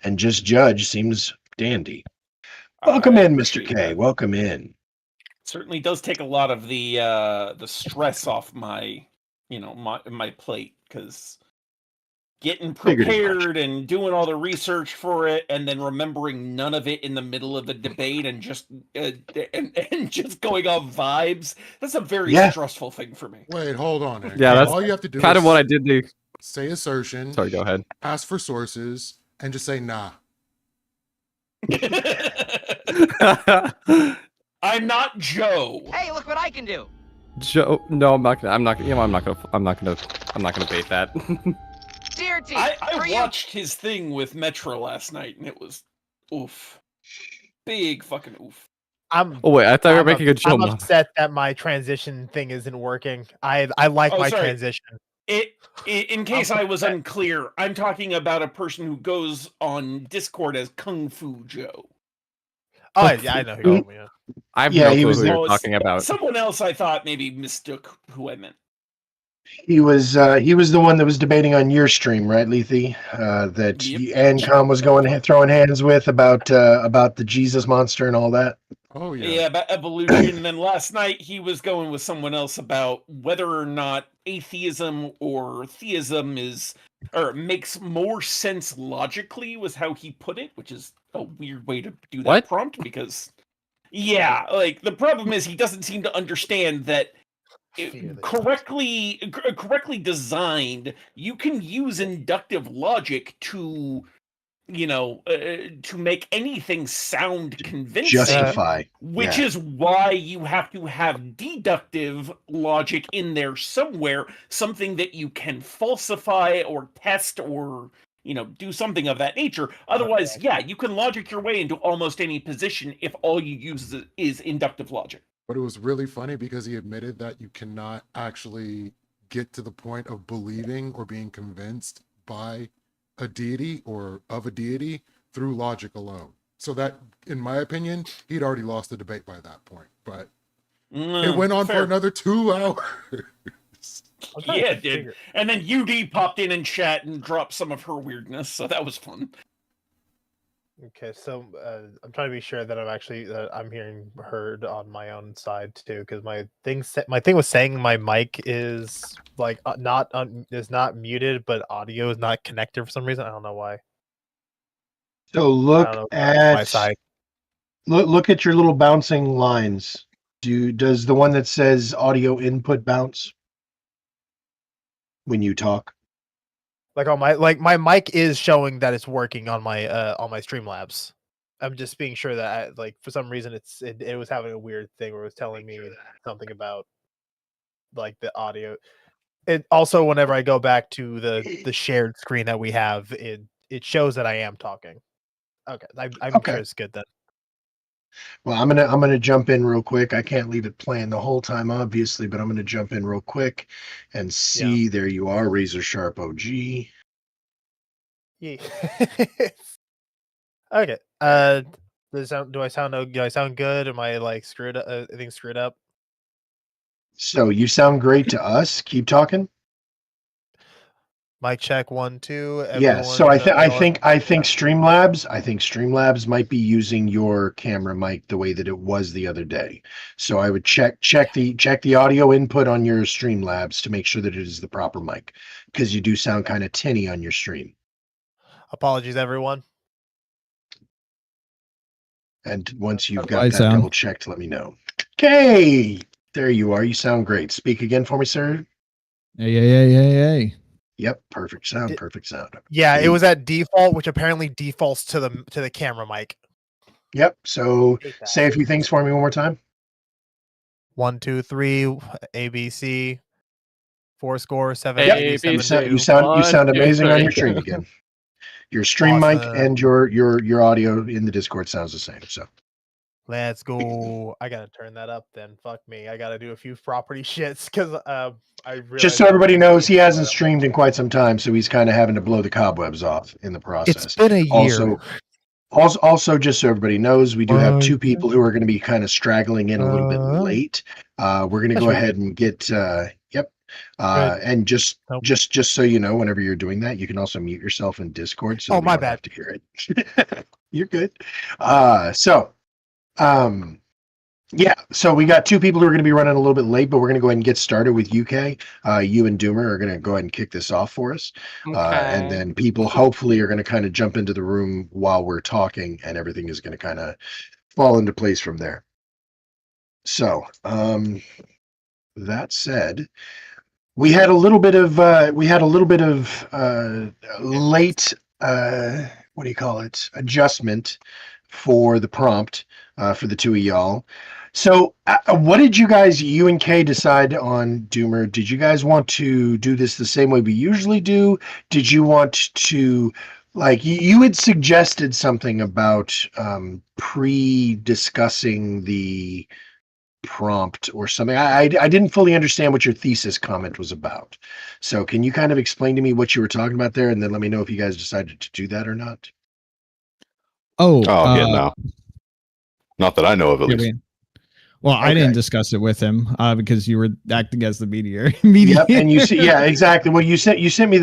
And just judge seems dandy. Welcome I in, Mr. appreciate K. that. Welcome in. Certainly does take a lot of the stress off my my plate, because getting Figured as much. prepared and doing all the research for it, and then remembering none of it in the middle of the debate, and just and just going off vibes. That's a very stressful thing for me. Wait, hold on. Eric. Yeah, that's all you have to do kind is of what I did. say assertion. Sorry, go ahead. Ask for sources and just say nah. I'm not Joe. Hey, look what I can do. Joe, no, I'm not gonna. You know, I'm not gonna bait that. Dear team, I watched his thing with Metro last night, and it was oof, big fucking oof. Oh wait, I thought you were making a Joe. I'm upset that my transition thing isn't working. I like my transition. In case I was unclear, I'm talking about a person who goes on Discord as Kung Fu Joe. Oh yeah, I know who you are. I have no clue who you're talking about. Someone else I thought maybe mistook who I meant. He was the one that was debating on your stream, right, Lethe? That Ancom was throwing hands with about the Jesus monster and all that. Oh yeah. Yeah, about evolution. And then last night he was going with someone else about whether or not atheism or theism makes more sense logically, was how he put it, which is a weird way to do that prompt, because like the problem is he doesn't seem to understand that correctly designed, you can use inductive logic to to make anything sound convincing, justify, which is why you have to have deductive logic in there somewhere, something that you can falsify or test or do something of that nature. Otherwise, you can logic your way into almost any position if all you use is inductive logic. But it was really funny because he admitted that you cannot actually get to the point of believing or being convinced by a deity or of a deity through logic alone. So that, in my opinion, he'd already lost the debate by that point. But it went on for another 2 hours. Yeah, it did. And then UD popped in and chat and dropped some of her weirdness, so that was fun. Okay, so I'm trying to be sure that I'm actually I'm heard on my own side too, because my thing was saying my mic is like is not muted, but audio is not connected for some reason. I don't know why. So look at my side. Look at your little bouncing lines. Does the one that says audio input bounce when you talk? Like on my mic is showing that it's working on my Streamlabs. I'm just being sure that for some reason it was having a weird thing where it was telling me something about like the audio. It also, whenever I go back to the shared screen that we have, it shows that I am talking. Okay, I'm sure it's good then. Well, I'm gonna jump in real quick. I can't leave it playing the whole time, obviously, but I'm gonna jump in real quick and see. There you are, Razor Sharp OG. Yeah. Okay. Do I sound good? Am I screwed up? Everything screwed up? So you sound great to us. Keep talking. Mic check 1 2. Yeah, so I think Streamlabs might be using your camera mic the way that it was the other day. So I would check the audio input on your Streamlabs to make sure that it is the proper mic, because you do sound kind of tinny on your stream. Apologies, everyone. And once you've got that double checked, let me know. Okay, there you are. You sound great. Speak again for me, sir. Hey. Yep, perfect sound. Yeah, it was at default, which apparently defaults to the camera mic. Yep. So say a few things for me one more time. 1 2 3 ABC 4 score 7 yep. You sound amazing on your stream again. Your stream mic and your audio in the Discord sounds the same. So let's go. I gotta turn that up then. Fuck me. I gotta do a few property shits because just so everybody knows, he hasn't streamed in quite some time, so he's kind of having to blow the cobwebs off in the process. It's been a year. Also, just so everybody knows, we do have 2 people who are going to be kind of straggling in a little bit late. We're going to go ahead and get Good. And just Nope. just so you know, whenever you're doing that, you can also mute yourself in Discord, so Oh, we my don't bad. have to hear it. You're good. Yeah, so we got two people who are going to be running a little bit late, but we're going to go ahead and get started with UK. You and Doomer are going to go ahead and kick this off for us. And then people hopefully are going to kind of jump into the room while we're talking, and everything is going to kind of fall into place from there. So, that said, we had a little bit of late what do you call it, adjustment for the prompt for the two of y'all. So what did you and Kay decide on, Doomer? Did you guys want to do this the same way we usually do? Did you want to, like, you had suggested something about pre-discussing the prompt or something. I didn't fully understand what your thesis comment was about. So can you kind of explain to me what you were talking about there, and then let me know if you guys decided to do that or not? Oh, Yeah, no. Not that I know of, at yeah, least. well, I Okay. didn't discuss it with him because you were acting as the mediator. Yep, and you see, yeah, exactly. Well, you sent me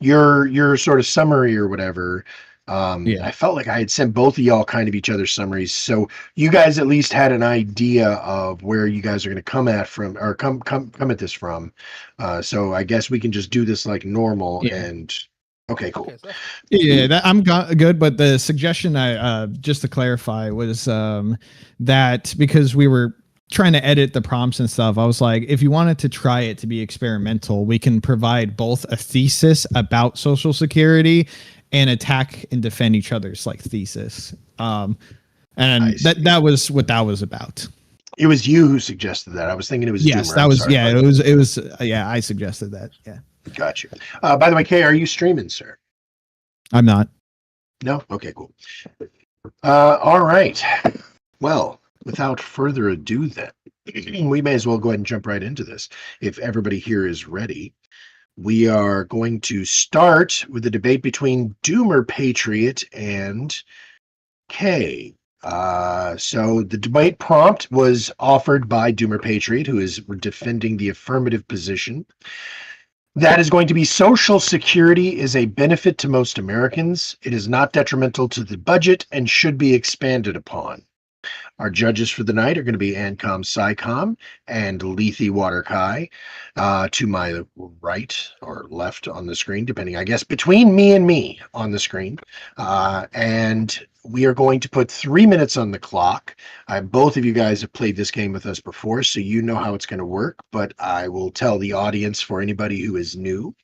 your sort of summary or whatever. Yeah. I felt like I had sent both of y'all kind of each other's summaries, so you guys at least had an idea of where you guys are going to come at from, or come at this from. So I guess we can just do this like normal. Yeah. And okay, cool. Okay, so that's Yeah, that, I'm good. But the suggestion I just to clarify was that because we were trying to edit the prompts and stuff, I was like, if you wanted to try it to be experimental, we can provide both a thesis about Social Security and attack and defend each other's like thesis. And that was what that was about. It was you who suggested that. I was thinking it was Yes, Doomer. that I'm was sorry, yeah, buddy. it was yeah, I suggested that. Yeah. Got you. By the way, Kay, are you streaming, sir? I'm not. No? Okay, cool. All right. Well, without further ado then, we may as well go ahead and jump right into this. If everybody here is ready, we are going to start with the debate between Doomer Patriot and Kay. So the debate prompt was offered by Doomer Patriot, who is defending the affirmative position. That is going to be: Social Security is a benefit to most Americans. It is not detrimental to the budget and should be expanded upon. Our judges for the night are going to be Ancom Psycom and Lethe Waterkai. To my right or left on the screen, depending, I guess, between me and me on the screen. And we are going to put 3 minutes on the clock. Both of you guys have played this game with us before, so you know how it's going to work, but I will tell the audience, for anybody who is new,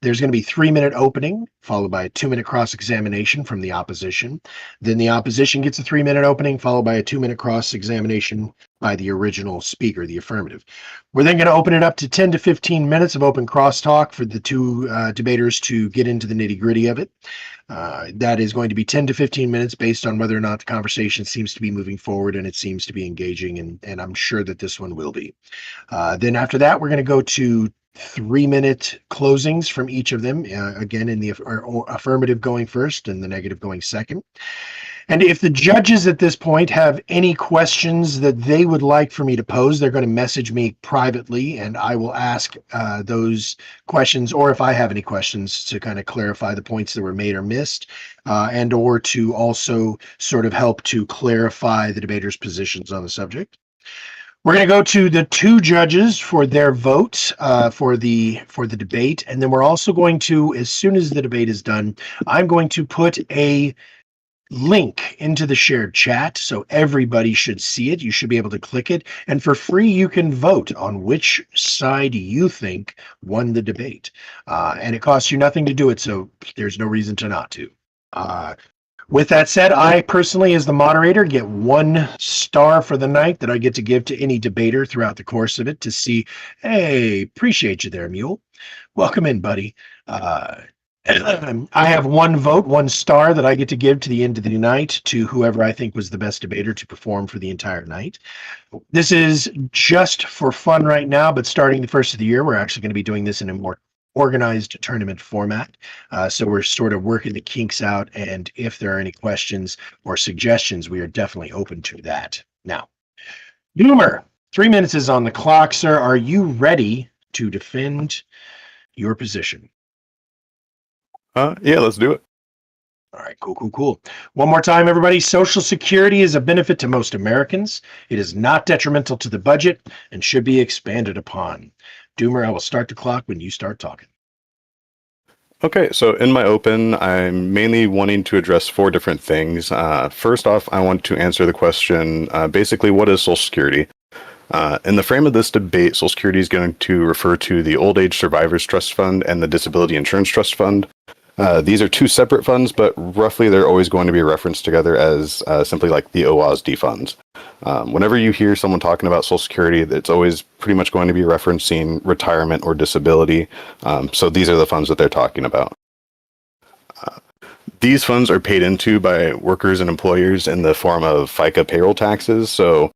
there's going to be 3-minute opening, followed by a 2-minute cross-examination from the opposition. Then the opposition gets a 3-minute opening, followed by a 2-minute cross-examination by the original speaker, the affirmative. We're then going to open it up to 10 to 15 minutes of open crosstalk for the two debaters to get into the nitty-gritty of it. That is going to be 10 to 15 minutes based on whether or not the conversation seems to be moving forward and it seems to be engaging, and I'm sure that this one will be. Then after that, we're going to go to 3-minute closings from each of them, again in the affirmative going first and the negative going second. And if the judges at this point have any questions that they would like for me to pose, they're going to message me privately, and I will ask those questions, or if I have any questions to kind of clarify the points that were made or missed, and or to also sort of help to clarify the debaters' positions on the subject. We're going to go to the two judges for their votes for the debate, and then we're also going to, as soon as the debate is done, I'm going to put a link into the shared chat, so everybody should see it. You should be able to click it, and for free you can vote on which side you think won the debate, and it costs you nothing to do it, so there's no reason to not to. With that said, I personally, as the moderator, get 1 star for the night that I get to give to any debater throughout the course of it to see, hey, appreciate you there, Mule. Welcome in, buddy. I have 1 vote, 1 star that I get to give to the end of the night to whoever I think was the best debater to perform for the entire night. This is just for fun right now, but starting the first of the year, we're actually going to be doing this in a more organized tournament format. So we're sort of working the kinks out, and if there are any questions or suggestions, we are definitely open to that. Now, Doomer, 3 minutes is on the clock, sir. Are you ready to defend your position? Yeah, let's do it. All right, cool. One more time, everybody. Social Security is a benefit to most Americans. It is not detrimental to the budget and should be expanded upon. Doomer, I will start the clock when you start talking. Okay, so in my open, I'm mainly wanting to address 4 different things. First off, I want to answer the question, basically, what is Social Security? In the frame of this debate, Social Security is going to refer to the Old Age Survivors Trust Fund and the Disability Insurance Trust Fund. These are 2 separate funds, but roughly they're always going to be referenced together as simply like the OASD funds. Whenever you hear someone talking about Social Security, it's always pretty much going to be referencing retirement or disability. So these are the funds that they're talking about. These funds are paid into by workers and employers in the form of FICA payroll taxes. So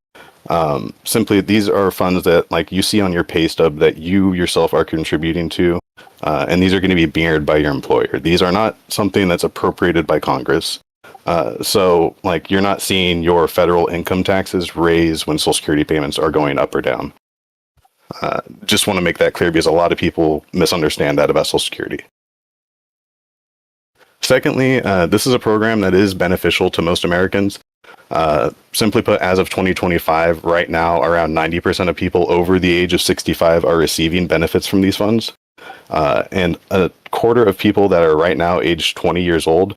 simply, these are funds that, like, you see on your pay stub that you yourself are contributing to, and these are going to be mirrored by your employer. These are not something that's appropriated by Congress. So, like, you're not seeing your federal income taxes raise when Social Security payments are going up or down. Just want to make that clear because a lot of people misunderstand that about Social Security. Secondly, this is a program that is beneficial to most Americans. Simply put, as of 2025, right now, around 90% of people over the age of 65 are receiving benefits from these funds. And a quarter of people that are right now aged 20 years old,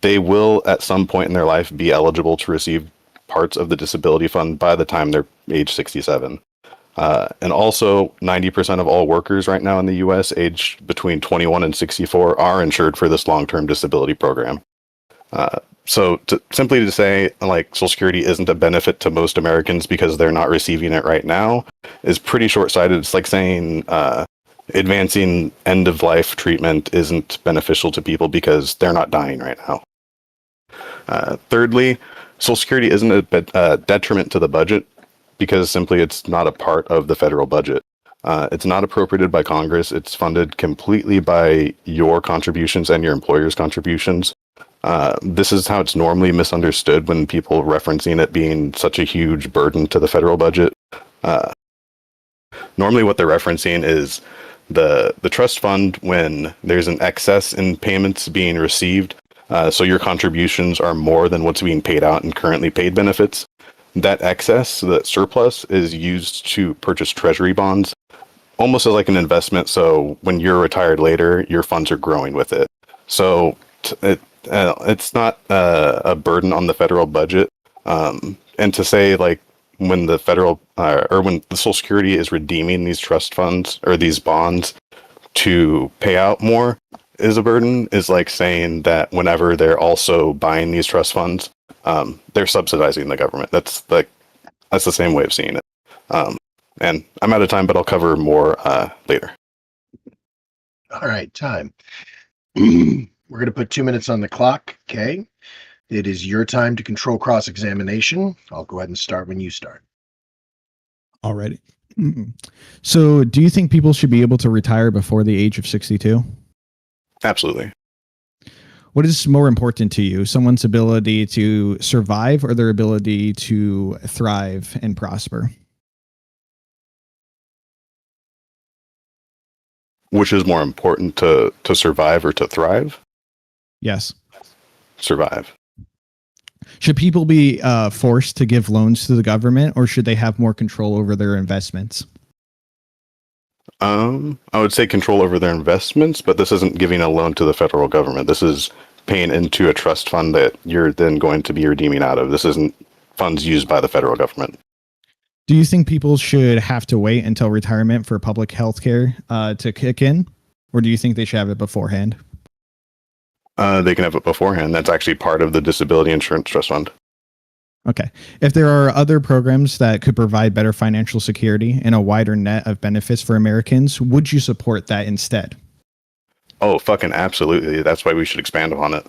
they will at some point in their life be eligible to receive parts of the disability fund by the time they're age 67. And also 90% of all workers right now in the US aged between 21 and 64 are insured for this long-term disability program. So simply to say, like, Social Security isn't a benefit to most Americans because they're not receiving it right now is pretty short-sighted. It's like saying advancing end-of-life treatment isn't beneficial to people because they're not dying right now. Thirdly, Social Security isn't a detriment to the budget because simply it's not a part of the federal budget. It's not appropriated by Congress. It's funded completely by your contributions and your employer's contributions. This is how it's normally misunderstood when people referencing it being such a huge burden to the federal budget. Normally what they're referencing is the trust fund when there's an excess in payments being received. So your contributions are more than what's being paid out in currently paid benefits. That excess, that surplus, is used to purchase treasury bonds, almost as like an investment. So when you're retired later, your funds are growing with it. So it's not a burden on the federal budget. And to say, like, when the federal or when the Social Security is redeeming these trust funds or these bonds to pay out more is a burden, is like saying that whenever they're also buying these trust funds, they're subsidizing the government. That's the same way of seeing it. And I'm out of time, but I'll cover more later. All right, time. We're going to put 2 minutes on the clock. Okay. It is your time to control cross-examination. I'll go ahead and start when you start. Alrighty. So, do you think people should be able to retire before the age of 62? Absolutely. What is more important to you, someone's ability to survive or their ability to thrive and prosper? Which is more important, to survive or to thrive? Yes. Survive. Should people be forced to give loans to the government, or should they have more control over their investments? I would say control over their investments, but this isn't giving a loan to the federal government. This is paying into a trust fund that you're then going to be redeeming out of. This isn't funds used by the federal government. Do you think people should have to wait until retirement for public health care to kick in? Or do you think they should have it beforehand? They can have it beforehand. That's actually part of the Disability Insurance Trust Fund. Okay. If there are other programs that could provide better financial security and a wider net of benefits for Americans, would you support that instead? Oh, fucking absolutely. That's why we should expand upon it.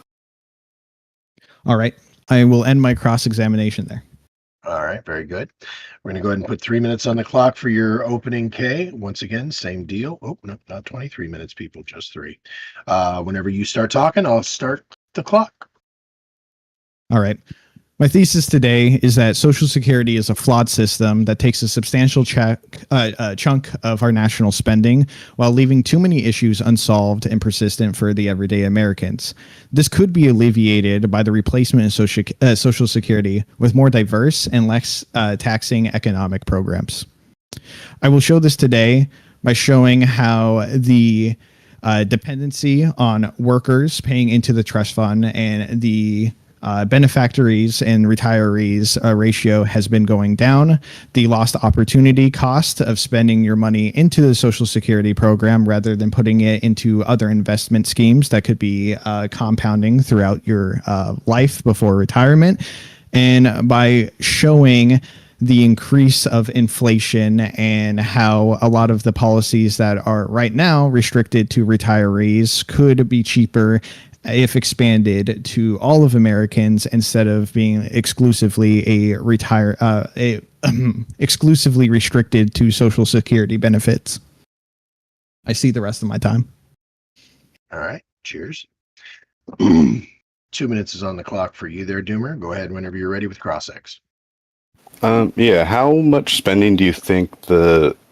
All right. I will end my cross-examination there. All right, very good. We're going to go ahead and put 3 minutes on the clock for your opening K. Once again, same deal. Oh, no, not 23 minutes, people, just 3. Whenever you start talking, I'll start the clock. All right. My thesis today is that Social Security is a flawed system that takes a substantial chunk of our national spending while leaving too many issues unsolved and persistent for the everyday Americans. This could be alleviated by the replacement of Social Security with more diverse and less taxing economic programs. I will show this today by showing how the dependency on workers paying into the trust fund and the benefactories and retirees ratio has been going down. The lost opportunity cost of spending your money into the Social Security program rather than putting it into other investment schemes that could be compounding throughout your life before retirement. And by showing the increase of inflation and how a lot of the policies that are right now restricted to retirees could be cheaper if expanded to all of Americans instead of being exclusively exclusively restricted to Social Security benefits. I see the rest of my time. All right. Cheers. 2 minutes is on the clock for you there, Doomer. Go ahead whenever you're ready with CrossX. Yeah, how much spending do you think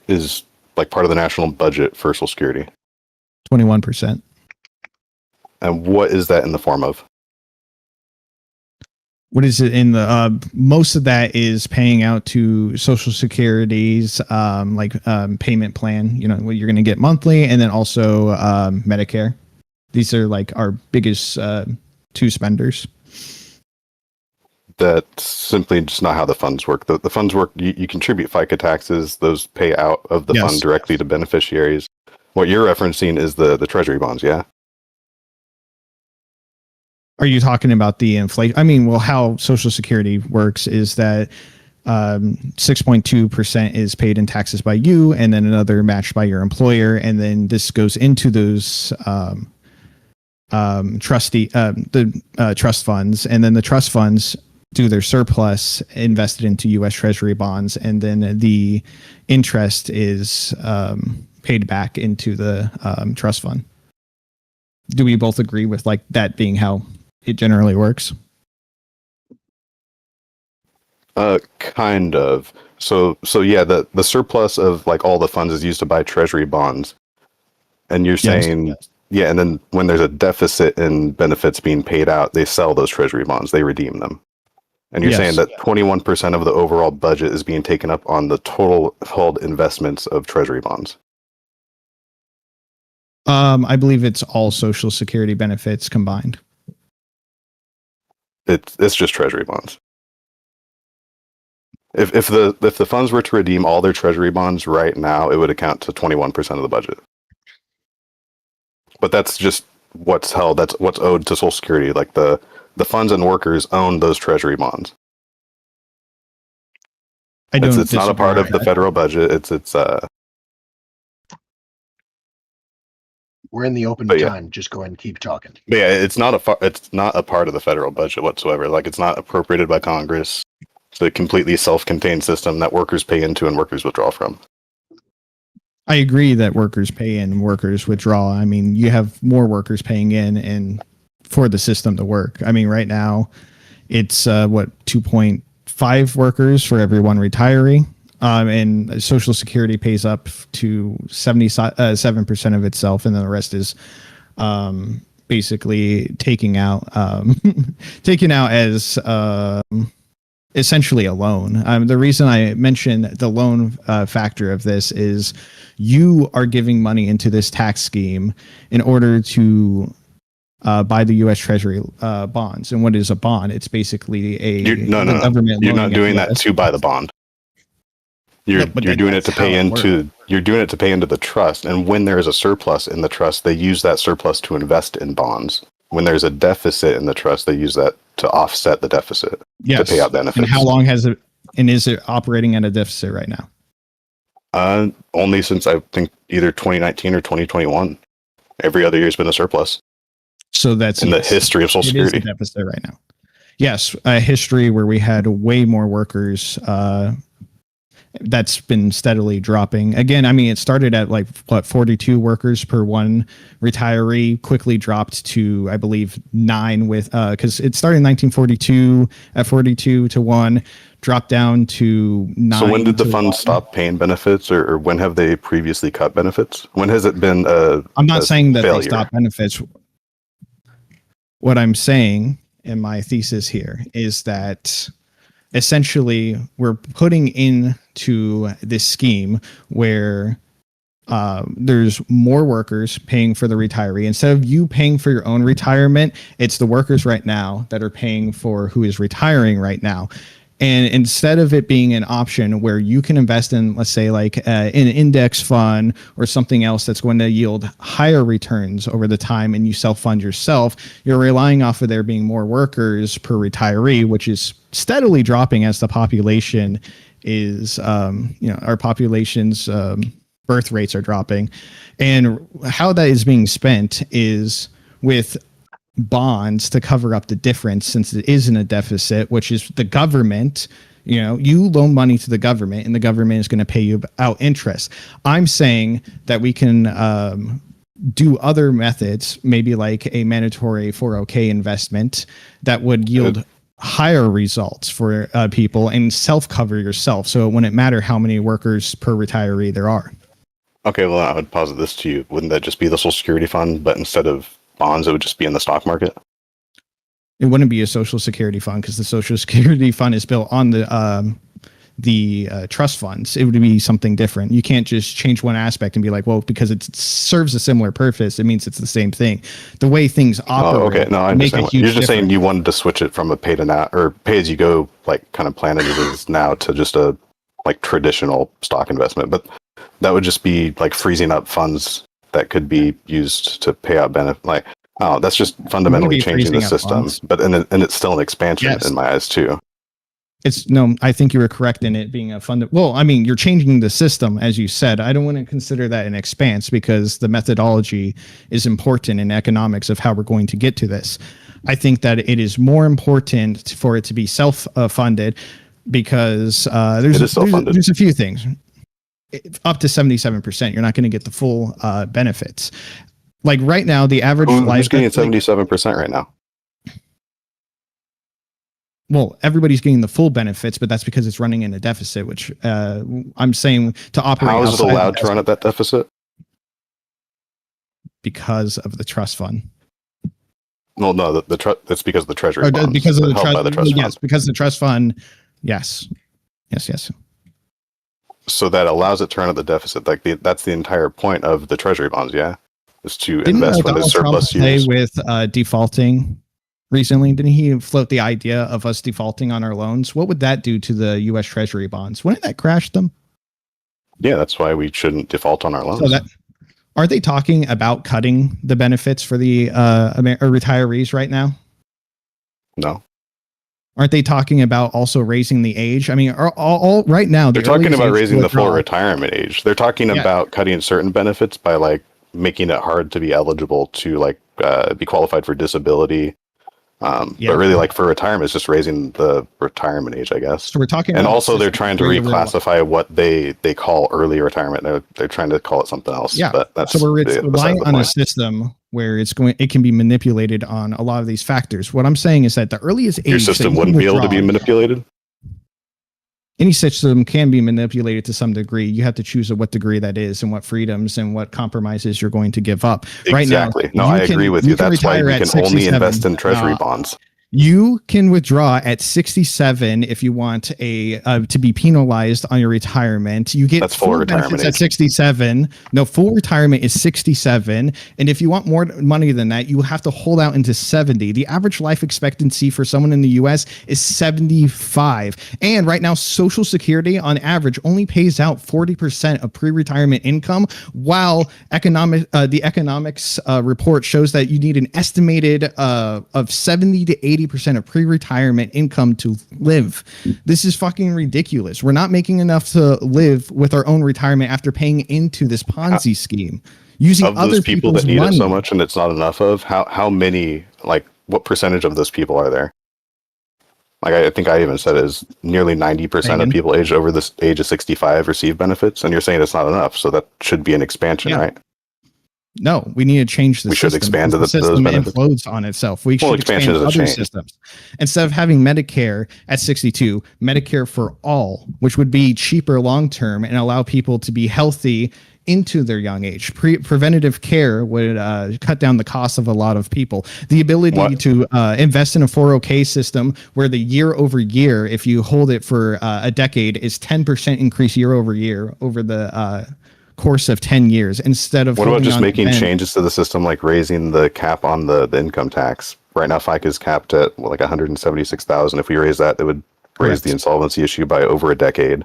is like part of the national budget for Social Security? 21%. And what is that in the form of? What is it in the most of that is paying out to Social Security's payment plan, you know, what you're going to get monthly, and then also Medicare. These are like our biggest two spenders. That's simply just not how the funds work. The funds work, you contribute FICA taxes, those pay out of the fund directly to beneficiaries. What you're referencing is the treasury bonds, yeah? Are you talking about the inflation? I mean, well, how Social Security works is that 6.2% is paid in taxes by you, and then another matched by your employer, and then this goes into those trust funds, and then the trust funds do their surplus invested into U.S. Treasury bonds, and then the interest is paid back into the trust fund. Do we both agree with like that being how it generally works? Kind of. So yeah, the surplus of like all the funds is used to buy treasury bonds. And you're saying, yeah, and then when there's a deficit in benefits being paid out, they sell those treasury bonds, they redeem them. And you're saying that 21% of the overall budget is being taken up on the total held investments of treasury bonds. I believe it's all Social Security benefits combined. It's just treasury bonds. If the funds were to redeem all their treasury bonds right now, it would account to 21% of the budget. But that's just what's held. That's what's owed to Social Security. Like the funds and workers own those treasury bonds. It's not a part of the federal budget. It's We're in the open time. Just go ahead and keep talking. But yeah, it's not a part of the federal budget whatsoever. Like it's not appropriated by Congress. It's a completely self-contained system that workers pay into and workers withdraw from. I agree that workers pay in and workers withdraw. I mean, you have more workers paying in and for the system to work. I mean, right now it's 2.5 workers for every one retiree. And Social Security pays up to 77% of itself, and then the rest is basically taking out as essentially a loan. The reason I mention the loan factor of this is you are giving money into this tax scheme in order to buy the U.S. Treasury bonds. And what is a bond? It's basically government. You're not doing that to buy the bond. You're doing it to pay into the trust, and when there is a surplus in the trust, they use that surplus to invest in bonds. When there's a deficit in the trust, they use that to offset the deficit to pay out benefits. And how long has it? And is it operating at a deficit right now? Only since I think either 2019 or 2021. Every other year's been a surplus. So that's in the history of Social Security. It is a deficit right now. Yes, a history where we had way more workers that's been steadily dropping. Again, I mean, it started at like 42 workers per one retiree, quickly dropped to, I believe, 9 with because it started in 1942 at 42 to 1, dropped down to 9. So when did the to fund 1. stop paying benefits, or when have they previously cut benefits? When has it been I'm not saying that failure? they stop benefits. What I'm saying in my thesis here is that essentially we're putting into this scheme where there's more workers paying for the retiree. Instead of you paying for your own retirement, it's the workers right now that are paying for who is retiring right now. And instead of it being an option where you can invest in, let's say, like an index fund or something else that's going to yield higher returns over the time, and you self-fund yourself, you're relying off of there being more workers per retiree, which is steadily dropping as the population is, our population's birth rates are dropping. And how that is being spent is with bonds to cover up the difference, since it is in a deficit, which is the government. You loan money to the government and the government is going to pay you out interest. I'm saying that we can do other methods, maybe like a mandatory 401k investment that would yield higher results for people and self-cover yourself, so it wouldn't matter how many workers per retiree there are. Okay, well, I would posit this to you. Wouldn't that just be the Social Security fund, but instead of bonds, it would just be in the stock market? It wouldn't be a Social Security fund, because the Social Security fund is built on the trust funds. It would be something different. You can't just change one aspect and be like, well, because it serves a similar purpose, it means it's the same thing. The way things operate. Oh, okay. No, I make a understand. huge You're just saying difference. you wanted to switch it from a pay to now or pay as you go, like kind of plan it is now, to just a like traditional stock investment. But that would just be like freezing up funds that could be used to pay out benefit. Like, oh, that's just fundamentally be changing the freezing up system. funds. But and it's still an expansion Yes. in my eyes too. I think you were correct in it being a fund. Well, I mean, you're changing the system, as you said. I don't want to consider that an expanse, because the methodology is important in economics of how we're going to get to this. I think that it is more important for it to be self-funded, because there's a few things. Up to 77%, you're not going to get the full benefits. Like right now, the average life. Who's getting 77% right now? Well, everybody's getting the full benefits, but that's because it's running in a deficit, which I'm saying to operate. How is it outside allowed to run at that deficit? Because of the trust fund. Well, no, it's because of the treasury bonds. Because of the held by the trust yes, funds. because the trust fund. Yes. So that allows it to run at the deficit. Like that's the entire point of the treasury bonds, yeah, is to invest when there's surplus play use. with defaulting recently? Didn't he float the idea of us defaulting on our loans? What would that do to the U.S. Treasury bonds? Wouldn't that crash them? Yeah, that's why we shouldn't default on our loans. So are they talking about cutting the benefits for the retirees right now? No. Aren't they talking about also raising the age? I mean, all right now They're talking about raising the full retirement age. They're talking about cutting certain benefits by like making it hard to be eligible to like be qualified for disability. But really, like for retirement, it's just raising the retirement age, I guess. So we're talking, and also they're trying to reclassify what they call early retirement. They're trying to call it something else. Yeah, but that's so we're relying on a system where it can be manipulated on a lot of these factors. What I'm saying is that the earliest age your system wouldn't be able to be manipulated. Any system can be manipulated to some degree. You have to choose at what degree that is, and what freedoms and what compromises you're going to give up. Exactly. Right now, I agree with you. That's why we can only invest in treasury bonds. You can withdraw at 67 if you want to be penalized on your retirement. You get That's full retirement at 67. No, full retirement is 67. And if you want more money than that, you have to hold out into 70. The average life expectancy for someone in the U.S. is 75. And right now, Social Security on average only pays out 40% of pre-retirement income, while the economics report shows that you need an estimated of 70 to 80% of pre-retirement income to live. This is fucking ridiculous. We're not making enough to live with our own retirement after paying into this Ponzi scheme. Using of other those people that need money. it so much and it's not enough of, how many, like what percentage of those people are there? Like I think I even said is nearly 90% of Megan? people aged over this age of 65 receive benefits, and you're saying it's not enough. So that should be an expansion, Yeah. right? No, we need to change the We should system. expand because to the those system benefits. implodes on itself. We Well, should expansion expand is a other change. systems. Instead of having Medicare at 62, Medicare for all, which would be cheaper long term and allow people to be healthy into their young age. Preventative care would cut down the cost of a lot of people. The ability to invest in a 401k system where the year over year, if you hold it for a decade, is 10% increase year over year over the course of 10 years instead of What about holding just on to making 10. changes to the system, like raising the cap on the income tax? Right now, FICA is capped at like 176,000. If we raise that, it would raise Correct. the insolvency issue by over a decade.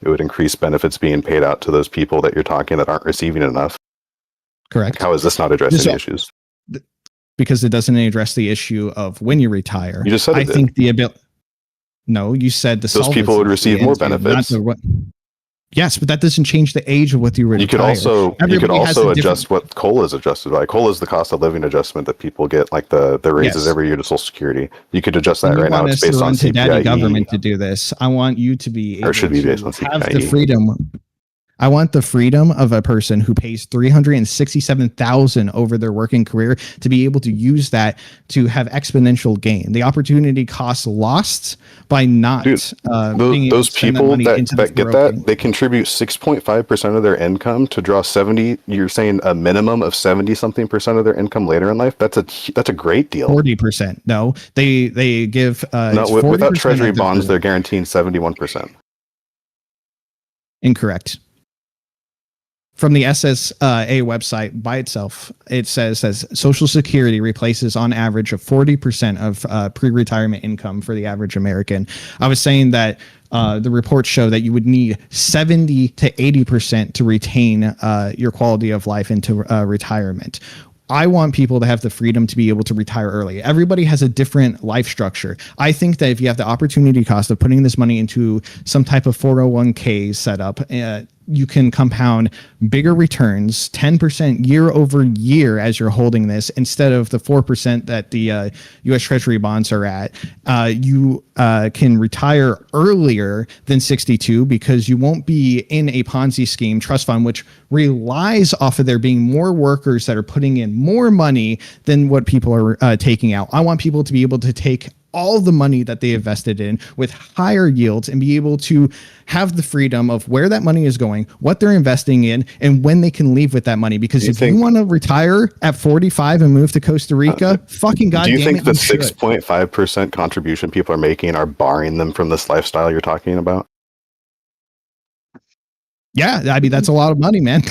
It would increase benefits being paid out to those people that you're talking that aren't receiving enough. Correct. How is this not addressing This- the issues? Because it doesn't address the issue of when you retire. You just said I it did. think the ability. No, you said the Those people would solvency receive more issue, not benefits. Yes, but that doesn't change the age of what you retire. You could also Everybody has a adjust what COLA is adjusted by. COLA is the cost of living adjustment that people get, like the raises Yes. every year to Social Security. You could adjust that You right now. want It's us to based on run to daddy CPIE. government to do this. I want you to be able Or should be based to on have the CPIE. freedom. I want the freedom of a person who pays $367,000 over their working career to be able to use that to have exponential gain. The opportunity cost lost by not Dude, being able Those to spend people money into that get 401k. that, they contribute 6.5% of their income to draw 70. You're saying a minimum of 70 something percent of their income later in life. That's a great deal. 40%. No, they give No, it's without 40% treasury of their- bonds, they're guaranteeing 71%. Incorrect. From the SSA website by itself, it says Social Security replaces on average of 40% of pre-retirement income for the average American. I was saying that the reports show that you would need 70 to 80% to retain your quality of life into retirement. I want people to have the freedom to be able to retire early. Everybody has a different life structure. I think that if you have the opportunity cost of putting this money into some type of 401k setup, you can compound bigger returns, 10% year over year as you're holding this instead of the 4% that the U.S. Treasury bonds are at. You can retire earlier than 62 because you won't be in a Ponzi scheme trust fund, which relies off of there being more workers that are putting in more money than what people are taking out. I want people to be able to take all the money that they invested in with higher yields and be able to have the freedom of where that money is going, what they're investing in, and when they can leave with that money. Because if you want to retire at 45 and move to Costa Rica, fucking goddamn it, do you think the should. 6.5% contribution people are making are barring them from this lifestyle you're talking about? Yeah, I mean, that's a lot of money, man.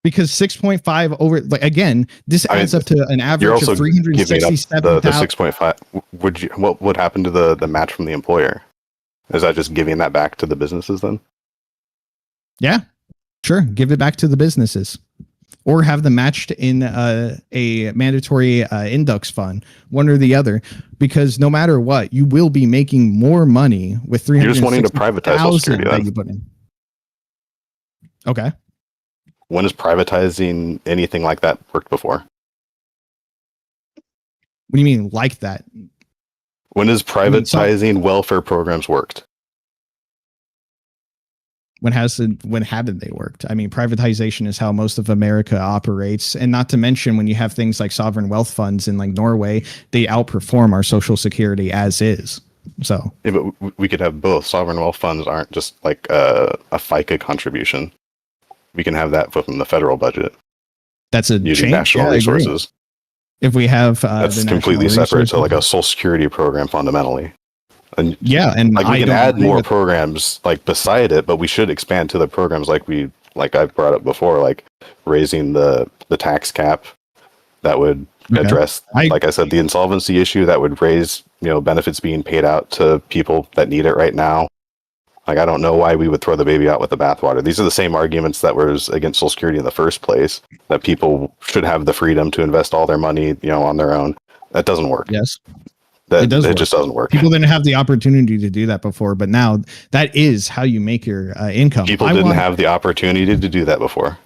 Because 6.5 over, like, again, this adds up to an You're average also of giving up the 367,000. 6.5. What would happen to the match from the employer? Is that just giving that back to the businesses then? Yeah, sure. Give it back to the businesses, or have them matched in a mandatory index fund, one or the other. Because no matter what, you will be making more money with 360,000 You're just wanting to privatize Social Security, that then? you put in. Okay. When has privatizing anything like that worked before? What do you mean, like that? When has privatizing welfare programs worked? When haven't they worked? I mean, privatization is how most of America operates, and not to mention when you have things like sovereign wealth funds in like Norway, they outperform our Social Security as is. So Yeah, but we could have both. Sovereign wealth funds aren't just like a FICA contribution. We can have that from the federal budget that's a using change. national Yeah, I agree. resources. If we have That's the completely national separate. So like a resources- Social Security program fundamentally. And yeah, and like we I can don't add agree more with- programs like beside it, but we should expand to the programs like I've brought up before, like raising the tax cap that would Okay. address, I- like I said, the insolvency issue that would raise, benefits being paid out to people that need it right now. Like, I don't know why we would throw the baby out with the bathwater. These are the same arguments that was against Social Security in the first place, that people should have the freedom to invest all their money, on their own. That doesn't work. Yes. It does work. just doesn't work. People didn't have the opportunity to do that before, but now that is how you make your income. People didn't have the opportunity to do that before.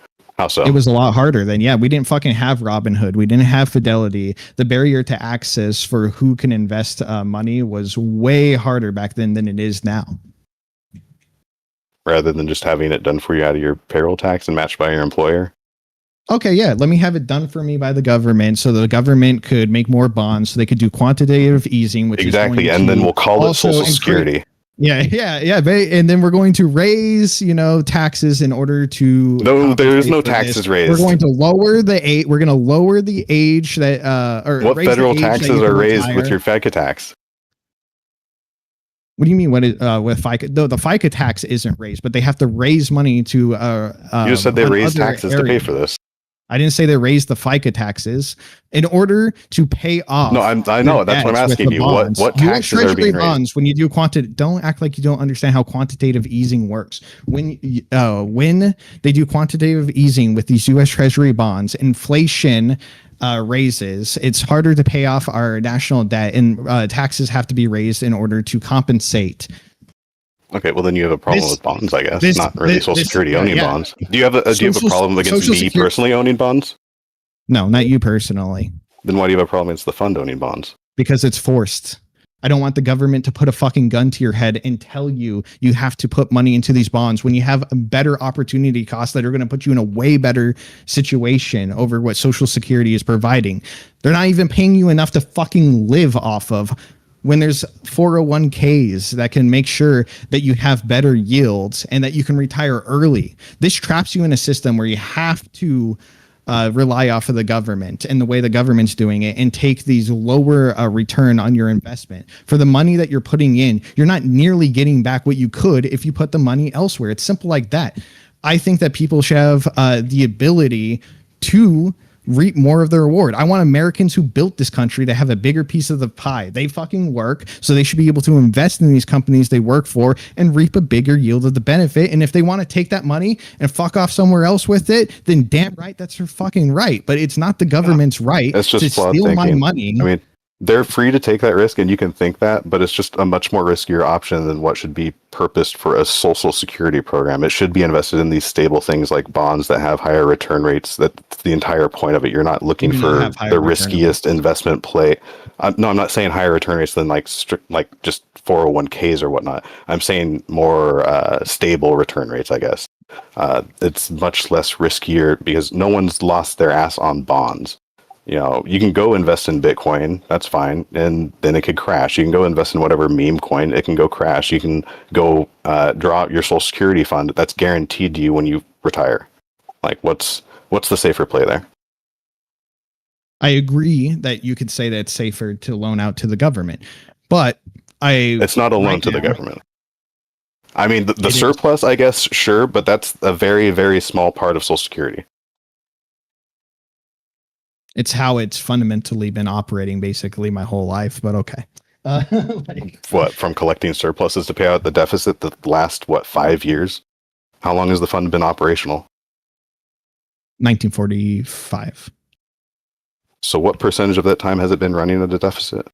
How so? It was a lot harder then. Yeah, we didn't fucking have Robinhood. We didn't have Fidelity. The barrier to access for who can invest money was way harder back then than it is now. Rather than just having it done for you out of your payroll tax and matched by your employer. Okay, yeah, let me have it done for me by the government so the government could make more bonds so they could do quantitative easing, which Exactly, is and then we'll call it also Social Security. Yeah. And then we're going to raise, taxes in order to. No, there is no compensate for taxes this. raised. We're going to lower the age. We're going to lower the age that. Or What raise the federal age that taxes you can are raised with retire. your FICA tax? What do you mean? With FICA? No, the FICA tax isn't raised, but they have to raise money to. You just said they on raised other taxes to pay areas. for this. I didn't say they raised the FICA taxes in order to pay off. No, I know. That's what I'm asking you. What taxes are being raised? Bonds, when you do don't act like you don't understand how quantitative easing works. When they do quantitative easing with these U.S. Treasury bonds, inflation raises. It's harder to pay off our national debt, and taxes have to be raised in order to compensate. Okay, well then you have a problem with bonds, I guess. Not really Social Security owning bonds. Do you have a problem against me personally owning bonds? No, not you personally. Then why do you have a problem against the fund owning bonds? Because it's forced. I don't want the government to put a fucking gun to your head and tell you you have to put money into these bonds when you have a better opportunity costs that are going to put you in a way better situation over what Social Security is providing. They're not even paying you enough to fucking live off of. When there's 401ks that can make sure that you have better yields and that you can retire early. This traps you in a system where you have to rely off of the government and the way the government's doing it and take these lower return on your investment. For the money that you're putting in, you're not nearly getting back what you could if you put the money elsewhere. It's simple like that. I think that people should have the ability to reap more of the reward. I want Americans who built this country to have a bigger piece of the pie. They fucking work, so they should be able to invest in these companies they work for and reap a bigger yield of the benefit. And if they want to take that money and fuck off somewhere else with it, then damn right, that's their fucking right. But it's not the government's right That's just to flawed steal my thinking. money. I mean, they're free to take that risk, and you can think that, but it's just a much more riskier option than what should be purposed for a Social Security program. It should be invested in these stable things like bonds that have higher return rates. That's the entire point of it. You're not looking for the riskiest investment play. No, I'm not saying higher return rates than like just 401ks or whatnot. I'm saying more stable return rates, I guess. It's much less riskier because no one's lost their ass on bonds. You can go invest in Bitcoin, that's fine, and then it could crash. You can go invest in whatever meme coin, it can go crash. You can go draw out your Social Security fund, that's guaranteed to you when you retire. Like, what's the safer play there? I agree that you could say that it's safer to loan out to the government, but it's not a loan to the government. I mean, the surplus, I guess, sure, but that's a very, very small part of Social Security. It's how it's fundamentally been operating basically my whole life, but okay. What, from collecting surpluses to pay out the deficit the last, 5 years? How long has the fund been operational? 1945. So what percentage of that time has it been running at a deficit?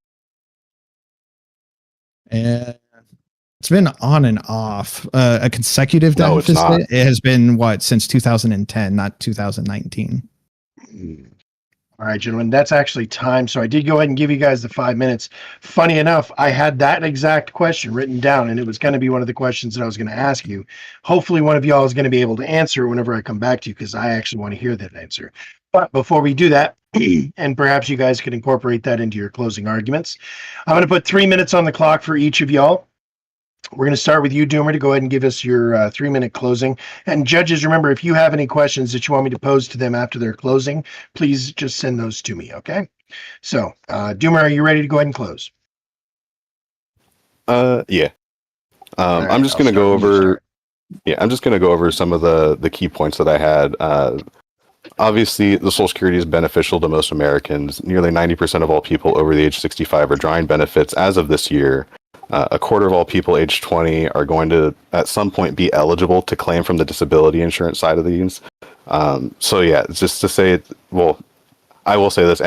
It's been on and off. A consecutive No, it's deficit. not. It has been since 2010, not 2019. All right, gentlemen, that's actually time. So I did go ahead and give you guys the 5 minutes. Funny enough, I had that exact question written down, and it was going to be one of the questions that I was going to ask you. Hopefully one of y'all is going to be able to answer whenever I come back to you, because I actually want to hear that answer. But before we do that, and perhaps you guys could incorporate that into your closing arguments, I'm going to put 3 minutes on the clock for each of y'all. We're going to start with you, Doomer, to go ahead and give us your 3-minute closing. And judges, remember, if you have any questions that you want me to pose to them after their closing, please just send those to me, okay? So, Doomer, are you ready to go ahead and close? Yeah. Right, I'm just going to go over. Yeah, I'm just going to go over some of the key points that I had. Obviously, the Social Security is beneficial to most Americans. Nearly 90% of all people over the age 65 are drawing benefits as of this year. A quarter of all people aged 20 are going to, at some point, be eligible to claim from the disability insurance side of these. So yeah, just to say, well, I will say this,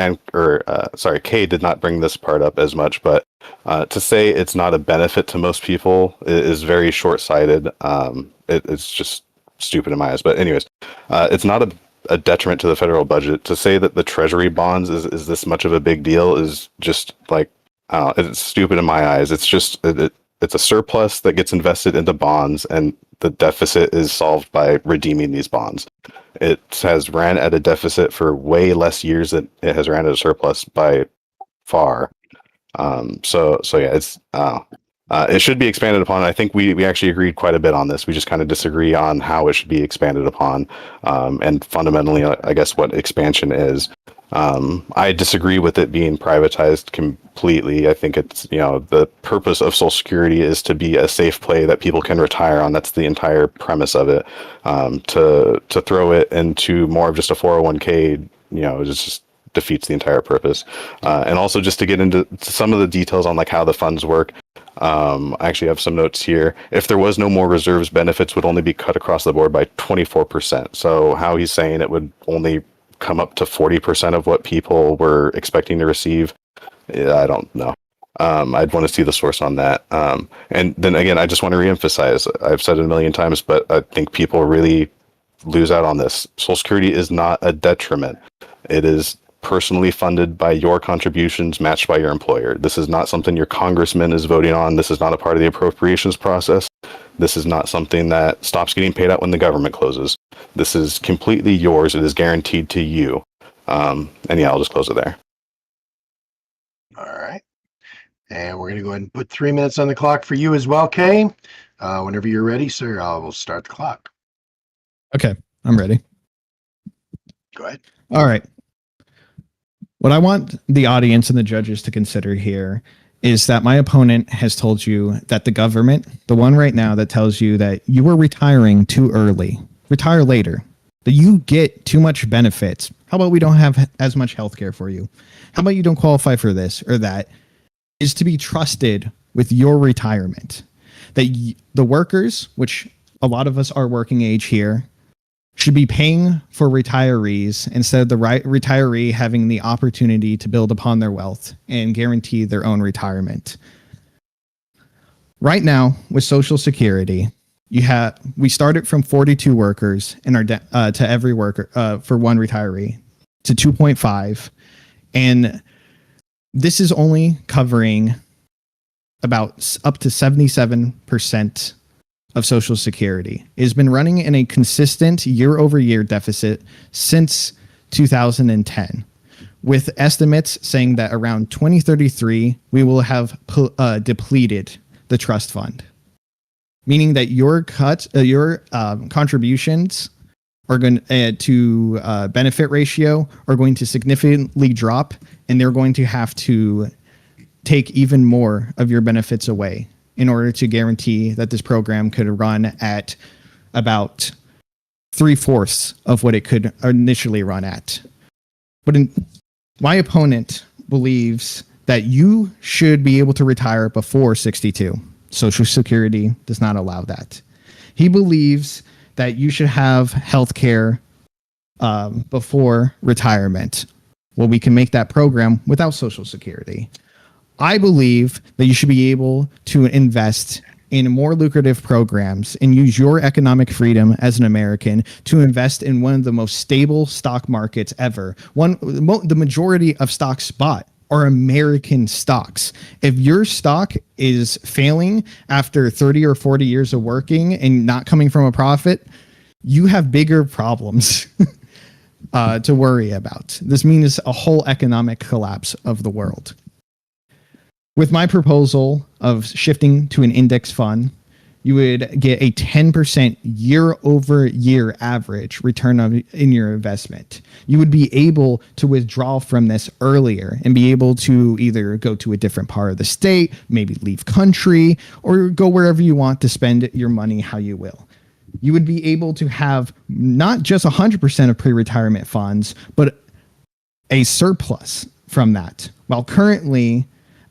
Kay did not bring this part up as much, but to say it's not a benefit to most people is very short-sighted. It's just stupid in my eyes. But anyways, it's not a a detriment to the federal budget. To say that the treasury bonds is this much of a big deal is just like, it's stupid in my eyes. It's just, it's a surplus that gets invested into bonds, and the deficit is solved by redeeming these bonds. It has ran at a deficit for way less years than it has ran at a surplus by far. So yeah, it should be expanded upon. I think we actually agreed quite a bit on this. We just kind of disagree on how it should be expanded upon, and fundamentally, I guess, what expansion is. I disagree with it being privatized completely. I think it's, the purpose of Social Security is to be a safe play that people can retire on. That's the entire premise of it. To throw it into more of just a 401k, it just defeats the entire purpose. And also, just to get into some of the details on like how the funds work. I actually have some notes here. If there was no more reserves, benefits would only be cut across the board by 24%. So how he's saying it would only come up to 40% of what people were expecting to receive, I don't know. I'd want to see the source on that. And then again, I just want to reemphasize, I've said it a million times, but I think people really lose out on this. Social Security is not a detriment. It is personally funded by your contributions matched by your employer. This is not something your congressman is voting on. This is not a part of the appropriations process. This is not something that stops getting paid out when the government closes. This is completely yours. It is guaranteed to you. And yeah, I'll just close it there. All right. And we're going to go ahead and put 3 minutes on the clock for you as well, Kay. Whenever you're ready, sir, I will start the clock. Okay, I'm ready. Go ahead. All right. What I want the audience and the judges to consider here is that my opponent has told you that the government, the one right now that tells you that you are retiring too early, retire later, that you get too much benefits. How about we don't have as much health care for you? How about you don't qualify for this or that? Is to be trusted with your retirement. That the workers, which a lot of us are working age here, should be paying for retirees instead of the retiree having the opportunity to build upon their wealth and guarantee their own retirement. Right now, with Social Security, we started from 42 workers in our to every worker for one retiree to 2.5, and this is only covering about up to 77% of Social Security. It has been running in a consistent year-over-year deficit since 2010, with estimates saying that around 2033 we will have depleted the trust fund, meaning that your contributions are going to benefit ratio are going to significantly drop, and they're going to have to take even more of your benefits away in order to guarantee that this program could run at about 3/4 of what it could initially run at. But my opponent believes that you should be able to retire before 62. Social Security does not allow that. He believes that you should have health care before retirement. Well, we can make that program without Social Security. I believe that you should be able to invest in more lucrative programs and use your economic freedom as an American to invest in one of the most stable stock markets ever. The majority of stocks bought are American stocks. If your stock is failing after 30 or 40 years of working and not coming from a profit, you have bigger problems to worry about. This means a whole economic collapse of the world. With my proposal of shifting to an index fund, you would get a 10% year-over-year average return in your investment. You would be able to withdraw from this earlier and be able to either go to a different part of the state, maybe leave country, or go wherever you want to spend your money how you will. You would be able to have not just 100% of pre-retirement funds, but a surplus from that. While currently,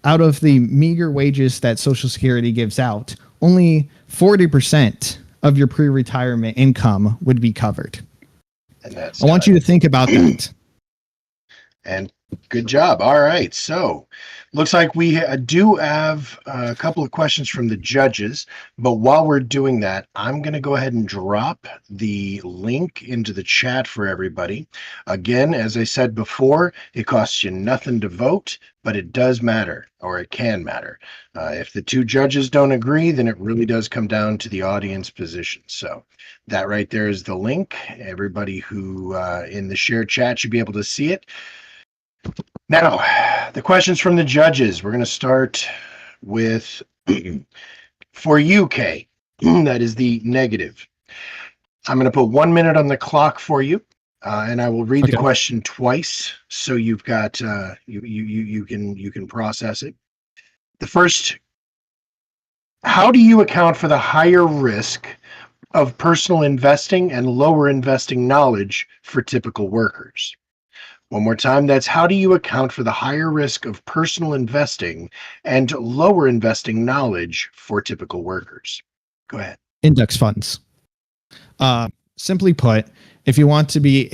out of the meager wages that Social Security gives out, only 40% of your pre-retirement income would be covered. And that's I want you to think about that. And good job. All right. So Looks like we do have a couple of questions from the judges, but while we're doing that, I'm going to go ahead and drop the link into the chat for everybody. Again, as I said before, it costs you nothing to vote, but it does matter, or it can matter. If the two judges don't agree, then it really does come down to the audience position. So that right there is the link. Everybody who in the shared chat should be able to see it. Now, the questions from the judges. We're going to start with, for you, Kay, that is the negative. I'm going to put 1 minute on the clock for you, and I will read the question twice, so you've got you can process it. The first, how do you account for the higher risk of personal investing and lower investing knowledge for typical workers? One more time, that's how do you account for the higher risk of personal investing and lower investing knowledge for typical workers? Go ahead. Index funds. Simply put, if you want to be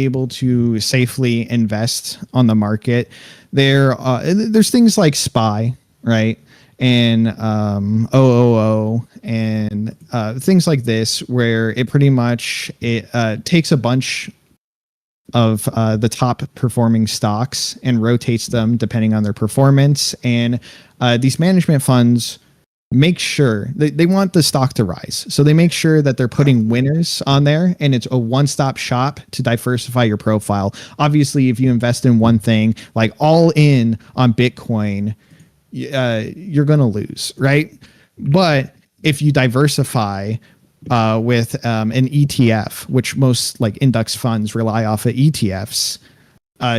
able to safely invest on the market, there's things like SPY, right? And OOO and things like this, where it pretty much takes a bunch of the top performing stocks and rotates them depending on their performance. And these management funds make sure they want the stock to rise. So they make sure that they're putting winners on there, and it's a one-stop shop to diversify your profile. Obviously, if you invest in one thing, like all in on Bitcoin, you're going to lose, right? But if you diversify with an ETF, which most like index funds rely off of ETFs,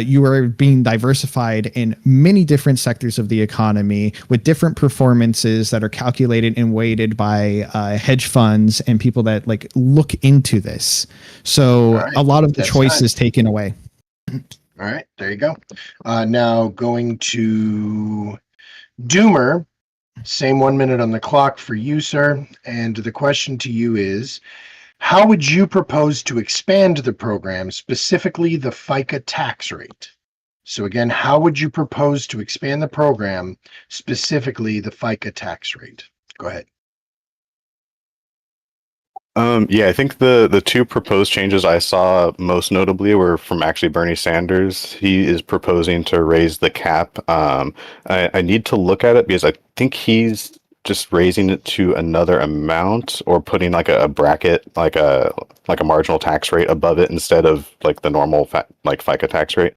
you are being diversified in many different sectors of the economy with different performances that are calculated and weighted by hedge funds and people that like look into this. So a lot of the choice is taken away. All right, there you go. Now going to Doomer. Same 1 minute on the clock for you, sir. And the question to you is, how would you propose to expand the program, specifically the FICA tax rate? So again, how would you propose to expand the program, specifically the FICA tax rate? Go ahead. Yeah, I think the two proposed changes I saw most notably were from actually Bernie Sanders. He is proposing to raise the cap. I need to look at it because I think he's just raising it to another amount or putting like a bracket, like a marginal tax rate above it instead of like the normal like FICA tax rate.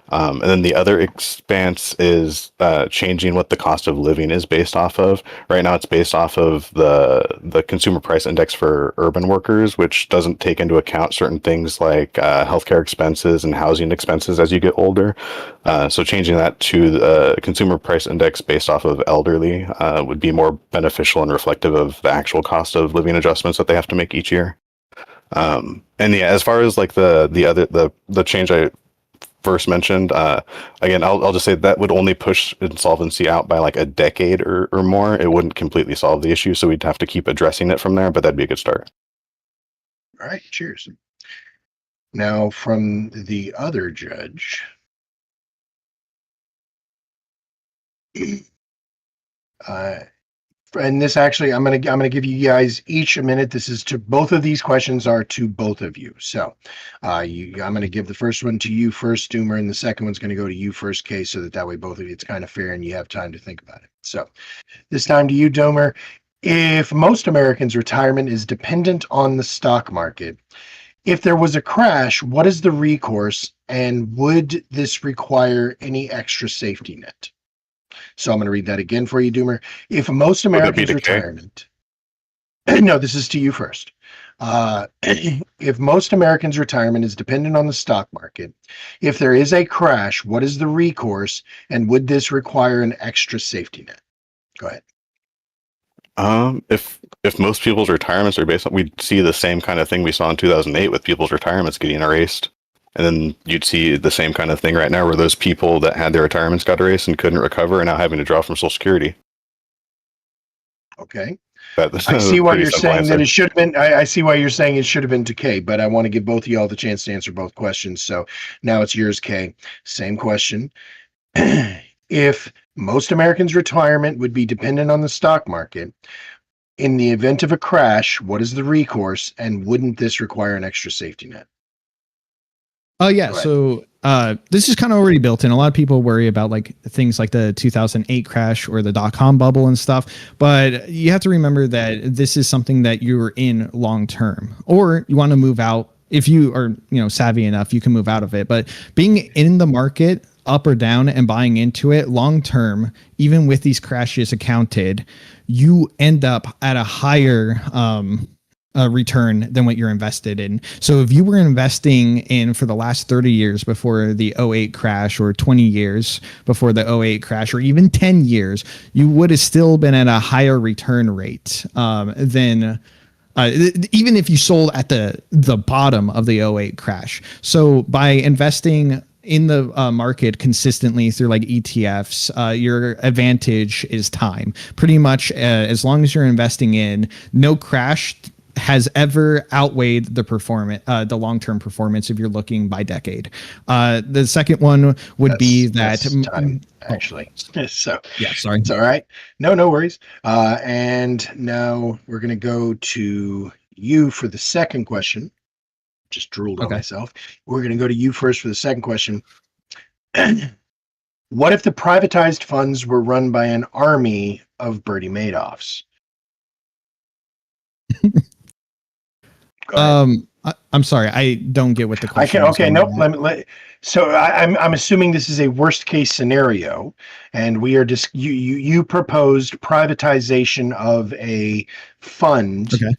And then the other expanse is changing what the cost of living is based off of. Right now, it's based off of the consumer price index for urban workers, which doesn't take into account certain things like healthcare expenses and housing expenses as you get older. So changing that to the consumer price index based off of elderly would be more beneficial and reflective of the actual cost of living adjustments that they have to make each year. And yeah, as far as like the change I first mentioned, again, I'll just say that would only push insolvency out by like a decade or more. It wouldn't completely solve the issue, so we'd have to keep addressing it from there, but that'd be a good start. All right, cheers. Now from the other judge, and this actually, I'm gonna give you guys each a minute. This is to both of these questions are to both of you. So, I'm gonna give the first one to you first, Doomer, and the second one's gonna go to you first, Case, so that way both of you it's kind of fair and you have time to think about it. So, this time to you, Doomer. If most Americans' retirement is dependent on the stock market, if there was a crash, what is the recourse, and would this require any extra safety net? So I'm going to read that again for you, Doomer. If most Americans' retirement, no, this is to you first. If most Americans' retirement is dependent on the stock market, if there is a crash, what is the recourse, and would this require an extra safety net? Go ahead. If most people's retirements are based on, we'd see the same kind of thing we saw in 2008 with people's retirements getting erased. And then you'd see the same kind of thing right now where those people that had their retirements got erased and couldn't recover are now having to draw from Social Security. Okay. I see why you're saying that it should have been. I see why you're saying it should have been to Kay, but I want to give both of y'all the chance to answer both questions. So now it's yours, Kay. Same question. if most Americans' retirement would be dependent on the stock market, in the event of a crash, what is the recourse, and wouldn't this require an extra safety net? Oh yeah, Go ahead. so this is kind of already built in. A lot of people worry about like things like the 2008 crash or the dot-com bubble and stuff, but you have to remember that this is something that you're in long term, or you want to move out. If you are, savvy enough, you can move out of it. But being in the market, up or down, and buying into it long term, even with these crashes accounted, you end up at a higher return than what you're invested in. So if you were investing in for the last 30 years before the '08 crash, or 20 years before the '08 crash, or even 10 years, you would have still been at a higher return rate than even if you sold at the bottom of the '08 crash. So by investing in the market consistently through like ETFs, your advantage is time. Pretty much as long as you're investing in, no crash has ever outweighed the performance, the long-term performance if you're looking by decade. The second one would be that that's time, actually. So yeah, sorry. it's all right. No worries. And now we're going to go to you for the second question. Just drooled on Okay. myself. We're going to go to you first for the second question. What if the privatized funds were run by an army of Bernie Madoffs? Go ahead. I'm sorry, I don't get what the question is. Okay, nope. So I'm assuming this is a worst case scenario, and we are just you proposed privatization of a fund. Okay.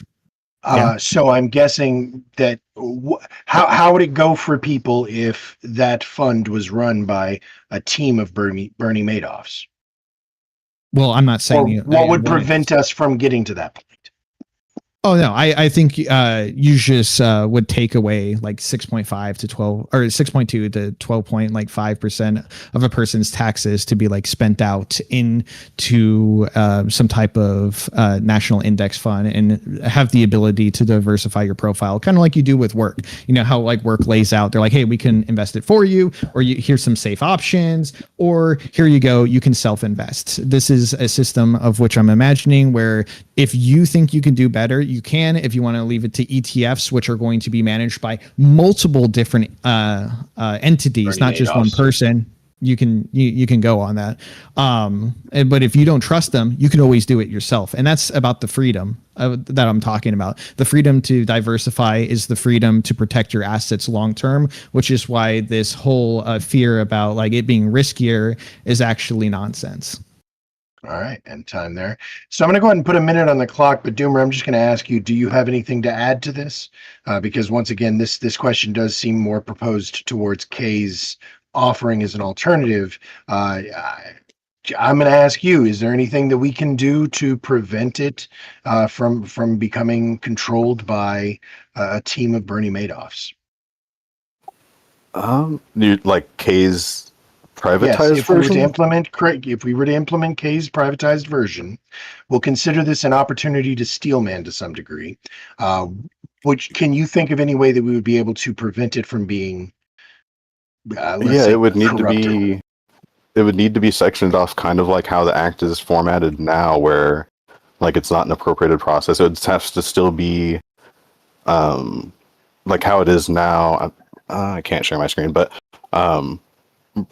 Yeah. So I'm guessing that how would it go for people if that fund was run by a team of Bernie Madoffs? Well, I'm not Or saying what would prevent us from getting to that point? Oh no, I think you just would take away like 6.5 to 12 or 6.2 to 12.5% of a person's taxes to be like spent out into some type of national index fund, and have the ability to diversify your profile, kind of like you do with work. You know how like work lays out, they're like, hey, we can invest it for you, or here's some safe options, or here you go, you can self-invest. This is a system of which I'm imagining where if you think you can do better, you can. If you want to leave it to ETFs, which are going to be managed by multiple different entities, Bernie not just one Madoffs. person, you can go on that. But if you don't trust them, you can always do it yourself. And that's about the freedom that I'm talking about. The freedom to diversify is the freedom to protect your assets long term, which is why this whole fear about like it being riskier is actually nonsense. All right, and time there. So I'm going to go ahead and put a minute on the clock, but Doomer, I'm just going to ask you, do you have anything to add to this? Because once again, this question does seem more proposed towards Kay's offering as an alternative. I'm going to ask you, is there anything that we can do to prevent it from becoming controlled by a team of Bernie Madoffs? You like K's privatized Yes, version? if we were to implement K's privatized version, we'll consider this an opportunity to steelman to some degree. Which can you think of any way that we would be able to prevent it from being? It would need to be. It would need to be sectioned off, kind of like how the act is formatted now, where like it's not an appropriated process. It has to still be, like how it is now. I can't share my screen, but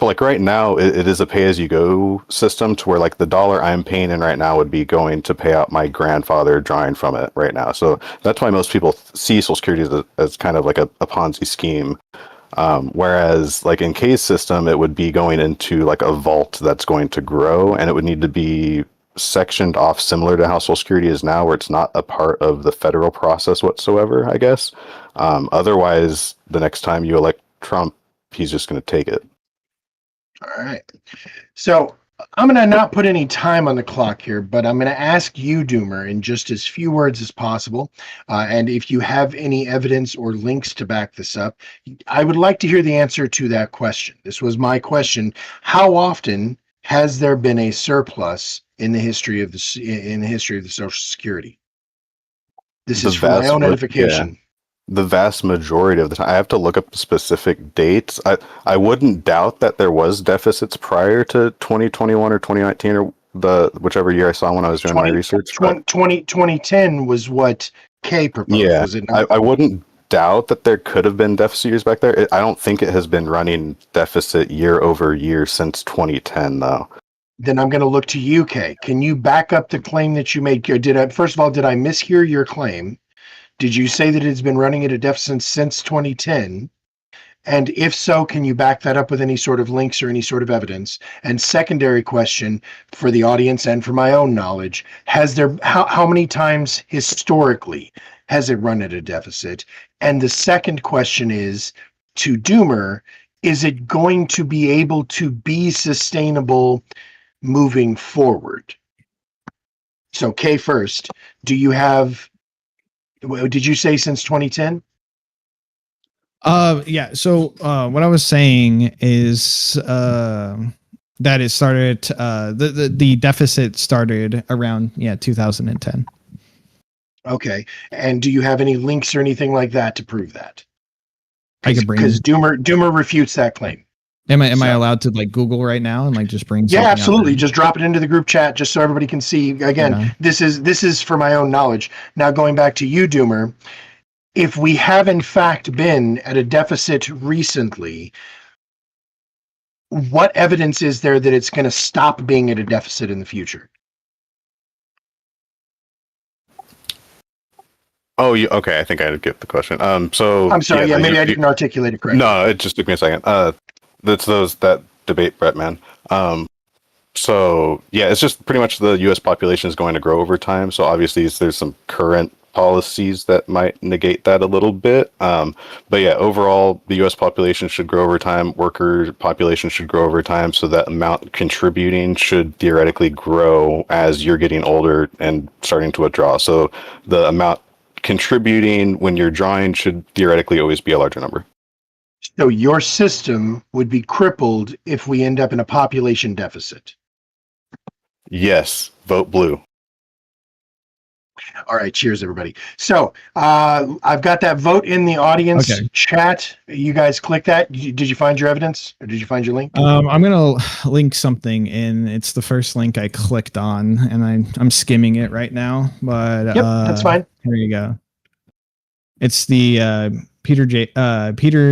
like right now, it is a pay-as-you-go system to where like the dollar I'm paying in right now would be going to pay out my grandfather drawing from it right now. So that's why most people see Social Security as kind of like a Ponzi scheme. Whereas like in K's system, it would be going into like a vault that's going to grow, and it would need to be sectioned off similar to how Social Security is now, where it's not a part of the federal process whatsoever, I guess. Otherwise, the next time you elect Trump, he's just going to take it. All right. So I'm going to not put any time on the clock here, but I'm going to ask you, Doomer, in just as few words as possible. And if you have any evidence or links to back this up, I would like to hear the answer to that question. This was my question. How often has there been a surplus in the history of the Social Security? This is for my own edification. the vast majority of the time. I have to look up the specific dates. I wouldn't doubt that there was deficits prior to 2021 or 2019 or the whichever year I saw when I was doing my research. 2010 was what Kay proposed, Yeah, was it not? I wouldn't doubt that there could have been deficit years back there. I don't think it has been running deficit year over year since 2010, though. Then I'm going to look to you, Kay. Can you back up the claim that you made? First of all, did I mishear your claim? Did you say that it's been running at a deficit since 2010? And if so, can you back that up with any sort of links or any sort of evidence? And secondary question for the audience and for my own knowledge, how many times historically has it run at a deficit? And the second question is to Doomer, is it going to be able to be sustainable moving forward? So Kay first, did you say since 2010? Yeah. So what I was saying is that it started the deficit started around 2010. Okay. And do you have any links or anything like that to prove that? I could bring, because Doomer refutes that claim. Am I allowed to like Google right now and like just bring? Yeah, absolutely. Just drop it into the group chat just so everybody can see. Again, Okay. This is for my own knowledge. Now going back to you, Doomer, if we have in fact been at a deficit recently, what evidence is there that it's going to stop being at a deficit in the future? Oh, okay. I think I get the question. So I'm sorry. Yeah, maybe I didn't articulate it correctly. No, it just took me a second. That's that debate, Brett, man. So yeah, it's just pretty much the U.S. population is going to grow over time. So obviously, there's some current policies that might negate that a little bit. But yeah, overall, the U.S. population should grow over time. Worker population should grow over time. So that amount contributing should theoretically grow as you're getting older and starting to withdraw. So the amount contributing when you're drawing should theoretically always be a larger number. So your system would be crippled if we end up in a population deficit. Yes, vote blue. All right, cheers, everybody. So I've got that vote in the audience chat. You guys click that. Did you find your evidence, or did you find your link? I'm gonna link something in. It's the first link I clicked on, and I'm skimming it right now. But yep, that's fine. Here you go. It's the Peter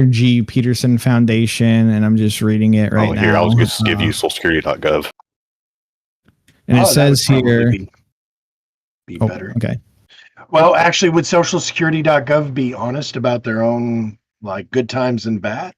G. Peterson Foundation, and I'm just reading it right now. Here, I'll just give you socialsecurity.gov. And it says here. Be better. Okay. Well, actually, would socialsecurity.gov be honest about their own like good times and bad?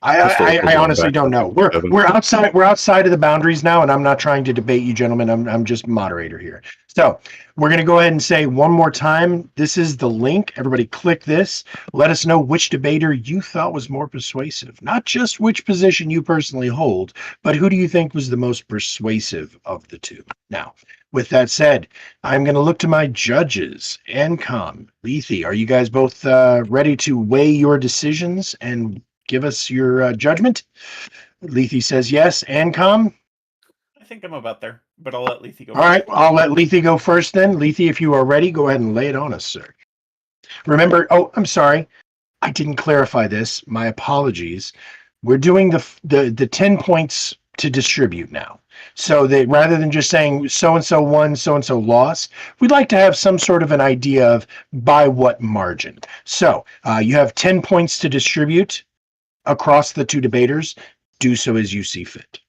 I honestly don't know. We're outside of the boundaries now, and I'm not trying to debate you, gentlemen. I'm just moderator here. So we're going to go ahead and say one more time. This is the link. Everybody click this. Let us know which debater you thought was more persuasive. Not just which position you personally hold, but who do you think was the most persuasive of the two? Now, with that said, I'm going to look to my judges. Ancom, Lethe, are you guys both ready to weigh your decisions and give us your judgment? Lethe says yes. Ancom? I think I'm about there, but I'll let Lethe go. All right, I'll let Lethe go first then. Lethe, if you are ready, go ahead and lay it on us, sir. Remember, I'm sorry. I didn't clarify this. My apologies. We're doing the 10 points to distribute now. So that rather than just saying so-and-so won, so-and-so lost, we'd like to have some sort of an idea of by what margin. So you have 10 points to distribute across the two debaters. Do so as you see fit.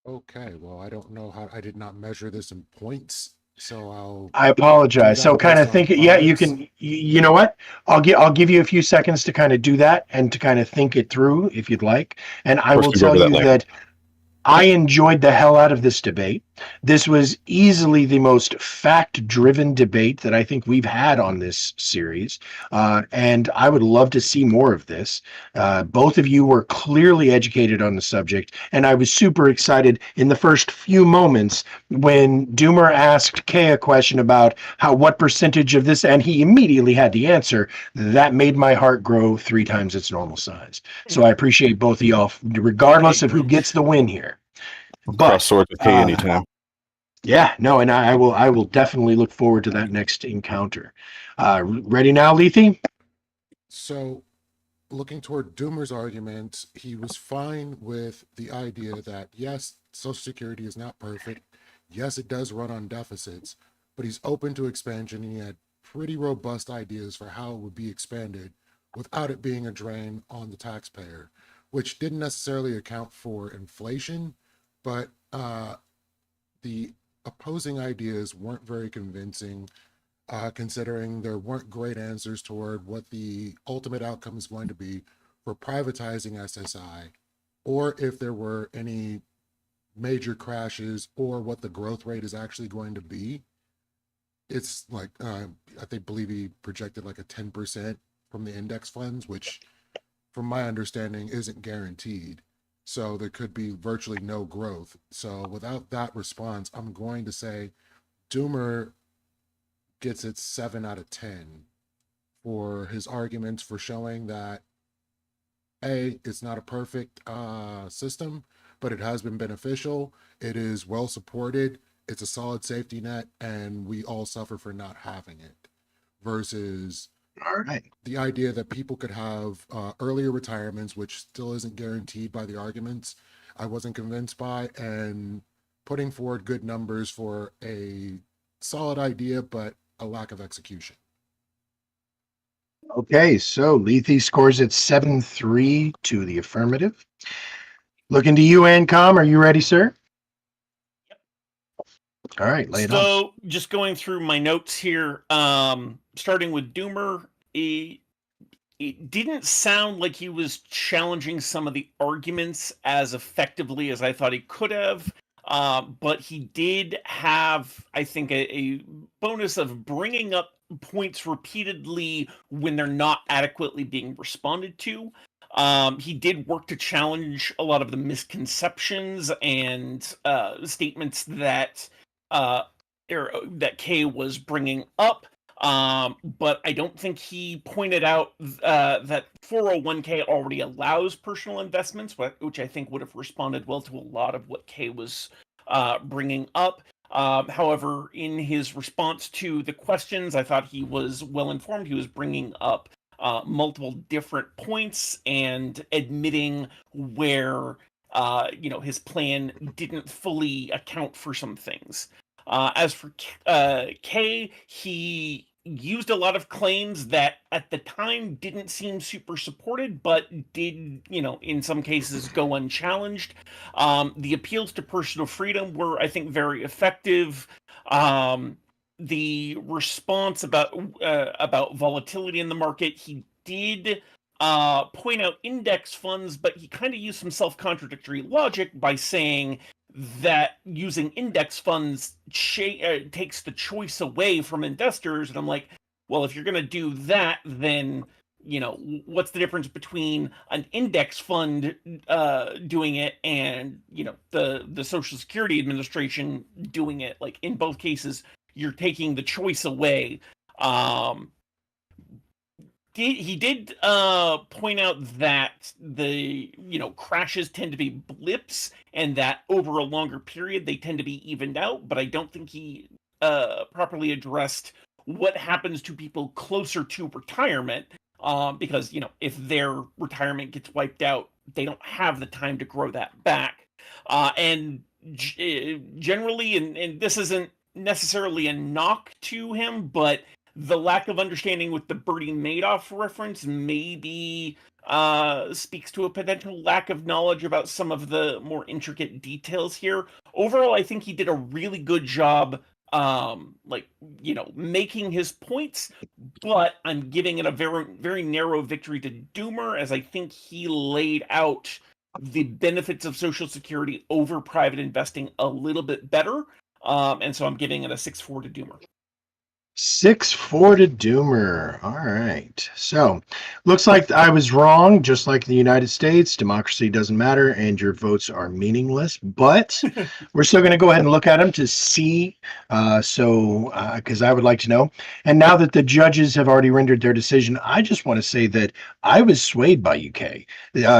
Okay, well, I don't know how, I did not measure this in points, so I apologize. So kind of think it. Yeah, you can. You know what? I'll give you a few seconds to kind of do that and to kind of think it through if you'd like. And I will tell you that I enjoyed the hell out of this debate. This was easily the most fact-driven debate that I think we've had on this series, and I would love to see more of this. Both of you were clearly educated on the subject, and I was super excited in the first few moments when Doomer asked Kay a question about what percentage of this, and he immediately had the answer. That made my heart grow 3 times its normal size. So I appreciate both of y'all, regardless of who gets the win here. Cross swords with Kay anytime. Yeah, no, and I will definitely look forward to that next encounter. Ready now, Lethe? So, looking toward Doomer's argument, he was fine with the idea that yes, Social Security is not perfect. Yes, it does run on deficits, but he's open to expansion and he had pretty robust ideas for how it would be expanded without it being a drain on the taxpayer, which didn't necessarily account for inflation, but the opposing ideas weren't very convincing, considering there weren't great answers toward what the ultimate outcome is going to be for privatizing SSI, or if there were any major crashes, or what the growth rate is actually going to be. It's like, believe he projected like a 10% from the index funds, which, from my understanding, isn't guaranteed. So there could be virtually no growth. So without that response, I'm going to say Doomer gets it 7 out of 10 for his arguments for showing that it's not a perfect system, but it has been beneficial. It is well supported. It's a solid safety net, and we all suffer for not having it. Versus All right. the idea that people could have earlier retirements, which still isn't guaranteed by the arguments, I wasn't convinced by, and putting forward good numbers for a solid idea, but a lack of execution. Okay, so Lethe scores at 7-3 to the affirmative. Looking to you, Ancom. Are you ready, sir? All right, lay it on. So, just going through my notes here, starting with Doomer, it didn't sound like he was challenging some of the arguments as effectively as I thought he could have. But he did have, I think, a bonus of bringing up points repeatedly when they're not adequately being responded to. He did work to challenge a lot of the misconceptions and statements that that Kay was bringing up. But I don't think he pointed out that 401k already allows personal investments, which I think would have responded well to a lot of what Kay was bringing up. However, in his response to the questions, I thought he was well informed. He was bringing up multiple different points and admitting where his plan didn't fully account for some things. As for Kay, he used a lot of claims that at the time didn't seem super supported, but did, in some cases go unchallenged. The appeals to personal freedom were, I think, very effective. The response about volatility in the market, he did point out index funds, but he kind of used some self-contradictory logic by saying that using index funds takes the choice away from investors. And I'm like, well, if you're going to do that, then, what's the difference between an index fund doing it and, the Social Security Administration doing it? Like, in both cases, you're taking the choice away. He did point out that the crashes tend to be blips, and that over a longer period they tend to be evened out. But I don't think he properly addressed what happens to people closer to retirement, because if their retirement gets wiped out, they don't have the time to grow that back. And generally, and this isn't necessarily a knock to him, but the lack of understanding with the Bernie Madoff reference maybe speaks to a potential lack of knowledge about some of the more intricate details here. Overall, I think he did a really good job, making his points, but I'm giving it a very, very narrow victory to Doomer, as I think he laid out the benefits of Social Security over private investing a little bit better. And so I'm giving it a 6-4 to Doomer. 6-4 to Doomer. All right. So, looks like I was wrong. Just like the United States, democracy doesn't matter, and your votes are meaningless. But we're still going to go ahead and look at them to see. Because I would like to know. And now that the judges have already rendered their decision, I just want to say that I was swayed by UK.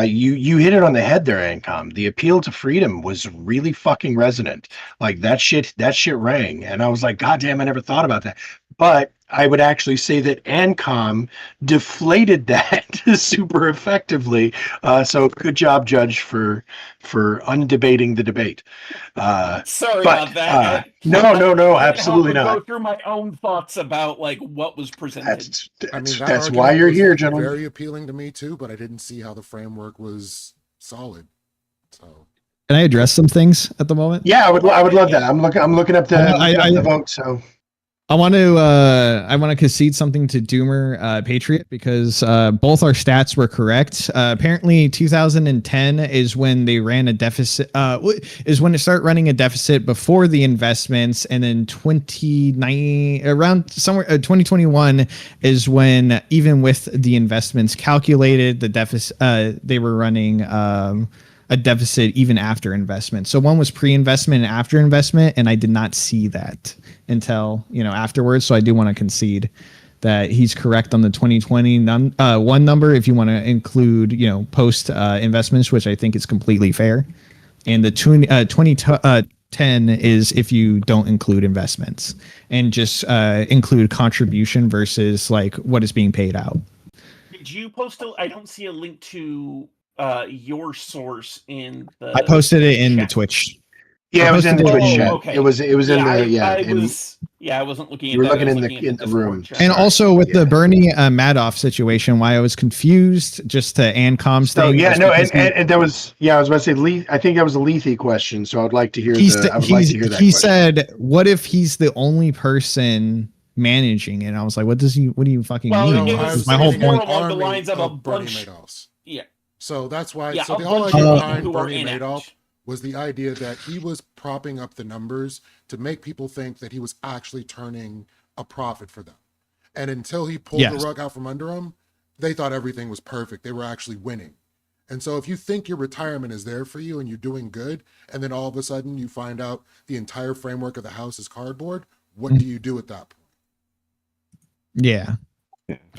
You hit it on the head there, Ancom. The appeal to freedom was really fucking resonant. Like that shit rang, and I was like, God damn, I never thought about that. But I would actually say that Ancom deflated that super effectively. So good job, Judge, for undebating the debate. Sorry but, about that. no, absolutely I not. go through my own thoughts about like what was presented. That's why you're was here, gentlemen. Very appealing to me too, but I didn't see how the framework was solid. So. Can I address some things at the moment? Yeah, I would love that. I'm looking up the vote. So I want to concede something to Doomer Patriot because both our stats were correct. Apparently 2010 is when they ran a deficit, is when it started running a deficit before the investments, and then 2021 is when, even with the investments calculated, the deficit, they were running a deficit even after investment. So one was pre-investment and after investment, and I did not see that until afterwards. So I do want to concede that he's correct on the 2020 one number if you want to include post investments, which I think is completely fair, and the 2010 is if you don't include investments and just include contribution versus like what is being paid out. Did you post I don't see a link to your source in the I posted it in chat. the Twitch. Yeah, it was in the Twitch chat. Okay. It was in the I wasn't looking at you were that. looking in the room. Chat. And also with the Bernie Madoff situation, why I was confused just to Ancom's So thing. and there was I was about to say I think that was a Lethe question. So I'd like to hear he that. He said, "What if he's the only person managing it?" And I was like, "What do you fucking mean?" It was My whole more point. along the lines of a Bernie bunch. Madoffs. Yeah. So that's why. Yeah, so the a whole bunch idea of behind people who are Bernie inept. Madoff was the idea that he was propping up the numbers to make people think that he was actually turning a profit for them. And until he pulled the rug out from under them, they thought everything was perfect. They were actually winning. And so if you think your retirement is there for you and you're doing good, and then all of a sudden you find out the entire framework of the house is cardboard, what do you do at that point? Yeah.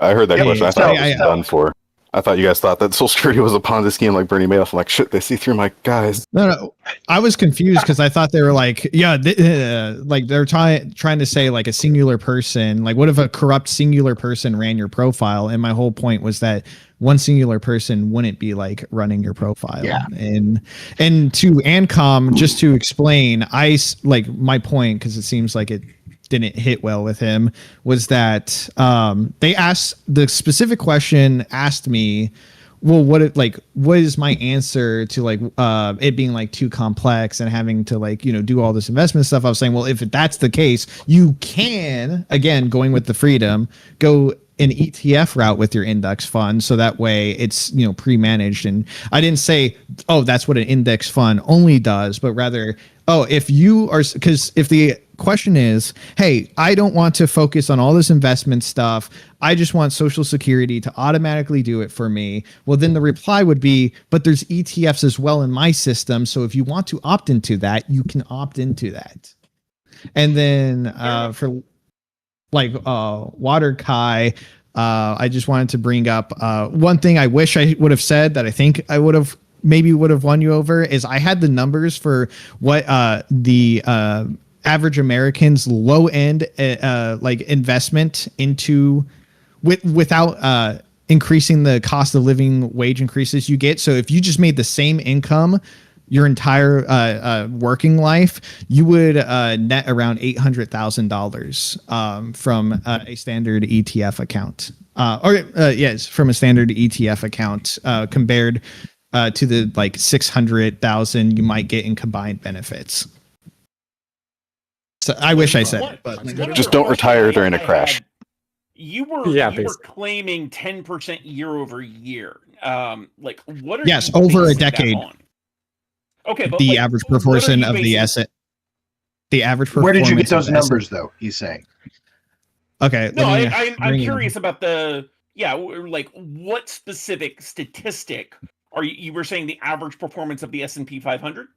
I heard that question. I thought it was I- done for. I thought you guys thought that Social Security was a Ponzi scheme like Bernie Madoff. I'm like, shit, they see through my guys. No, I was confused because I thought they were like, like they're trying to say like a singular person. Like, what if a corrupt singular person ran your profile? And my whole point was that one singular person wouldn't be like running your profile. Yeah. And to Ancom, just to explain, like my point, because it seems like it didn't hit well with him, was that they asked the specific question, asked me, well, what is my answer to like it being like too complex and having to like do all this investment stuff. I was saying, well, if that's the case, you can, again, going with the freedom, go an ETF route with your index fund, so that way it's pre-managed. And I didn't say, oh, that's what an index fund only does, but rather, oh, if you are, because if the question is, hey, I don't want to focus on all this investment stuff, I just want Social Security to automatically do it for me, well, then the reply would be, but there's ETFs as well in my system, so if you want to opt into that, you can opt into that. And then for like Water Kai, I just wanted to bring up one thing I wish I would have said that I think I would have won you over is I had the numbers for what the average American's low end like investment into without increasing the cost of living wage increases you get. So if you just made the same income your entire working life, you would net around $800,000 from a standard ETF account, from a standard ETF account compared to the like 600,000 you might get in combined benefits. So I wish I said it, but Just don't retire during a crash. You were claiming 10% year over year. Like what are yes, you over a basing that decade. on? Okay, but the like, average proportion of the asset. The average. Where did you get performance of those the numbers, asset. though? He's saying. Okay. No, let me I'm bring it up. curious about like what specific statistic are you were saying the average performance of the S&P 500?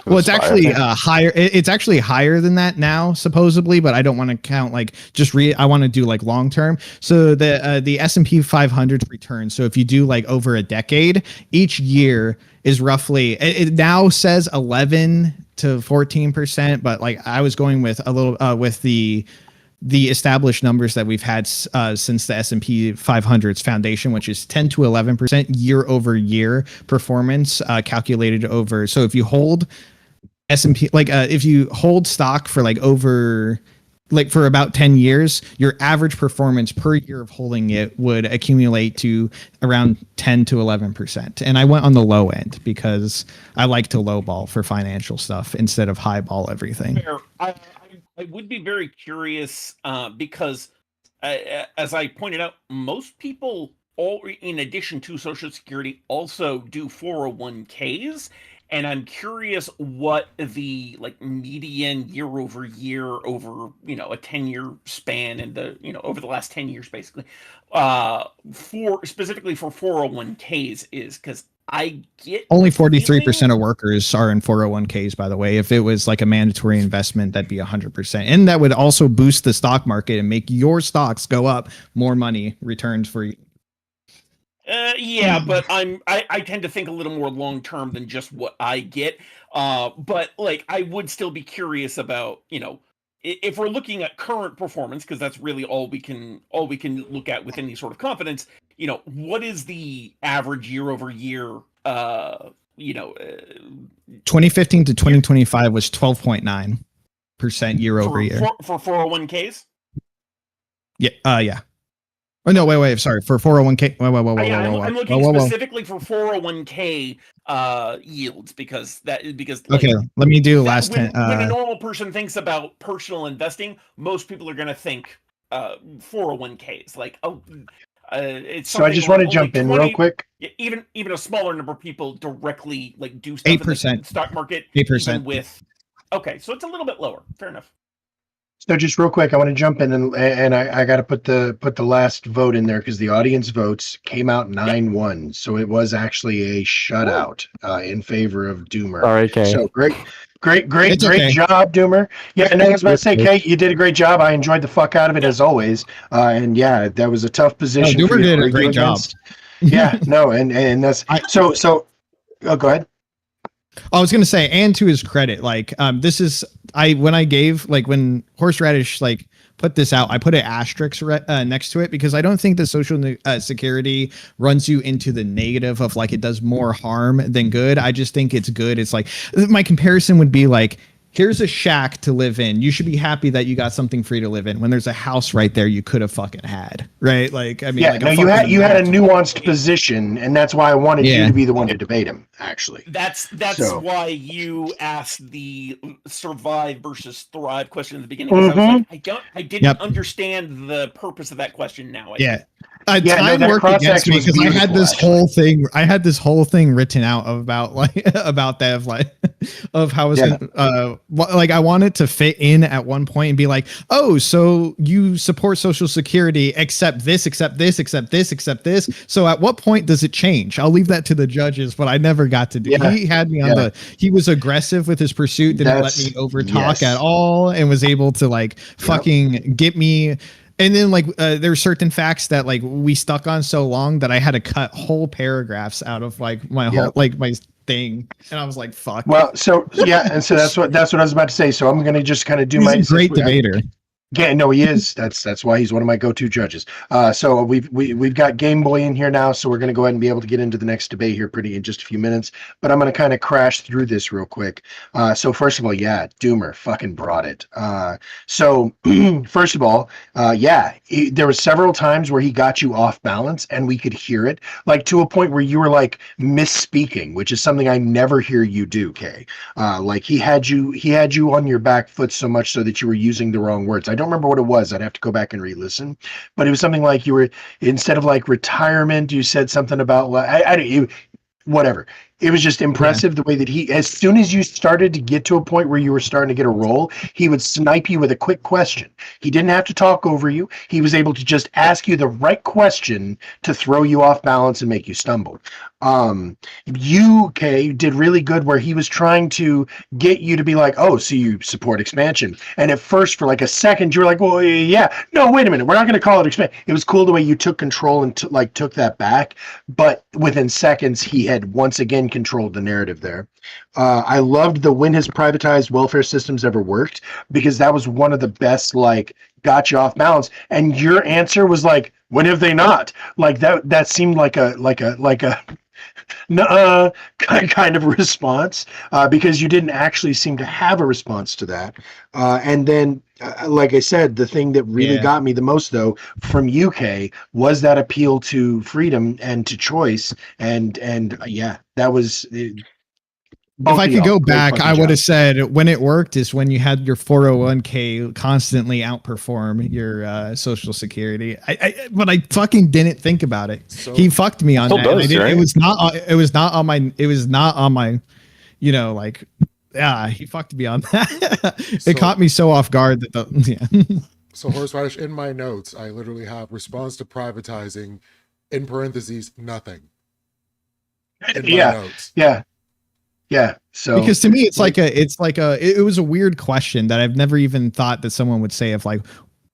Well, it's Spy, I actually think. higher. It's actually higher than that now, supposedly, but I don't want to count like just I want to do like long term. So the S&P 500 return. So if you do like over a decade, each year is roughly. It now says 11 to 14%, but like I was going with a little with the established numbers that we've had since the S&P 500's foundation, which is 10 to 11% year over year performance calculated over. So if you hold S&P, like if you hold stock for like over, like for about 10 years, your average performance per year of holding it would accumulate to around 10 to 11%. And I went on the low end because I like to lowball for financial stuff instead of highball everything. Fair. I would be very curious because, as I pointed out, most people, all in addition to Social Security, also do 401ks, and I'm curious what the like median year over year over a 10-year span and over the last 10 years basically for specifically for 401ks is, because I get only the 43% feeling- of workers are in 401ks, by the way. If it was like a mandatory investment, that'd be 100%. And that would also boost the stock market and make your stocks go up, more money returned for you. Yeah, but I tend to think a little more long term than just what I get. But like I would still be curious about, if we're looking at current performance, because that's really all we can look at with any sort of confidence, what is the average year over year 2015 to 2025 was 12.9% year over year. For 401ks? Yeah. Yeah. Oh no! Wait. Sorry. For 401k. I'm looking specifically for 401k yields because okay, let me do last 10. When a normal person thinks about personal investing, most people are going to think 401ks. Like, it's So I just want to jump in real quick. Even a smaller number of people directly like do stuff 8%. in the stock market. 8% with. Okay, so it's a little bit lower. Fair enough. So just real quick, I want to jump in and I got to put the last vote in there because the audience votes came out 9-1, so it was actually a shutout in favor of Doomer. All right, Kay. So great okay. job, Doomer. Yeah, and I was about to say, Kate, you did a great job. I enjoyed the fuck out of it as always. And yeah, that was a tough position. Doomer for you to did a argue great job. against. Yeah, no, and that's so. Oh, go ahead. I was gonna say, and to his credit, like this is when Horseradish like put this out, I put an asterisk next to it because I don't think that Social Security runs you into the negative of like it does more harm than good. I just think it's good. It's like my comparison would be like, here's a shack to live in. You should be happy that you got something free to live in when there's a house right there you could have fucking had, right? Like, I mean, Yeah, like no, you had a nuanced position, and that's why I wanted you to be the one to debate him. Actually, that's So- why you asked the survive versus thrive question in the beginning. 'Cause I was like, I didn't understand the purpose of that question. Now, time that worked against me was because I had beautiful, this actually. whole thing. I had this whole thing written out about like about that of how it's like I wanted to fit in at one point and be like, oh, so you support Social Security except this, except this, except this, except this. So at what point does it change? I'll leave that to the judges, but I never got to do. Yeah. He had me on he was aggressive with his pursuit, didn't let me overtalk at all, and was able to like fucking get me. And then like there were certain facts that like we stuck on so long that I had to cut whole paragraphs out of like my whole like my thing, and I was like, "Fuck." Well, so and so that's what I was about to say. So I'm gonna just kind of do my He's a great debater. Yeah, no, he is. That's why he's one of my go-to judges. So we've got Game Boy in here now, so we're going to go ahead and be able to get into the next debate here in just a few minutes. But I'm going to kind of crash through this real quick. So first of all, yeah, Doomer fucking brought it. So first of all, there were several times where he got you off balance, and we could hear it, like to a point where you were like misspeaking, which is something I never hear you do, Kay. Like he had you on your back foot so much so that you were using the wrong words. I don't remember what it was. I'd have to go back and re-listen, but it was something like you were, instead of like retirement, you said something about whatever. It was just impressive the way that he, as soon as you started to get to a point where you were starting to get a roll, he would snipe you with a quick question. He didn't have to talk over you. He was able to just ask you the right question to throw you off balance and make you stumble. UK did really good where he was trying to get you to be like, oh, so you support expansion. And at first, for like a second, you were like, well, yeah, no, wait a minute, we're not going to call it expansion. It was cool the way you took control and took that back. But within seconds, he had once again controlled the narrative there. I loved the when has privatized welfare systems ever worked, because that was one of the best, like, got you off balance. And your answer was like, when have they not? Like that seemed like a kind of response, because you didn't actually seem to have a response to that. And then, like I said, the thing that really got me the most, though, from UK was that appeal to freedom and to choice. And yeah, that was. If I could go back, I would have said when it worked is when you had your 401k constantly outperform your Social Security. But I fucking didn't think about it. So, he fucked me on that. Does, right? It was not on my. You know, like, yeah, he fucked me on that. It caught me so off guard that So Horseradish, in my notes, I literally have response to privatizing, in parentheses, nothing. In my notes. Yeah. So because to me, it was a weird question that I've never even thought that someone would say, of like,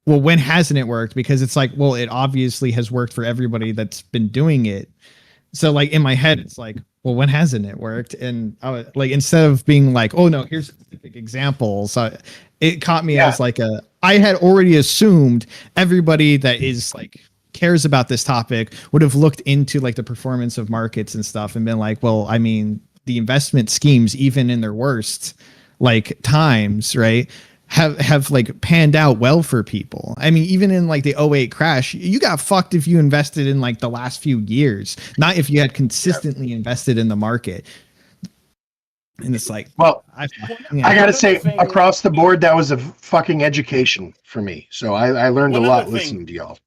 well, when hasn't it worked? Because it's like, well, it obviously has worked for everybody that's been doing it. So like in my head, it's like, well, when hasn't it worked? And I was like, instead of being like, oh no, here's specific examples, it caught me as like I had already assumed everybody that is like cares about this topic would have looked into like the performance of markets and stuff and been like, well, I mean, the investment schemes, even in their worst like times, right, have like panned out well for people. I mean, even in like the 2008 crash, you got fucked if you invested in like the last few years, not if you had consistently invested in the market. And it's like, well, I gotta say, across the board, that was a fucking education for me. So I learned a lot listening to y'all.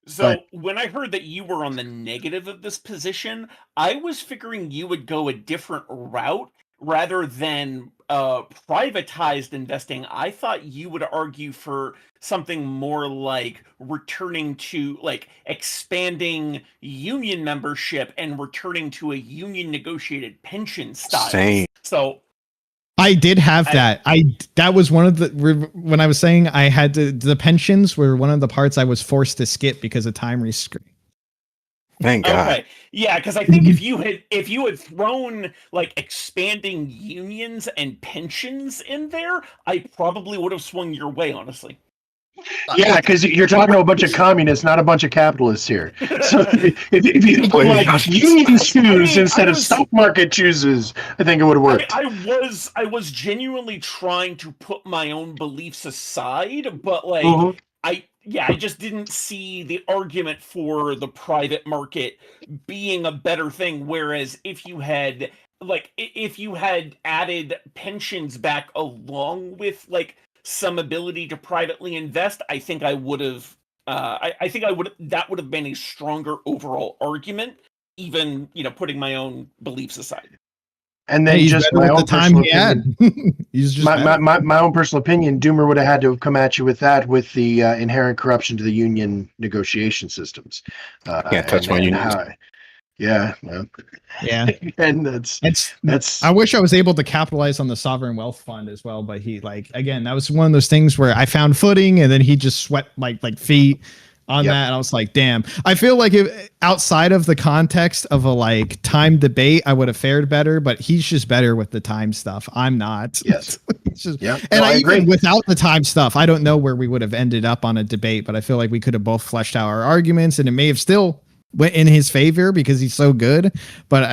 So when I heard that you were on the negative of this position, I was figuring you would go a different route rather than privatized investing. I thought you would argue for something more like returning to, like, expanding union membership and returning to a union negotiated pension style. Same. So I did have that. That was one of the, when I was saying I had the pensions were one of the parts I was forced to skip because of time restraint. Thank God. Okay. Yeah, because I think if you had thrown like expanding unions and pensions in there, I probably would have swung your way, honestly. Yeah, because you're talking to a bunch of communists, not a bunch of capitalists here. So if you like union choose instead of stock market chooses, I think it would have worked. I was genuinely trying to put my own beliefs aside, but like I just didn't see the argument for the private market being a better thing. Whereas if you had added pensions back along with like some ability to privately invest, I think I would have. That would have been a stronger overall argument, even putting my own beliefs aside. And then just my own personal opinion. He's just my own personal opinion. Doomer would have had to come at you with that, with the inherent corruption to the union negotiation systems. Can't touch my unions. Yeah. And that's. I wish I was able to capitalize on the sovereign wealth fund as well, but that was one of those things where I found footing, and then he just swept like feet on that, and I was like, damn. I feel like if outside of the context of a like time debate, I would have fared better, but he's just better with the time stuff. I'm not. Yes. And I agree. Even without the time stuff, I don't know where we would have ended up on a debate, but I feel like we could have both fleshed out our arguments, and it may have still went in his favor because he's so good. But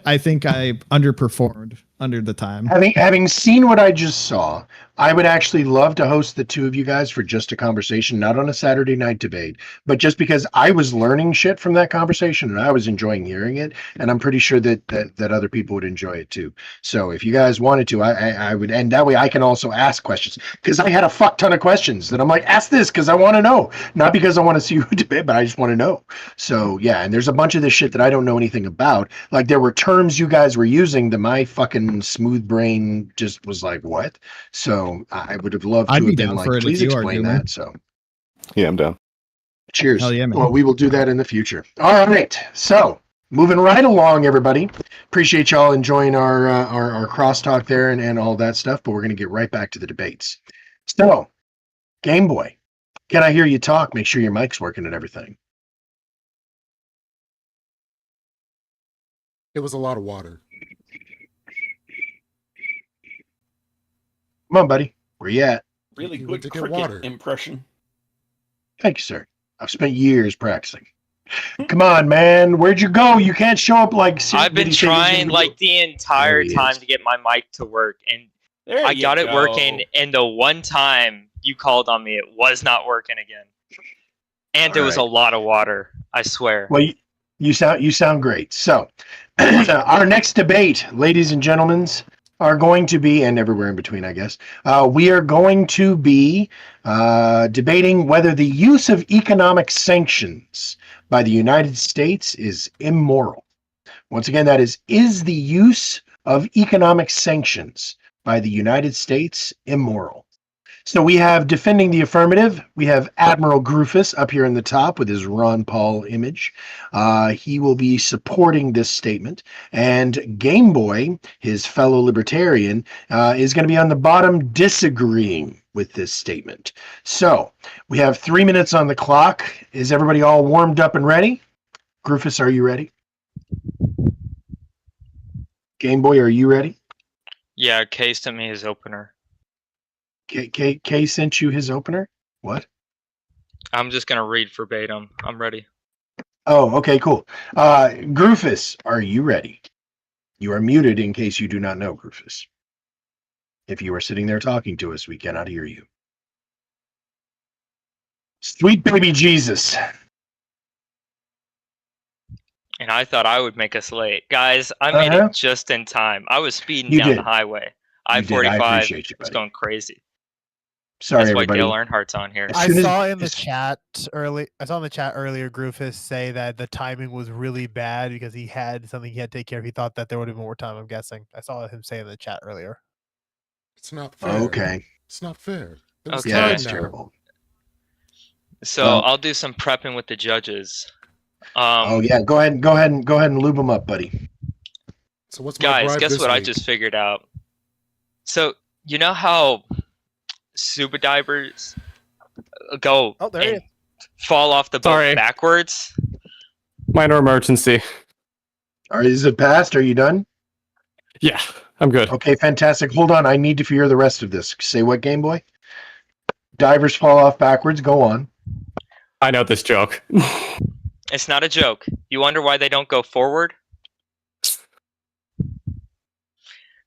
I think I underperformed under the time. Having seen what I just saw, I would actually love to host the two of you guys for just a conversation, not on a Saturday night debate, but just because I was learning shit from that conversation and I was enjoying hearing it, and I'm pretty sure that other people would enjoy it too. So if you guys wanted to, I would, and that way I can also ask questions, because I had a fuck ton of questions that I'm like, ask this because I want to know, not because I want to see you debate, but I just want to know. So yeah, and there's a bunch of this shit that I don't know anything about. Like there were terms you guys were using that my fucking smooth brain just was like, what? So I would have loved to I'd be have been down like, for it if please you are, explain Doomer. that. So Yeah, I'm down. cheers. Hell yeah, man. Well, we will do that in the future. All right. So moving right along, everybody. Appreciate y'all enjoying our crosstalk there and all that stuff, but we're gonna get right back to the debates. So, Game Boy, can I hear you talk? Make sure your mic's working and everything. It was a lot of water. Come on, buddy. Where you at? Really You good went to get cricket water. impression. Thank you, sir. I've spent years practicing. Come on, man. Where'd you go? You can't show up like. I've been did he say he was gonna trying be- like the entire There he time is. to get my mic to work, and There I you got it go. working. And the one time you called on me, it was not working again. And there was a Alright. lot of water. I swear. Well, you sound great. So, our next debate, ladies and gentlemen, are going to be, and everywhere in between, I guess, we are going to be debating whether the use of economic sanctions by the United States is immoral. Once again, that is the use of economic sanctions by the United States immoral? So we have defending the affirmative. We have Admiral Grufus up here in the top with his Ron Paul image. He will be supporting this statement. And Game Boy, his fellow libertarian, is going to be on the bottom disagreeing with this statement. So we have 3 minutes on the clock. Is everybody all warmed up and ready? Grufus, are you ready? Game Boy, are you ready? Yeah, Kay sent me his opener. Kay sent you his opener? What? I'm just gonna read verbatim. I'm ready. Oh, okay, cool. Grufus, are you ready? You are muted in case you do not know, Grufus. If you are sitting there talking to us, we cannot hear you. Sweet baby Jesus. And I thought I would make us late. Guys, I made Uh-huh. it just in time. I was speeding You down did. the highway. You did. I I-45 appreciate you, was buddy. going crazy. Sorry, That's why everybody. Dale Earnhardt's on here. As I soon as- saw in the as- chat earlier, Grufus say that the timing was really bad because he had something he had to take care of. He thought that there would have been more time. I'm guessing. I saw him say in the chat earlier. It's not fair. Okay. It's not fair. There was Okay. Yeah, time that's now. terrible. So Well- I'll do some prepping with the judges. Oh yeah, go ahead and lube them up, buddy. So what's my Guys, bribe guess this what I week? just figured out? So you know how scuba divers go Oh, there he and fall off the boat Sorry. backwards? Minor emergency. Is it passed? Are you done? Yeah, I'm good. Okay, fantastic. Hold on, I need to hear the rest of this. Say what, Game Boy? Divers fall off backwards. Go on. I know this joke. It's not a joke. You wonder why they don't go forward?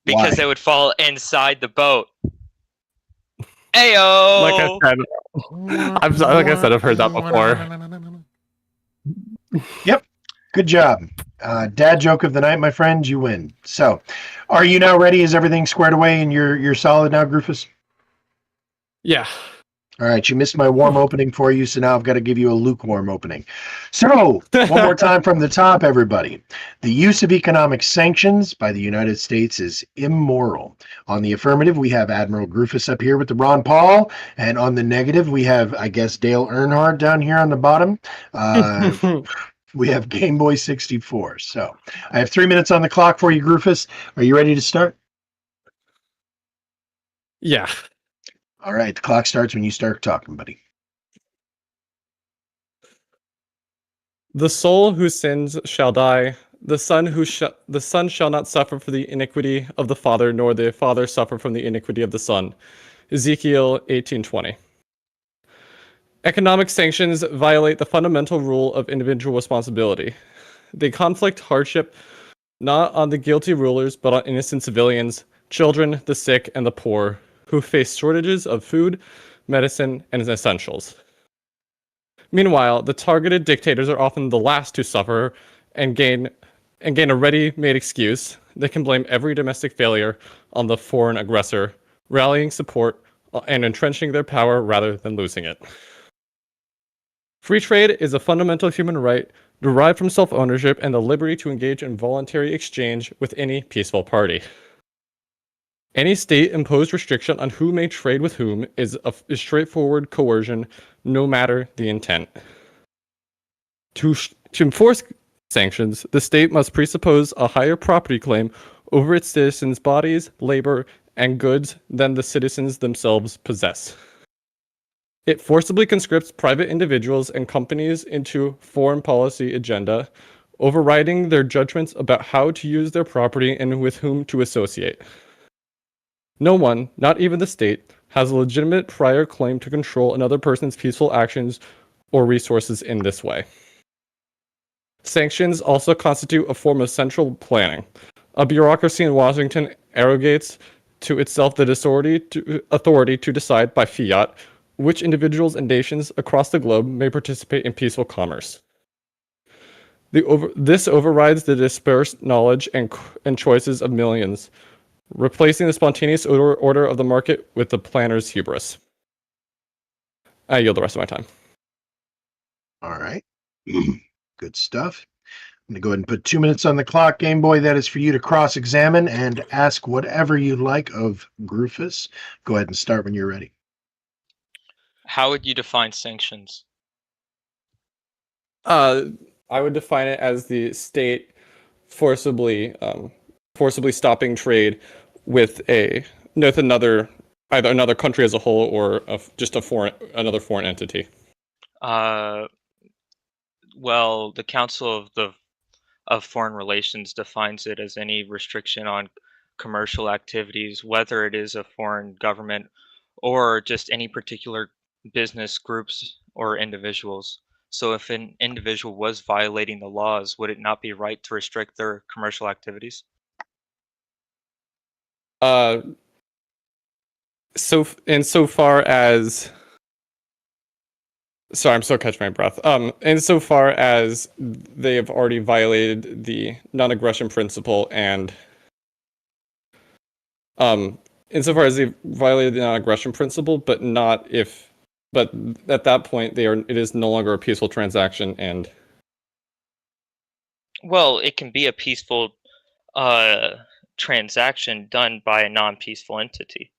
Because Why? they would fall inside the boat. Ayo! Like I said, like I said, I've heard that before. Good job. Dad joke of the night, my friend. You win. So, are you now ready? Is everything squared away and you're solid now, Grufus? Yeah. All right, you missed my warm opening for you, so now I've got to give you a lukewarm opening. So, one more time from the top, everybody. The use of economic sanctions by the United States is immoral. On the affirmative, we have Admiral Grufus up here with the Ron Paul, and on the negative, we have, I guess, Dale Earnhardt down here on the bottom. We have Game Boy 64. So, I have 3 minutes on the clock for you, Grufus. Are you ready to start? Yeah. All right, the clock starts when you start talking, buddy. The soul who sins shall die. The son shall not suffer for the iniquity of the father, nor the father suffer from the iniquity of the son. Ezekiel 18:20. Economic sanctions violate the fundamental rule of individual responsibility. They conflict hardship not on the guilty rulers, but on innocent civilians, children, the sick, and the poor, who face shortages of food, medicine, and essentials. Meanwhile, the targeted dictators are often the last to suffer and gain a ready-made excuse. They can blame every domestic failure on the foreign aggressor, rallying support and entrenching their power rather than losing it. Free trade is a fundamental human right derived from self-ownership and the liberty to engage in voluntary exchange with any peaceful party. Any state-imposed restriction on who may trade with whom is straightforward coercion, no matter the intent. To enforce sanctions, the state must presuppose a higher property claim over its citizens' bodies, labor, and goods than the citizens themselves possess. It forcibly conscripts private individuals and companies into foreign policy agenda, overriding their judgments about how to use their property and with whom to associate. No one, not even the state, has a legitimate prior claim to control another person's peaceful actions or resources in this way. Sanctions also constitute a form of central planning. A bureaucracy in Washington arrogates to itself the authority to decide by fiat which individuals and nations across the globe may participate in peaceful commerce. This overrides the dispersed knowledge and choices of millions, replacing the spontaneous order of the market with the planner's hubris. I yield the rest of my time. All right. Good stuff. I'm going to go ahead and put 2 minutes on the clock, Game Boy. That is for you to cross-examine and ask whatever you like of Grufus. Go ahead and start when you're ready. How would you define sanctions? I would define it as the state forcibly stopping trade with another country as a whole or just another foreign entity. Well, the Council of Foreign Relations defines it as any restriction on commercial activities, whether it is a foreign government or just any particular business groups or individuals. So if an individual was violating the laws, would it not be right to restrict their commercial activities? Insofar as, sorry, I'm still catching my breath. Insofar as they have already violated the non-aggression principle and insofar as they've violated the non-aggression principle, but at that point it is no longer a peaceful transaction. And well, it can be a peaceful transaction done by a non-peaceful entity.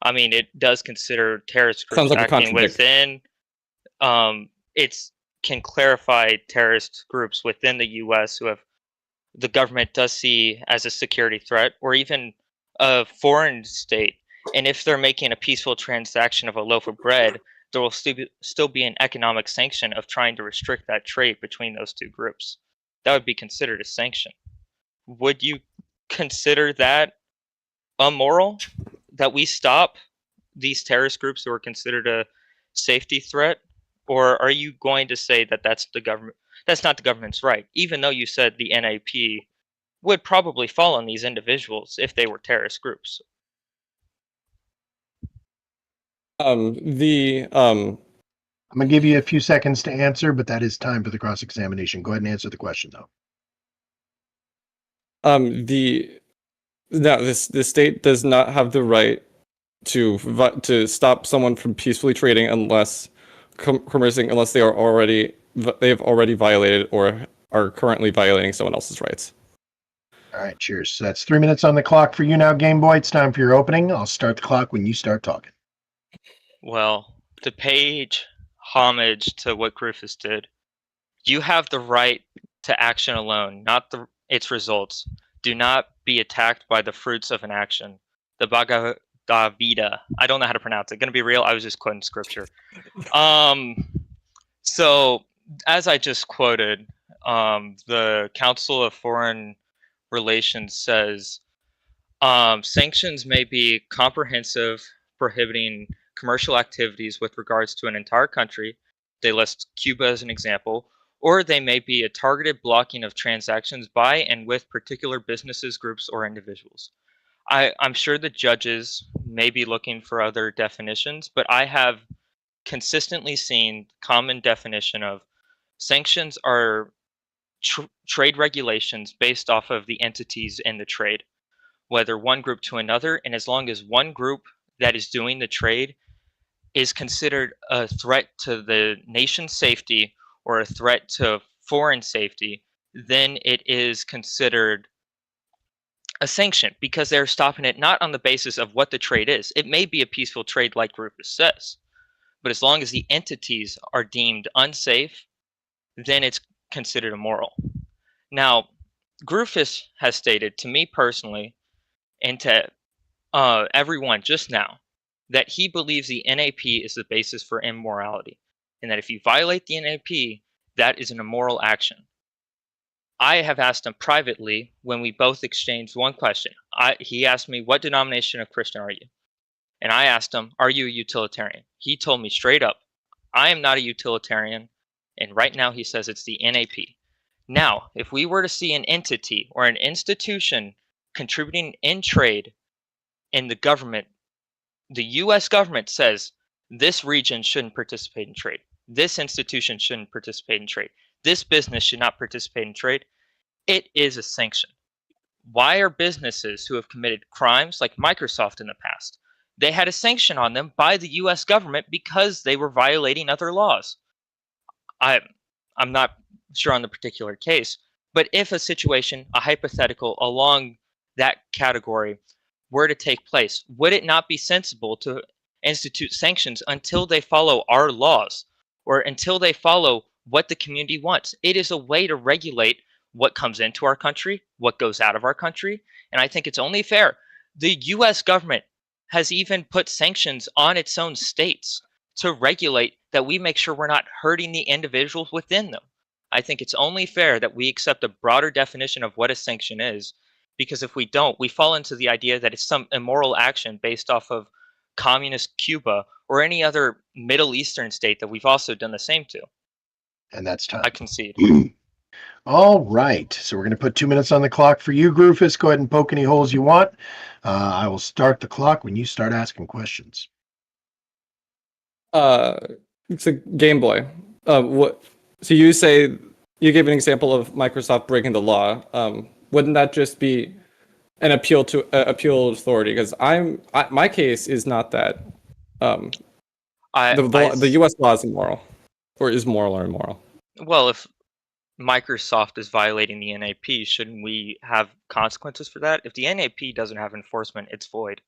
I mean, it does consider terrorist groups Sounds like acting within. It can clarify terrorist groups within the U.S. who the government does see as a security threat, or even a foreign state. And if they're making a peaceful transaction of a loaf of bread, there will still be an economic sanction of trying to restrict that trade between those two groups. That would be considered a sanction. Would you consider that immoral, that we stop these terrorist groups who are considered a safety threat? Or are you going to say that that's not the government's right, even though you said the NAP would probably fall on these individuals if they were terrorist groups? I'm going to give you a few seconds to answer, but that is time for the cross-examination. Go ahead and answer the question, though. The state does not have the right to stop someone from peacefully trading unless commercing unless they have already violated or are currently violating someone else's rights. All right, cheers. So that's 3 minutes on the clock for you now, Game Boy. It's time for your opening. I'll start the clock when you start talking. Well, to pay homage to what Griffiths did, you have the right to action alone, not its results. Do not be attacked by the fruits of an action. The Bhagavad Gita. I don't know how to pronounce it. Gonna be real, I was just quoting scripture. So, as I just quoted, the Council of Foreign Relations says, sanctions may be comprehensive, prohibiting commercial activities with regards to an entire country. They list Cuba as an example. Or they may be a targeted blocking of transactions by and with particular businesses, groups, or individuals. I'm sure the judges may be looking for other definitions, but I have consistently seen common definition of sanctions are trade regulations based off of the entities in the trade, whether one group to another, and as long as one group that is doing the trade is considered a threat to the nation's safety or a threat to foreign safety, then it is considered a sanction because they're stopping it not on the basis of what the trade is. It may be a peaceful trade like Rufus says, but as long as the entities are deemed unsafe, then it's considered immoral. Now, Grufus has stated to me personally and to everyone just now that he believes the NAP is the basis for immorality, and that if you violate the NAP, that is an immoral action. I have asked him privately when we both exchanged one question. He asked me, "What denomination of Christian are you?" And I asked him, "Are you a utilitarian?" He told me straight up, "I am not a utilitarian." And right now he says it's the NAP. Now, if we were to see an entity or an institution contributing in trade and the government, the US government says this region shouldn't participate in trade, this institution shouldn't participate in trade, this business should not participate in trade, it is a sanction. Why are businesses who have committed crimes like Microsoft in the past, they had a sanction on them by the US government because they were violating other laws? I'm not sure on the particular case, but if a situation, a hypothetical along that category were to take place, would it not be sensible to institute sanctions until they follow our laws or until they follow what the community wants? It is a way to regulate what comes into our country, what goes out of our country, and I think it's only fair. The US government has even put sanctions on its own states to regulate that we make sure we're not hurting the individuals within them. I think it's only fair that we accept a broader definition of what a sanction is, because if we don't, we fall into the idea that it's some immoral action based off of communist Cuba or any other Middle Eastern state that we've also done the same to. And that's time. I concede. All right. So we're going to put 2 minutes on the clock for you, Grufus. Go ahead and poke any holes you want. I will start the clock when you start asking questions. It's a Game Boy. What? So you say you gave an example of Microsoft breaking the law. Wouldn't that just be an appeal to authority? Because my case is not that. The U.S. law is immoral, or is moral or immoral. Well, if Microsoft is violating the NAP, shouldn't we have consequences for that? If the NAP doesn't have enforcement, it's void.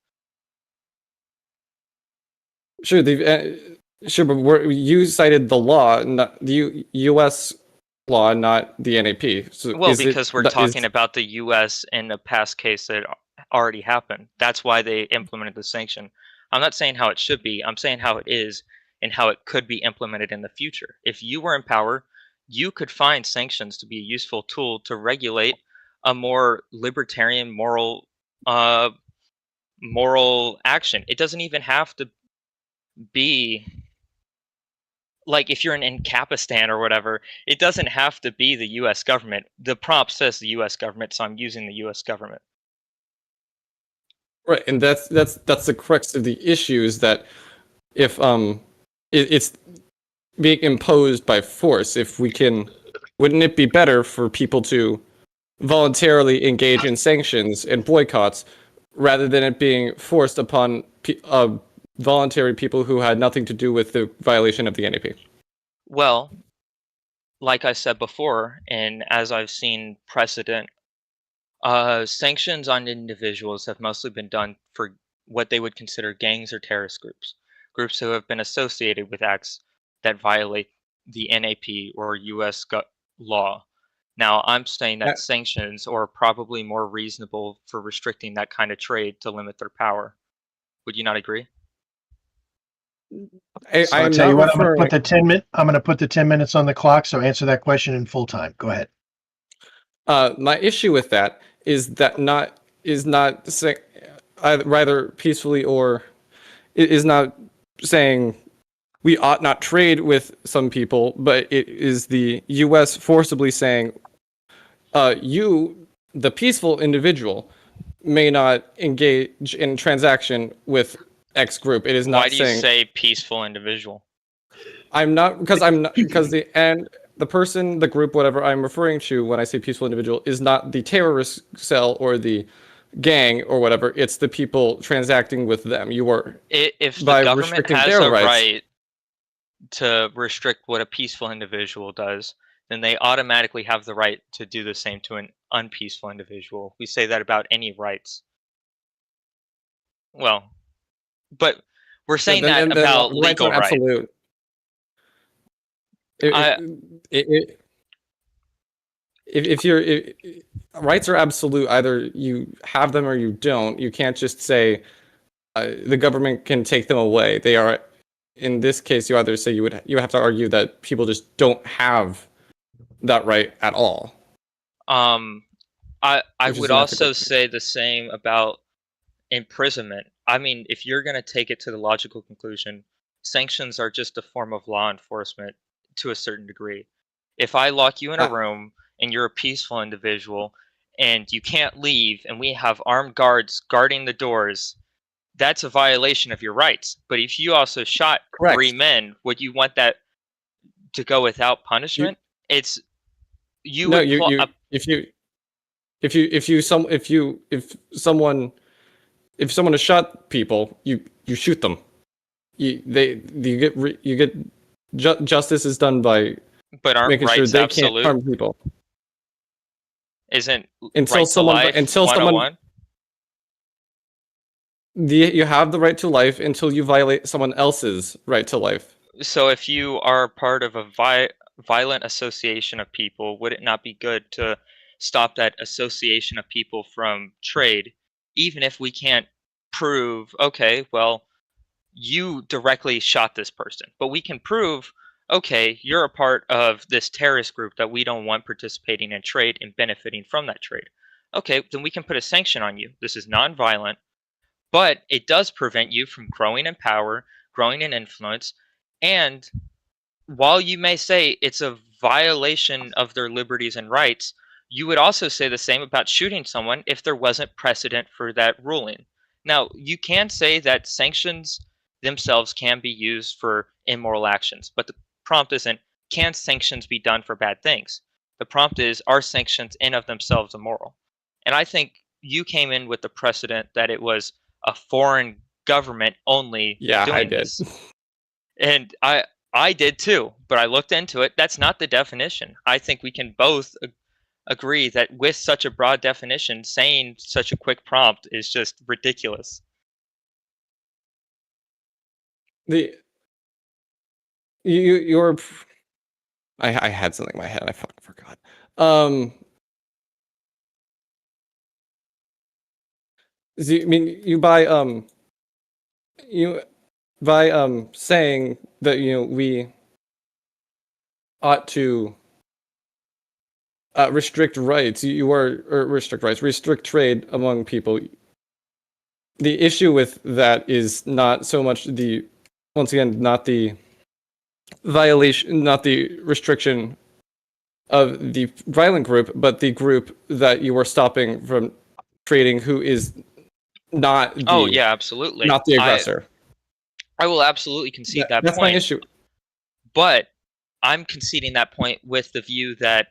Sure, but you cited the law, not the U.S. law, not the NAP. So well, because we're talking about the U.S. in a past case that already happened. That's why they implemented the sanction. I'm not saying how it should be. I'm saying how it is and how it could be implemented in the future. If you were in power, you could find sanctions to be a useful tool to regulate a more libertarian moral action. It doesn't even have to be like if you're in Incapistan or whatever, it doesn't have to be the US government. The prompt says the US government, so I'm using the US government. Right, and that's the crux of the issue, is that if it's being imposed by force, wouldn't it be better for people to voluntarily engage in sanctions and boycotts rather than it being forced upon voluntary people who had nothing to do with the violation of the NAP? Well, like I said before, and as I've seen precedent, sanctions on individuals have mostly been done for what they would consider gangs or terrorist groups who have been associated with acts that violate the NAP or US law. Now, I'm saying that sanctions are probably more reasonable for restricting that kind of trade to limit their power. Would you not agree? I'll tell you what, I'm going to put the 10 minutes on the clock, so answer that question in full time. Go ahead. My issue with that is that rather peacefully, or is not saying we ought not trade with some people, but it is the U.S. forcibly saying, you, the peaceful individual, may not engage in transaction with X group. It is not Why do you saying say peaceful individual? I'm not because the person, the group, whatever I'm referring to when I say peaceful individual is not the terrorist cell or the gang or whatever. It's the people transacting with them. You are If the by government restricting has their a rights. right to restrict what a peaceful individual does, then they automatically have the right to do the same to an unpeaceful individual. We say that about any rights. Well, but we're saying that about rights legal are rights. absolute. Rights are absolute, either you have them or you don't. You can't just say the government can take them away. They are, in this case, you either say you have to argue that people just don't have that right at all. I Which is would an also ethical thing. say the same about imprisonment. I mean, if you're going to take it to the logical conclusion, sanctions are just a form of law enforcement to a certain degree. If I lock you in a room and you're a peaceful individual and you can't leave and we have armed guards guarding the doors, that's a violation of your rights. But if you also shot Correct. 3 men, would you want that to go without punishment? If someone has shot people, you shoot them. Justice is done by but aren't making sure rights they absolute? can't harm people. Isn't Until right to someone life until someone 101? you have the right to life until you violate someone else's right to life. So if you are part of a violent association of people, would it not be good to stop that association of people from trade, even if we can't prove, okay, well, you directly shot this person, but we can prove, okay, you're a part of this terrorist group that we don't want participating in trade and benefiting from that trade. Okay, then we can put a sanction on you. This is non-violent, but it does prevent you from growing in power, growing in influence, and while you may say it's a violation of their liberties and rights, you would also say the same about shooting someone if there wasn't precedent for that ruling. Now, you can say that sanctions themselves can be used for immoral actions, but the prompt isn't, can sanctions be done for bad things? The prompt is, are sanctions in of themselves immoral? And I think you came in with the precedent that it was a foreign government only doing this. And I did too, but I looked into it. That's not the definition. I think we can both agree that with such a broad definition, saying such a quick prompt is just ridiculous. I had something in my head. I fucking forgot. I mean, you by saying that we ought to restrict rights, restrict trade among people. The issue with that is not so much not the violation, not the restriction of the violent group, but the group that you are stopping from trading, who is not absolutely not the aggressor. I will absolutely concede that that's point. My issue. But I'm conceding that point with the view that,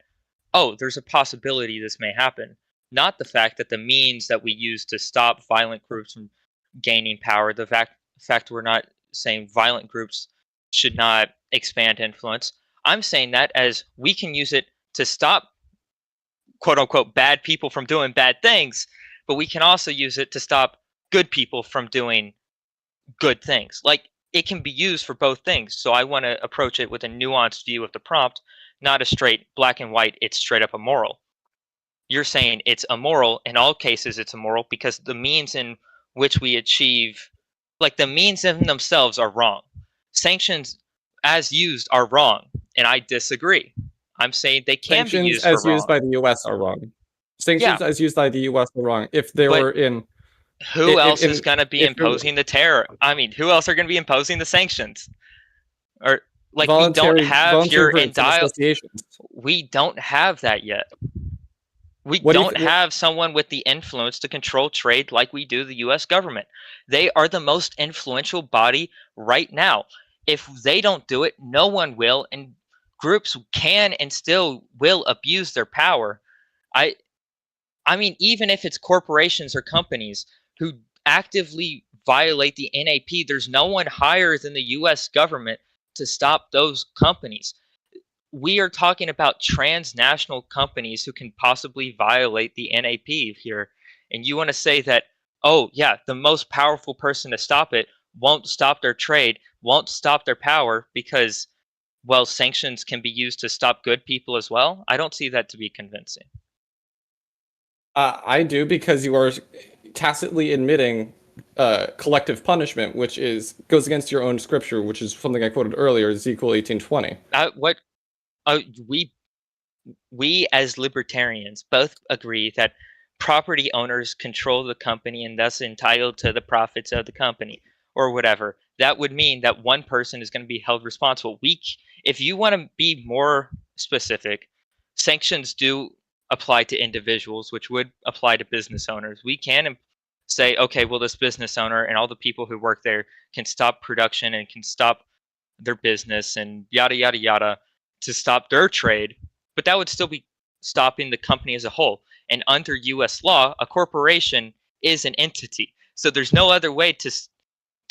there's a possibility this may happen. Not the fact that the means that we use to stop violent groups from gaining power, the fact we're not saying violent groups should not expand influence. I'm saying that as we can use it to stop, quote unquote, bad people from doing bad things, but we can also use it to stop good people from doing good things. Like, it can be used for both things. So I want to approach it with a nuanced view of the prompt, not a straight black and white, it's straight up immoral. You're saying it's immoral. In all cases, it's immoral because the means in which we achieve, like, the means in themselves are wrong. Sanctions as used are wrong, and I disagree. I'm saying they can be used as for used wrong. by the U.S. are wrong. Sanctions as used by the U.S. are wrong. If they were in, who else is going to be imposing the terror? I mean, who else are going to be imposing the sanctions? Or like, we don't have here in dialogue. We don't have that yet. We What do you don't have someone with the influence to control trade like we do the US government. They are the most influential body right now. If they don't do it, no one will, and groups can and still will abuse their power. I I mean, even if it's corporations or companies who actively violate the NAP, there's no one higher than the US government to stop those companies. We are talking about transnational companies who can possibly violate the NAP here. And you want to say that, oh, yeah, the most powerful person to stop it won't stop their trade, won't stop their power because, well, sanctions can be used to stop good people as well? I don't see that to be convincing. I do, because you are tacitly admitting collective punishment, which goes against your own scripture, which is something I quoted earlier, Ezekiel 18:20. We as libertarians both agree that property owners control the company and thus entitled to the profits of the company or whatever. That would mean that one person is going to be held responsible. If you want to be more specific, sanctions do apply to individuals, which would apply to business owners. We can say, okay, well, this business owner and all the people who work there can stop production and can stop their business and yada, yada, yada to stop their trade. But that would still be stopping the company as a whole. And under US law, a corporation is an entity. So there's no other way to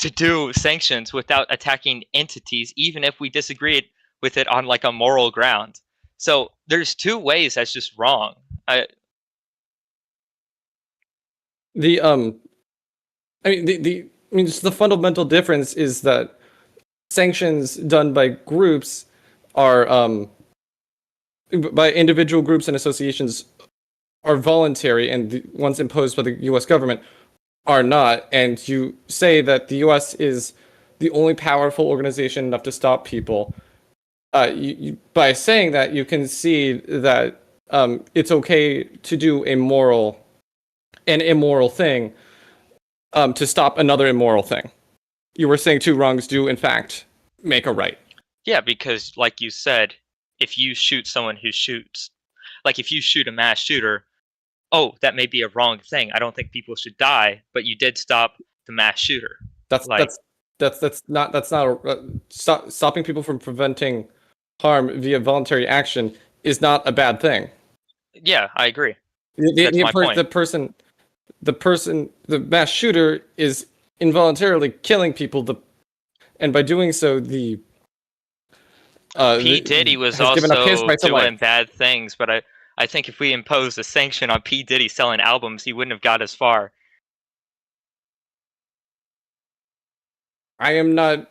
do sanctions without attacking entities, even if we disagree with it on like a moral ground. So there's two ways that's just wrong. I mean, just the fundamental difference is that sanctions done by groups are by individual groups and associations are voluntary, and the ones imposed by the U.S. government are not. And you say that the U.S. is the only powerful organization enough to stop people. By saying that, you can see that it's okay to do an immoral thing to stop another immoral thing. You were saying two wrongs do, in fact, make a right. Yeah, because like you said, if you shoot someone who shoots, like if you shoot a mass shooter, oh, that may be a wrong thing. I don't think people should die, but you did stop the mass shooter. Stopping people from preventing harm via voluntary action is not a bad thing. Yeah, I agree. That's my point. The mass shooter is involuntarily killing people. And by doing so, P. Diddy was also doing bad things, but I think if we imposed a sanction on P. Diddy selling albums, he wouldn't have got as far. I am not.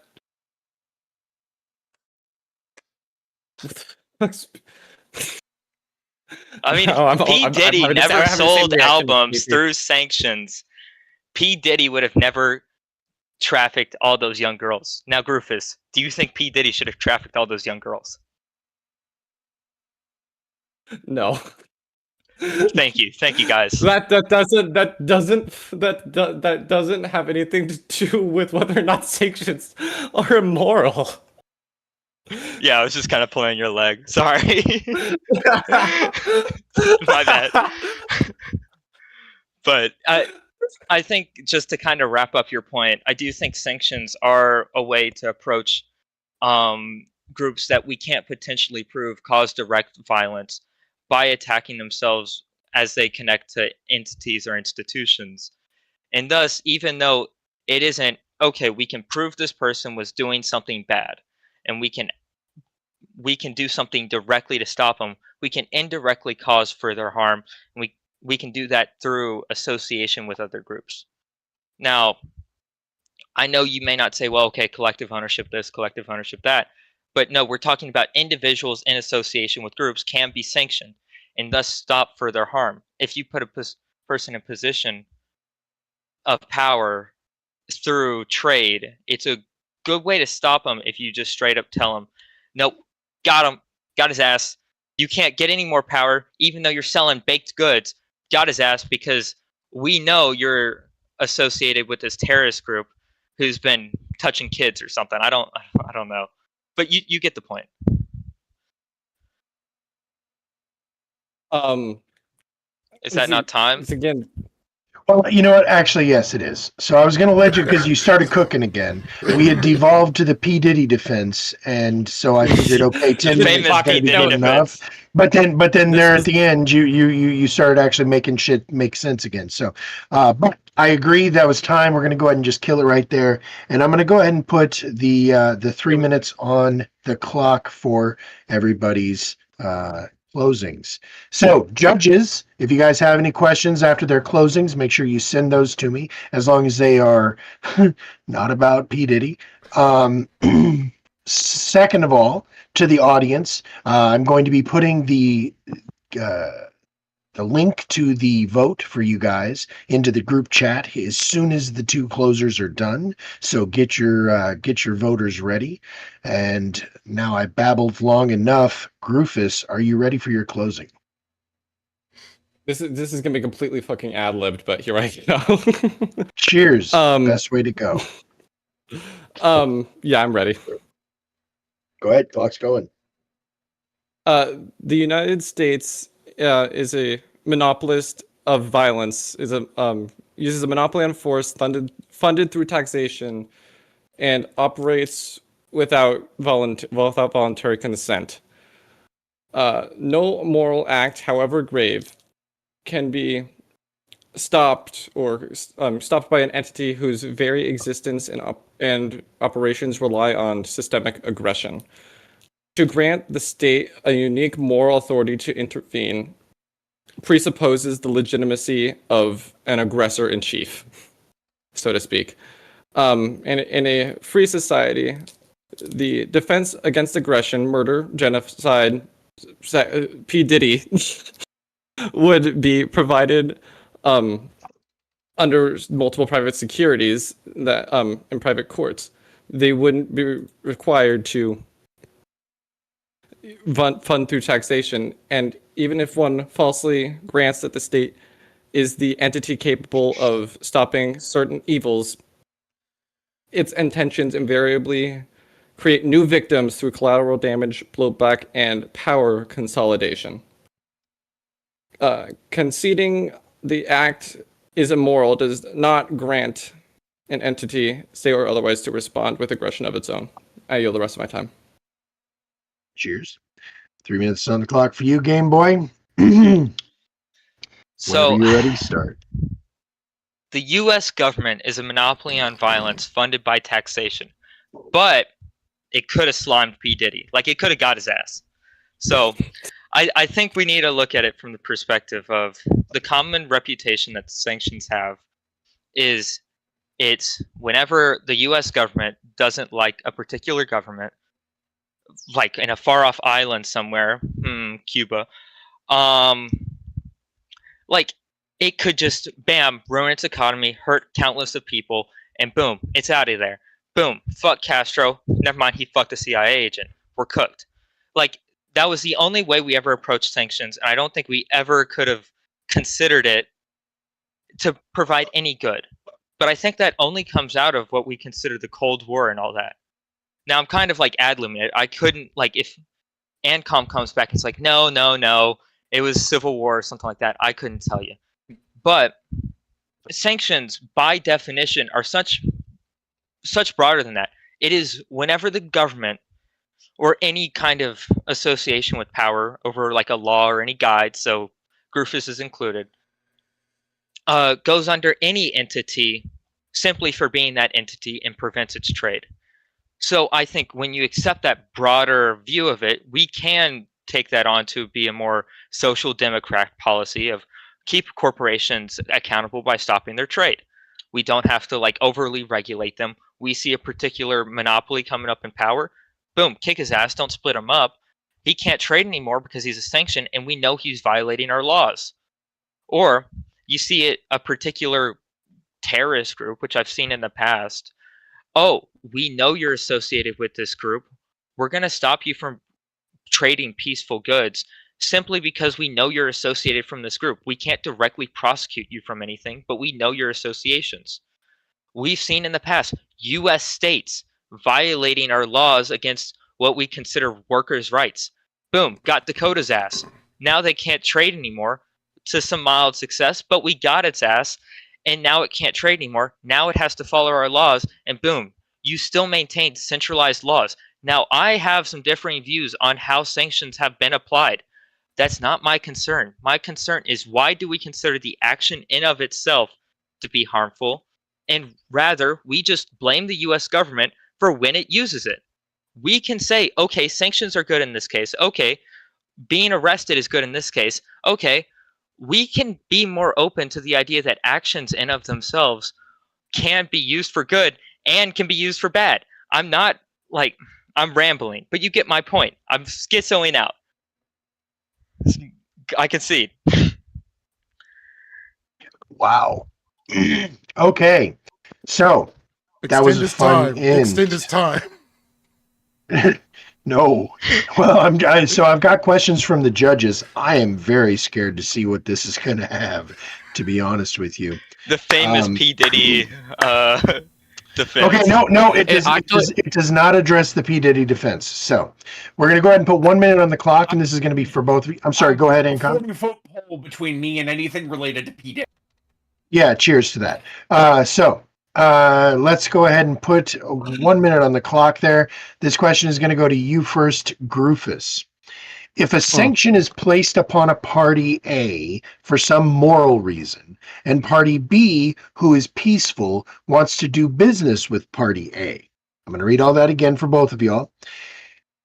I mean, P. Diddy never sold albums through sanctions. P. Diddy would have never trafficked all those young girls. Now, Groofus, do you think P. Diddy should have trafficked all those young girls? No. Thank you, guys. That doesn't have anything to do with whether or not sanctions are immoral. Yeah, I was just kind of pulling your leg. Sorry. My bad. But I think just to kind of wrap up your point, I do think sanctions are a way to approach groups that we can't potentially prove cause direct violence by attacking themselves as they connect to entities or institutions. And thus, even though it isn't, okay, we can prove this person was doing something bad, and we can do something directly to stop them, we can indirectly cause further harm, and we can do that through association with other groups. Now, I know you may not say, well, okay, collective ownership this, collective ownership that, but no, we're talking about individuals in association with groups can be sanctioned and thus stop further harm. If you put a person in position of power through trade, it's a good way to stop them if you just straight up tell them, nope, got him, got his ass. You can't get any more power, even though you're selling baked goods. Got his ass because we know you're associated with this terrorist group who's been touching kids or something. I don't know, but you get the point. Is that not time? It's again. Well, you know what? Actually, yes, it is. So I was going to let you because you started cooking again. We had devolved to the P Diddy defense, and so I figured, okay, 10 The minutes is famous going to be P. Diddy good enough. defense. But then This there was- at the end, you started actually making shit make sense again. So, but I agree that was time. We're going to go ahead and just kill it right there, and I'm going to go ahead and put the 3 minutes on the clock for everybody's closings. So, judges, if you guys have any questions after their closings, make sure you send those to me, as long as they are not about P. Diddy. Second of all, to the audience, I'm going to be putting the link to the vote for you guys into the group chat as soon as the two closers are done. So get your voters ready. And now I babbled long enough. Groofus, are you ready for your closing? This is gonna be completely fucking ad-libbed, but here I go. Cheers. Best way to go. Yeah, I'm ready. Go ahead. Clock's going. The United States is a monopolist of violence. Uses a monopoly on force funded through taxation, and operates without voluntary consent. No moral act, however grave, can be stopped by an entity whose very existence and operations rely on systemic aggression. To grant the state a unique moral authority to intervene presupposes the legitimacy of an aggressor in chief, so to speak. In a free society, the defense against aggression, murder, genocide, P. Diddy, would be provided under multiple private securities that in private courts. They wouldn't be required to fund through taxation, and even if one falsely grants that the state is the entity capable of stopping certain evils, its intentions invariably create new victims through collateral damage, blowback, and power consolidation. Conceding the act is immoral does not grant an entity, say or otherwise, to respond with aggression of its own. I yield the rest of my time. Cheers. 3 minutes on the clock for you, Game Boy. So, Whenever you're ready, start. the U.S. government is a monopoly on violence funded by taxation, but it could have slimed P. Diddy. Like, it could have got his ass. So, I think we need to look at it from the perspective of the common reputation that sanctions have is it's whenever the U.S. government doesn't like a particular government, like in a far-off island somewhere, Cuba, like, it could just, bam, ruin its economy, hurt countless of people, and boom, it's out of there. Boom, fuck Castro. Never mind, he fucked a CIA agent. We're cooked. Like, that was the only way we ever approached sanctions, and I don't think we ever could have considered it to provide any good. But I think that only comes out of what we consider the Cold War and all that. Now, I'm kind of like ad-libbing it. I couldn't, like, if ANCOM comes back and it's like, no, it was civil war or something like that, I couldn't tell you. But sanctions, by definition, are such broader than that. It is whenever the government or any kind of association with power over like a law or any guide, so Groofus is included, goes under any entity simply for being that entity and prevents its trade. So I think when you accept that broader view of it, we can take that on to be a more social democrat policy of keep corporations accountable by stopping their trade. We don't have to like overly regulate them. We see a particular monopoly coming up in power, boom, kick his ass, don't split him up. He can't trade anymore because he's a sanction and we know he's violating our laws. Or you see it, a particular terrorist group, which I've seen in the past. Oh, we know you're associated with this group. We're going to stop you from trading peaceful goods simply because we know you're associated from this group. We can't directly prosecute you from anything, but we know your associations. We've seen in the past U.S. states violating our laws against what we consider workers' rights. Boom, got Dakota's ass. Now they can't trade anymore. to some mild success, but we got its ass, and now it can't trade anymore. Now it has to follow our laws, and boom, you still maintain centralized laws. Now, I have some differing views on how sanctions have been applied. That's not my concern. My concern is, why do we consider the action in of itself to be harmful, and rather we just blame the US government for when it uses it. We can say, okay, sanctions are good in this case. Okay, being arrested is good in this case. Okay, we can be more open to the idea that actions in of themselves can be used for good and can be used for bad. I'm not like, I'm rambling, but you get my point. I'm schizoing out. I concede. Wow. Okay. So that was a his fun time. end. Extend his time. No. Well, I've got questions from the judges. I am very scared to see what this is going to have, to be honest with you. The famous P. Diddy defense. Okay, it does not address the P. Diddy defense. So we're going to go ahead and put 1 minute on the clock, and this is going to be for both of you. I'm sorry, go ahead, Ancon. 40-foot pole between me and anything related to P. Diddy. Yeah, cheers to that. Let's go ahead and put 1 minute on the clock there. This question is going to go to you first, Groofus. If a sanction is placed upon a party A for some moral reason, and party B, who is peaceful, wants to do business with party A. I'm going to read all that again for both of y'all.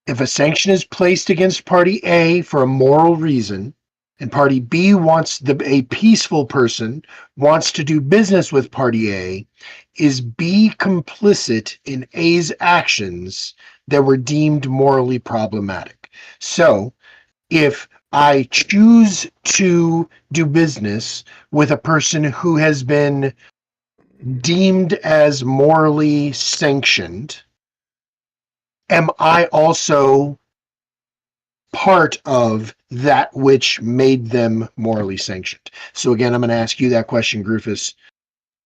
If a sanction is placed against party A for a moral reason, and party B a peaceful person wants to do business with party A, is B complicit in A's actions that were deemed morally problematic? So, if I choose to do business with a person who has been deemed as morally sanctioned, am I also part of that which made them morally sanctioned? So again, I'm going to ask you that question, Groofus.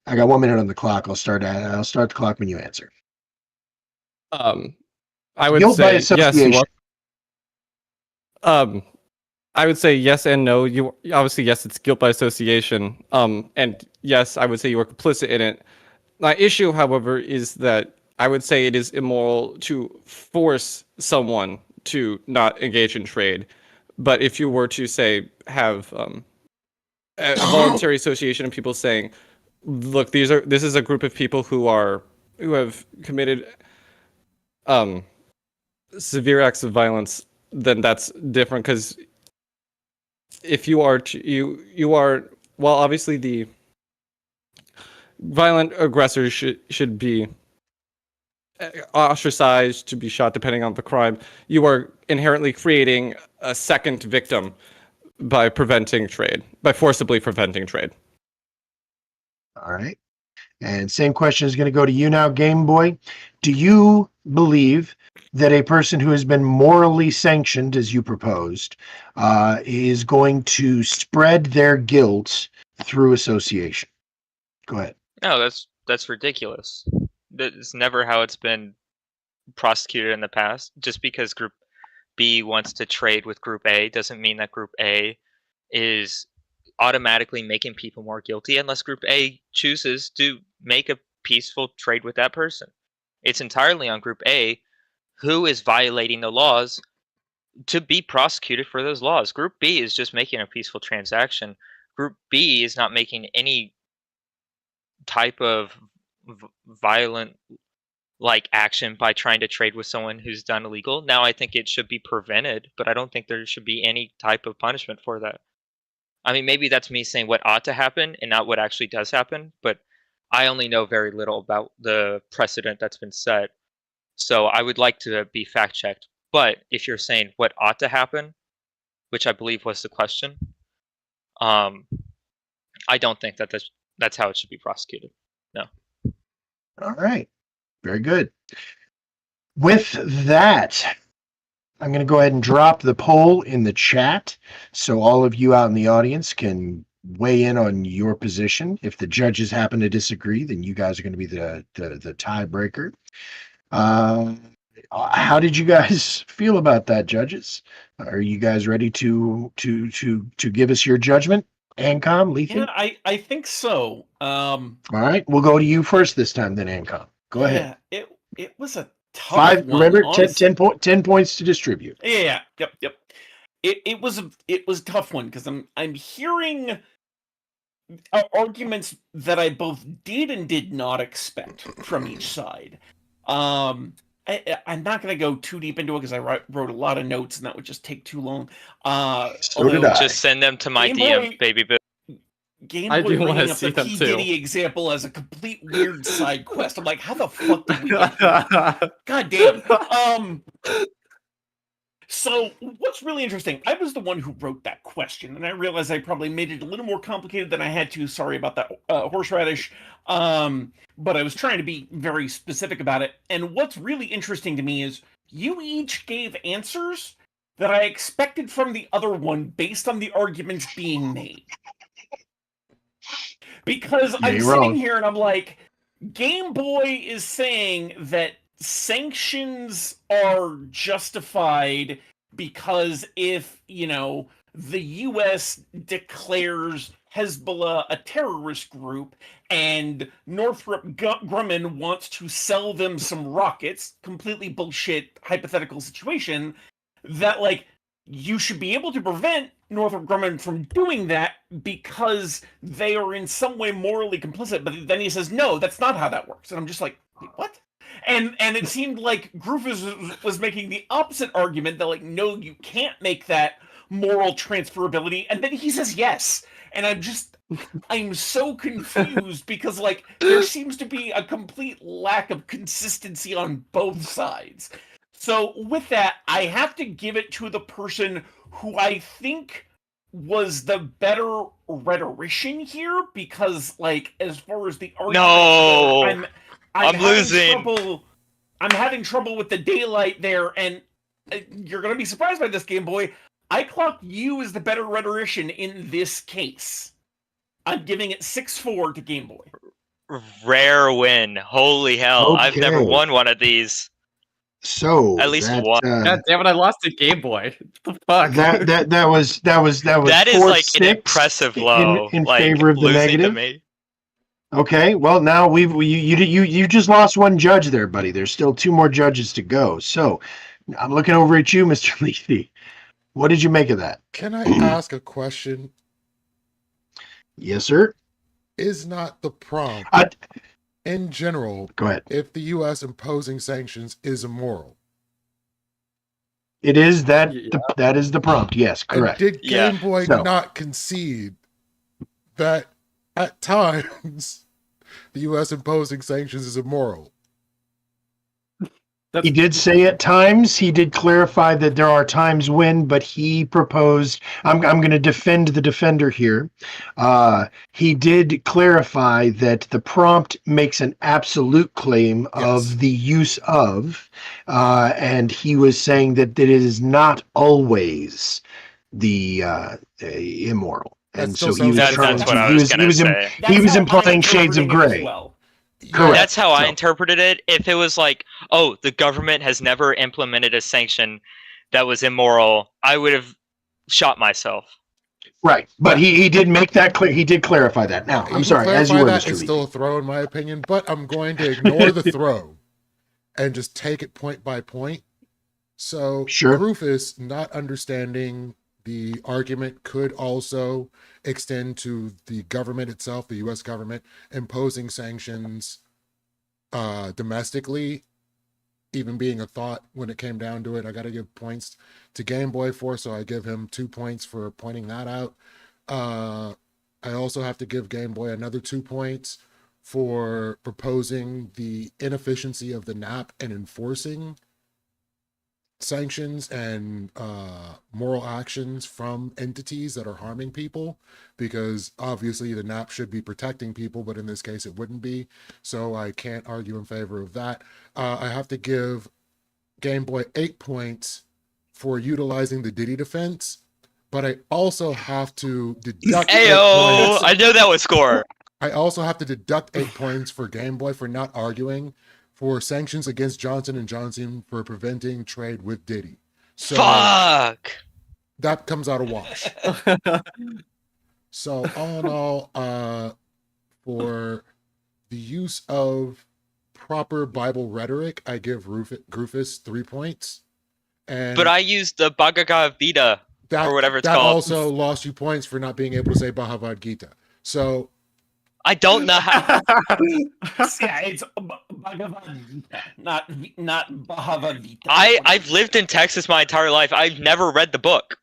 I got 1 minute on the clock. I'll start the clock when you answer. I would Guilt by say yes. You association. are. I would say yes and no. You obviously, yes, it's guilt by association. And yes, I would say you are complicit in it. My issue, however, is that I would say it is immoral to force someone to not engage in trade. But if you were to say have a voluntary association of people saying, look, this is a group of people who have committed severe acts of violence, then that's different, because if you are well, obviously the violent aggressors should be ostracized, to be shot depending on the crime. You are inherently creating a second victim by forcibly preventing trade. All right. And same question is going to go to you now, Game Boy. Do you believe that a person who has been morally sanctioned, as you proposed, is going to spread their guilt through association? Go ahead. No, that's ridiculous. That's never how it's been prosecuted in the past. Just because Group B wants to trade with Group A doesn't mean that Group A is automatically making people more guilty unless Group A chooses to make a peaceful trade with that person. It's entirely on Group A who is violating the laws to be prosecuted for those laws. Group B is just making a peaceful transaction. Group B is not making any type of violent action by trying to trade with someone who's done illegal. Now, I think it should be prevented, but I don't think there should be any type of punishment for that. I mean, maybe that's me saying what ought to happen and not what actually does happen, but I only know very little about the precedent that's been set. So I would like to be fact checked. But if you're saying what ought to happen, which I believe was the question, I don't think that that's how it should be prosecuted. No. All right. Very good. With that, I'm going to go ahead and drop the poll in the chat so all of you out in the audience can weigh in on your position. If the judges happen to disagree, then you guys are going to be the tiebreaker. How did you guys feel about that, judges? Are you guys ready to give us your judgment? Ancom, Lethe? Yeah, I think so. All right, we'll go to you first this time, then Ancom. Go ahead. Yeah, it was a tough 5. one. Remember, Honestly. 10 points to distribute. Yeah, yep. It was a tough one because I'm hearing arguments that I both did and did not expect from each side. I'm not going to go too deep into it because I wrote a lot of notes and that would just take too long. So did I. Just send them to my Game DMs, Boy- baby boo. Game I Boy do wanna bringing up see the them P too. Diddy example as a complete weird side quest. I'm like, how the fuck did we get here? God damn. So what's really interesting, I was the one who wrote that question, and I realized I probably made it a little more complicated than I had to. Sorry about that, horseradish. But I was trying to be very specific about it. And what's really interesting to me is you each gave answers that I expected from the other one based on the arguments being made. Because I'm You're sitting wrong. here and I'm like, Game Boy is saying that sanctions are justified because if, the US declares Hezbollah a terrorist group and Northrop Grumman wants to sell them some rockets, completely bullshit hypothetical situation, that like you should be able to prevent Northrop Grumman from doing that because they are in some way morally complicit. But then he says, no, that's not how that works. And I'm just like, wait, what? And it seemed like Groofus was making the opposite argument that, like, no, you can't make that moral transferability. And then he says yes. And I'm so confused because, like, there seems to be a complete lack of consistency on both sides. So with that, I have to give it to the person who I think was the better rhetorician here because, like, as far as the argument, No! I'm losing. I'm having trouble with the daylight there, and you're going to be surprised by this, Game Boy. I clock you as the better rhetorician in this case. I'm giving it 6-4 to Game Boy. Rare win. Holy hell. I've never Okay. won one of these. So At least that, one. God damn it! I lost to Game Boy. What the fuck? that was That is like 4-6 an impressive low. in like, favor of the losing negative. To me. Okay, well now you just lost one judge there, buddy. There's still 2 more judges to go. So I'm looking over at you, Mr. Lethe. What did you make of that? Can I ask a question? Yes, sir. Is not the prompt in general, Go ahead. if the U.S. imposing sanctions is immoral? It is that Yeah. that is the prompt. Yes, correct. And did Yeah. Game Boy So- not concede that at times the U.S. imposing sanctions is immoral? He did say at times, he did clarify that there are times when, but he proposed, I'm going to defend the defender here. He did clarify that the prompt makes an absolute claim Yes. of the use of, and he was saying that it is not always the immoral. That And still so he was sounds trying That's to, what I he was was, going he to was, say. he was That's how implying I'm shades of interpreting it as gray. well. Correct. That's how I So- interpreted it. If it was like, oh, the government has never implemented a sanction that was immoral, I would have shot myself. Right, but he did make that clear. He did clarify that. Now, I'm You sorry, as you clarify were, that, Mr. it's Lee. still a throw in my opinion, but I'm going to ignore the throw and just take it point by point. So Sure. Rufus not understanding the argument could also extend to the government itself, the U.S. government imposing sanctions domestically, even being a thought when it came down to it. I got to give points to Game Boy for, so I give him 2 points for pointing that out. I also have to give Game Boy another 2 points for proposing the inefficiency of the NAP and enforcing sanctions and moral actions from entities that are harming people, because obviously the NAP should be protecting people, but in this case it wouldn't be. So I can't argue in favor of that. I have to give Game Boy 8 points for utilizing the Diddy defense, but I also have to deduct 8 Ayo! points. I know that would score. I also have to deduct 8 points for Game Boy for not arguing for sanctions against Johnson & Johnson for preventing trade with Diddy. So Fuck! that comes out a wash. So all in all, for the use of proper Bible rhetoric, I give Rufus 3 points. And But I used the Bhagavad Gita or whatever it's that called. also lost you points for not being able to say Bhagavad Gita. So I don't know how. Yeah, it's Bhagavad Gita, not Bhagavad Gita. I've lived in Texas my entire life. I've never read the book.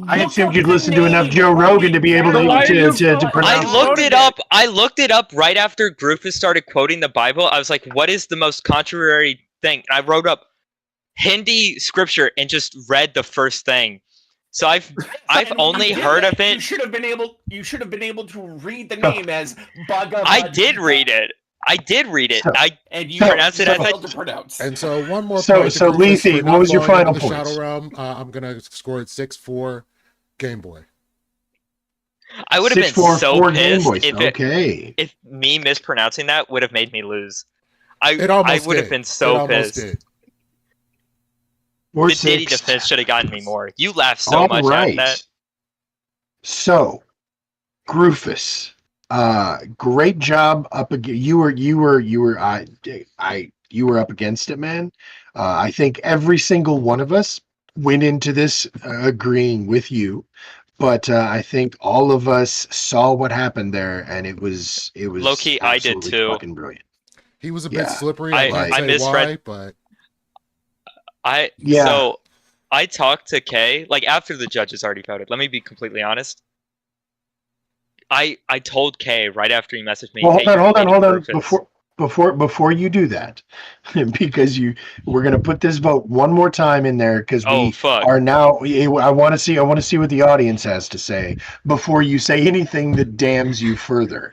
I Look assumed up you'd the listen to enough name, Joe write Rogan it to be able down. Why are you to so- pronounce. I looked it up right after Rufus started quoting the Bible. I was like, what is the most contrary thing? And I wrote up Hindi scripture and just read the first thing. So I've And only you did heard that. of it. You should have been able to read the name as Bhagavad I did Gita, read it. So- and you pronounce it as failed to pronounce. And so one more So- point to so Rufus Lethe, for what not was your falling into final the points? Shadow Realm. I'm gonna score it 6-4 Game Boy. I would have been 6-4 so for Game pissed Boys. if Okay. if me mispronouncing that would have made me lose. It I almost would have did. been It so almost pissed. did. Or The Diddy 6. defense should have gotten me more. You laughed so All much right. at that. So, Grufus, great job up against you were up against it, man. I think every single one of us went into this agreeing with you, but I think all of us saw what happened there, and it was Low-key, I did absolutely too. fucking brilliant. He was a Yeah. bit slippery. I can't I say misread- why, but Yeah. So I talked to Kay like after the judges already voted. Let me be completely honest. I told Kay right after he messaged me. Well, "Hey, hold on. you're beating Rufus." Before you do that, because we're gonna put this vote one more time in there because Oh, we fuck. are now. I want to see what the audience has to say before you say anything that damns you further.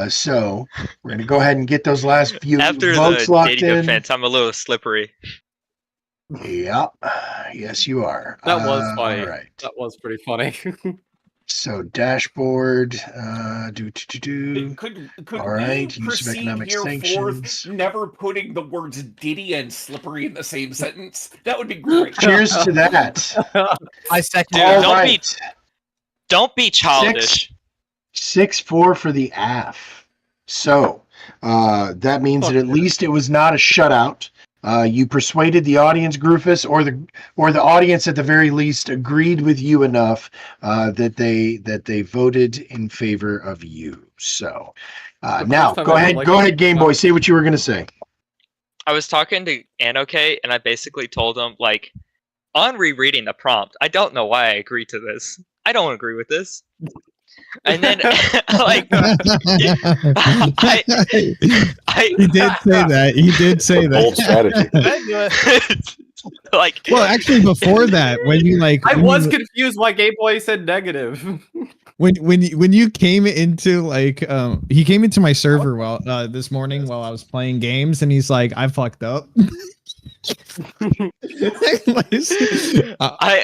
So we're gonna go ahead and get those last few After votes the locked Diddy in. defense, I'm a little slippery. Yep. Yes, you are. That was funny. All right. That was pretty funny. So dashboard. Could All we right, use of proceed economic here sanctions. forth, never putting the words Diddy and slippery in the same sentence? That would be great. Cheers to that. I second. Dude, All don't right. Don't be childish. 6-4 for the AF. So that means that at least it was not a shutout. You persuaded the audience, Grufus, or the audience at the very least agreed with you enough that they voted in favor of you. So now time go I ahead, like- Game Boy. Say what you were going to say. I was talking to Anoke, and I basically told him, like, on rereading the prompt, I don't know why I agreed to this. I don't agree with this. And then, like, He did say that. He did say Bold that. strategy. like, Well, actually, before that, when you like, I when was you- confused why Game Boy said negative. when you came into like he came into my server this morning while I was playing games, and he's like, I fucked up. I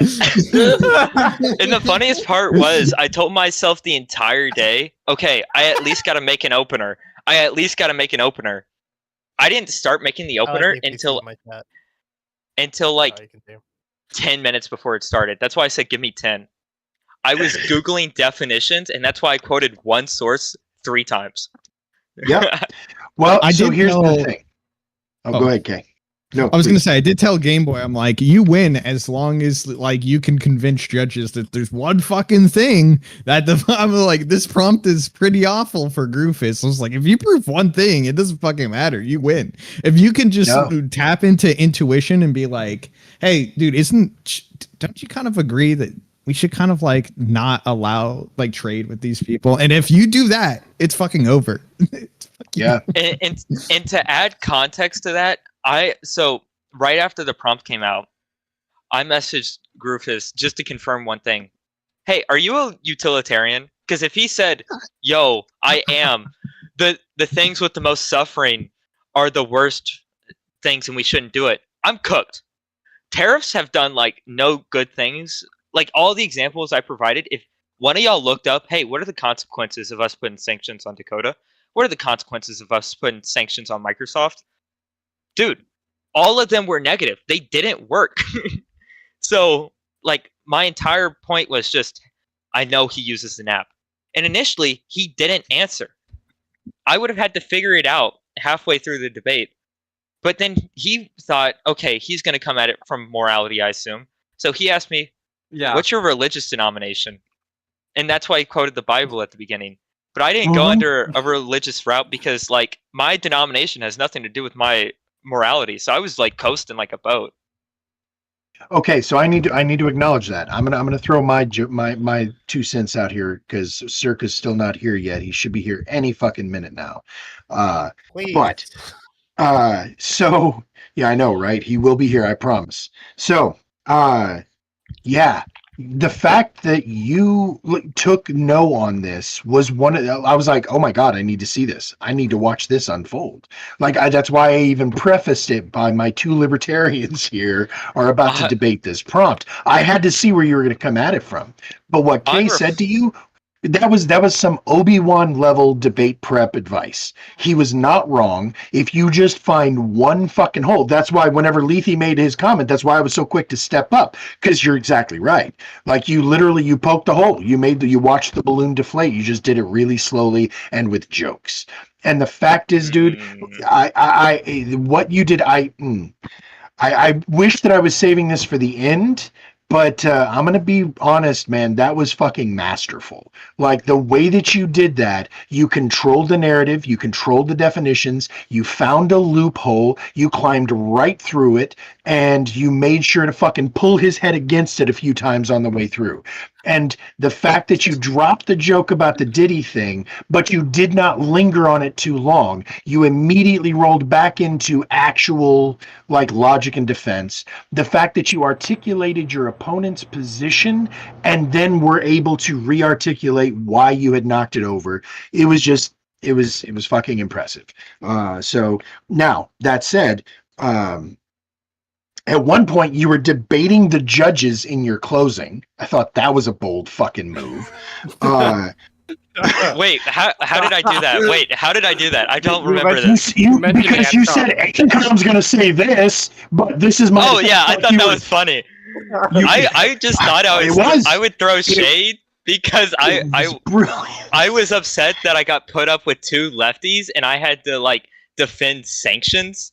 and the funniest part was I told myself the entire day, okay, I at least got to make an opener. I didn't start making the opener until like 10 minutes before it started. That's why I said give me 10. I was Googling definitions, and that's why I quoted one source 3 times. Yeah. Well, I here's did the know- thing. Go ahead, Kay. No, I was gonna please. say, I did tell Game Boy, I'm like, you win as long as like you can convince judges that there's one fucking thing that I'm like, this prompt is pretty awful for Grufus. I was like, if you prove one thing, it doesn't fucking matter. You win. If you can just tap into intuition and be like, hey, dude, don't you kind of agree that we should kind of like not allow like trade with these people? And if you do that, it's fucking over. Yeah. And to add context to that, so right after the prompt came out, I messaged Grufus just to confirm one thing. Hey, are you a utilitarian? Because if he said, yo, I am, the things with the most suffering are the worst things and we shouldn't do it, I'm cooked. Tariffs have done like no good things. Like all the examples I provided, if one of y'all looked up, hey, what are the consequences of us putting sanctions on Dakota? What are the consequences of us putting sanctions on Microsoft? Dude, all of them were negative. They didn't work. So, like, my entire point was just, I know he uses an app. And initially, he didn't answer. I would have had to figure it out halfway through the debate. But then he thought, okay, he's going to come at it from morality, I assume. So he asked me, what's your religious denomination? And that's why he quoted the Bible at the beginning. But I didn't go under a religious route because, like, my denomination has nothing to do with my morality. So I was, like, coasting like a boat. Okay, so I need to acknowledge that. I'm gonna throw my 2 cents out here because Circa's still not here yet. He should be here any fucking minute now. Please. But so yeah, I know, right? He will be here, I promise. So yeah, the fact that you took no on this was I was like, oh my God, I need to see this. I need to watch this unfold. Like, that's why I even prefaced it by my 2 libertarians here are about to debate this prompt. I had to see where you were going to come at it from. But what Kay said to you, that was some Obi-Wan level debate prep advice. He was not wrong. If you just find one fucking hole, that's why whenever Lethe made his comment, that's why I was so quick to step up, because you're exactly right. Like, you poked a hole. You watched the balloon deflate. You just did it really slowly and with jokes. And the fact is, dude, what you did, I wish that I was saving this for the end. But I'm going to be honest, man, that was fucking masterful. Like, the way that you did that, you controlled the narrative, you controlled the definitions, you found a loophole, you climbed right through it, and you made sure to fucking pull his head against it a few times on the way through. And the fact that you dropped the joke about the Diddy thing, but you did not linger on it too long, you immediately rolled back into actual, like, logic and defense. The fact that you articulated your opponent's position and then were able to re-articulate why you had knocked it over, it was fucking impressive. So now, that said, at one point, you were debating the judges in your closing. I thought that was a bold fucking move. Wait, how did I do that? Wait, how did I do that? I don't remember this. Because you said Ancom's going to say this, but this is my... Oh, yeah, I thought that was funny. I just thought I would throw shade because I was upset that I got put up with 2 lefties and I had to, like, defend sanctions.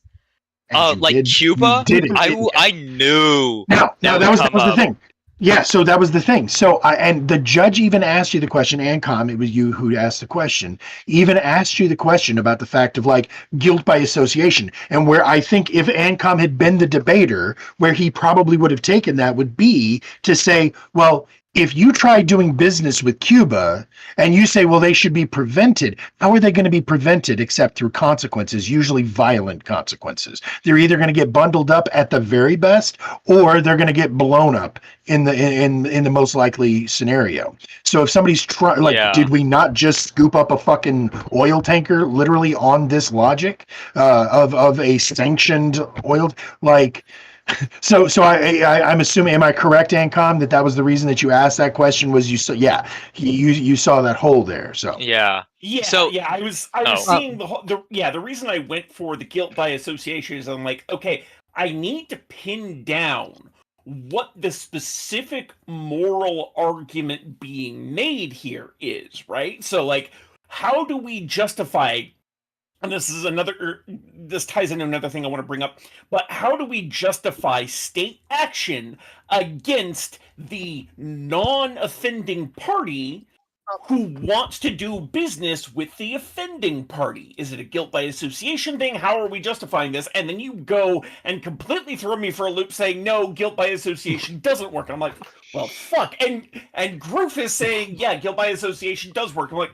Like Cuba, I knew. Now that was the thing. Yeah, so that was the thing. So and the judge even asked you the question, Ancom, it was you who asked the question, even asked you the question about the fact of, like, guilt by association. And where I think if Ancom had been the debater, where he probably would have taken that would be to say, well, if you try doing business with Cuba and you say, well, they should be prevented, how are they going to be prevented except through consequences, usually violent consequences? They're either going to get bundled up at the very best, or they're going to get blown up in the most likely scenario. So if somebody's trying, did we not just scoop up a fucking oil tanker literally on this logic of a sanctioned oil, like... So I'm assuming, am I correct, Ancom, that was the reason that you asked that question? Was you saw that hole there? So yeah. I was seeing the reason I went for the guilt by association is I'm like, okay, I need to pin down what the specific moral argument being made here is, right? So, like, how do we justify? And this ties into another thing I want to bring up, but how do we justify state action against the non-offending party who wants to do business with the offending party? Is it a guilt by association thing? How are we justifying this? And then you go and completely throw me for a loop saying, no, guilt by association doesn't work. And I'm like, well, fuck. And Groof is saying, yeah, guilt by association does work. I'm like,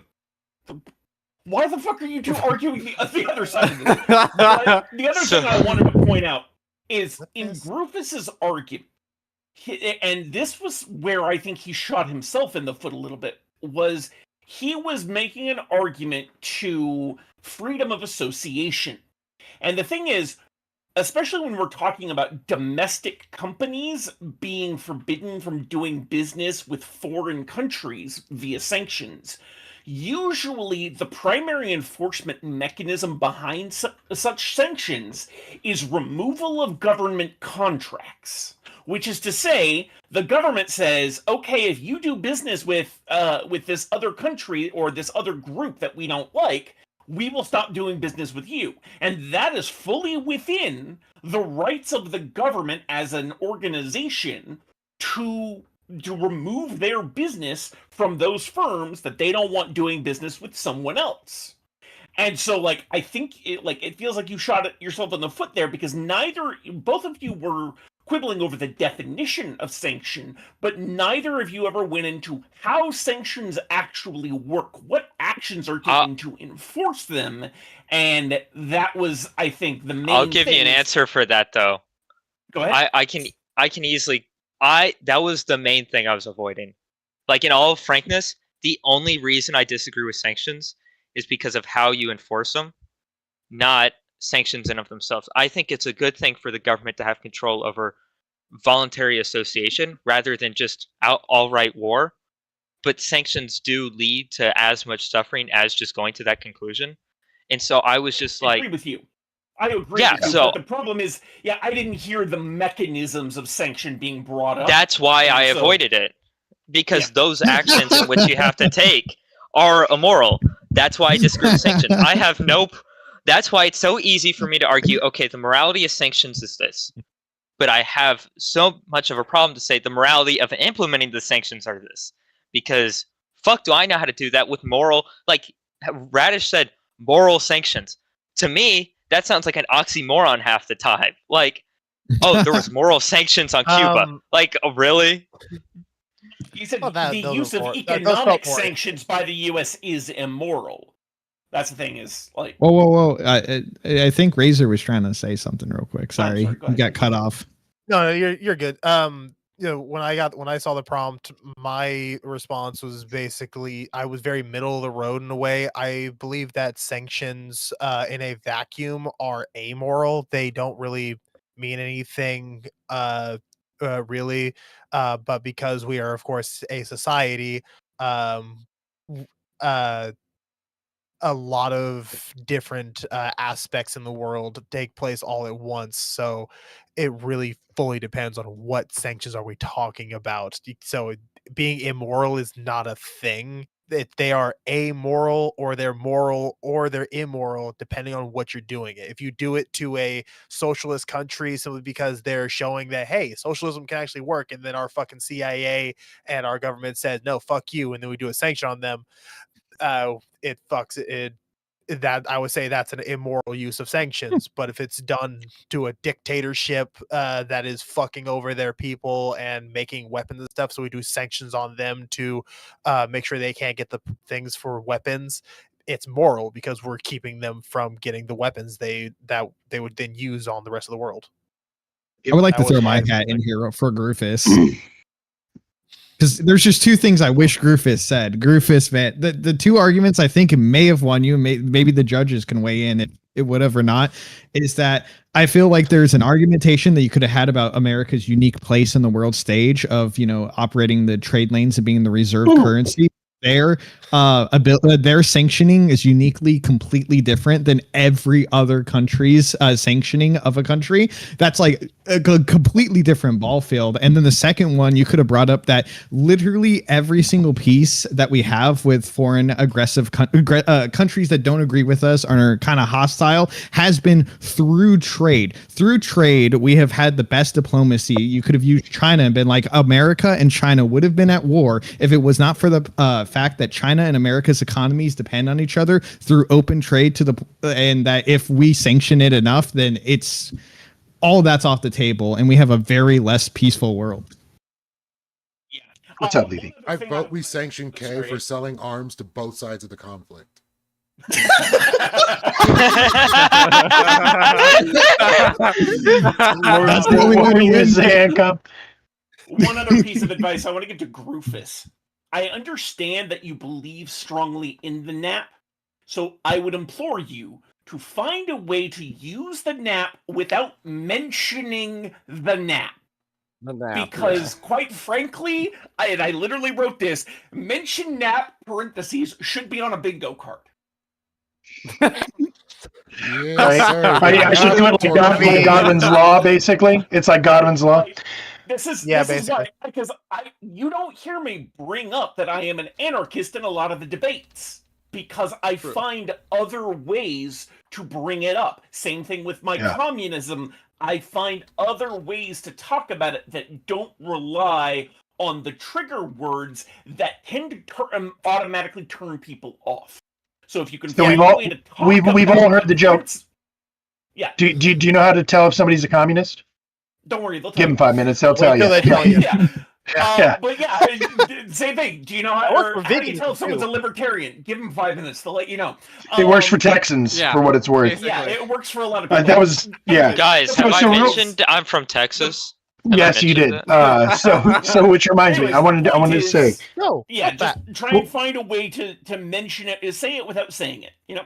why the fuck are you two arguing the other side of this? But the other thing I wanted to point out is in Groofus's argument, and this was where I think he shot himself in the foot a little bit, was he was making an argument to freedom of association. And the thing is, especially when we're talking about domestic companies being forbidden from doing business with foreign countries via sanctions, usually the primary enforcement mechanism behind such sanctions is removal of government contracts, which is to say, the government says, okay, if you do business with this other country or this other group that we don't like, we will stop doing business with you. And that is fully within the rights of the government as an organization to remove their business from those firms that they don't want doing business with someone else. And so, like, I think it feels like you shot yourself in the foot there, because both of you were quibbling over the definition of sanction, but neither of you ever went into how sanctions actually work, what actions are taken to enforce them, and that was, I think, the main. I'll give you an answer for that, though. Go ahead. I can easily. That was the main thing I was avoiding. Like, in all frankness, the only reason I disagree with sanctions is because of how you enforce them, not sanctions in of themselves. I think it's a good thing for the government to have control over voluntary association rather than just outright war. But sanctions do lead to as much suffering as just going to that conclusion. And so I was just I agree with you. I agree Yeah, with you, so- but the problem is, I didn't hear the mechanisms of sanction being brought up. That's why I And so- avoided it. Because those actions in which you have to take are immoral. That's why I disagree with sanctions. I have that's why it's so easy for me to argue, okay, the morality of sanctions is this. But I have so much of a problem to say the morality of implementing the sanctions are this. Because fuck do I know how to do that with moral, like Radish said, moral sanctions. To me, that sounds like an oxymoron half the time. Like, oh, there was moral sanctions on Cuba. Like, oh, really? You said Well, the those use are of more- those economic felt more- sanctions by the U.S. is immoral. That's the thing, is like. Whoa! I think Razor was trying to say something real quick. Sorry, sorry, go you ahead. got cut off. No, you're good. When I saw the prompt, my response was basically I was very middle of the road in a way. I believe that sanctions in a vacuum are amoral. They don't really mean anything really, but because we are, of course, a society, w- uh a lot of different aspects in the world take place all at once, so it really fully depends on what sanctions are we talking about. So being immoral is not a thing. They are amoral, or they're moral, or they're immoral, depending on what you're doing it. If you do it to a socialist country simply because they're showing that, hey, socialism can actually work, and then our fucking CIA and our government says, no, fuck you, and then we do a sanction on them, it fucks it. That I would say that's an immoral use of sanctions. But if it's done to a dictatorship that is fucking over their people and making weapons and stuff, so we do sanctions on them to make sure they can't get the things for weapons, it's moral because we're keeping them from getting the weapons they would then use on the rest of the world. I would like That to throw was my my hat in here for Groofus. Because there's just two things I wish Groofus said. Groofus, man, the two arguments I think may have won you, maybe the judges can weigh in if it would have or not, is that I feel like there's an argumentation that you could have had about America's unique place in the world stage of, operating the trade lanes and being the reserve currency. Their sanctioning is uniquely, completely different than every other country's sanctioning of a country. That's like a completely different ball field. And then the second one, you could have brought up that literally every single piece that we have with foreign aggressive countries that don't agree with us are kind of hostile has been through trade. Through trade, we have had the best diplomacy. You could have used China and been like, America and China would have been at war if it was not for the fact that China and America's economies depend on each other through open trade and that if we sanction it enough, then it's all that's off the table and we have a very less peaceful world. Yeah. What's up, Levy? I vote we sanction K for selling arms to both sides of the conflict. That's the only way to use the handcuff. One other piece of advice I want to give to Groofus. I understand that you believe strongly in the nap, so I would implore you to find a way to use the nap without mentioning the nap. Because, quite frankly, I literally wrote this, mention nap, parentheses, should be on a bingo card. Yes, sir. I should do it like Godwin's law, basically. It's like Godwin's law. This is basically. why, because you don't hear me bring up that I am an anarchist in a lot of the debates, because I True. find other ways to bring it up. Same thing with my Yeah. communism. I find other ways to talk about it that don't rely on the trigger words that tend to automatically turn people off. So if you can So find we've a all- way to talk we've about all heard the joke. Yeah, Do you know how to tell if somebody's a communist? don't worry, they'll tell Give them you. 5 minutes. They'll Wait tell till you. they tell you. Yeah. Yeah. But yeah, same thing. Do you know I how, work or for how do you vegans, tell if someone's a too. libertarian? Give them 5 minutes. They'll let you know. It works for Um, Texans, yeah, for what it's worth. basically. Yeah, it works for a lot of people. That was, yeah. Guys, So- have so I real- mentioned I'm from Texas? Have I Yes, you did. mentioned that? So which reminds me, Anyways, I the wanted point to say, is, No, yeah, fuck just that. try and find a way to mention it, say it without saying it. You know.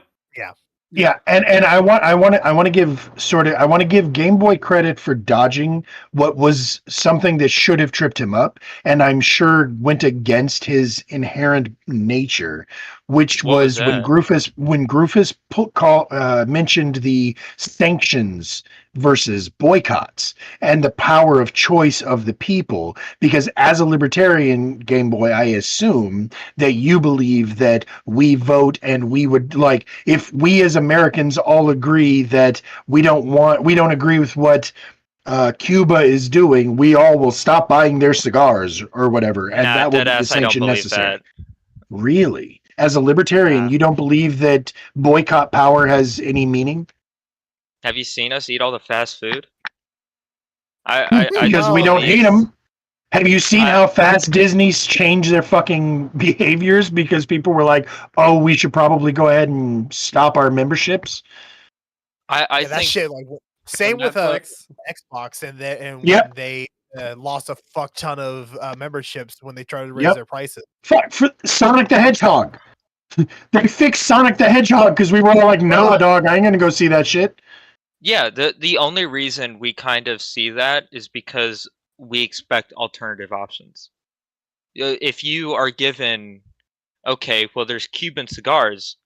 yeah, and I want to give Game Boy credit for dodging what was something that should have tripped him up, and I'm sure went against his inherent nature, which What was was when Groofus mentioned the sanctions versus boycotts and the power of choice of the people. Because as a libertarian, Game Boy, I assume that you believe that we vote and we would, like, if we as Americans all agree that we don't agree with what Cuba is doing, we all will stop buying their cigars or whatever, and Nah, that will be the deadass, I don't sanction believe necessary. that. Really? As a libertarian, Nah. you don't believe that boycott power has any meaning? Have you seen us eat all the fast food? I Because just we don't believe- hate them. Have you seen I- how fast Disney's changed their fucking behaviors because people were like, "Oh, we should probably go ahead and stop our memberships"? I Yeah, that think shit like same with Netflix. Xbox and Yep. when they lost a fuck ton of memberships when they tried to raise Yep. their prices. Fuck for Sonic the Hedgehog. They fixed Sonic the Hedgehog because we were all like, "No, dog, I ain't gonna go see that shit." yeah, the only reason we kind of see that is because we expect alternative options. If you are given, okay, well, there's Cuban cigars.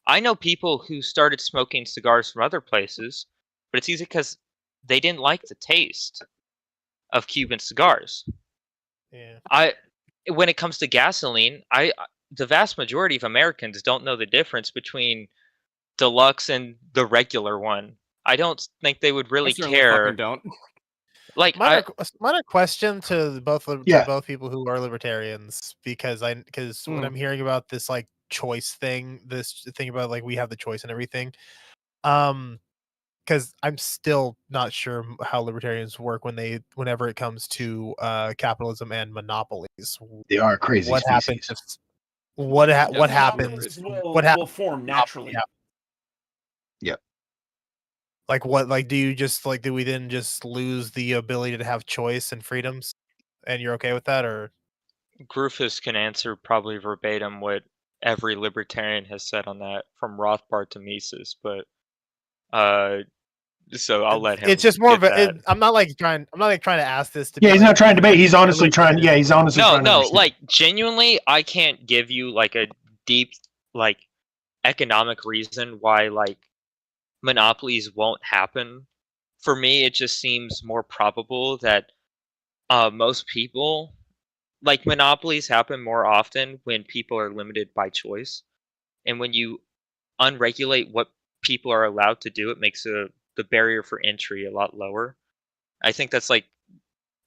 I know people who started smoking cigars from other places, but it's easy because they didn't like the taste of Cuban cigars. Yeah. When it comes to gasoline, the vast majority of Americans don't know the difference between deluxe and the regular one. I don't think they would really I certainly care. fucking don't. Like, Minor question to both Yeah. people who are libertarians, because when I'm hearing about this like choice thing, this thing about like we have the choice and everything, because I'm still not sure how libertarians work whenever it comes to capitalism and monopolies. They are crazy What species. happens? What Monopolies happens? will form naturally. Yeah. Yep. Like what? Like do we then just lose the ability to have choice and freedoms? And you're okay with that, or? Groofus can answer probably verbatim what every libertarian has said on that, from Rothbard to Mises, but so I'll let him. It's just more of get a. that. I'm not trying to ask this to. Yeah, be he's like, not trying to debate. He's honestly trying. Yeah, he's honestly No, trying to no, understand. like genuinely, I can't give you like a deep, like, economic reason why like monopolies won't happen. For me, it just seems more probable that most people, like, monopolies happen more often when people are limited by choice, and when you unregulate what people are allowed to do, it makes the barrier for entry a lot lower. I think that's like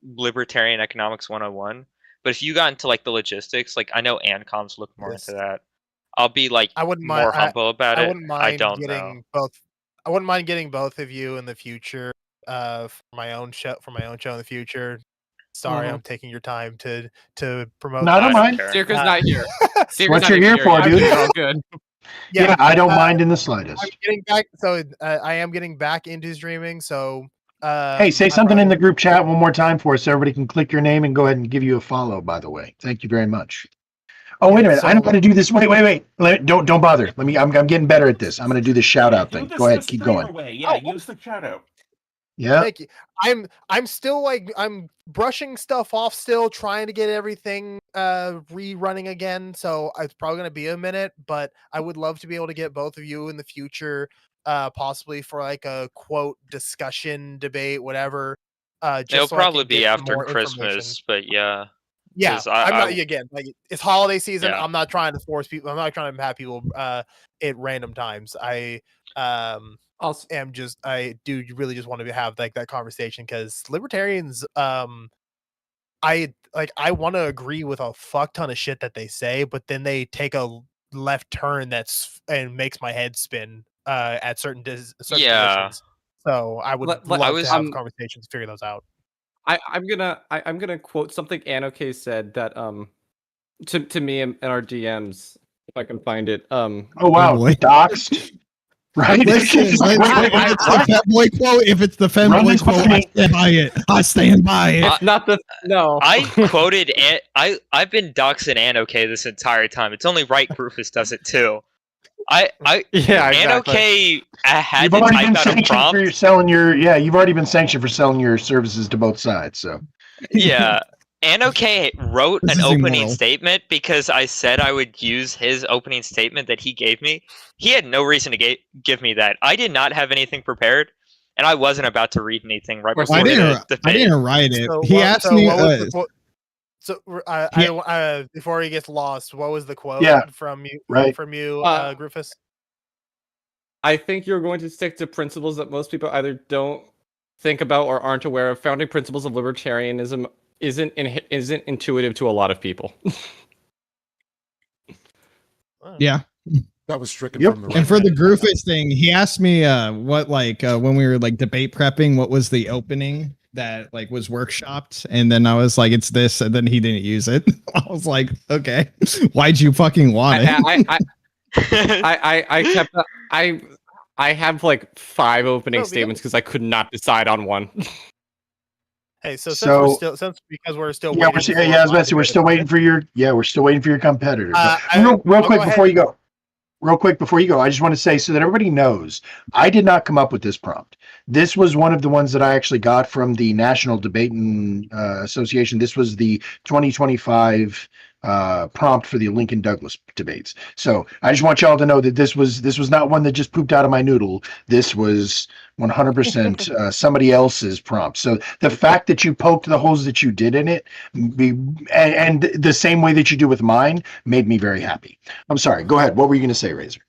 libertarian economics 101. But if you got into like the logistics, like I know ANCOM's look more Yes. into that. I'll be like I wouldn't more mind. humble about I it. wouldn't mind I don't know. getting both. I wouldn't mind getting both of you in the future. For my own show in the future. Sorry, Mhm. I'm taking your time to promote. No, I don't I mind. care. Circa's not here. Circa's What not you're even here for, yet, dude. so you're all good. Yeah, I don't uh, mind in the slightest. I'm getting back. So I am getting back into streaming. So Hey, say I'm something in probably- the group chat one more time for us so everybody can click your name and go ahead and give you a follow, by the way. Thank you very much. Oh, wait a minute. I know how to do this. Wait. Don't bother. I'm getting better at this. I'm going to do the shout out Do thing. this Go ahead. the Keep streamer going. way. Yeah, Oh. use the shout out. Yeah. Thank you. I'm still like I'm brushing stuff off still, trying to get everything rerunning again. So it's probably gonna be a minute, but I would love to be able to get both of you in the future, possibly for like a quote discussion, debate, whatever. Just It'll so I can probably be get some after more information. Christmas, but yeah. Yeah, 'Cause I'm not I- again like it's holiday season. Yeah. I'm not trying to force people. I'm not trying to have people at random times. I Also, am just I do really just want to have like that conversation because libertarians I want to agree with a fuck ton of shit that they say, but then they take a left turn and makes my head spin at certain Yeah. positions. So I would Let- love I to was- have conversations to figure those out. I'm gonna quote something Anoke said that to me in our DMs if I can find it. Oh wow, boy. doxed. Right? Listen, It's like, listen, wait, if it's the what? femboy quote, if it's the Run femboy this by quote, I me. stand by it. I stand by it. It's not the no. I quoted I've been doxing Anoke this entire time. It's only right Rufus does it too. I yeah, exactly. Anoke had You've to already type been out a sanctioned prompt. for selling your you've already been sanctioned for selling your services to both sides. So Yeah. Anoke wrote This an is opening immoral. statement because I said I would use his opening statement that he gave me. He had no reason to give me that. I did not have anything prepared, and I wasn't about to read anything right before I the didn't debate. write it. So He what- asked so me. what was the quote? So Yeah. before he gets lost, what was the quote Yeah, from you? right. From you, Uh, Rufus? I think you're going to stick to principles that most people either don't think about or aren't aware of. Founding principles of libertarianism isn't intuitive to a lot of people. Yeah. That was stricken Yep. from the And record. for the Groofus thing, he asked me what when we were like debate prepping, what was the opening that like was workshopped, and then I was like, it's this, and then he didn't use it. I was like, okay, why'd you fucking want it? I kept I have like 5 opening No, because- statements because I could not decide on one. Hey, so because we're still yeah, waiting. I was about to say we're still waiting for your competitor. But real I'll quick go before ahead. you go. Real quick before you go, I just want to say so that everybody knows, I did not come up with this prompt. This was one of the ones that I actually got from the National Debating Association. This was the 2025 prompt for the Lincoln Douglas debates. So I just want y'all to know that this was not one that just pooped out of my noodle. This was 100% somebody else's prompt. So the fact that you poked the holes that you did in it, and the same way that you do with mine, made me very happy. I'm sorry. Go ahead. What were you going to say, Razor?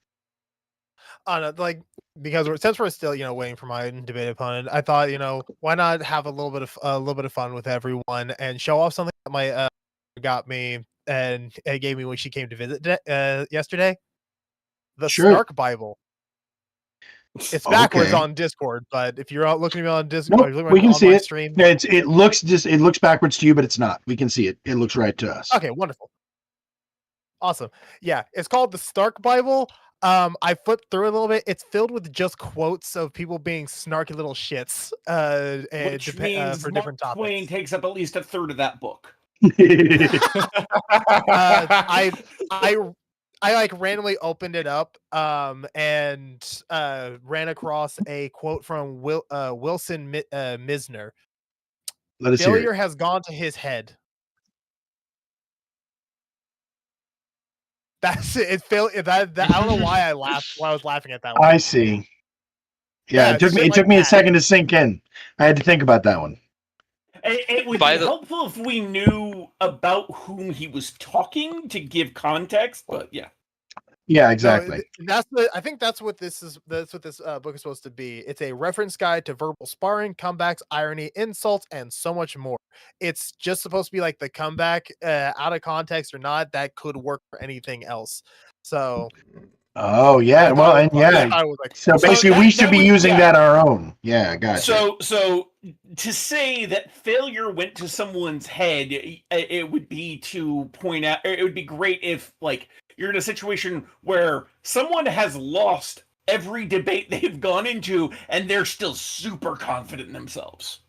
Like because since we're still waiting for my debate opponent, I thought why not have a little bit of fun with everyone and show off something that my got me and it gave me when she came to visit yesterday. The Sure. Snark Bible. It's backwards Okay. on Discord, but if you're out looking at me on Discord, Nope, if you're we can on see my it. stream. Yeah, it looks backwards to you, but it's not. We can see it. It looks right to us. Okay, wonderful. Awesome. Yeah, it's called the Stark Bible. I flipped through it a little bit. It's filled with just quotes of people being snarky little shits. And Which means for Mark different Twain topics. takes up at least a third of that book. I like randomly opened it up and ran across a quote from Wilson Misner. Let us hear Failure it. has gone to his head. That's it. It failed. I don't know why I laughed. Why I was laughing at that one. I see. Yeah, it took shit me like a that. second to sink in. I had to think about that one. It would By be the- helpful if we knew about whom he was talking to give context, but yeah. Yeah, No, exactly. I think that's what this is. That's what this book is supposed to be. It's a reference guide to verbal sparring, comebacks, irony, insults, and so much more. It's just supposed to be like the comeback, out of context or not. That could work for anything else. So, Oh yeah, I well, thought and it was- yeah. I was like, So So basically, we that should be would- using yeah. that our own. Yeah, gotcha. So to say that failure went to someone's head, it would be to point out. It would be great if like you're in a situation where someone has lost every debate they've gone into, and they're still super confident in themselves.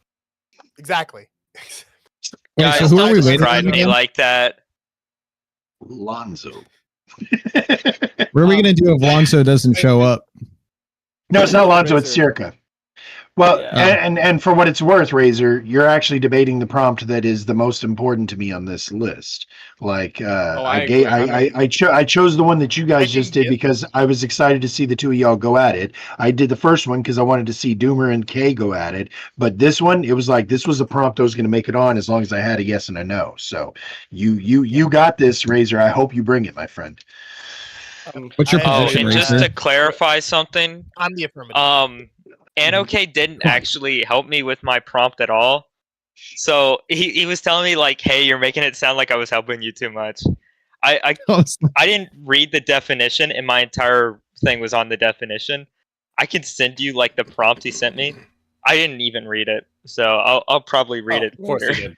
exactly. Wait, Guys, so who are don't we waiting describe on me again? like that. Lonzo. What are we gonna do if Lonzo doesn't show up? No, it's not Lonzo. It's Razor. Circa. Well, Yeah. and for what it's worth, Razor, you're actually debating the prompt that is the most important to me on this list. Like, I agree. I chose the one that you guys I just think did because I was excited to see the two of y'all go at it. I did the first one because I wanted to see Doomer and Kay go at it. But this one, it was like this was a prompt I was going to make it on as long as I had a yes and a no. So you got this, Razor. I hope you bring it, my friend. What's your Oh, position, and just Razor? to clarify something, I'm the affirmative. Anoke didn't actually help me with my prompt at all. So he was telling me like, "Hey, you're making it sound like I was helping you too much." I didn't read the definition, and my entire thing was on the definition. I can send you like the prompt he sent me. I didn't even read it, so I'll probably read it Of course later. you did.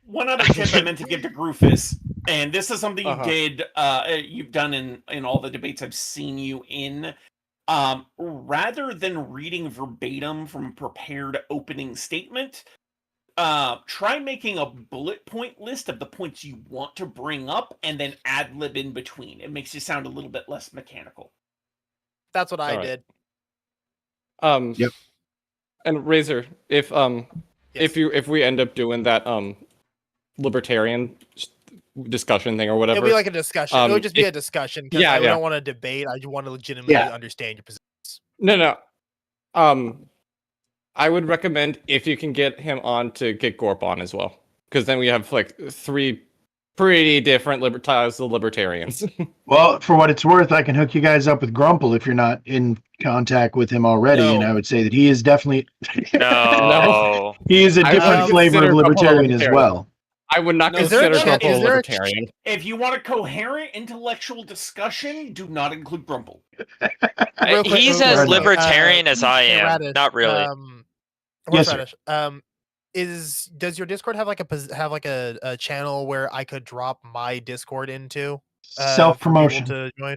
One other tip I meant to give to Groofus, and this is something you Uh-huh. did, you've done in all the debates I've seen you in. Rather than reading verbatim from a prepared opening statement, try making a bullet point list of the points you want to bring up, and then ad lib in between. It makes you sound a little bit less mechanical. That's what I All right. did. Yep. And Razor, if Yes. if we end up doing that libertarian discussion thing or whatever, It'll be like a discussion. It would just be if- a discussion because Yeah, I yeah. don't want to debate. I just want to legitimately Yeah. understand your position. No. I would recommend if you can get him on to get Gorp on as well, because then we have like 3 pretty different libertarians. Well, for what it's worth, I can hook you guys up with Grumple if you're not in contact with him already, and No. I would say that he is definitely No. he is a I different would flavor consider of Grumple a libertarian as libertarian. well. I would not No, Is there a consider chat- Grumple is a there a libertarian. If you want a coherent intellectual discussion, do not include Grumble. Real quick, He's real as quick, libertarian as I hey, am. Radish, Not really. Yes, sir. Horseradish, does your Discord have like a channel where I could drop my Discord into Self for people promotion. to join?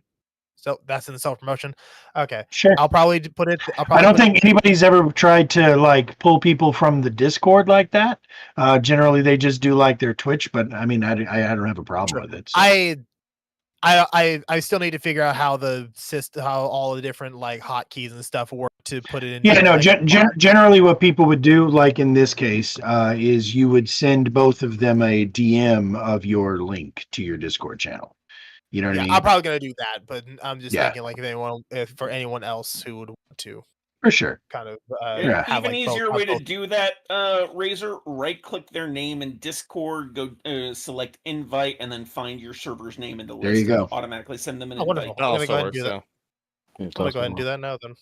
So that's in the self promotion. Okay, Sure. I'll probably put it. I don't think anybody's ever tried to like pull people from the Discord like that. Generally, they just do like their Twitch, but I mean, I don't have a problem with it. So. I still need to figure out how the system, how all the different like hotkeys and stuff work to put it in. Yeah, no. like, Generally, what people would do, like in this case, is you would send both of them a DM of your link to your Discord channel. You know what I mean? I'm probably gonna do that, but I'm just Yeah. thinking like if for anyone else who would want to For sure. kind of Yeah. have Even like easier both, way to both- do that, Razor, right click their name in Discord, go select invite, and then find your server's name in the list. There you go. It'll automatically send them an Oh, wonderful. invite. I'm gonna Also go ahead and works, do that. yeah. I'm gonna go ahead and do that now then.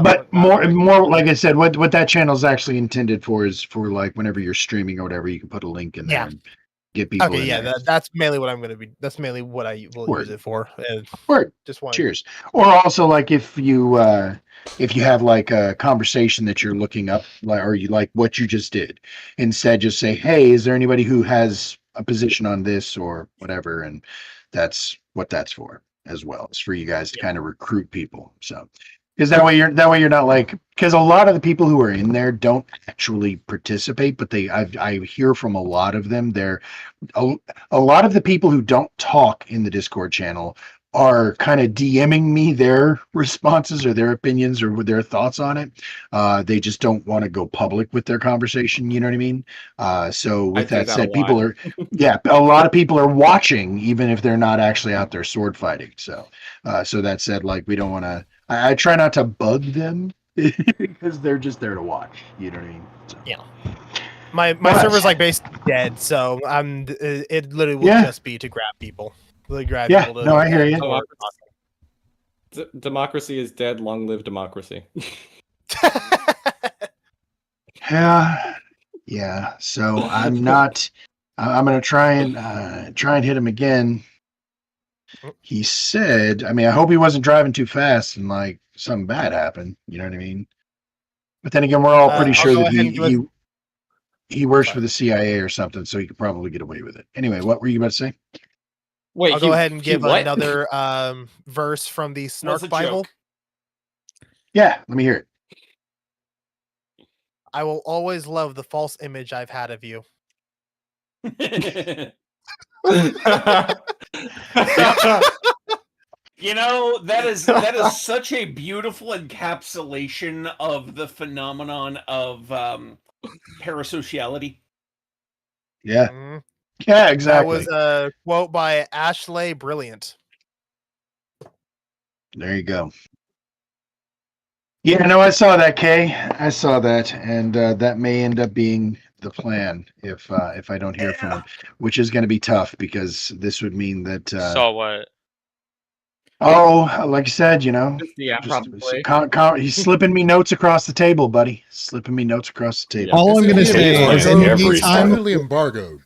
But more like I said, what that channel is actually intended for is for like whenever you're streaming or whatever, you can put a link in there Yeah. and get people. Okay, in yeah, there. that's mainly what I'm gonna be. That's mainly what I will Word. use it for. And Word. just one. Cheers. Or also like if you have like a conversation that you're looking up, like or you like what you just did, instead just say, hey, is there anybody who has a position on this or whatever, and that's what that's for as well. It's for you guys to kind of recruit people. So because that way you're not like, because a lot of the people who are in there don't actually participate, but I hear from a lot of them. A lot of the people who don't talk in the Discord channel are kind of DMing me their responses or their opinions or their thoughts on it. They just don't want to go public with their conversation. You know what I mean? So with do that that a said, lot. people are, yeah, a lot of people are watching, even if they're not actually out there sword fighting. So that said, like, we don't want to, I try not to bug them because they're just there to watch. You know what I mean? So. Yeah. My But- server's like basically dead, so it literally will Yeah. just be to grab people. Really grab Yeah, people to no, I hear you. Democracy is dead. Long live democracy. Yeah. So I'm not. I'm gonna try and hit him again. He said, I mean, I hope he wasn't driving too fast and like something bad happened. You know what I mean? But then again, we're all pretty I'll sure go that ahead and give he works Sorry. for the CIA or something, so he could probably get away with it. Anyway, what were you about to say? Wait, I'll go ahead and give what? another verse from the Was Snark a Bible. joke. Yeah, let me hear it. I will always love the false image I've had of you. You know, that is such a beautiful encapsulation of the phenomenon of parasociality. Yeah. Mhm. Yeah, That exactly. was a quote by Ashley Brilliant. There you go. Yeah, no, I saw that, Kay. I saw that, and that may end up being the plan if I don't hear from him, which is going to be tough because this would mean that. Saw what? Oh, like I said, Yeah, probably. he's slipping me notes across the table, buddy. Slipping me notes across the table. All I'm It's gonna say embargoed. is, in the Every It's meantime, finally embargoed.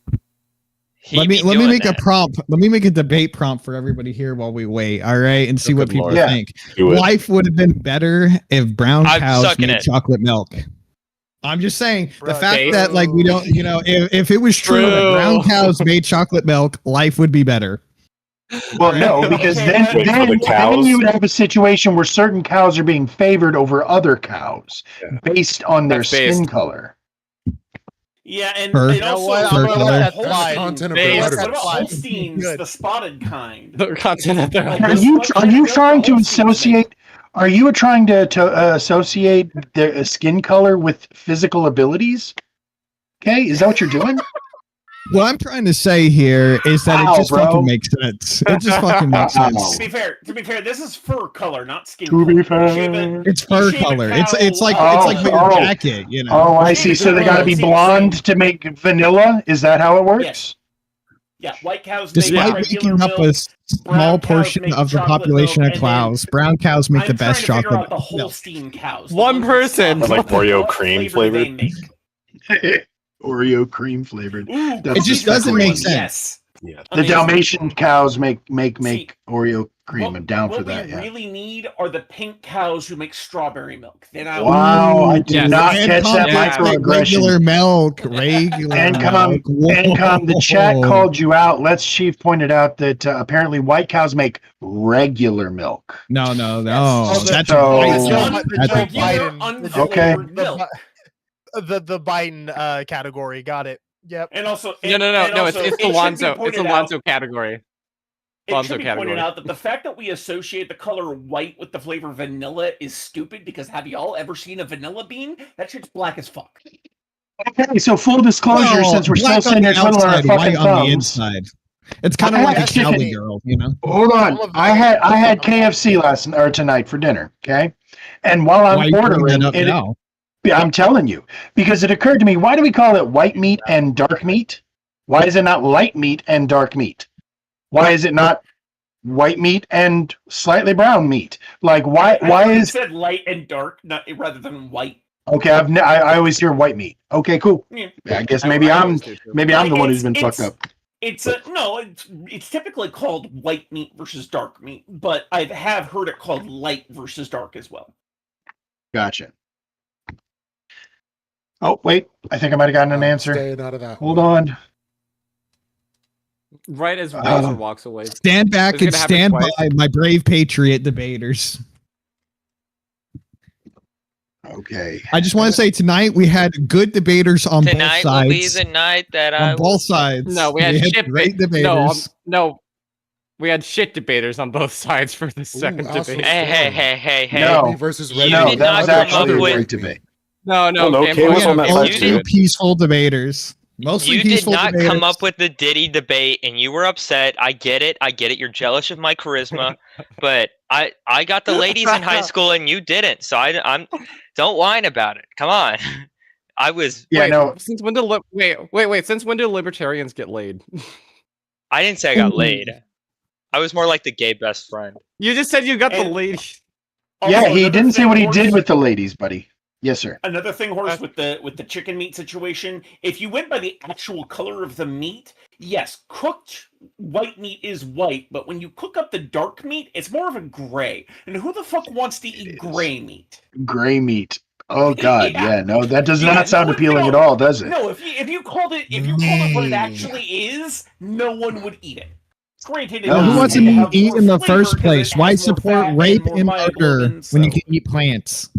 let me make a prompt. Let me make a debate prompt for everybody here while we wait. All right, and see Oh, what good people Lord. Yeah. think. Do it. Life would have been better if brown I'm cows sucking made it. chocolate milk. I'm just saying the Bruh, fact Dave. that like we don't, if it was true that brown True. cows made chocolate milk, life would be better. Well, no, because Okay, then, but- Wait, for then, the then cows? you would have a situation where certain cows are being favored over other cows Yeah. based on their That's skin based. color. Yeah, and, Fur. and You know also what? I'm gonna let that Holstein- slide. That's content of Hey, the What letter. about Slide. Holsteins, Good. the spotted kind? The content of their Like, Are this you much are you milk trying to Holsteins make. associate? Are you trying to associate the skin color with physical abilities? Okay, is that what you're doing? What I'm trying to say here is that Wow, it just bro. fucking makes sense. It just fucking makes Wow. sense. To be fair, this is fur color, not skin To color. be You shave fair. it- It's you fur shave a color. cow, It's like Oh, your oh. jacket, you know. Oh, I see. So they got to be See, blonde to make vanilla. Is that how it works? Yeah, white cows make Despite regular making up milk. a small brown cows portion make of the chocolate population milk, of and then cows, brown cows make the I'm trying best to figure chocolate out the milk. Holstein cows. the One ones with person. spotted Like milk. Oreo What cream flavor do flavored? they make? Oreo cream flavored. Ooh, That's It just doesn't cream, make sense. Yes. Yeah. The Amazing. Dalmatian cows make See, Oreo cream. I'm down what for that. we Yeah. really need are the pink cows who make strawberry milk. Then I Wow, I did Yes. not And catch that compensate microaggression. regular milk, regular Encom, milk. Encom, the chat Whoa. called you out. Let's Chief pointed out that apparently white cows make regular milk. No, Oh, that's So- Biden. That's a regular Biden. unflavored The, milk. the Biden category. Got it. Yep. And also, No, it's it the should be Lonzo. It's pointed the out- Lonzo category. It Lonzo should be category. pointed out that the fact that we associate the color white with the flavor vanilla is stupid because have y'all ever seen a vanilla bean? That shit's black as fuck. Okay, so full disclosure, Well, since we're still black on sitting the here twiddling our outside, fucking white on the thumbs. inside. It's kind of I like a had Cali chicken. girl, you know. Hold on, I had KFC tonight for dinner. Okay, and while Why I'm are you bringing ordering, that up now? I'm telling you, because it occurred to me, why do we call it white meat and dark meat? Why is it not light meat and dark meat? Why is it not white meat and slightly brown meat? Like, why You is said light and dark, rather than white. okay? I always hear white meat. Okay, cool. Yeah. I guess maybe I'm always do too. the one who's been fucked up. It's typically called white meat versus dark meat, but I have heard it called light versus dark as well. Gotcha. Oh wait, I think I might have gotten an answer. Staying out of that. Hold on. Right as Razor walks away. Stand back It's and gonna happen stand twice. by my brave patriot debaters. Okay. I just want to say tonight we had good debaters on Tonight both will be sides. the night that I On both sides. No, we had shit great No, debaters. no, we had shit debaters on both sides for the second also- debate. Hey. No. Red versus You red. No, did that not was come actually a up with- great debate. No, Oh, no, Game Kay Boy was on that Advance. side You too. Mostly peaceful debaters. Mostly You did peaceful not debaters. come up with the Diddy debate, and you were upset. I get it. You're jealous of my charisma, but I got the ladies in high school, and you didn't. So I'm don't whine about it. Come on. I was. Yeah, Wait, no. Since when did wait? Since when do libertarians get laid? I didn't say I got laid. I was more like the gay best friend. You just said you got the And- lady. Yeah, Also, he another didn't say thing, what he Horse- did with the ladies, buddy. Yes, sir. Another thing, Horse, with the chicken meat situation, if you went by the actual color of the meat, yes, cooked white meat is white, but when you cook up the dark meat, it's more of a gray. And who the fuck wants to eat gray meat? Gray meat. Oh God, Yeah. yeah. No, that does Yeah, not sound no, appealing no. at all, does it? No, if you called it what it actually is, no one would eat it. Granted, it No, Well, does who wants to tend have eat more in the flavor first 'cause it place? has Why more support fat rape more and murder myoglobin, when you so- can eat plants?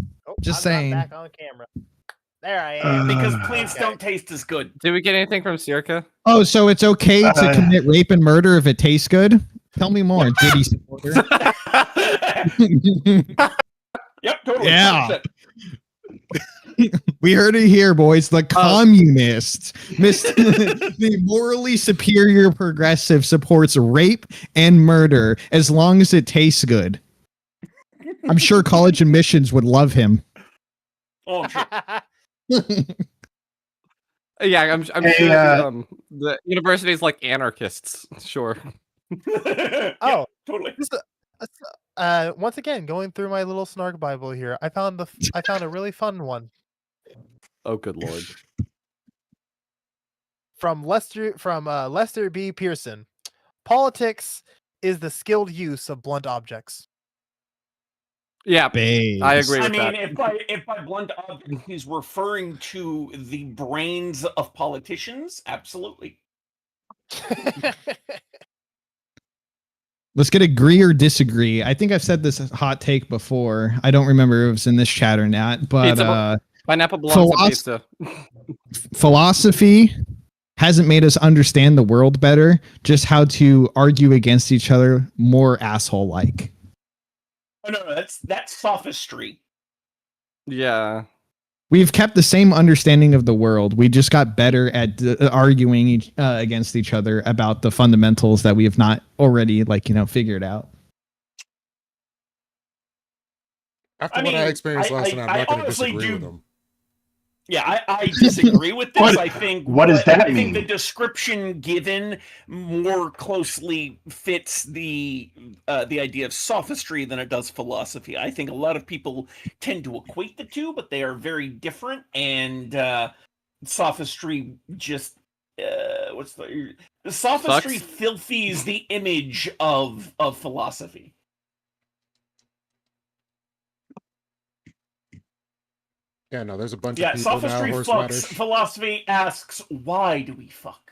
Just I'm not saying. back on camera. There I am. Because Uh, plants Okay. don't taste as good. Did we get anything from Circa? Oh, so it's okay to Uh, commit rape and murder if it tastes good? Tell me more, Diddy supporter. Yep, totally. Yeah. 100%. We heard it here, boys. The communists, the morally superior progressive, supports rape and murder as long as it tastes good. I'm sure college admissions would love him. Oh, I'm sure. Yeah, I'm Hey, sure the university's like anarchists. Sure. Yeah, Oh. totally. Once again, going through my little snark Bible here, I found a really fun one Oh, good lord. from Lester B. Pearson. Politics is the skilled use of blunt objects. Yeah, Babes. I agree I with mean, that. if by blunt object he's referring to the brains of politicians, absolutely. Let's get agree or disagree. I think I've said this hot take before. I don't remember if it was in this chat or not, but Pineapple belongs to Philos- pizza. philosophy hasn't made us understand the world better, just how to argue against each other more asshole like. Oh no, that's sophistry. Yeah. We've kept the same understanding of the world. We just got better at arguing against each other about the fundamentals that we have not already, figured out. After I what I mean, experienced last night, I'm I not going to honestly disagree do- with them. Yeah, I disagree with this. What- I think what does that I think the mean? description given more closely fits the idea of sophistry than it does philosophy. I think a lot of people tend to equate the two, but they are very different. And sophistry just the sophistry Sucks. filthies the image of philosophy. Yeah, no, there's a bunch Yeah, of people now. sophistry fucks. Horseradish. Philosophy asks, why do we fuck?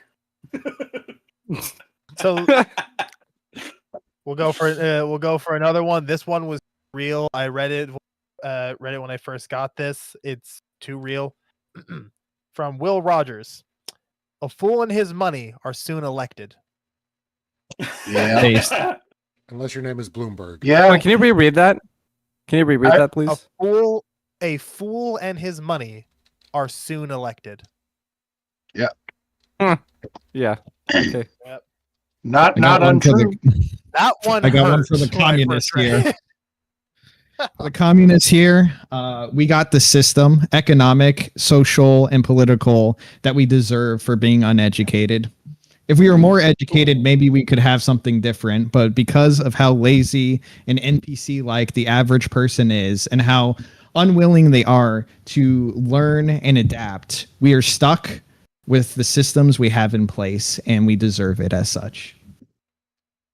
So we'll go for another one. This one was real. I read it when I first got this. It's too real. From Will Rogers. A fool and his money are soon elected. Yeah. Based. Unless your name is Bloomberg. Yeah. Wait, can you reread that? Can you reread I- that, please? A fool and his money are soon elected. Yeah. Okay. Not I got one for untrue. That one I got one hurt for the when I communists first read here. it. The communists here, we got the system, economic, social, and political, that we deserve for being uneducated. If we were more educated, maybe we could have something different. But because of how lazy and NPC-like the average person is and how unwilling they are to learn and adapt, we are stuck with the systems we have in place, and we deserve it as such.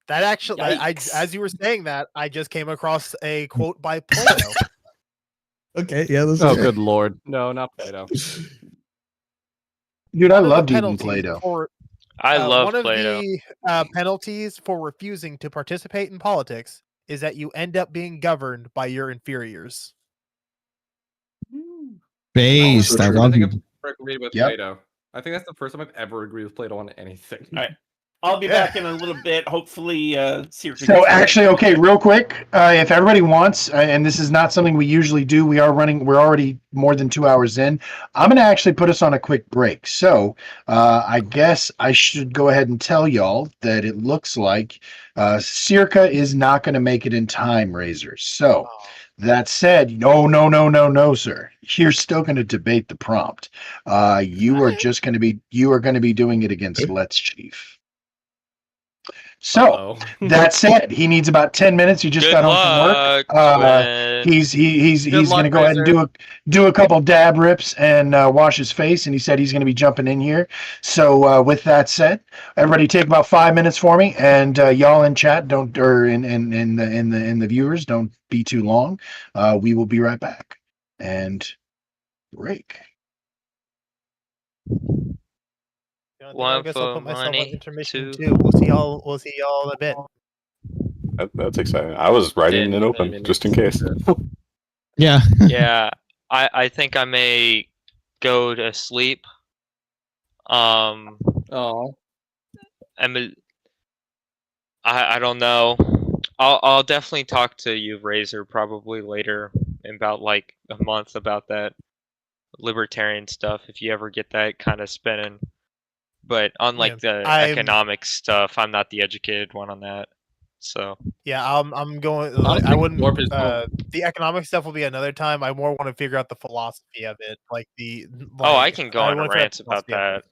That actually, Yikes. as you were saying that, I just came across a quote by Plato. Okay, yeah. Oh, good lord. No, not Plato. Dude, I One of the loved eating penalties Play-Doh. for- I love one of Plato. the penalties for refusing to participate in politics is that you end up being governed by your inferiors. Based. I true. love think you. I've ever agreed with Yep. Plato. I think that's the first time I've ever agreed with Plato on anything. All right. I'll be back in a little bit. Hopefully, Syracuse So gets back. actually, okay, real quick, if everybody wants, and this is not something we usually do, we're already more than 2 hours in. I'm going to actually put us on a quick break. So I guess I should go ahead and tell y'all that it looks like Circa is not going to make it in time, Razors. So that said, no, sir. You're still going to debate the prompt. You are going to be doing it against Let's Chief. So Uh-oh. that said, he needs about 10 minutes. He just Good got home from luck. work. Quinn. He's Good going to luck, go ahead and Razor. do a couple dab rips and wash his face. And he said he's going to be jumping in here. So with that said, everybody take about 5 minutes for me, and y'all in chat in the viewers don't be too long. We will be right back. And break. I One guess I'll for put myself on money, intermission two. too. We'll see y'all in a bit. That's exciting. I was writing it open just in case. Yeah. Yeah, I think I may go to sleep. Oh. I don't know. I'll definitely talk to you, Razor, probably later in about like a month about that libertarian stuff if you ever get that kind of spinning. But on like the economic stuff, I'm not the educated one on that. So yeah, I'm going. lot of I people wouldn't. warp is wrong. The economic stuff will be another time. I more want to figure out the philosophy of it, like oh, I can go on wanna a figure out rant the about philosophy of it. that.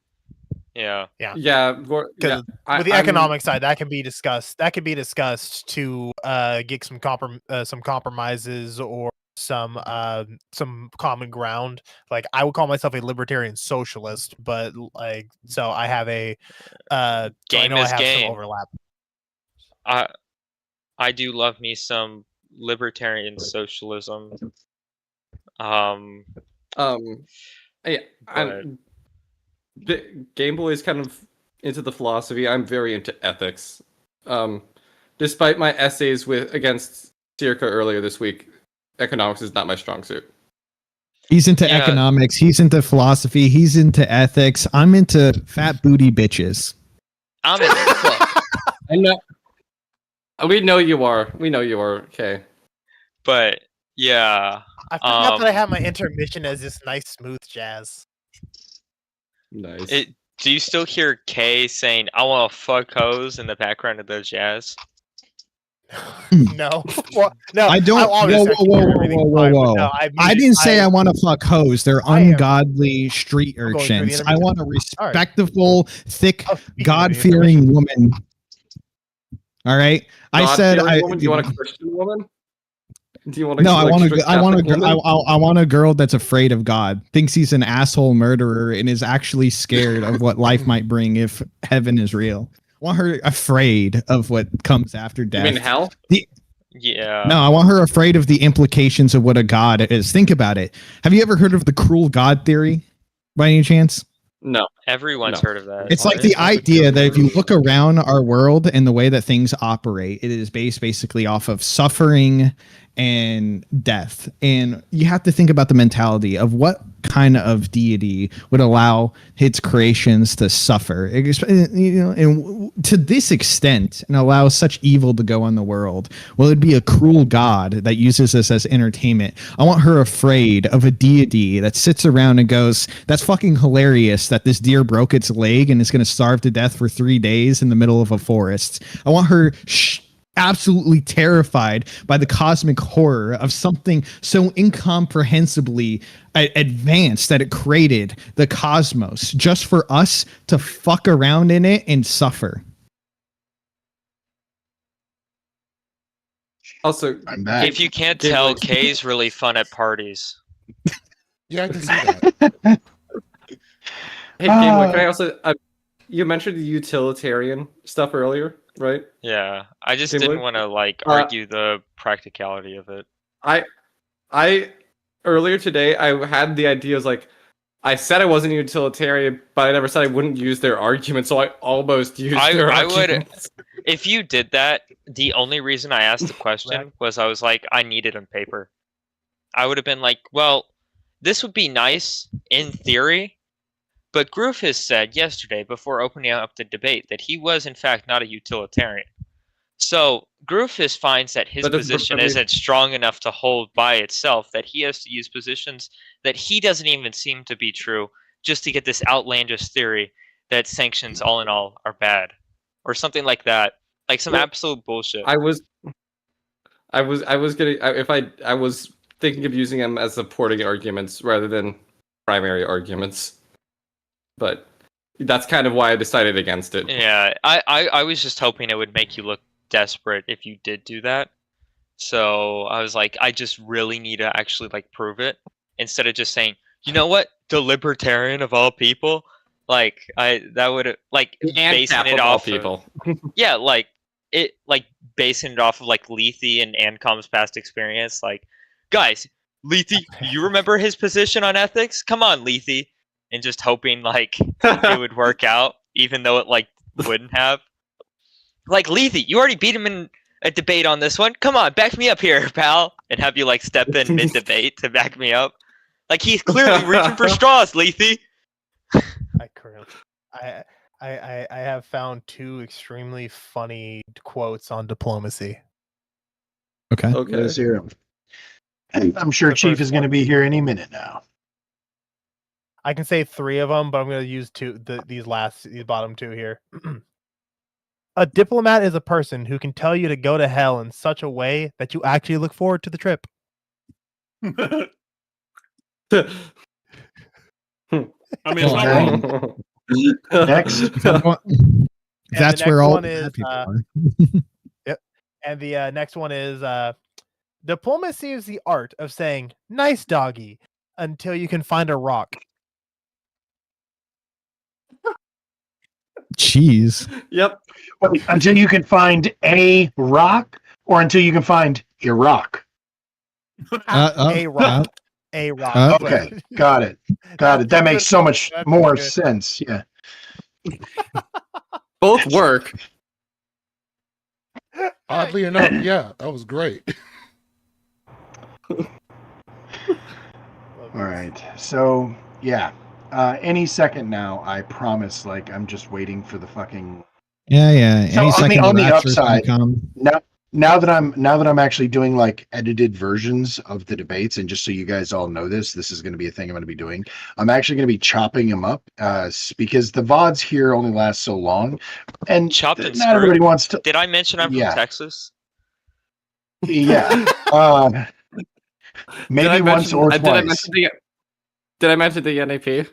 Yeah. Yeah. Yeah, Because with the economic side, that can be discussed. That can be discussed to get some compromises or some common ground. Like I would call myself a libertarian socialist, but like so I have a so I Game know I is have game. some overlap. I do love me some libertarian socialism. Yeah, Game Boy is kind of into the philosophy. I'm very into ethics. Despite my essays against Circa earlier this week, economics is not my strong suit. He's into economics. He's into philosophy. He's into ethics. I'm into fat booty bitches. I'm into fuck. I know. We know you are. We know you are. Okay. But yeah. I forgot that I have my intermission as this nice smooth jazz. Nice. Do you still hear Kay saying "I want to fuck hoes" in the background of the jazz? No, well, no, I don't. Whoa. No, I didn't say I want to fuck hoes. They're ungodly street urchins. I want a respectable, thick, God-fearing woman. All right. I said, do you want a Christian woman? Do you want? No, I want a girl that's afraid of God, thinks he's an asshole murderer, and is actually scared of what life might bring if heaven is real. I want her afraid of what comes after death. You mean hell? Yeah. No, I want her afraid of the implications of what a god is. Think about it. Have you ever heard of the cruel god theory, by any chance? No. Everyone's heard of that. It's like the idea that if you look around our world and the way that things operate, it is based basically off of suffering and death. And you have to think about the mentality of what kind of deity would allow its creations to suffer, and to this extent, and allow such evil to go on the world. Well, it'd be a cruel god that uses this as entertainment. I want her afraid of a deity that sits around and goes, "That's fucking hilarious that this deer broke its leg and is going to starve to death for 3 days in the middle of a forest." I want her absolutely terrified by the cosmic horror of something so incomprehensibly advanced that it created the cosmos just for us to fuck around in it and suffer. Also, if you can't tell, Kay's really fun at parties. Yeah, I can see that. Hey, Game, can I also? You mentioned the utilitarian stuff earlier, right? Yeah, I just didn't want to like argue the practicality of it. I earlier today I had the ideas like I said I wasn't utilitarian, but I never said I wouldn't use their argument, so I almost used their arguments. If you did that, the only reason I asked the question was I was like, I need it on paper. I would have been like, well, this would be nice in theory, but Groove has said yesterday before opening up the debate that he was in fact not a utilitarian. So Groofus finds that his position isn't strong enough to hold by itself, that he has to use positions that he doesn't even seem to be true just to get this outlandish theory that sanctions all in all are bad. Or something like that. Like some absolute bullshit. I was thinking of using them as supporting arguments rather than primary arguments. But that's kind of why I decided against it. Yeah, I was just hoping it would make you look desperate if you did do that. So I was like, I just really need to actually like prove it instead of just saying, you know what, the libertarian of all people, like that would like basing it off people. Yeah, like it like basing it off of like Lethe and Ancom's past experience. Like, guys, Lethe, you remember his position on ethics? Come on, Lethe, and just hoping like it would work out, even though it like wouldn't have. Like, Lethe, you already beat him in a debate on this one. Come on, back me up here, pal. And have you, like, step in mid-debate to back me up. Like, he's clearly reaching for straws, Lethe. I have found two extremely funny quotes on diplomacy. Okay. Okay. Let's hear him. I'm sure The Chief first is going to one. be here any minute now. I can say 3 of them, but I'm going to use these bottom 2 here. A diplomat is a person who can tell you to go to hell in such a way that you actually look forward to the trip. I mean, it's not Well, wrong. Next. That's the where next all one the is, bad people are. Yep. And the next one is diplomacy is the art of saying "nice doggy" until you can find a rock. Jeez. Yep. Wait, until you can find a rock, or until you can find Iraq. A rock. A rock. but- Okay, got it. Got That's it. That pretty makes good. so much That's more pretty good. sense. Yeah. Both work. Oddly enough, yeah, that was great. Love All this. right. So yeah. Any second now, I promise. Like I'm just waiting for the fucking. Yeah. So Any second on the Rapture's gonna upside, come. now that I'm actually doing like edited versions of the debates, and just so you guys all know this is going to be a thing I'm going to be doing. I'm actually going to be chopping them up because the VODs here only last so long, and Chopped and not everybody screwed? wants to. Did I mention I'm Yeah. from Texas? Yeah. Maybe once or twice. Did I mention the NAP?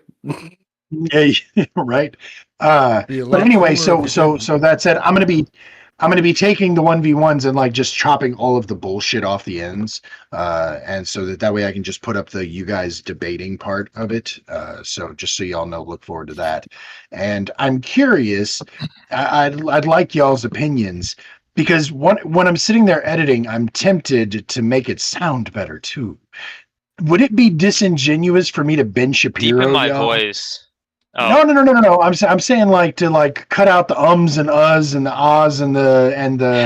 Yeah, right. Be a But lot anyway, cooler if you so that said, I'm gonna be taking the 1v1s and like just chopping all of the bullshit off the ends, and so that way I can just put up the you guys debating part of it. So just so y'all know, look forward to that. And I'm curious, I'd like y'all's opinions because when I'm sitting there editing, I'm tempted to make it sound better too. Would it be disingenuous for me to Ben Shapiro? Deep in my y'all? voice. Oh, No. I'm saying like to like cut out the ums and uhs and the ahs and the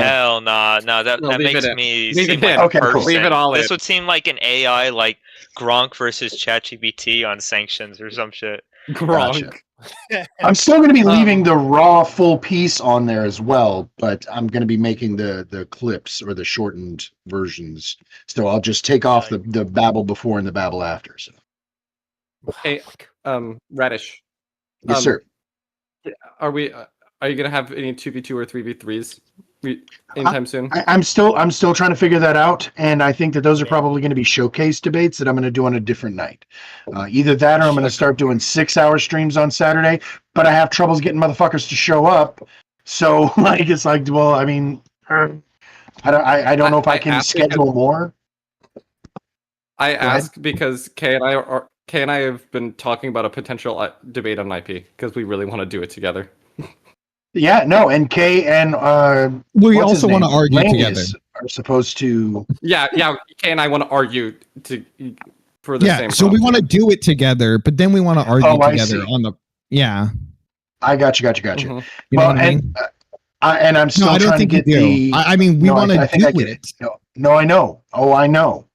hell nah. No, that leave makes it in. me Leave seem it like in. a Okay, cool. person. Leave it all This in. would seem like an AI, like Gronk versus ChatGPT on sanctions or some shit. Gronk. I'm still going to be leaving Um, the raw full piece on there as well, but I'm going to be making the clips or the shortened versions. So I'll just take off the babble before and the babble after. So Hey, Radish. yes, sir. Are you gonna have any 2v2 or 3v3s anytime soon? I'm still trying to figure that out, and I think that those are probably going to be showcase debates that I'm going to do on a different night. Either that, or I'm going to start doing 6-hour streams on Saturday. But I have troubles getting motherfuckers to show up. So like it's like, well, I mean, I don't know if I can schedule more. I ask because Kay and I have been talking about a potential debate on IP because we really want to do it together. Yeah, no, and Kay and We what's his also want to name? argue Lanius together. are supposed to. Yeah. Kay and I want to argue for the same. So we want to do it together, but then we want to argue I together see. on the. Yeah. I got you. Mhm. You know Well, what I mean? and I'm still No, I don't trying to think you get the. do. I mean, we No, want I to think I do get it. No, I know. Oh, I know.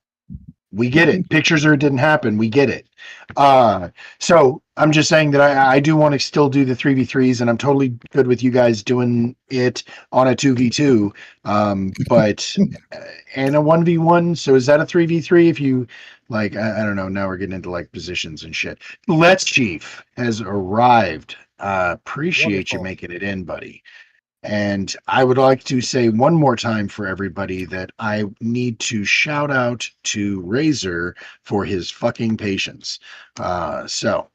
We get it. Pictures or it didn't happen. We get it. So I'm just saying that I do want to still do the 3v3s, and I'm totally good with you guys doing it on a 2v2. But and a 1v1. So is that a 3v3? If you like, I don't know. Now we're getting into like positions and shit. Let's Chief has arrived. Appreciate you Wonderful. making it in, buddy. And I would like to say one more time for everybody that I need to shout out to Razor for his fucking patience. So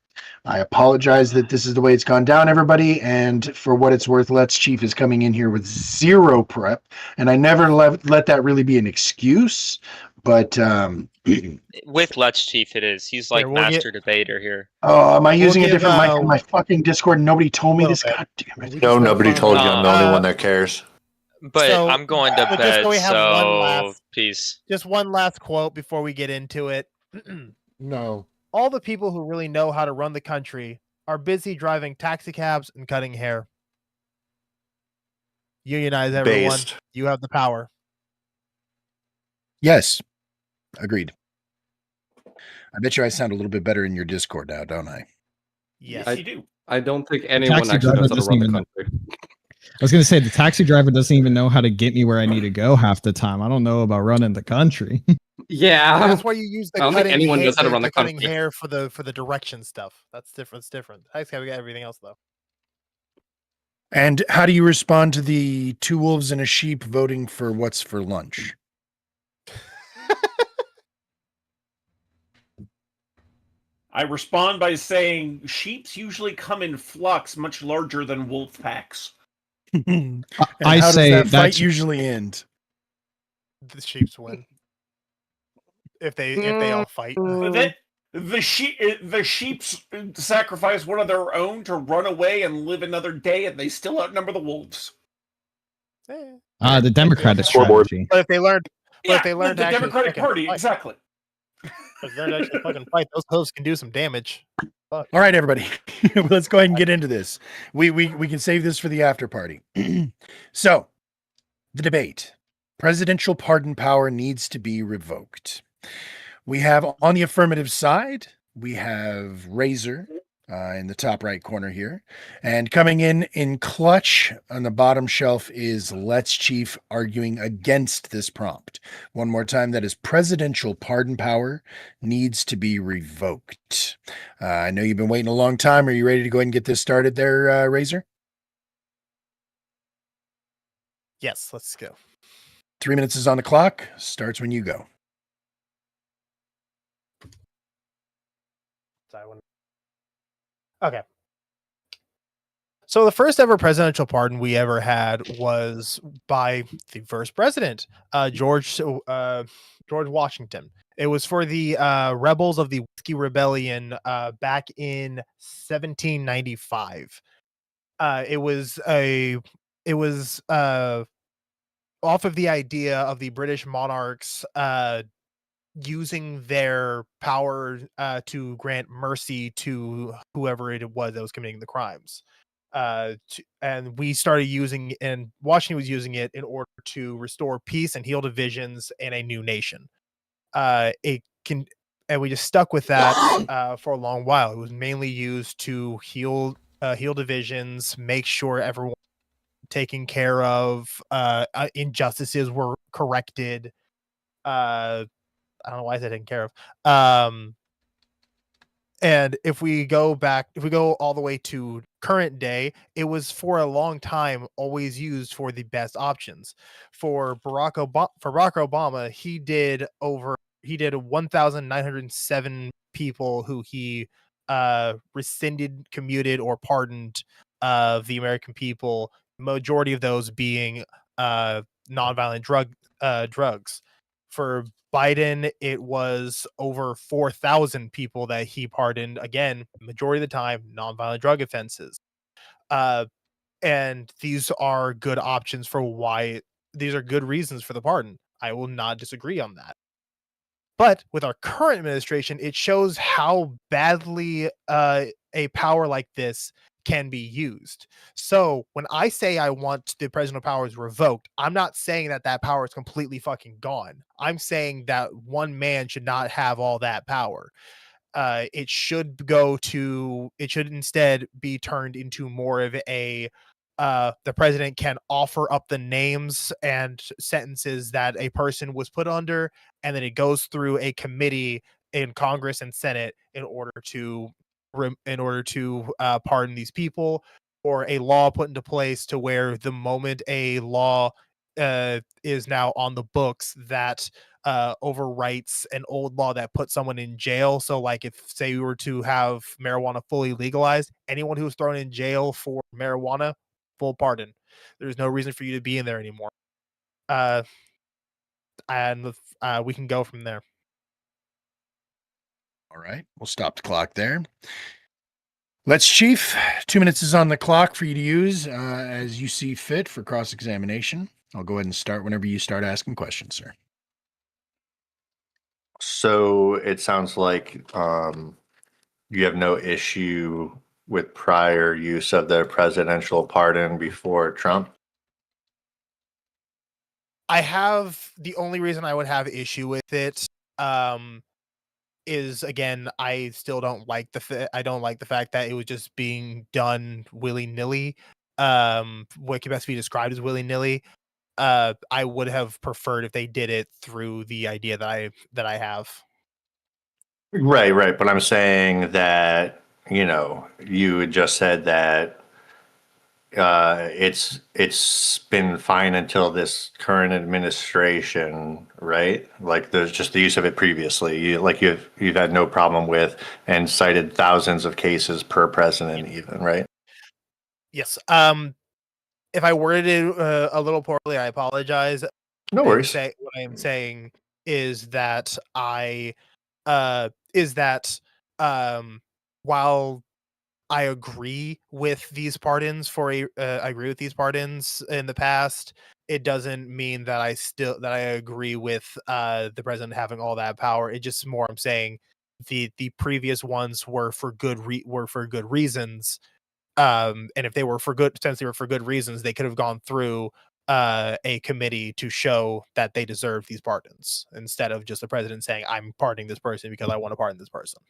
I apologize that this is the way it's gone down, everybody. And for what it's worth, Let's Chief is coming in here with zero prep. And I never let that really be an excuse. But With Let's Chief, it is. He's like Here, we'll master debater here. oh, am I using a give, different mic on my fucking Discord? And nobody told me little this. bit. God damn it. We No, just nobody gotta told you. find I'm the only one that cares. But So, I'm going to just bed, so we have one so last- peace. Just one last quote before we get into it. No. All the people who really know how to run the country are busy driving taxi cabs and cutting hair. Unionize everyone. Based. You have the power. Yes. Agreed. I bet you I sound a little bit better in your Discord now, don't I? Yes. Yes, you do. I don't think anyone Taxi actually driver knows how to doesn't run the even know. country. was gonna say the taxi driver doesn't even know how to get me where I need to go half the time. I don't know about running the country. Yeah. That's why you use the I don't think cutting, anyone knows how to run the the cutting country. hair for the direction stuff. That's different. It's different. Taxi cab, we got everything else though. And how do you respond to the 2 wolves and a sheep voting for what's for lunch? I respond by saying sheeps usually come in flocks much larger than wolf packs. And I how say does that fight that's usually end? The sheeps win if they all fight. The sheeps sacrifice one of their own to run away and live another day, and they still outnumber the wolves. the Democratic Scoreboard. strategy. But if they learned, The to actually Democratic fucking Party, fight, exactly. if they learn to actually fucking fight, those hooves can do some damage. Fuck. All right, everybody, let's go ahead and get into this. We can save this for the after party. So, the debate: presidential pardon power needs to be revoked. We have on the affirmative side, we have Razor in the top right corner here, and coming in clutch on the bottom shelf is Let's Chief arguing against this prompt. One more time, that is presidential pardon power needs to be revoked. I know you've been waiting a long time. Are you ready to go ahead and get this started there, Razor? Yes, let's go. 3 minutes is on the clock. Starts when you go. Okay. So the first ever presidential pardon we ever had was by the first president, George Washington. It was for the rebels of the Whiskey Rebellion back in 1795. It was off of the idea of the British monarchs using their power to grant mercy to whoever it was that was committing the crimes. And we started using, and Washington was using it in order to restore peace and heal divisions in a new nation. It can, and we just stuck with that for a long while. It was mainly used to heal divisions, make sure everyone taken care of, injustices were corrected. I don't know why I said taken care of. And if we go all the way to current day, it was for a long time always used for the best options. For Barack Obama, he did 1,907 people who he rescinded, commuted, or pardoned the American people. Majority of those being nonviolent drugs. For Biden, it was over 4,000 people that he pardoned. Again, majority of the time, nonviolent drug offenses. And these are good options for why these are good reasons for the pardon. I will not disagree on that. But with our current administration, it shows how badly a power like this can be used. So when I say I want the presidential powers revoked, I'm not saying that that power is completely fucking gone. I'm saying that one man should not have all that power. It should instead be turned into more of a the president can offer up the names and sentences that a person was put under, and then it goes through a committee in Congress and Senate in order to pardon these people, or a law put into place to where the moment a law is now on the books that overwrites an old law that put someone in jail. So like if say we were to have marijuana fully legalized, anyone who was thrown in jail for marijuana, full pardon. There's no reason for you to be in there anymore. And we can go from there. All right, we'll stop the clock there. Let's Chief, 2 minutes is on the clock for you to use as you see fit for cross-examination. I'll go ahead and start whenever you start asking questions, sir. So it sounds like you have no issue with prior use of the presidential pardon before Trump? I have, the only reason I would have issue with it is, again, I still don't like I don't like the fact that it was just being done willy-nilly. what can best be described as willy-nilly. I would have preferred if they did it through the idea that I have. Right. But I'm saying that, you had just said that it's been fine until this current administration, right? Like there's just the use of it previously. You've had no problem with and cited thousands of cases per president, even, right? Yes. If I worded it a little poorly, I apologize. No worries. What I am saying is that while I agree with these pardons I agree with these pardons in the past, it doesn't mean that I agree with the president having all that power. It just more I'm saying the previous ones were for good reasons. And if they were for good, since they were for good reasons, they could have gone through a committee to show that they deserve these pardons instead of just the president saying, I'm pardoning this person because I want to pardon this person.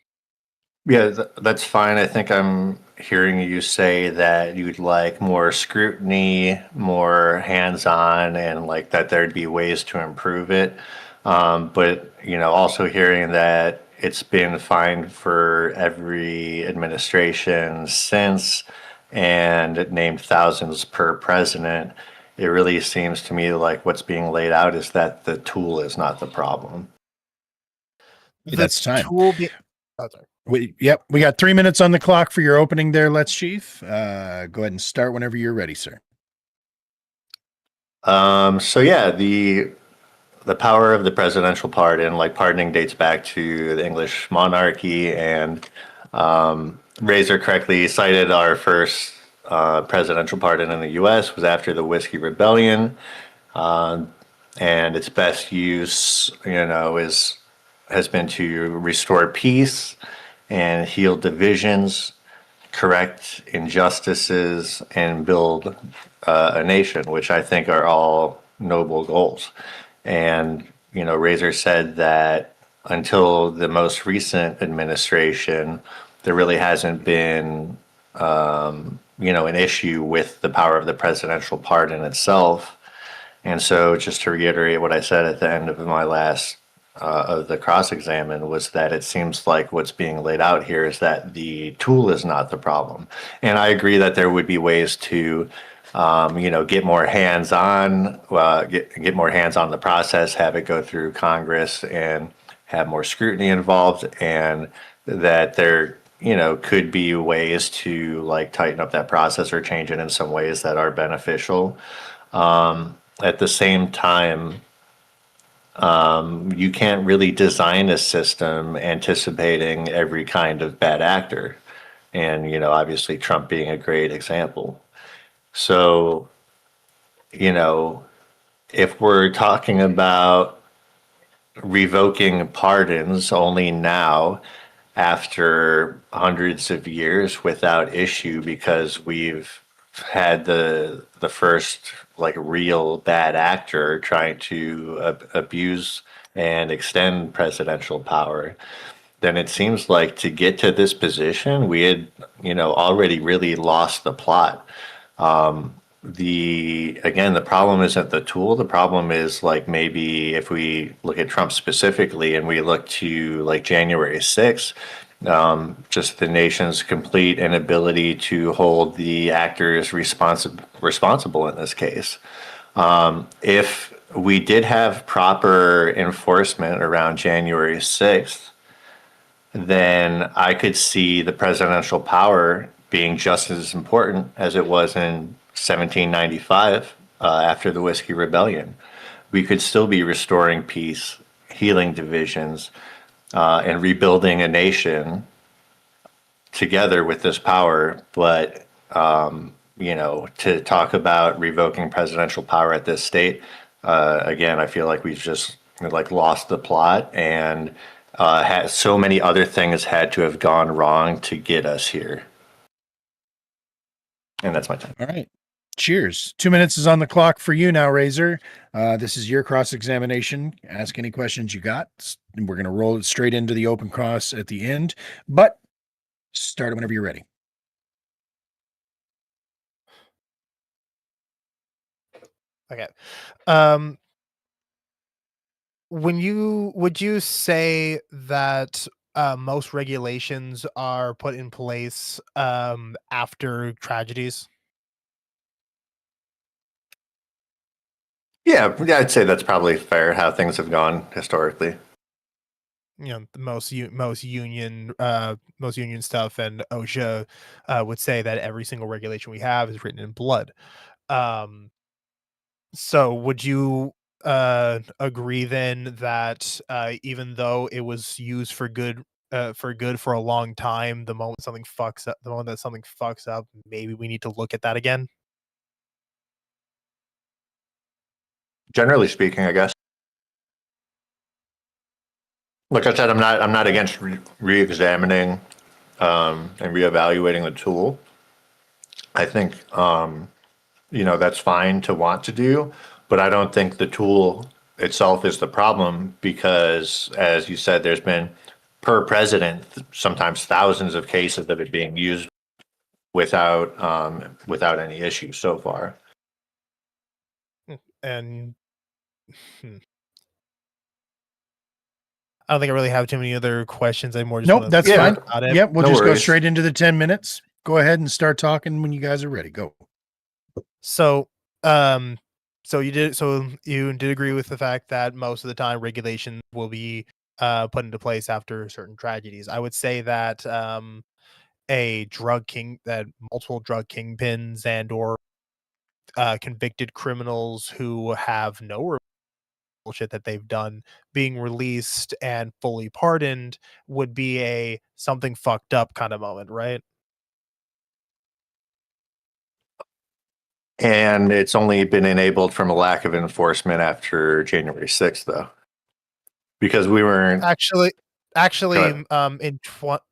Yeah, that's fine. I think I'm hearing you say that you'd like more scrutiny, more hands-on, and like that there'd be ways to improve it. But also hearing that it's been fine for every administration since, and it named thousands per president. It really seems to me like what's being laid out is that the tool is not the problem. That's time. Oh, sorry. We got 3 minutes on the clock for your opening there, Let's Chief. Go ahead and start whenever you're ready, sir. So yeah, the power of the presidential pardon, like pardoning dates back to the English monarchy, and Razor correctly cited our first presidential pardon in the U.S. was after the Whiskey Rebellion, and its best use, has been to restore peace and heal divisions, correct injustices, and build a nation, which I think are all noble goals. And, Razor said that until the most recent administration, there really hasn't been, an issue with the power of the presidential pardon itself. And so just to reiterate what I said at the end of my last of the cross-examine was that it seems like what's being laid out here is that the tool is not the problem. And I agree that there would be ways to, get more hands-on, get more hands-on the process, have it go through Congress and have more scrutiny involved, and that there, could be ways to like tighten up that process or change it in some ways that are beneficial. At the same time, you can't really design a system anticipating every kind of bad actor. And, obviously Trump being a great example. So, if we're talking about revoking pardons only now after hundreds of years without issue because we've had the first like real bad actor trying to abuse and extend presidential power, then it seems like to get to this position we had already really lost the plot. The problem isn't the tool. The problem is like maybe if we look at Trump specifically and we look to like January 6th, just the nation's complete inability to hold the actors responsible in this case. If we did have proper enforcement around January 6th, then I could see the presidential power being just as important as it was in 1795 after the Whiskey Rebellion. We could still be restoring peace, healing divisions, and rebuilding a nation together with this power. But, to talk about revoking presidential power at this state, again, I feel like we've just like lost the plot, and so many other things had to have gone wrong to get us here. And that's my time. All right. Cheers. 2 minutes is on the clock for you now, Razor. This is your cross-examination. Ask any questions you got. And we're going to roll it straight into the open cross at the end, but start it whenever you're ready. Okay. Would you say that most regulations are put in place after tragedies? Yeah, I'd say that's probably fair. How things have gone historically. You know, the most union stuff, and OSHA would say that every single regulation we have is written in blood. Um, so would you agree then that even though it was used for good for a long time, the moment that something fucks up, maybe we need to look at that again? Generally speaking, I guess. Like I said, I'm not against re-examining and reevaluating the tool. I think that's fine to want to do, but I don't think the tool itself is the problem because, as you said, there's been per president sometimes thousands of cases of it being used without any issues so far. And I don't think I really have too many other questions. I more just Nope, want to that's Yeah. fine. about it. Yep, we'll No just go worries. straight into the 10 minutes. Go ahead and start talking when you guys are ready. Go. So, you did agree with the fact that most of the time regulation will be put into place after certain tragedies. I would say that that multiple drug kingpins and or convicted criminals who have no bullshit that they've done being released and fully pardoned would be a something fucked up kind of moment, right? And it's only been enabled from a lack of enforcement after January 6th, though, because we weren't. Actually, ahead.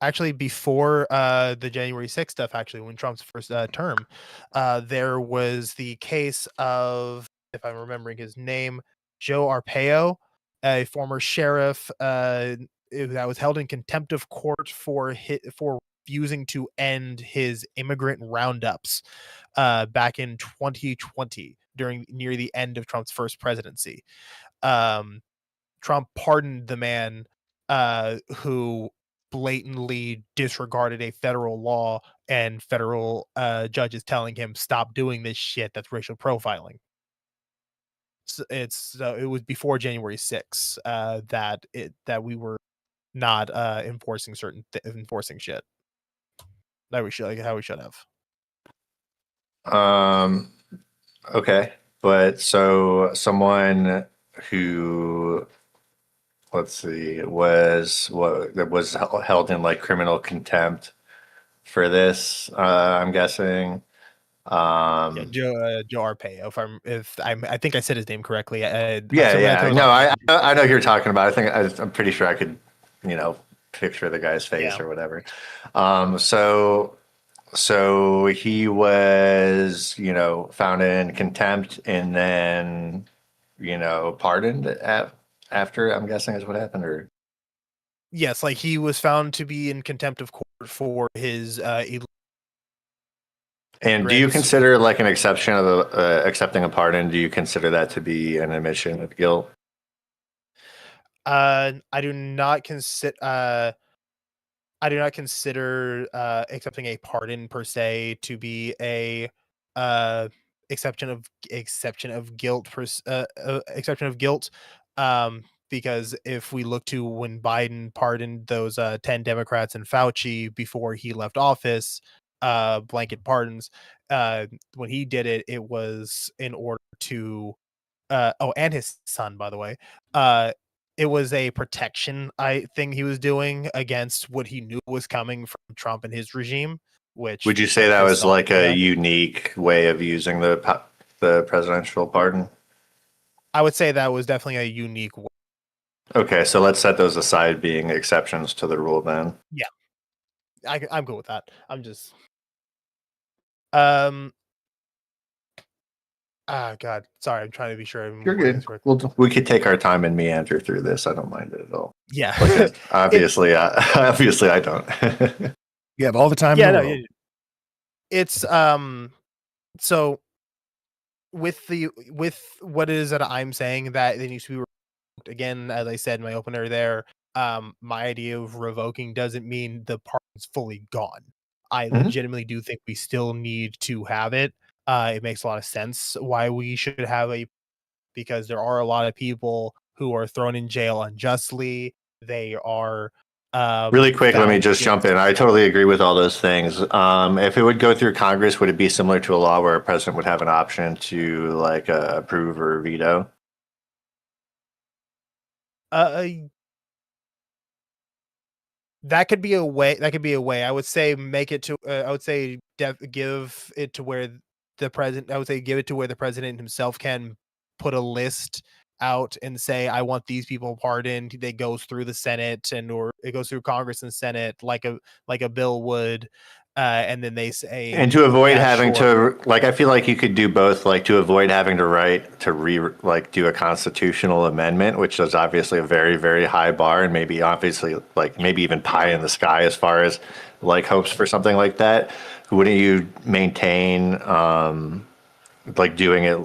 actually before the January 6th stuff, actually when Trump's first term, there was the case of, if I'm remembering his name, Joe Arpaio, a former sheriff that was held in contempt of court for refusing to end his immigrant roundups back in 2020 near the end of Trump's first presidency. Trump pardoned the man who blatantly disregarded a federal law and federal judges telling him stop doing this shit that's racial profiling. It was before January 6th that we were not enforcing enforcing shit that we should, like, how we should have. Okay, but so someone who, let's see, was held in like criminal contempt for this. I'm guessing. Yeah, Joe Arpaio. I think I said his name correctly. Yeah. No, I know who you're talking about. I'm pretty sure I could, picture the guy's face Yeah. or whatever. So he was, found in contempt and then, pardoned after, I'm guessing is what happened, or Yes, like he was found to be in contempt of court for his and do you Grants. consider like an exception of accepting a pardon? Do you consider that to be an admission of guilt? I do not consider accepting a pardon per se to be a exception of guilt exception of guilt. Because if we look to when Biden pardoned those 10 Democrats and Fauci before he left office, blanket pardons, when he did it, it was in order to and his son, by the way. It was a protection thing he was doing against what he knew was coming from Trump and his regime. Which Would you say that was like a unique way of using the presidential pardon? I would say that was definitely a unique way. Okay, so let's set those aside being exceptions to the rule then. Yeah, I'm good with that. I'm just God, sorry. I'm trying to be sure. You're good. We could take our time and meander through this. I don't mind it at all. Yeah. Like, obviously, obviously, I don't. You have all the time Yeah, in the no, world. it's so with what it is that I'm saying that it needs to be revoked, again, as I said in my opener there, my idea of revoking doesn't mean the pardon's fully gone. I Mhm. legitimately do think we still need to have it. It makes a lot of sense why we should have because there are a lot of people who are thrown in jail unjustly. They are Really quick, let me found just jump in. I totally agree with all those things. If it would go through Congress, would it be similar to a law where a president would have an option to like approve or veto? uh that could be a way. That could be a way. I would say make it to. I would say give it to where the president. I would say give it to where the president himself can put a list out and say, "I want these people pardoned." It goes through the Senate or it goes through Congress and Senate like a bill would, and then they say, And to avoid "Yeah, having sure." to, like, I feel like you could do both, like, to avoid having to write to like, do a constitutional amendment, which is obviously a very, very high bar and maybe obviously, like, maybe even pie in the sky as far as, like, hopes for something like that. Wouldn't you maintain, like, doing it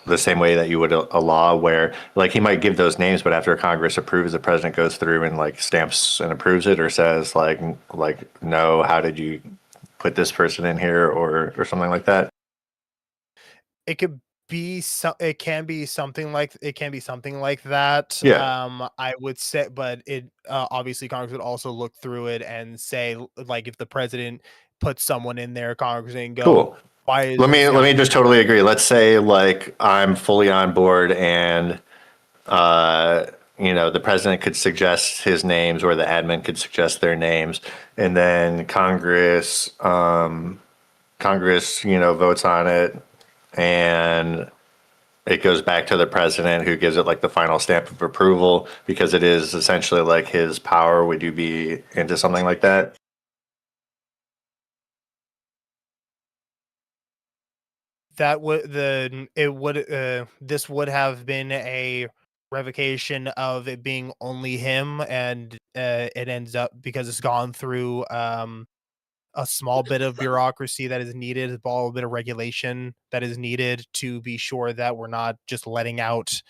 the same way that you would a law where, like, he might give those names, but after Congress approves, the president goes through and, like, stamps and approves it or says, like, no, how did you put this person in here or something like that. It could be it can be something like that. Yeah, I would say, but it obviously Congress would also look through it and say, like, if the president puts someone in there, Congress and go, cool. why is Let this me let guy me just here? totally agree. Let's say like I'm fully on board and uh the president could suggest his names or the admin could suggest their names and then Congress votes on it and it goes back to the president who gives it like the final stamp of approval because it is essentially like his power. Would you be into something like that? That would this would have been a revocation of it being only him, and it ends up because it's gone through a small bit of bureaucracy that is needed, a small bit of regulation that is needed to be sure that we're not just letting out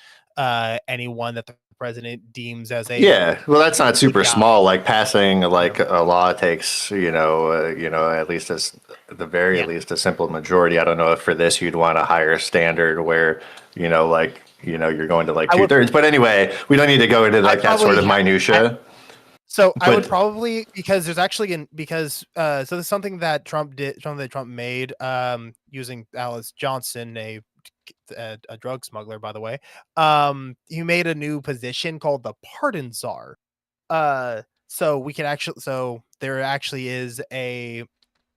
anyone that the president deems as a Yeah, well, that's not good super guy. small. Like passing like Yeah. a law takes, at least as at the very Yeah. least a simple majority. I don't know if for this you'd want a higher standard where, you're going to like I two would thirds. But anyway, we don't need to go into I like that sort probably of minutia. So I would But probably because there's actually so there's something that Trump made using Alice Johnson, a drug smuggler, by the way. He made a new position called the pardon czar. So we can actually so there actually is a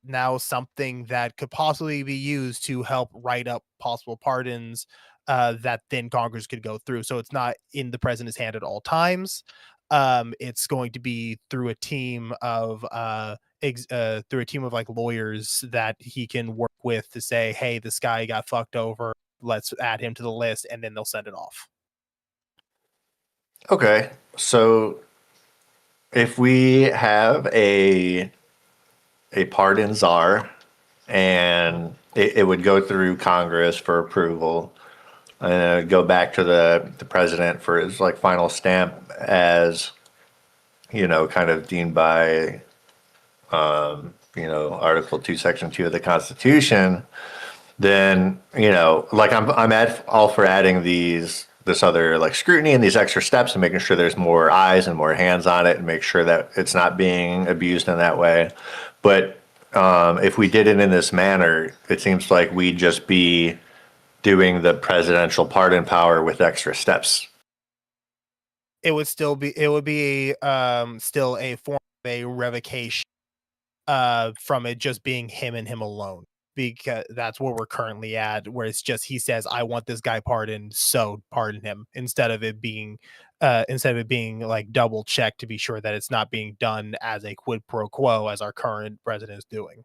now something that could possibly be used to help write up possible pardons that then Congress could go through. So it's not in the president's hand at all times. It's going to be through a team of like lawyers that he can work with to say, hey, this guy got fucked over. Let's add him to the list, and then they'll send it off. okay, so if we have a pardon czar and it would go through Congress for approval go back to the president for his like final stamp as kind of deemed by Article 2, Section 2 of the Constitution, then like I'm at all for adding this other like scrutiny and these extra steps and making sure there's more eyes and more hands on it and make sure that it's not being abused in that way. But if we did it in this manner, it seems like we'd just be doing the presidential pardon power with extra steps. It would be still a form of a revocation from it just being him and him alone, because that's where we're currently at, where it's just he says, I want this guy pardoned, so pardon him, instead of it being like double checked to be sure that it's not being done as a quid pro quo as our current president is doing.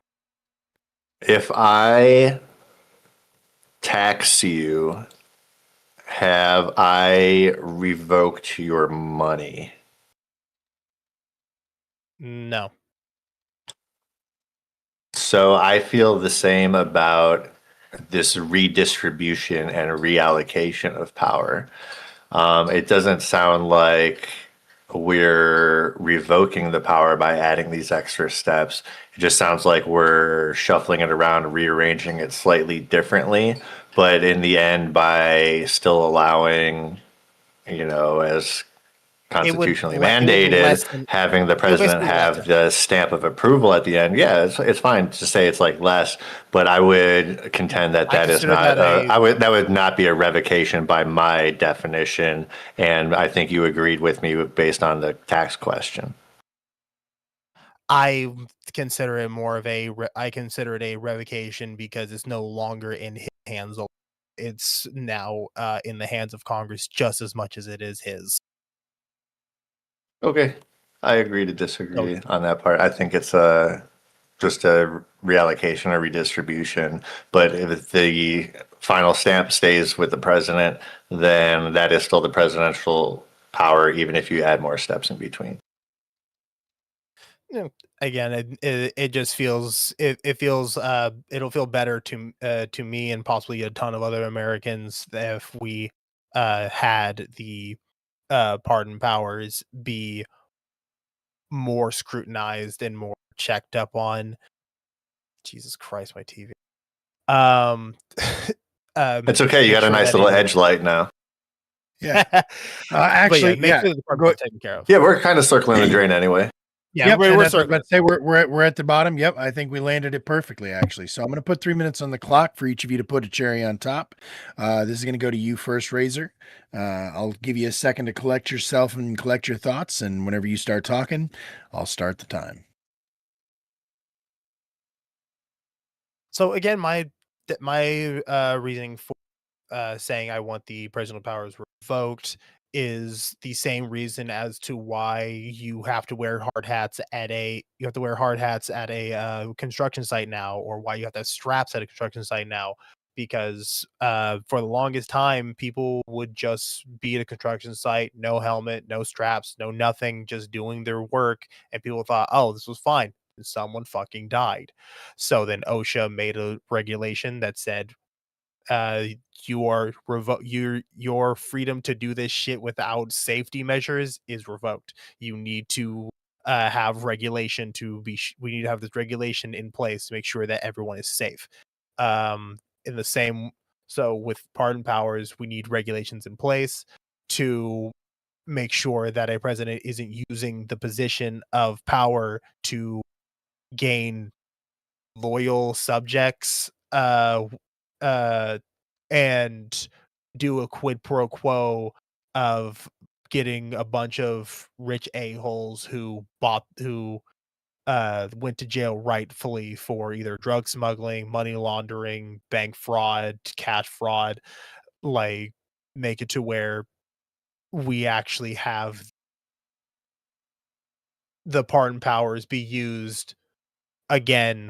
If I tax you, have I revoked your money? No. So I feel the same about this redistribution and reallocation of power. It doesn't sound like we're revoking the power by adding these extra steps. It just sounds like we're shuffling it around, rearranging it slightly differently, but in the end, by still allowing, as constitutionally it would mandated, lessen- having the president basically have lessen. the stamp of approval at the end. Yeah, it's fine to say it's like less, but I would contend that I that is consider not. that That would not be a revocation by my definition, and I think you agreed with me based on the tax question. I consider it more of I consider it a revocation because it's no longer in his hands. It's now in the hands of Congress just as much as it is his. Okay, I agree to disagree Okay. on that part. I think it's just a reallocation or redistribution. But if the final stamp stays with the president, then that is still the presidential power, even if you add more steps in between. Again, it just feels it feels it'll feel better to me and possibly a ton of other Americans if we had the pardon powers be more scrutinized and more checked up on. Jesus Christ, my TV. It's okay. You make got a sure nice that little it is- edge light now. Yeah. But Actually, make yeah. sure the department's taken care of. Yeah, we're kind of circling the drain anyway. Yeah, Yep, we're and we're that's what I was circling. about to say we're at the bottom. Yep, I think we landed it perfectly actually. So I'm going to put 3 minutes on the clock for each of you to put a cherry on top. This is going to go to you first, Razor. I'll give you a second to collect yourself and collect your thoughts, and whenever you start talking, I'll start the time. So again, my reasoning for saying I want the presidential powers revoked is the same reason as to why you have to wear hard hats at a construction site now, or why you have to have straps at a construction site now. Because for the longest time, people would just be at a construction site, no helmet, no straps, no nothing, just doing their work, and people thought, "Oh, this was fine." And someone fucking died. So then OSHA made a regulation that said your freedom to do this shit without safety measures is revoked. You need to have regulation we need to have this regulation in place to make sure that everyone is safe. In the same, so with pardon powers, we need regulations in place to make sure that a president isn't using the position of power to gain loyal subjects and do a quid pro quo of getting a bunch of rich a-holes who went to jail rightfully for either drug smuggling, money laundering, bank fraud, cash fraud, like make it to where we actually have the pardon powers be used again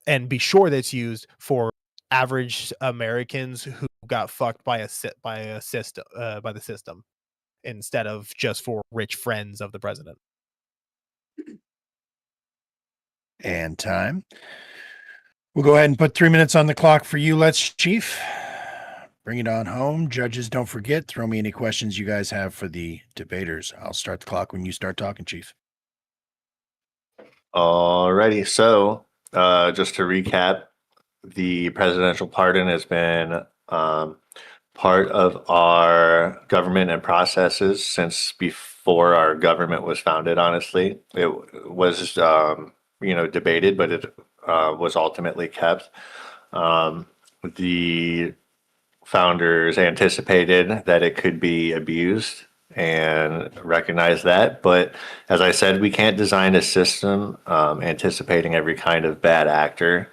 and be sure that it's used for average Americans who got fucked by the system instead of just for rich friends of the president. And time. We'll go ahead and put 3 minutes on the clock for you. Let's Chief. Bring it on home. Judges, don't forget, throw me any questions you guys have for the debaters. I'll start the clock when you start talking, Chief. Alrighty. So, just to recap, the presidential pardon has been part of our government and processes since before our government was founded. Honestly, it was debated, but it was ultimately kept. The founders anticipated that it could be abused and recognize that. But as I said, we can't design a system anticipating every kind of bad actor.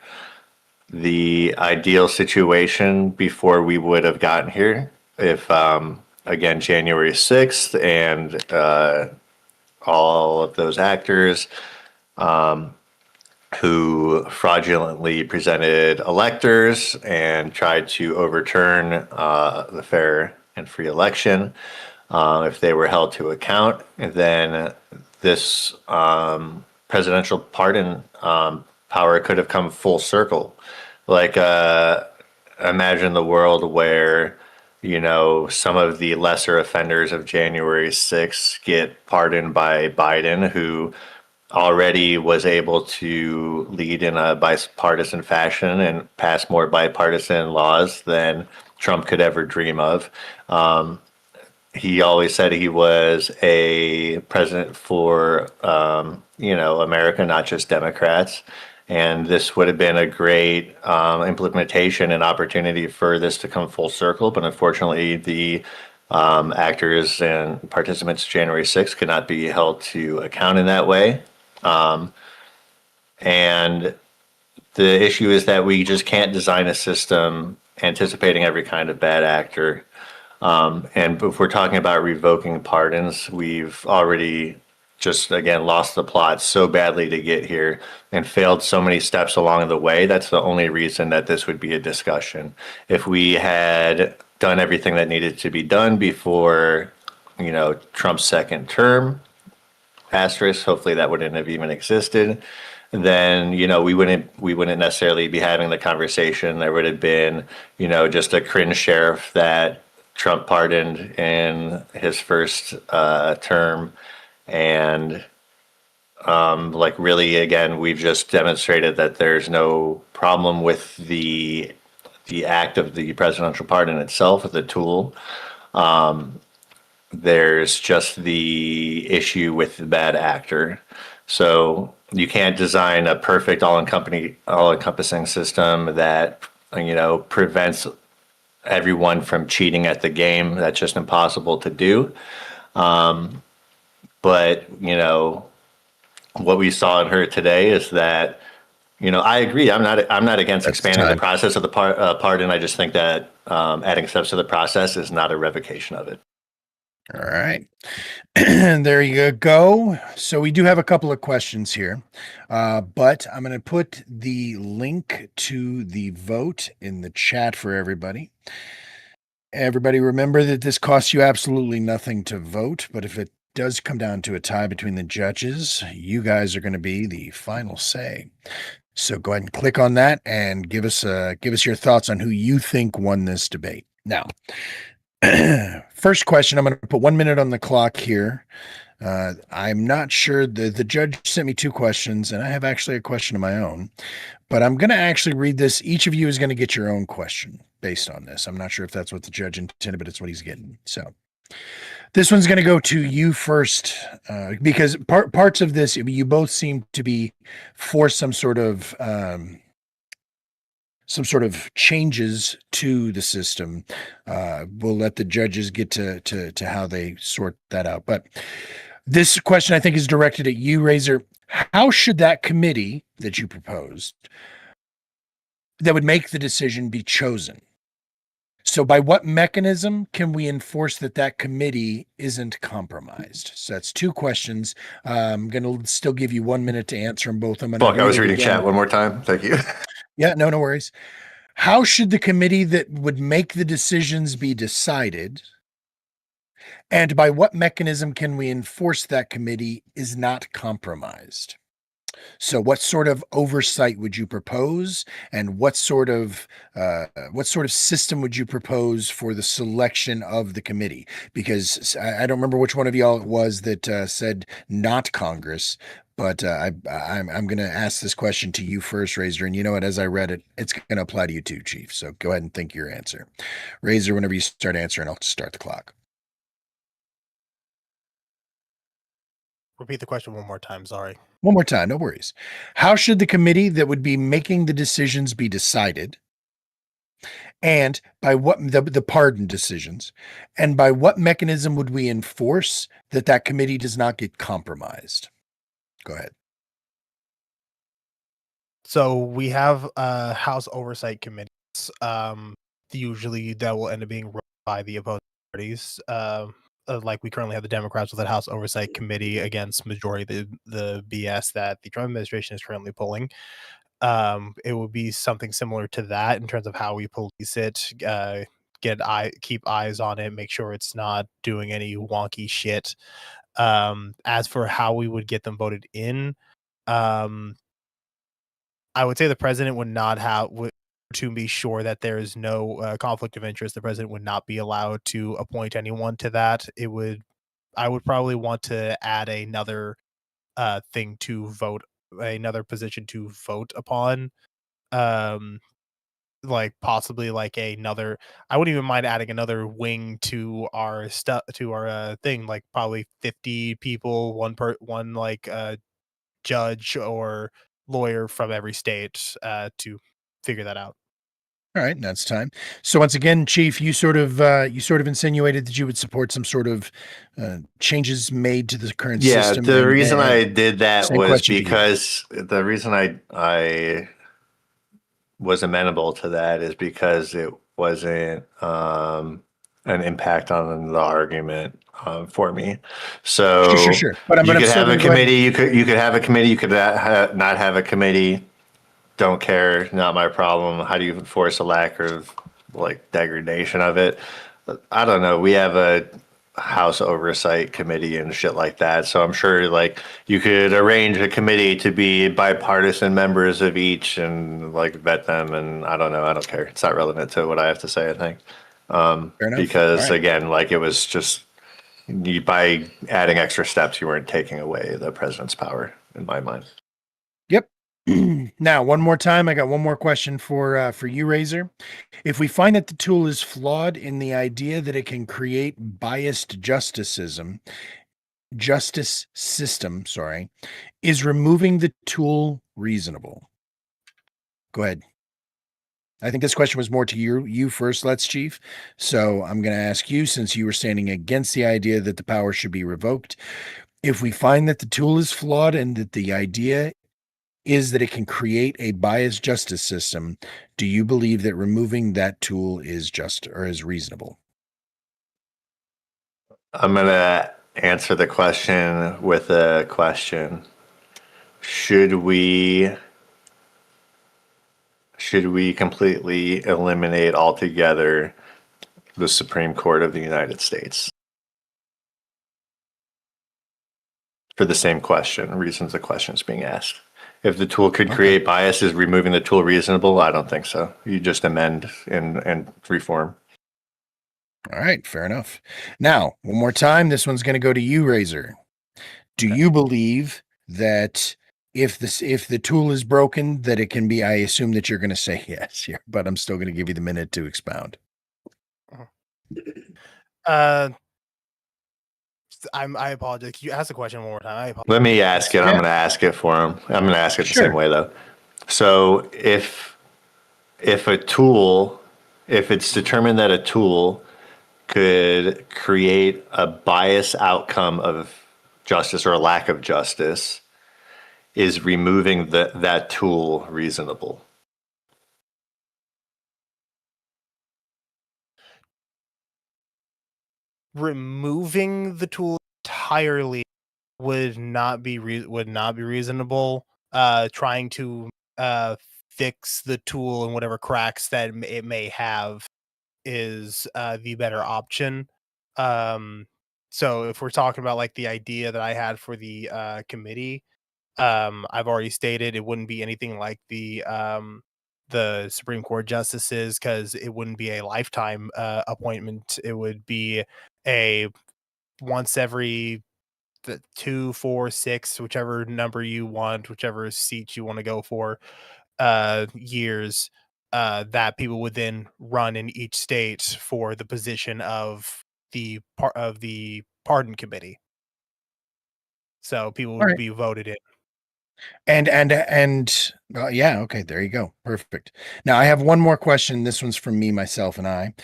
The ideal situation before we would have gotten here, if again, January 6th and all of those actors who fraudulently presented electors and tried to overturn the fair and free election, if they were held to account, then this presidential pardon power could have come full circle. like imagine the world where, you know, some of the lesser offenders of January 6th get pardoned by Biden, who already was able to lead in a bipartisan fashion and pass more bipartisan laws than Trump could ever dream of. He always said he was a president for, you know, America, not just Democrats. And this would have been a great implementation and opportunity for this to come full circle. But unfortunately, the actors and participants January 6th could not be held to account in that way. And the issue is that we just can't design a system anticipating every kind of bad actor. And if we're talking about revoking pardons, we've already just, again, lost the plot so badly to get here and failed so many steps along the way. That's the only reason that this would be a discussion. If we had done everything that needed to be done before, you know, Trump's second term, asterisk, hopefully that wouldn't have even existed, then, you know, we wouldn't necessarily be having the conversation. There would have been, you know, just a cringe sheriff that Trump pardoned in his first term. And like, really, again, we've just demonstrated that there's no problem with the act of the presidential pardon itself as a tool. There's just the issue with the bad actor. So you can't design a perfect all-encompassing system that, you know, prevents everyone from cheating at the game. That's just impossible to do. But, you know, what we saw and heard today is that, you know, I agree. I'm not against expanding the process of the pardon. I just think that adding steps to the process is not a revocation of it. All right. There you go. So we do have a couple of questions here, but I'm going to put the link to the vote in the chat for everybody. Everybody remember that this costs you absolutely nothing to vote, but if it does come down to a tie between the judges, you guys are going to be the final say. So go ahead and click on that and give us your thoughts on who you think won this debate. Now, first question, I'm going to put 1 minute on the clock here. I'm not sure. The judge sent me 2 questions, and I have actually a question of my own. But I'm going to actually read this. Each of you is going to get your own question based on this. I'm not sure if that's what the judge intended, but it's what he's getting. So this one's going to go to you first, because parts of this, you both seem to be for some sort of changes to the system. We'll let the judges get to how they sort that out. But this question, I think, is directed at you, Razor. How should that committee that you proposed that would make the decision be chosen? So by what mechanism can we enforce that committee isn't compromised? So that's 2 questions. I'm going to still give you 1 minute to answer them both. Fuck, I was reading chat one more time. Thank you. Yeah, no worries. How should the committee that would make the decisions be decided? And by what mechanism can we enforce that committee is not compromised? So what sort of oversight would you propose, and what sort of system would you propose for the selection of the committee? Because I don't remember which one of y'all it was that said not Congress, but I'm going to ask this question to you first, Razor. And you know what? As I read it, it's going to apply to you too, Chief. So go ahead and think your answer. Razor, whenever you start answering, I'll start the clock. Repeat the question one more time. Sorry. One more time, no worries. How should the committee that would be making the decisions be decided? And by what the pardon decisions, and by what mechanism would we enforce that committee does not get compromised? Go ahead. So we have House oversight committees. Usually that will end up being run by the opposing parties. Like we currently have the Democrats with the House Oversight Committee against majority of the BS that the Trump administration is currently pulling. It would be something similar to that in terms of how we police it, keep eyes on it, make sure it's not doing any wonky shit. As for how we would get them voted in, I would say the president would not have to be sure that there is no conflict of interest, the president would not be allowed to appoint anyone to that. I would probably want to add another thing to vote, another position to vote upon. Like possibly like another. I wouldn't even mind adding another wing to our stuff to our thing, like probably 50 people, one like judge or lawyer from every state to figure that out. All right, that's time. So once again, Chief, you sort of insinuated that you would support some sort of changes made to the current Yeah, system. the and- reason and- I did that same was question to you. because the reason I was amenable to that is because it wasn't an impact on the argument for me. So Sure. But you I'm could still have a gonna go ahead committee. You could have a committee. You could not have a committee. Don't care. Not my problem. How do you enforce a lack of like degradation of it? I don't know. We have a House Oversight Committee and shit like that. So I'm sure like you could arrange a committee to be bipartisan members of each and like vet them. And I don't know. I don't care. It's not relevant to what I have to say, I think. Fair enough. Because All right. again, like it was just by adding extra steps, you weren't taking away the president's power in my mind. Yep. Now, one more time, I got one more question for you, Razor. If we find that the tool is flawed in the idea that it can create biased justice system, sorry, is removing the tool reasonable? Go ahead. I think this question was more to you first, Let's Chief. So I'm going to ask you, since you were standing against the idea that the power should be revoked. If we find that the tool is flawed and that the idea is that it can create a biased justice system, do you believe that removing that tool is just or is reasonable? I'm going to answer the question with a question. Should we completely eliminate altogether the Supreme Court of the United States? For the same question, reasons the question is being asked. If the tool could create bias, is removing the tool reasonable? I don't think so. You just amend and reform. All right, fair enough. Now, one more time, this one's going to go to you, Razor. Do you believe that if the tool is broken, that it can be? I assume that you're going to say yes here, but I'm still going to give you the minute to expound. I apologize. Could you ask the question one more time? I apologize. Let me ask it. Yeah. I'm going to ask it for him. I'm going to ask it the Sure. same way, though. So if it's determined that a tool could create a biased outcome of justice or a lack of justice, is removing that tool reasonable? Removing the tool entirely would not be reasonable. Trying to fix the tool and whatever cracks that it may have is the better option. So if we're talking about like the idea that I had for the committee, I've already stated it wouldn't be anything like the Supreme Court justices, because it wouldn't be a lifetime appointment. It would be a once every 2, 4, 6, whichever number you want, whichever seat you want to go for, years, that people would then run in each state for the position of the pardon committee. So people would be voted in. And yeah, okay, there you go. Perfect. Now I have one more question. This one's from me, myself, and I.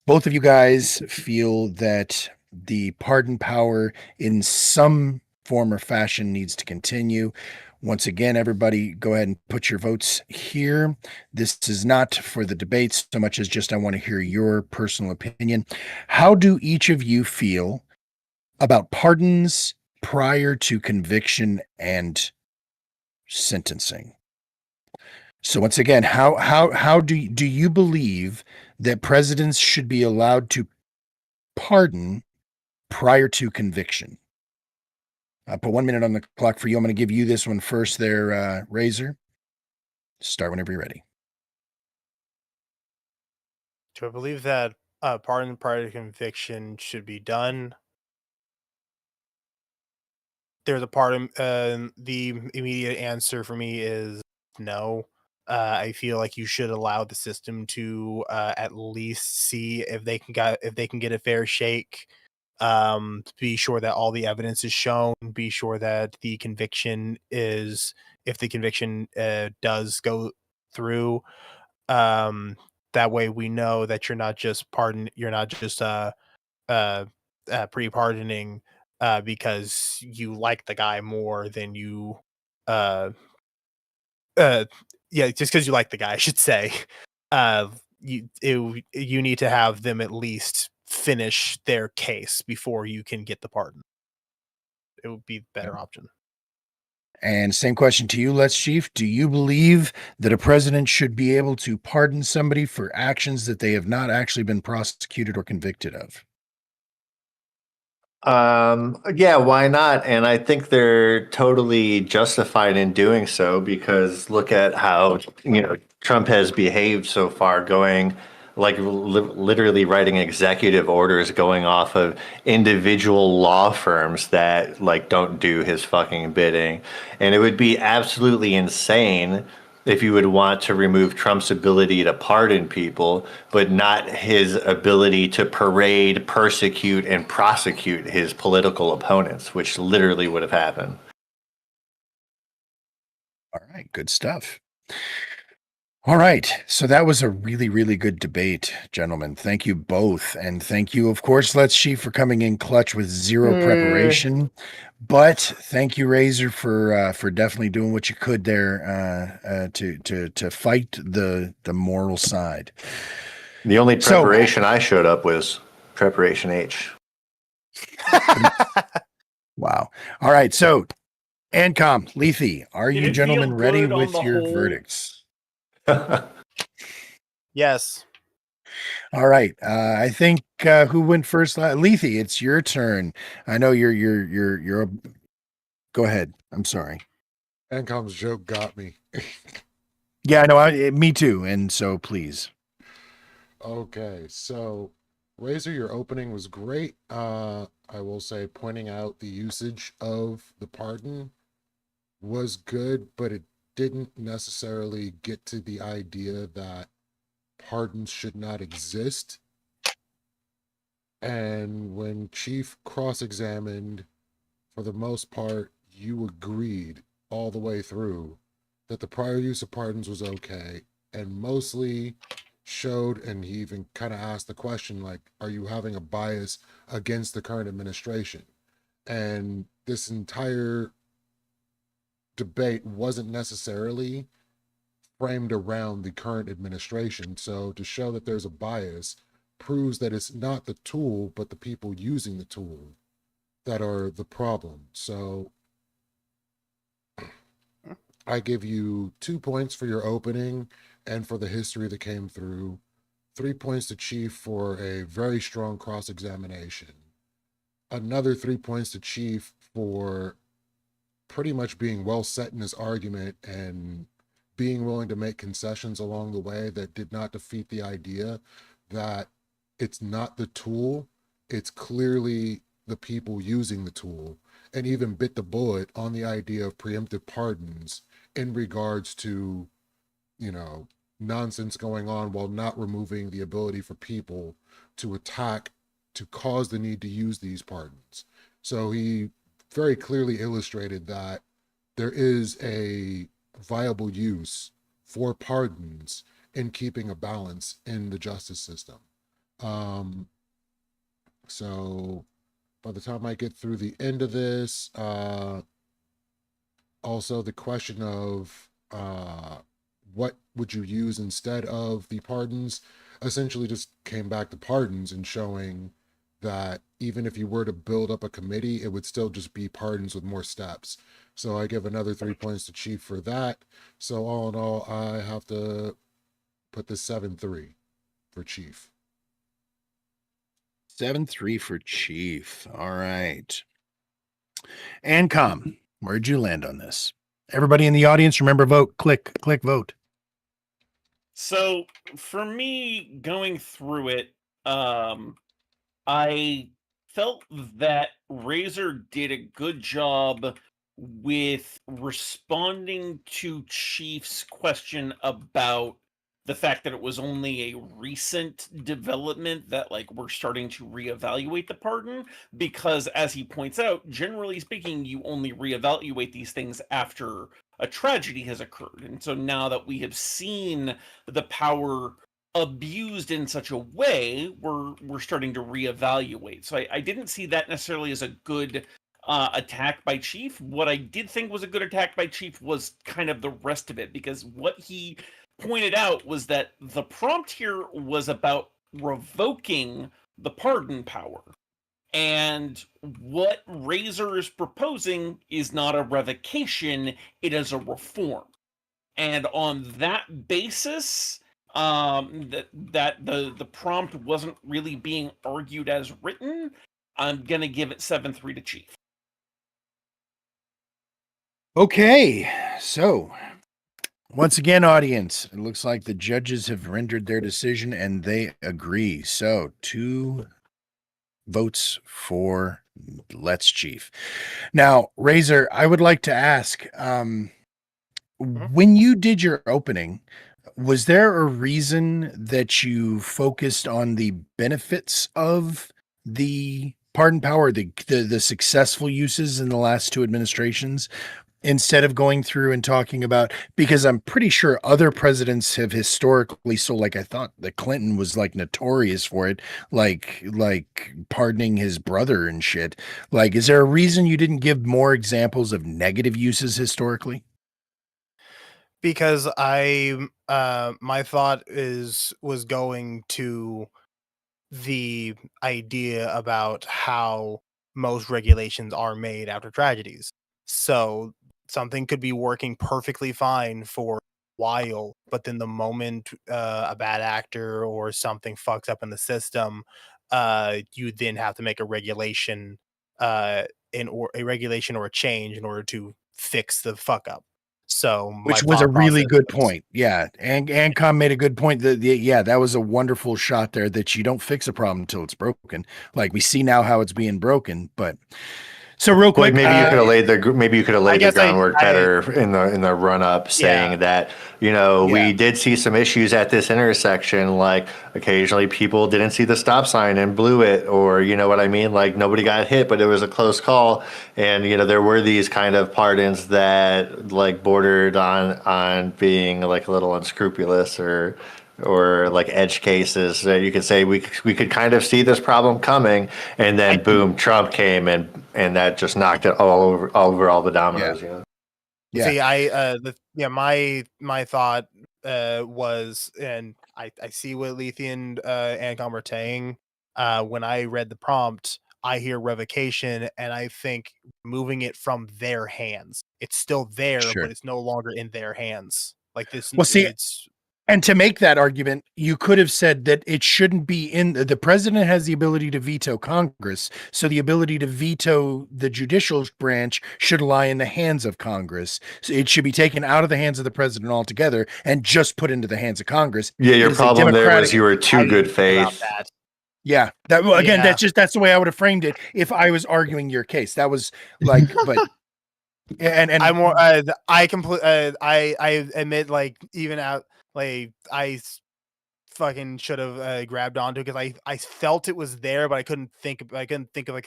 Both of you guys feel that the pardon power in some form or fashion needs to continue. Once again, everybody go ahead and put your votes here. This is not for the debate so much as just I want to hear your personal opinion. How do each of you feel about pardons prior to conviction and sentencing? So once again, how do you believe that presidents should be allowed to pardon prior to conviction? I'll put 1 minute on the clock for you. I'm going to give you this one first there, Razor. Start whenever you're ready. Do I believe that pardon prior to conviction should be done? There's a pardon. The immediate answer for me is no. I feel like you should allow the system to at least see if they can get a fair shake. Be sure that all the evidence is shown. Be sure that the conviction is, if the conviction does go through. That way we know that you're not just pre-pardoning because you like the guy more than you uh uh yeah, just because you like the guy, I should say. You need to have them at least finish their case before you can get the pardon. It would be a better option. And same question to you, Let's Chief. Do you believe that a president should be able to pardon somebody for actions that they have not actually been prosecuted or convicted of? Yeah, why not? And I think they're totally justified in doing so because look at how, Trump has behaved so far, going like literally writing executive orders going off of individual law firms that like don't do his fucking bidding. And it would be absolutely insane if you would want to remove Trump's ability to pardon people, but not his ability to parade, persecute, and prosecute his political opponents, which literally would have happened. All right, good stuff. All right, so that was a really, really good debate, gentlemen. Thank you both. And thank you, of course, Let's Chief, for coming in clutch with zero preparation. But thank you, Razor, for definitely doing what you could there to fight the moral side. The only preparation I showed up was preparation H. Wow. All right, so Ancom, Lethe, are Did you it gentlemen feel ready good on with the your whole? verdicts? Yes. All right. I think who went first? Lethe, it's your turn. I know you're. Go ahead. I'm sorry. Ancom's joke got me. Yeah, I know. Me too. And so, please. Okay, so Razor, your opening was great. I will say pointing out the usage of the pardon was good, but it didn't necessarily get to the idea that pardons should not exist. And when Chief cross-examined, for the most part, you agreed all the way through that the prior use of pardons was okay, and mostly showed, and he even kind of asked the question, like, are you having a bias against the current administration? And this entire debate wasn't necessarily framed around the current administration. So to show that there's a bias proves that it's not the tool, but the people using the tool that are the problem. So I give you 2 points for your opening and for the history that came through, 3 points to Chief for a very strong cross-examination, another 3 points to Chief for pretty much being well set in his argument and being willing to make concessions along the way that did not defeat the idea that it's not the tool, it's clearly the people using the tool, and even bit the bullet on the idea of preemptive pardons in regards to, nonsense going on while not removing the ability for people to attack, to cause the need to use these pardons. So he very clearly illustrated that there is a viable use for pardons in keeping a balance in the justice system. So by the time I get through the end of this, also the question of what would you use instead of the pardons essentially just came back to pardons and showing that even if you were to build up a committee, it would still just be pardons with more steps. So I give another 3 points to Chief for that. So all in all, I have to put this 7-3 for Chief. 7-3 for Chief. All right. Ancom, where'd you land on this? Everybody in the audience, remember, vote. Click, vote. So for me, going through it, I felt that Razor did a good job with responding to Chief's question about the fact that it was only a recent development that like we're starting to reevaluate the pardon, because as he points out, generally speaking, you only reevaluate these things after a tragedy has occurred. And so now that we have seen the power abused in such a way, we're starting to reevaluate. So I didn't see that necessarily as a good attack by Chief. What I did think was a good attack by Chief was kind of the rest of it, because what he pointed out was that the prompt here was about revoking the pardon power. And what Razor is proposing is not a revocation, it is a reform. And on that basis, that the prompt wasn't really being argued as written, I'm gonna give it 7-3 to Chief. Okay, so once again, audience, it looks like the judges have rendered their decision and they agree. So 2 votes for Let's Chief. Now, Razor, I would like to ask, when you did your opening, was there a reason that you focused on the benefits of the pardon power, the successful uses in the last 2 administrations, instead of going through and talking about, because I'm pretty sure other presidents have historically, so like I thought that Clinton was like notorious for it, like pardoning his brother and shit. Like, is there a reason you didn't give more examples of negative uses historically? Because my thought was going to the idea about how most regulations are made after tragedies. So something could be working perfectly fine for a while, but then the moment a bad actor or something fucks up in the system, you then have to make a regulation, or a change in order to fix the fuck up. So Which my was a thought really process good point. Yeah. And Ancom made a good point that, yeah, that was a wonderful shot there, that you don't fix a problem until it's broken. Like, we see now how it's being broken, but so real quick, Maybe you could have laid the groundwork better in the run up, saying that, you know, we did see some issues at this intersection, like occasionally people didn't see the stop sign and blew it, or you know what I mean, like nobody got hit, but it was a close call, and you know there were these kind of pardons that like bordered on being like a little unscrupulous or like edge cases that you could say we could kind of see this problem coming, and then boom, Trump came and that just knocked it all over all the dominoes. You know? See, my thought was, and I see what Lethe and Ancom are saying. When I read the prompt, I hear revocation, and I think moving it from their hands. It's still there, but it's no longer in their hands. Like this. Well, see, and to make that argument, you could have said that it shouldn't be in the president has the ability to veto Congress. So the ability to veto the judicial branch should lie in the hands of Congress. So it should be taken out of the hands of the president altogether and just put into the hands of Congress. Yeah, your problem there was you were too good faith. Yeah, that's the way I would have framed it if I was arguing your case. That was like, but and I'm more. I admit, like, even out. Like I fucking should have grabbed onto it, because I felt it was there, but I couldn't think of like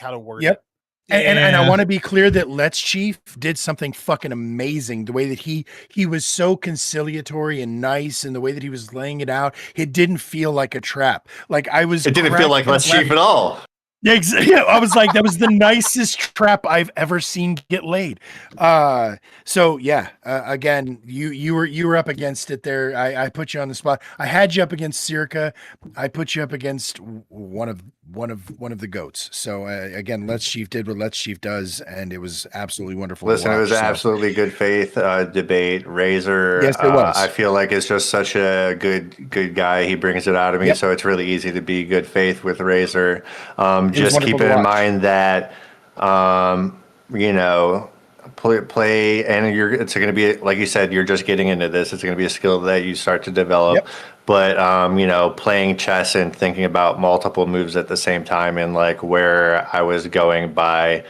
how to word it. And I want to be clear that Let's Chief did something fucking amazing. The way that he was so conciliatory and nice, and the way that he was laying it out, it didn't feel like a trap. Like it didn't feel like Let's Chief at all. Yeah, I was like, that was the nicest trap I've ever seen get laid. So yeah, again, you were up against it there. I put you on the spot. I had you up against Circa. I put you up against one of the goats. So again, Let's Chief did what Let's Chief does, and it was absolutely wonderful. Listen, it was absolutely good faith debate. Razor, yes, it was. I feel like it's just such a good guy. He brings it out of me, so it's really easy to be good faith with Razor. Just keep in mind that, you know, play, and it's going to be, like you said, you're just getting into this. It's going to be a skill that you start to develop. Yep. But playing chess and thinking about multiple moves at the same time, and like where I was going by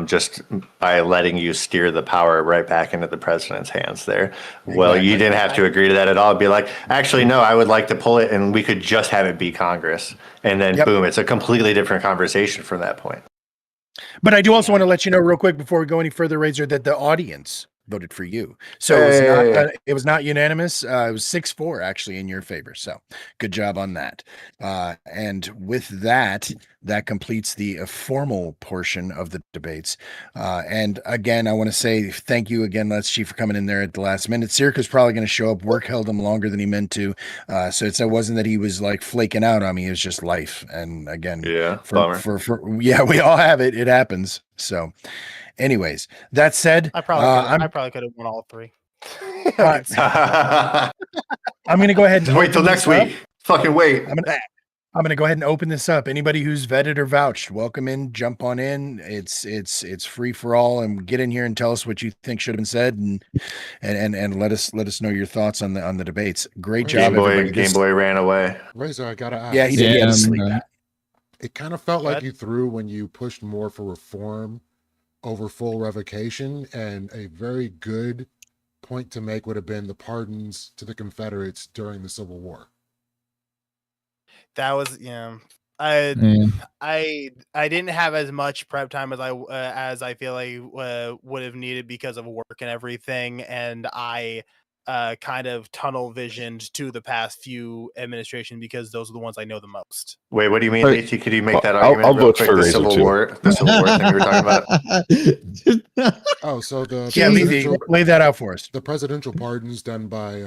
just by letting you steer the power right back into the president's hands there. Well, you Exactly. didn't have to agree to that at all. Be like, actually, no, I would like to pull it, and we could just have it be Congress, and then Yep. boom, it's a completely different conversation from that point. But I do also want to let you know real quick before we go any further, Razor, that the audience voted for you. So it was not unanimous. It was 6-4 actually in your favor. So good job on that. And with that, that completes the formal portion of the debates. And again, I want to say thank you again, Let's Chief, for coming in there at the last minute. Circa's probably going to show up. Work held him longer than he meant to. So it wasn't that he was like flaking out on me. It was just life. And again, bummer. Yeah, we all have it. It happens. So anyways, that said, I probably could have won all three. I'm going to go ahead and wait till open next this up. week. Fucking wait. I'm gonna go ahead and open this up. Anybody who's vetted or vouched, welcome in, jump on in. It's free for all, and get in here and tell us what you think should have been said, and let us know your thoughts on the debates. Great job, everybody. Game Boy ran away. Razor, I gotta ask. Yeah, he did. He had to sleep. It kind of felt like you threw when you pushed more for reform over full revocation, and a very good point to make would have been the pardons to the Confederates during the Civil War. That was I didn't have as much prep time as I feel I would have needed because of work and everything, and I kind of tunnel visioned to the past few administration because those are the ones I know the most. Wait, what do you mean, Wait, Leachy? Could you make that argument I'll real vote quick? for The Razor, Civil too. War, the Civil War thing you were talking about. Oh, so the Lay that out for us. The presidential pardons done by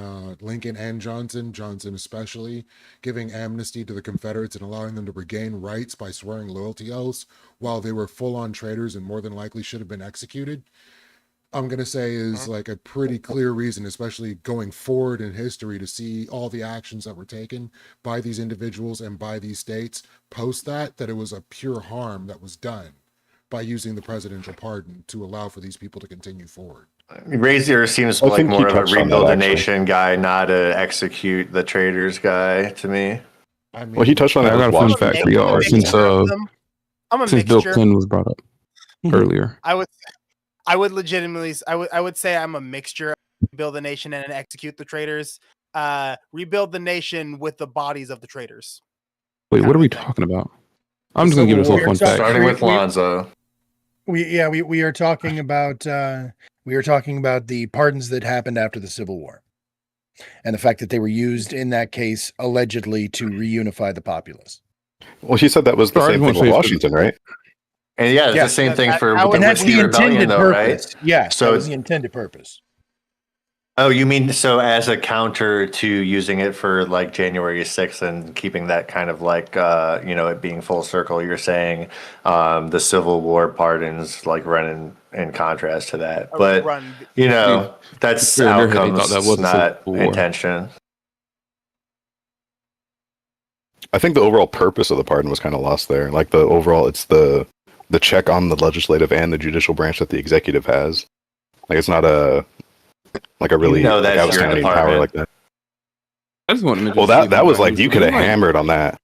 Lincoln and Johnson especially, giving amnesty to the Confederates and allowing them to regain rights by swearing loyalty oaths while they were full-on traitors and more than likely should have been executed, I'm going to say is like a pretty clear reason, especially going forward in history, to see all the actions that were taken by these individuals and by these states post that it was a pure harm that was done by using the presidential pardon to allow for these people to continue forward. Razor seems I like think he more of a touched on rebuild that, the actually. nation guy, not a execute the traitors guy to me. I mean, Well, he touched on that. I got a with fun Washington. fact for y'all since I'm a Bill mixture. Clinton was brought up earlier. I would legitimately, I would say I'm a mixture of rebuild the nation and execute the traitors. Rebuild the nation with the bodies of the traitors. Wait, what are we talking about? I'm just gonna give this a fun fact. Starting with Lonzo. We are talking about the pardons that happened after the Civil War, and the fact that they were used in that case allegedly to reunify the populace. Well, he said that was the Sorry, I same just thing wanna with say Washington, right? And yeah, it's the same thing for the And that's Whiskey the Rebellion, intended though, purpose. right? Yeah, So that was the intended purpose. Oh, you mean so as a counter to using it for like January 6th and keeping that kind of like, it being full circle, you're saying the Civil War pardons like run in contrast to that. But, that's In their head, they outcomes, thought that was a not Civil War. intention. I think the overall purpose of the pardon was kind of lost there. Like the overall, it's the check on the legislative and the judicial branch that the executive has. Like it's not a really that's your outstanding power department. like that. I just want to mention. Well, that was like you could have hammered on that.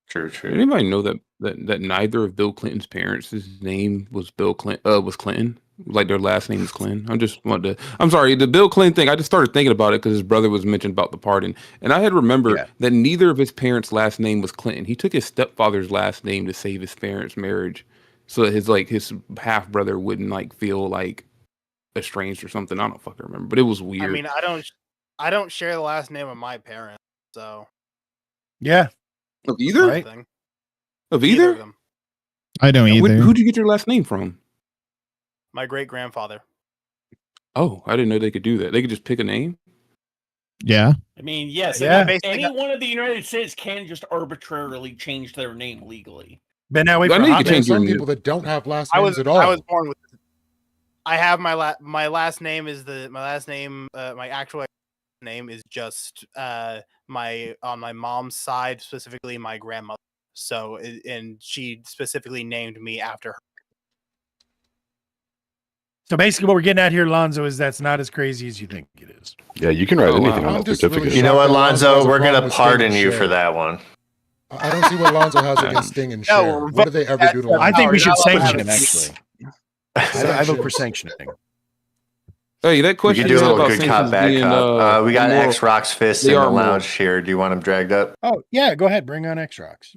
True. Did anybody know that neither of Bill Clinton's parents' his name was was Clinton? Like their last name is Clinton. I'm sorry, the Bill Clinton thing. I just started thinking about it because his brother was mentioned about the pardon, and I had remembered that neither of his parents' last name was Clinton. He took his stepfather's last name to save his parents' marriage, so that his half brother wouldn't like feel like estranged or something. I don't fucking remember, but it was weird. I mean, I don't share the last name of my parents, so Yeah. Of either? Right. Of either? of them. I don't either. Who'd you get your last name from? My great grandfather. Oh, I didn't know they could do that. They could just pick a name. Yeah. I mean, yes, Yeah. anyone of the United States can just arbitrarily change their name legally. But now wait I for know you hot could There are change your some name. people that don't have last I names was at all. I was born with. I have my last name is my last name. My actual name is just on my mom's side, specifically my grandmother. So and she specifically named me after her. So basically, what we're getting at here, Lonzo, is that's not as crazy as you think it is. Yeah, you can write Oh, anything wow. on I'm that just certificate. really You know what, shocked that Lonzo has Lonzo? a We're problem gonna with Sting and pardon you for Cher. that one. I don't see what Lonzo has against Sting and Cher. we're What did they ever do to Lonzo? I think we should Power, sanction him. not Actually, I vote for sanctioning. Hey, that We question could do you a had little about good sanctions cop, bad being, cop. We got immoral. X Rocks Fist They in the are immoral. lounge here. Do you want him dragged up? Oh yeah, go ahead, bring on X Rocks.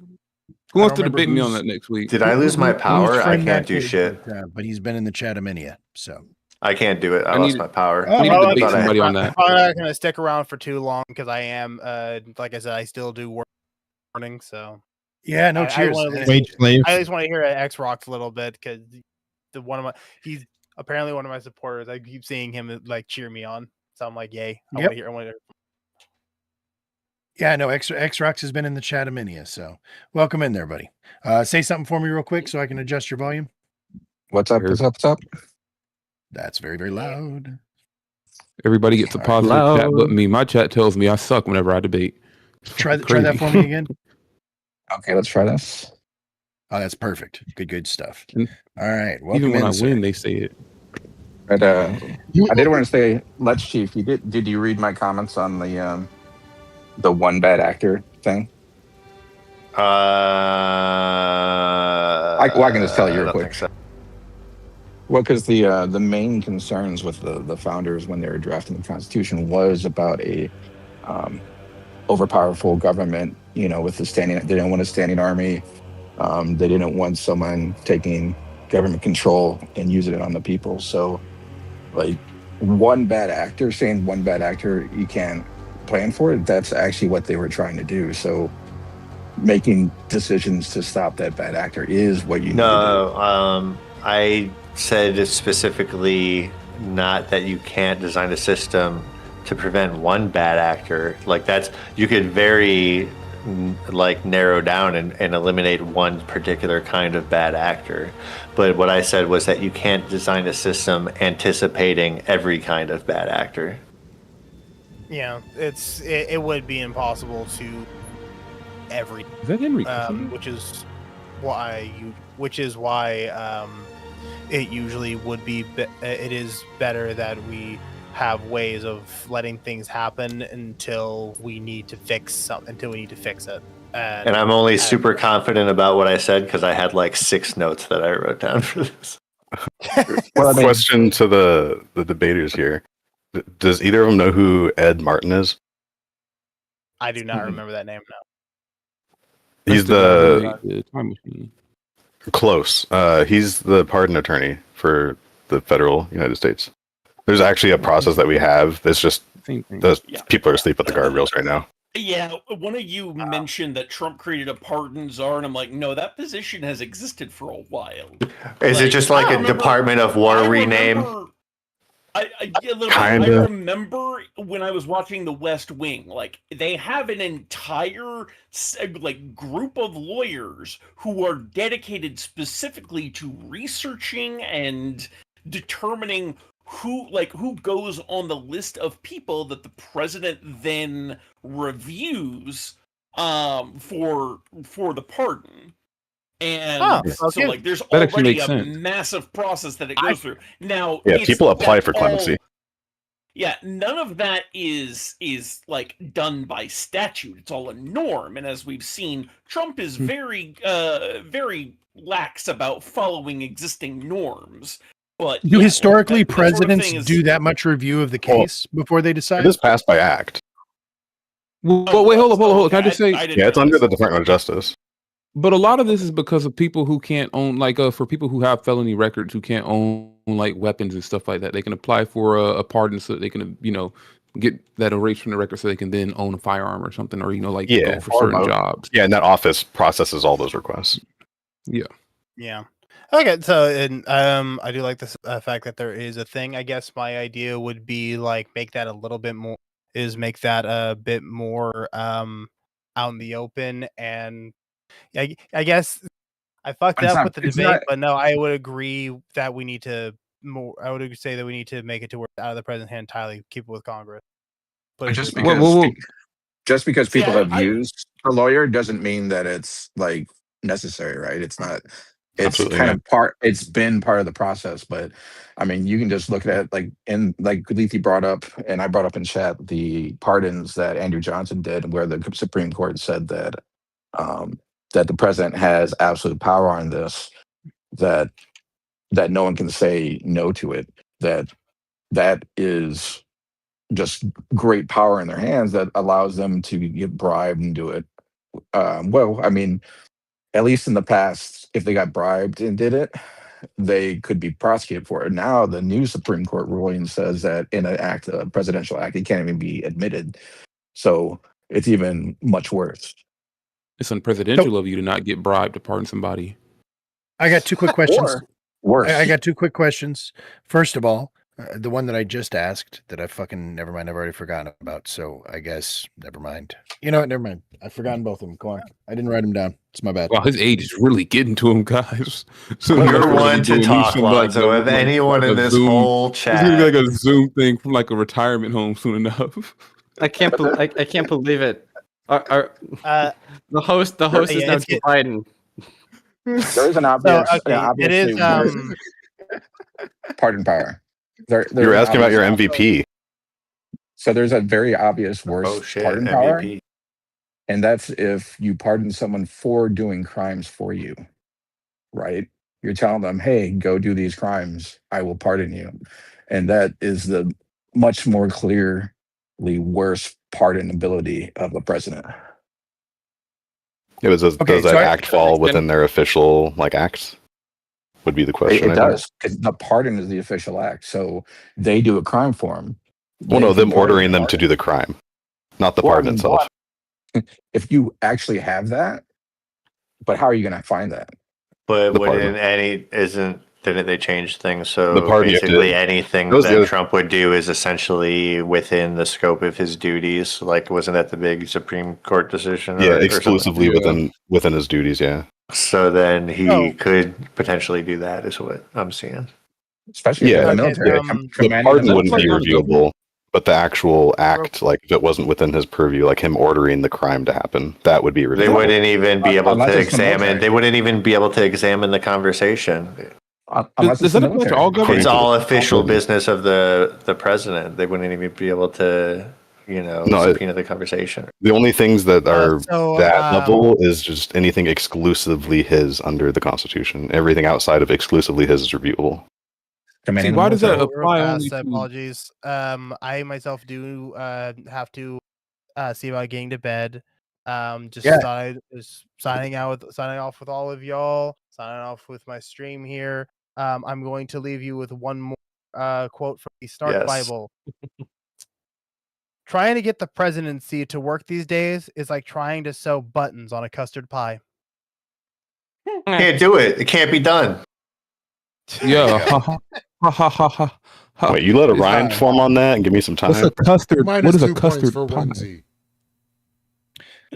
Who wants I to don't remember debate me on who's- that next week? Did I lose my whose power? I friend can't that do is, shit. but he's been in the Chathaminia, so. I can't do it. I I lost need- my power. Oh, I need to well, debate thought I- somebody on that. I'm not gonna stick around for too long because I am, like I said, I still do work morning, so Yeah, no, I cheers. wanna leave- Wage slave. I at least want to hear X Rocks a little bit because he's apparently one of my supporters. I keep seeing him like cheer me on, so I'm like, yay! I want to hear. I want to. Yeah, no, X Rocks has been in the Chathaminia, so welcome in there, buddy. Say something for me real quick so I can adjust your volume. What's up? What's up? What's up? That's very, very loud. Everybody gets a positive chat, but me. My chat tells me I suck whenever I debate. It's Try fucking that for crazy. me again. Okay, let's try this. Oh, that's perfect. Good stuff. And All right. Welcome Even when in, I sir. win, they say it. But I did want to say, let's Chief. Did you read my comments on the one bad actor thing? I can just tell you I real don't quick. think so. Well, because the main concerns with the founders when they were drafting the Constitution was about a overpowerful government. You know, with the standing, they didn't want a standing army. They didn't want someone taking government control and using it on the people. So, like, one bad actor, saying one bad actor, you can't plan for it. That's actually what they were trying to do. So, making decisions to stop that bad actor is what you need to No, I said specifically not that you can't design a system to prevent one bad actor. Like that's you could very like narrow down and eliminate one particular kind of bad actor. But what I said was that you can't design a system anticipating every kind of bad actor. Yeah, it would be impossible to every. Is that Henry? Which is why it usually would be. It is better that we have ways of letting things happen until we need to fix it. And I'm only super confident about what I said because I had like 6 notes that I wrote down for this. Well, I mean, Question to the debaters here. Does either of them know who Ed Martin is? I do not remember that name now. He's That's the guy who made the time machine. close. He's the pardon attorney for the federal United States. There's actually a process that we have. It's just Same thing. the people are asleep at the guardrails right now. Yeah, one of you mentioned that Trump created a pardon czar, and I'm like, no, that position has existed for a while. Is it just like I a remember- Department of War rename? I Kinda. remember when I was watching The West Wing, like they have an entire like group of lawyers who are dedicated specifically to researching and determining who goes on the list of people that the president then reviews for the pardon. And so okay. like there's That actually already makes a sense. massive process that it goes through. Now Yeah, it's people apply not for clemency. all- Yeah, none of that is like done by statute. It's all a norm. And as we've seen, Trump is very lax about following existing norms. But Do historically that sort of presidents thing is- do that much review of the case before they decide? It is passed by act. Well, wait, hold up. Can I just say? didn't Yeah, it's know under the this. Department of Justice. But a lot of this is because of people who can't own, like, for people who have felony records who can't own like weapons and stuff like that. They can apply for a pardon so that they can, get that erased from the record so they can then own a firearm or something, or Yeah, go for certain jobs. Yeah, and that office processes all those requests. Yeah. Okay, so and I do like this fact that there is a thing. I guess my idea would be like make that a little bit more make that a bit more out in the open. And I guess I fucked It's up not- with the it's debate, not- but no, I would agree that we need to I would say that we need to make it to where it's out of the president's hand entirely, keep it with Congress. But just it's- because just because people Yeah, have used a lawyer doesn't mean that it's like necessary, right? It's not It's Absolutely, kind yeah. of part. It's been part of the process, but I mean, you can just look at it like Lethe brought up, and I brought up in chat the pardons that Andrew Johnson did, where the Supreme Court said that that the president has absolute power on this, that no one can say no to it. That is just great power in their hands that allows them to get bribed and do it. Well, I mean, at least in the past, if they got bribed and did it, they could be prosecuted for it. Now, the new Supreme Court ruling says that in an act, a presidential act, it can't even be admitted. So it's even much worse. It's unpresidential of you to not get bribed to pardon somebody. I got two quick questions. Or worse. I got two quick questions. First of all, the one that I just asked that I fucking never mind. I've already forgotten about. So I guess never mind. You know what? Never mind. I've forgotten both of them. Go on. I didn't write them down. It's my bad. Wow, his age is really getting to him, guys. So You're one to talk, Lonzo. Of anyone in this whole It's gonna be chat. like a Zoom thing from like a retirement home soon enough. I can't believe it. The host is yeah, now it's Joe Biden. There is an obvious, it is pardon power. There's You were an asking about your obvious- MVP. So there's a very obvious worse Oh shit, pardon power, MVP. and that's if you pardon someone for doing crimes for you, right? You're telling them, "Hey, go do these crimes. I will pardon you," and that is the much more clearly worse pardonability of a president. Does Okay, that so act fall within their official acts? Would be the question. It I think. does, because the pardon is the official act. So they do a crime for him. Well, no, them ordering them to do the crime, not the pardon itself. If you actually have that, but how are you going to find that? But The pardon. didn't they change things? So The pardon, you have to- basically anything Those that are- Trump would do is essentially within the scope of his duties. Like, wasn't that the big Supreme Court decision? Yeah, or exclusively something? within his duties. Yeah. So then he Oh. could potentially do that, is what I'm seeing. Especially Yeah, in the okay, military. um, The commanding pardon the wouldn't be military. reviewable, but the actual act, like if it wasn't within his purview, like him ordering the crime to happen, that would be reviewable. They wouldn't even be able Unless to it's the military. examine. They wouldn't even be able to examine the conversation. Unless Does it's the that apply to military. all government? It's all official business of the president. They wouldn't even be able to, subpoena the conversation. The only things that are so, that level is just anything exclusively his under the Constitution. Everything outside of exclusively his is reviewable. Commanding See, the why does that military. apply only to? apologies. I myself do have to see about getting to bed. Yeah. Signing off with all of y'all. Signing off with my stream here. I'm going to leave you with one more quote from the Snark Yes. Bible. Trying to get the presidency to work these days is like trying to sew buttons on a custard pie. Can't do it. It can't be done. Yeah. Ha, ha, ha, ha, ha, ha, ha. Wait, you let a rhyme form on that and give me some What's time? a custard? Minus What is a 2 points custard for pie? onesie.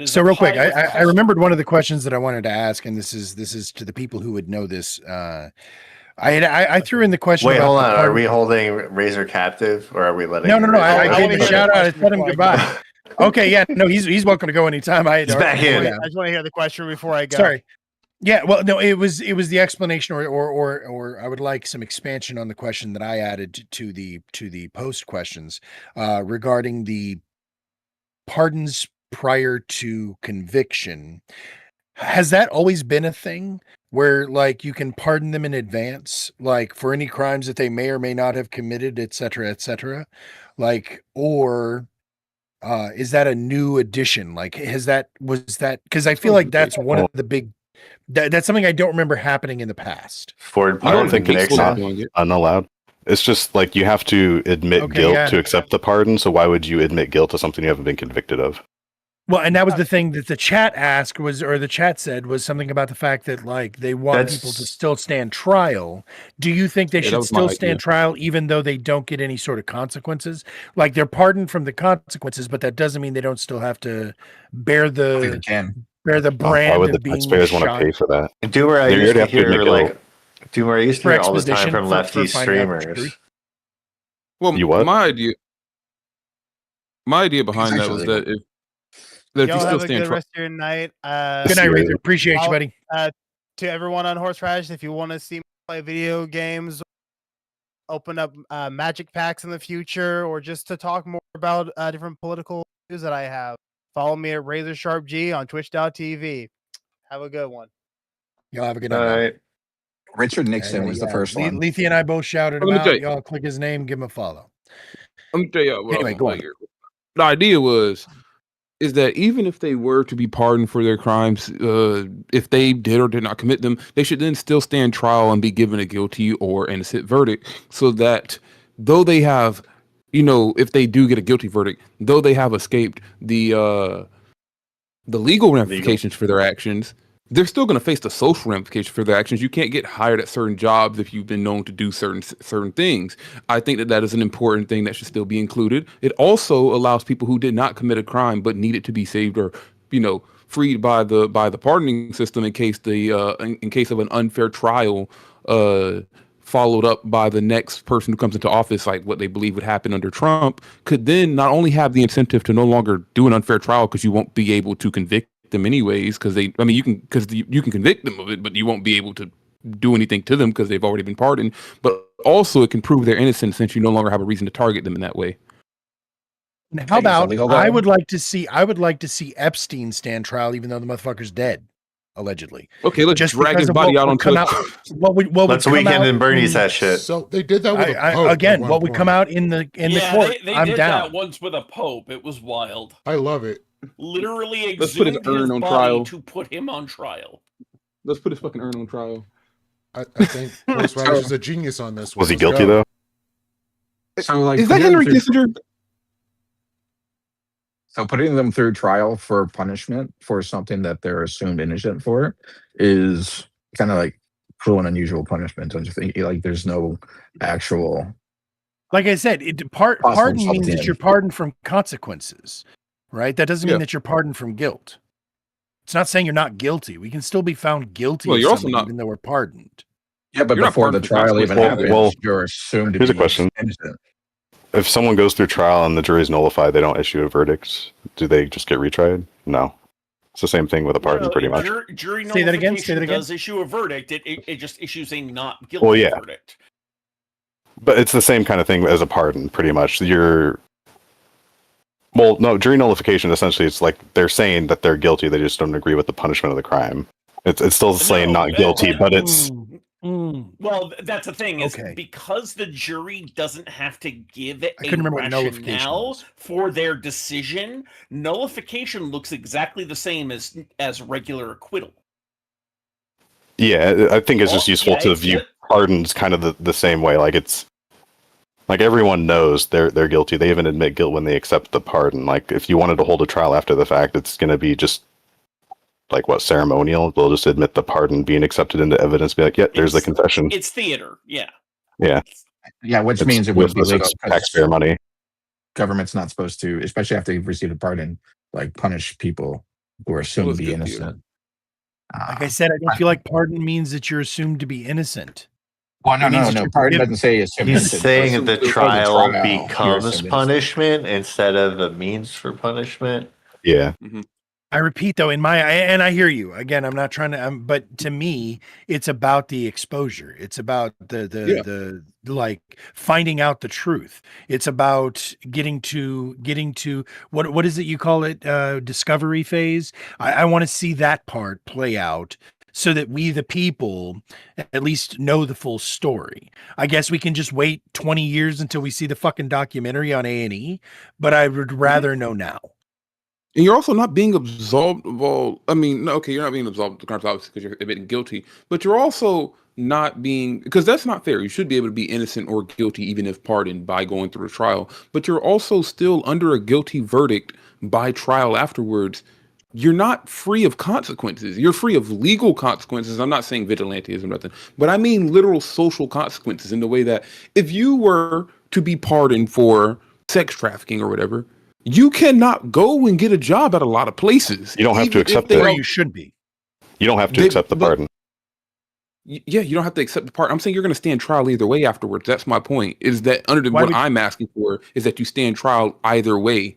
So real quick, I remembered one of the questions that I wanted to ask, and this is to the people who would know this. I threw in the question. Wait, about hold the on. Are pardon- we holding Razor captive, or are we letting? No. I Razor gave him a go? shout out. I said him goodbye. Okay, yeah, no, he's welcome to go anytime. He's back in. I just want to hear the question before I go. Sorry. Yeah, well, no, it was the explanation, or I would like some expansion on the question that I added to the post questions regarding the pardons prior to conviction. Has that always been a thing where like you can pardon them in advance, like for any crimes that they may or may not have committed, et cetera, like, or is that a new addition? Like, was that because I feel like that's one of the big. That's something I don't remember happening in the past. Ford I don't pardon think it's Nixon. unallowed. It's just like you have to admit Okay, guilt yeah. to accept the pardon. So why would you admit guilt to something you haven't been convicted of? Well, and that was the thing that the chat asked or the chat said was something about the fact that like they want people to still stand trial. Do you think they Yeah, that should was my still idea. stand trial even though they don't get any sort of consequences? Like they're pardoned from the consequences, but that doesn't mean they don't still have to bear I think they the can. brand Why would the of being taxpayers want to shot. pay for that? Doomer, I They used already to have to admit hear guilt. Doomer, I used to For hear all the time exposition from for lefty finding out the streamers. truth? Well, You what? my idea behind that was actually that if you Y'all still have a stand good trial, rest of your night. Good night, Yeah. Razor. Appreciate you, I'll- buddy. to everyone on Horseradish, if you want to see me play video games, open up magic packs in the future, or just to talk more about different political issues that I have, follow me at RazorSharpG on Twitch.tv. Have a good one. Y'all have a good All night. right. Richard Nixon was the first one. Lethe and I both shouted him Let me tell out. you. Y'all click his name, give him a follow. Let me tell you what Anyway, I'm go gonna on. tell you. The idea is that even if they were to be pardoned for their crimes, if they did or did not commit them, they should then still stand trial and be given a guilty or innocent verdict, so that though they have, if they do get a guilty verdict, though they have escaped the legal ramifications for their actions, they're still going to face the social ramifications for their actions. You can't get hired at certain jobs if you've been known to do certain things. I think that is an important thing that should still be included. It also allows people who did not commit a crime but needed to be saved or, freed by the pardoning system in case in case of an unfair trial, followed up by the next person who comes into office, like what they believe would happen under Trump, could then not only have the incentive to no longer do an unfair trial because you won't be able to convict them anyways, because you can convict them of it, but you won't be able to do anything to them because they've already been pardoned. But also, it can prove their innocence since you no longer have a reason to target them in that way. And how about I would like to see Epstein stand trial, even though the motherfucker's dead, allegedly. Okay, let's Just drag because his of body what out would onto come the- out. Let's Weekend and Bernie's that shit. So they did that with a Pope again. at What one would come point. out in the Yeah, court? they I'm did down. that once with a pope. It was wild. I love it. Literally Let's put his exhumed his urn on body trial. to put him on trial. Let's put his fucking urn on trial. I think Horseradish is a genius on this one. Was he Let's guilty go. though? So like Is that putting Henry them through- Kissinger? So putting them through trial for punishment for something that they're assumed innocent for is kind of like cruel and unusual punishment. Don't you think? Like there's no actual. Like I said, Possible pardon means something. that you're pardoned from consequences, right? That doesn't mean Yeah. that you're pardoned from guilt. It's not saying you're not guilty. We can still be found guilty Well, of you're also something not- even though we're pardoned. Yeah, but You're not before the pardoned for trial even consequences. happens, Well, you're assumed to here's be a question. innocent. If someone goes through trial and the jury's nullified, they don't issue a verdict. Do they just get retried? No. It's the same thing with a pardon, No, pretty much. Jury Say that again, nullification say that again. does issue a verdict. It just issues a not guilty Well, yeah. verdict. But it's the same kind of thing as a pardon, pretty much. Jury nullification, essentially, it's like they're saying that they're guilty, they just don't agree with the punishment of the crime. It's still saying No, not guilty, but it's... Well, that's the thing is Okay. because the jury doesn't have to give it a couldn't remember what nullification rationale was. for their decision. Nullification looks exactly the same as regular acquittal. Yeah, I think it's just Well, useful yeah, to it's view it. pardons kind of the same way. Like it's like everyone knows they're guilty. They even admit guilt when they accept the pardon. Like if you wanted to hold a trial after the fact, it's going to be just like ceremonial. They'll just admit the pardon being accepted into evidence. Be like, yeah, there's the It's- confession. It's theater, yeah. Yeah, Yeah, which It's means it would be worthless legal. 'cause taxpayer money. Government's not supposed to, especially after you've received a pardon, like punish people who are assumed Well, to it's be good, Peter. innocent. Like I said, I don't feel like pardon means that you're assumed to be innocent. Well, It means that you're Pardon forgiven. doesn't say assumed He's innocent. saying Assumed the before trial you're becomes assumed innocent. punishment instead of a means for punishment. Yeah, I repeat though, and I hear you again. I'm not trying to, but to me, it's about the exposure. It's about the like finding out the truth. It's about getting to what is it you call it? Discovery phase. I want to see that part play out so that we, the people, at least know the full story. I guess we can just wait 20 years until we see the fucking documentary on A&E, but I would rather know now. And you're also not being absolved. Well, I mean, no, okay, you're not being absolved of the crimes obviously because you're admitting guilty, but you're also not being, because that's not fair. You should be able to be innocent or guilty even if pardoned by going through a trial, but you're also still under a guilty verdict by trial afterwards. You're not free of consequences. You're free of legal consequences. I'm not saying vigilantism or nothing, but I mean literal social consequences in the way that if you were to be pardoned for sex trafficking or whatever, you cannot go and get a job at a lot of places. you don't have to Even if accept they it. Or don't- you should be. You don't have to They- accept the but- pardon. Yeah, you don't have to accept the part. I'm saying you're going to stand trial either way afterwards. That's my point. Is that Why what would- I'm asking for is that you stand trial either way.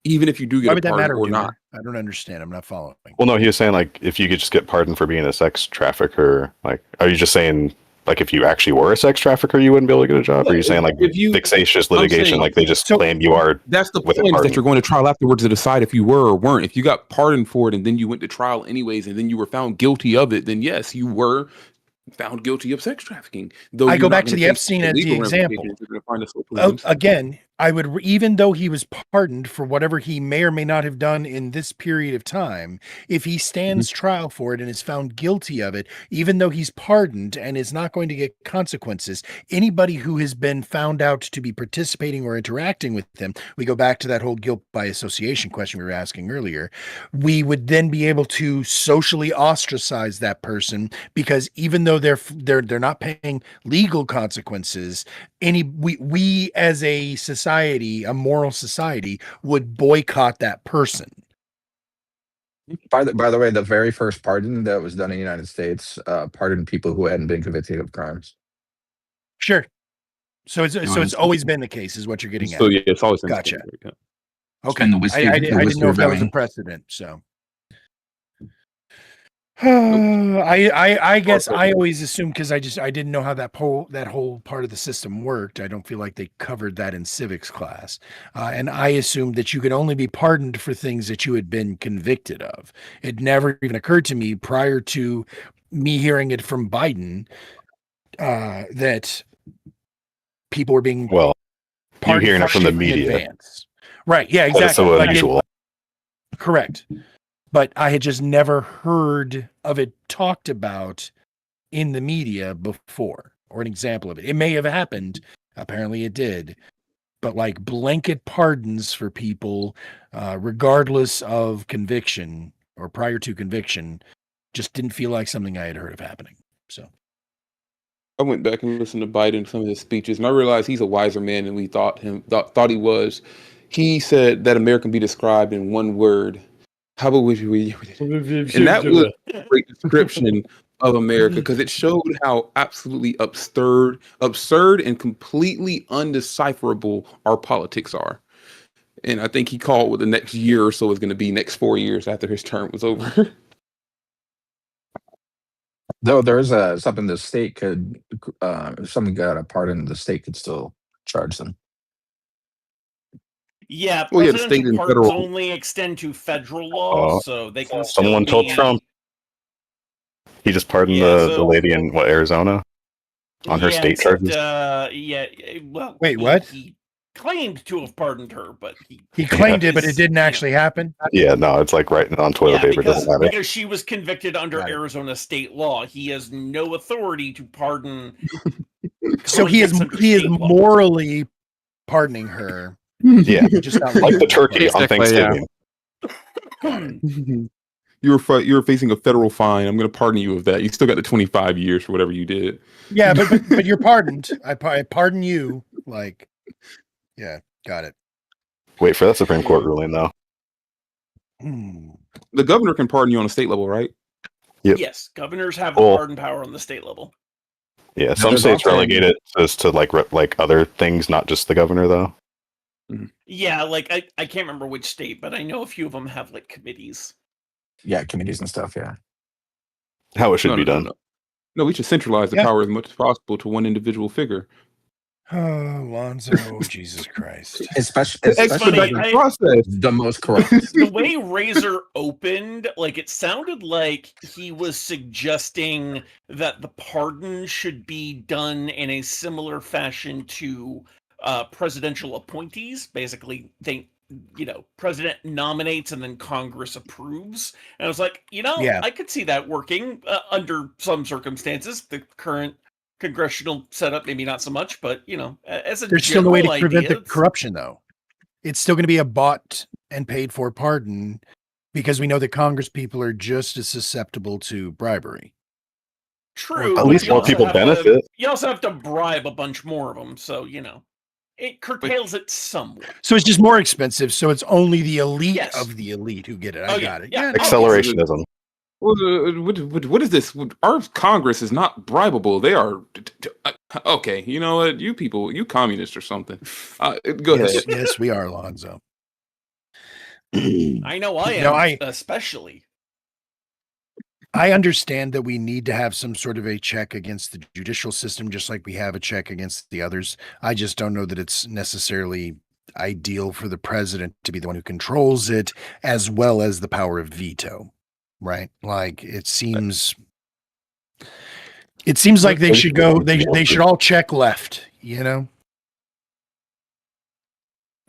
even if you do Why get a would that pardon matter, or Doomer? not. I don't understand. I'm not following. Well, no, he was saying like if you could just get pardoned for being a sex trafficker, like, are you just saying like if you actually were a sex trafficker, you wouldn't be able to get a job? Or are you saying like If you, vexatious I'm litigation, saying, like they just So- claim you are that's the with a point, is that pardon? you're going to trial afterwards to decide if you were or weren't. If you got pardoned for it and then you went to trial anyways and then you were found guilty of it, then yes, you were found guilty of sex trafficking. Though I you're go not back to gonna the face Epstein as the legal example. ramifications. You're going to find a social Again, I would, even though he was pardoned for whatever he may or may not have done in this period of time, if he stands trial for it and is found guilty of it, even though he's pardoned and is not going to get consequences, anybody who has been found out to be participating or interacting with him, we go back to that whole guilt by association question we were asking earlier, we would then be able to socially ostracize that person, because even though they're not paying legal consequences, we as a society, a moral society, would boycott that person. By the way, the very first pardon that was done in the United States pardoned people who hadn't been convicted of crimes. Sure. So it's always been the case, is what you're getting So at. yeah, it's always been Gotcha. standard, yeah. Okay. And the whiskey- I the didn't whiskey know if that was a rebellion. precedent. So I guess I always assumed, because I didn't know how that whole part of the system worked. I don't feel like they covered that in civics class, and I assumed that you could only be pardoned for things that you had been convicted of. It never even occurred to me prior to me hearing it from Biden that people were being Well, you pardoned hearing for it from the shit in media. advance. Right? Yeah, That is exactly. so Like, unusual. correct. But I had just never heard of it talked about in the media before, or an example of it. It may have happened. Apparently it did. But like blanket pardons for people, regardless of conviction or prior to conviction, just didn't feel like something I had heard of happening. So I went back and listened to Biden, some of his speeches, and I realized he's a wiser man than we thought he was. He said that America can be described in one word. How about we? And that was a great description of America, because it showed how absolutely absurd, and completely undecipherable our politics are. And I think he called what the next year or so is going to be, next 4 years after his term was over. Though there is something the state could, if someone got a pardon, the state could still charge them. Yeah, Well, yeah, the presidential state and pardons federal. only extend to federal law, so they can still Someone told be- Trump. He just pardoned Yeah, the so- lady in Arizona on her Yeah, state except, charges. well, wait, what? He claimed to have pardoned her, but he claimed it, but it is, didn't actually happen. Yeah, no, it's like writing it on toilet paper. because, Doesn't matter. because she was convicted under Got it. Arizona state law. He has no authority to pardon. So he is convicts under he is state law. morally pardoning her. Yeah, Just not like the legally. turkey on Basically, yeah. Thanksgiving. You were facing a federal fine. I'm going to pardon you of that. You still got the 25 years for whatever you did. Yeah, but you're pardoned. I pardon you. Like, yeah, got it. Wait for that Supreme Court ruling, though. The governor can pardon you on a state level, right? Yep. Yes, governors have the Well- pardon power on the state level. Yeah, some there's states also- relegate it as to like other things, not just the governor, though. Yeah, like I can't remember which state, but I know a few of them have like committees. Yeah, committees and stuff. Yeah. How it should be done. No, we should centralize the Yeah. power as much as possible to one individual figure. Oh, Lonzo, Jesus Christ. Especially funny, the process. the most corrupt. The way Razor opened, like it sounded like he was suggesting that the pardon should be done in a similar fashion to presidential appointees. Basically, president nominates and then Congress approves. And I was like, Yeah. I could see that working under some circumstances. The current congressional setup, maybe not so much, but as a There's still no way to general prevent idea, the corruption, though. It's still going to be a bought and paid for pardon, because we know that Congress people are just as susceptible to bribery. True. At but least you more also people have to- benefit. You also have to bribe a bunch more of them, so it curtails it somewhat. So it's just more expensive. So it's only the elite Yes. of the elite who get it. Oh, I yeah, got it. yeah. Accelerationism. What is this? Our Congress is not bribable. They are okay. You know what? You people, you communists or something. Go Yes, ahead. yes, we are, Alonzo. I know I am, No, I especially. I understand that we need to have some sort of a check against the judicial system, just like we have a check against the others. I just don't know that it's necessarily ideal for the president to be the one who controls it, as well as the power of veto. Right? Like it seems like they should go. They should all check left. You know.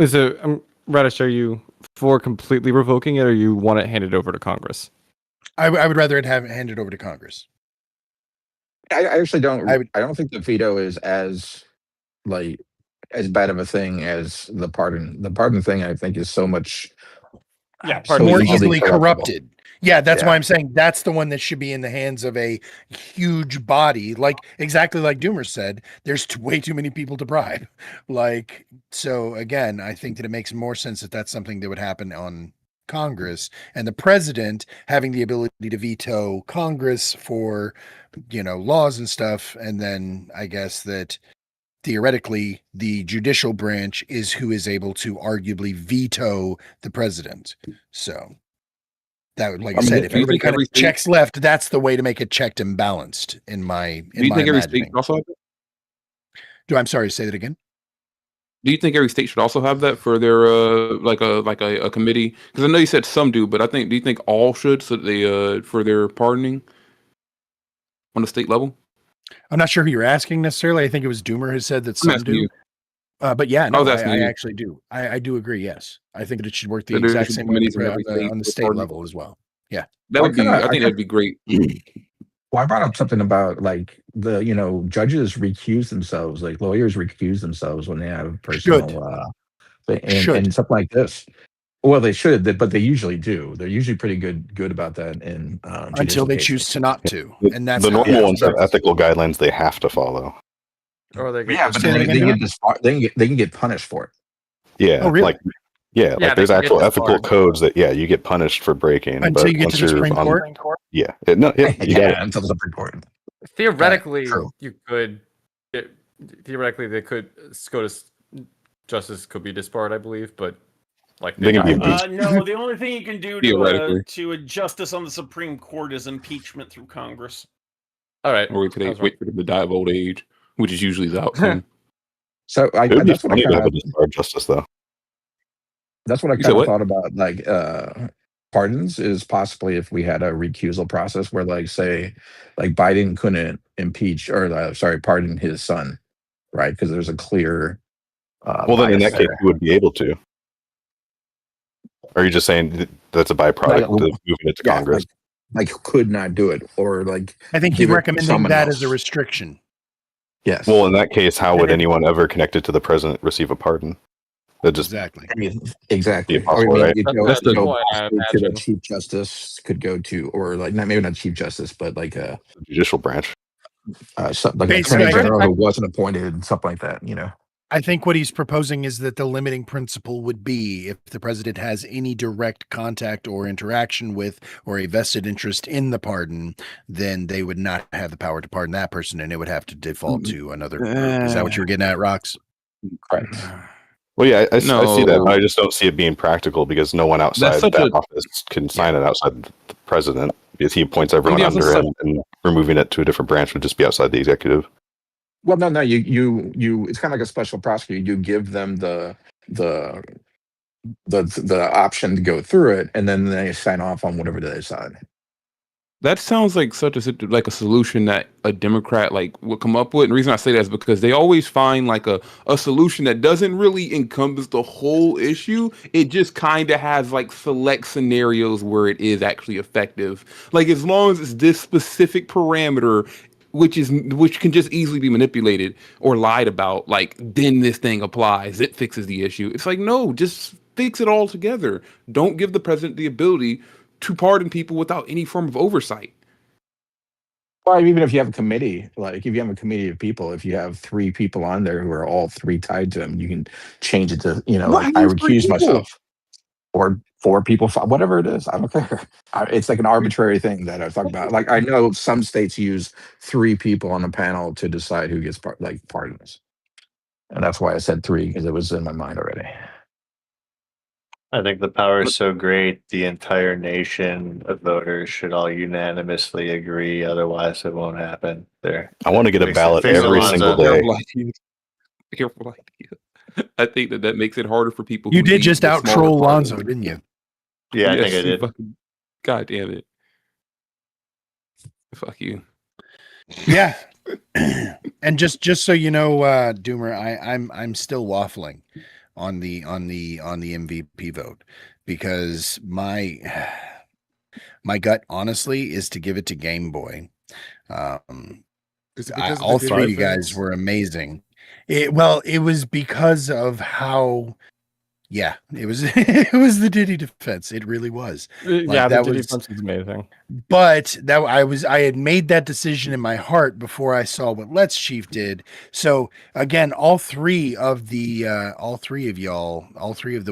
Is it Radish? Are you for completely revoking it, or you want it handed over to Congress? I would rather it have it handed over to Congress. I actually don't. I would- I don't think the veto is as like as bad of a thing as the pardon. The pardon thing, I think, is so much More easily easily corruptible. corrupted. Yeah, that's Yeah. why I'm saying that's the one that should be in the hands of a huge body. Like exactly like Doomer said, there's way too many people to bribe. Like so again, I think that it makes more sense that that's something that would happen on Congress and the president having the ability to veto Congress for, laws and stuff. And then I guess that theoretically the judicial branch is who is able to arguably veto the president. So that would, like I said, if everybody kind of checks left, that's the way to make it checked and balanced in my Do you think every state imagining. should also have that? I'm sorry, say that again. Do you think every state should also have that for their like a committee? Because I know you said some do, but do you think all should, so that they for their pardoning on the state level? I'm not sure who you're asking necessarily. I think it was Doomer who said that some do. But yeah, no, I actually do. I do agree. Yes, I think that it should work the exact same way on the state level as well. Yeah, that would be. I think that'd be great. Well, I brought up something about like the judges recuse themselves, like lawyers recuse themselves when they have personal and something like this. Well, they should, but they usually do. They're usually pretty good about that in until they choose to not to, and that's the normal ones have ethical guidelines they have to follow. Or they but they can get punished for it. Yeah, oh, really? Like there's actual ethical codes that you get punished for breaking until you get to the Supreme Court. Yeah, until the Supreme Court. Theoretically, you could. Theoretically, they could SCOTUS justice could be disbarred, I believe, but like they can be no, the only thing you can do to a justice on the Supreme Court is impeachment through Congress. All right, or we could wait for them to die of old age, which is usually the outcome. So that's what I kind of disbarred justice, though. That's what I kind of thought about, like pardons is possibly if we had a recusal process where, like, say, like Biden couldn't impeach or pardon his son, right? Because there's a clear. Well, then in that case, you would be able to. Or are you just saying that's a byproduct of moving it to Congress? Like could not do it, or like I think he's recommending that as a restriction. Yes. Well, in that case, how would anyone ever connected to the president receive a pardon? That just exactly. Impossible, right? That's the point. To the Chief Justice could go to, or like maybe not Chief Justice, but like a judicial branch, like an Attorney General who wasn't appointed, something like that. I think what he's proposing is that the limiting principle would be if the president has any direct contact or interaction with or a vested interest in the pardon, then they would not have the power to pardon that person, and it would have to default to another group. Is that what you were getting at, Rox? Correct. Well, yeah, I see that, but I just don't see it being practical because no one outside that office can sign it outside the president because he appoints everyone under him, and removing it to a different branch would just be outside the executive. Well, no, you. It's kind of like a special prosecutor. You give them the option to go through it, and then they sign off on whatever they decide. That sounds like a solution that a Democrat would come up with. And the reason I say that is because they always find like a solution that doesn't really encompass the whole issue. It just kind of has like select scenarios where it is actually effective. Like as long as it's this specific parameter, which can just easily be manipulated or lied about, like then this thing applies. It fixes the issue. It's like, no, just fix it all together. Don't give the president the ability to pardon people without any form of oversight. Well, even if you have a committee, like if you have a committee of people, if you have 3 people on there who are all 3 tied to him, you can change it to, like, I recuse myself. Or 4 people, whatever it is. I don't care. It's like an arbitrary thing that I was talking about. Like I know some states use 3 people on the panel to decide who gets pardons. And that's why I said 3, because it was in my mind already. I think the power is so great, the entire nation of voters should all unanimously agree. Otherwise, it won't happen. There. I want to get a ballot Fix it, every Lonzo. single day. Careful, like you. Careful, like you. I think that makes it harder for people. You who did lead just with out smaller troll parties. Lonzo, didn't you? Yeah, I Yes, think I you did. fucking- God damn it! Fuck you. Yeah. And just so you know, Doomer, I'm still waffling on the MVP vote because my gut honestly is to give it to Game Boy. Is it because of All the three of Diddy you guys fans? were amazing. It was because of how. Yeah, it was it was the Diddy defense. It really was. Yeah, the that Diddy was- punch is amazing. But that I had made that decision in my heart before I saw what Let's Chief did. So again, all three of the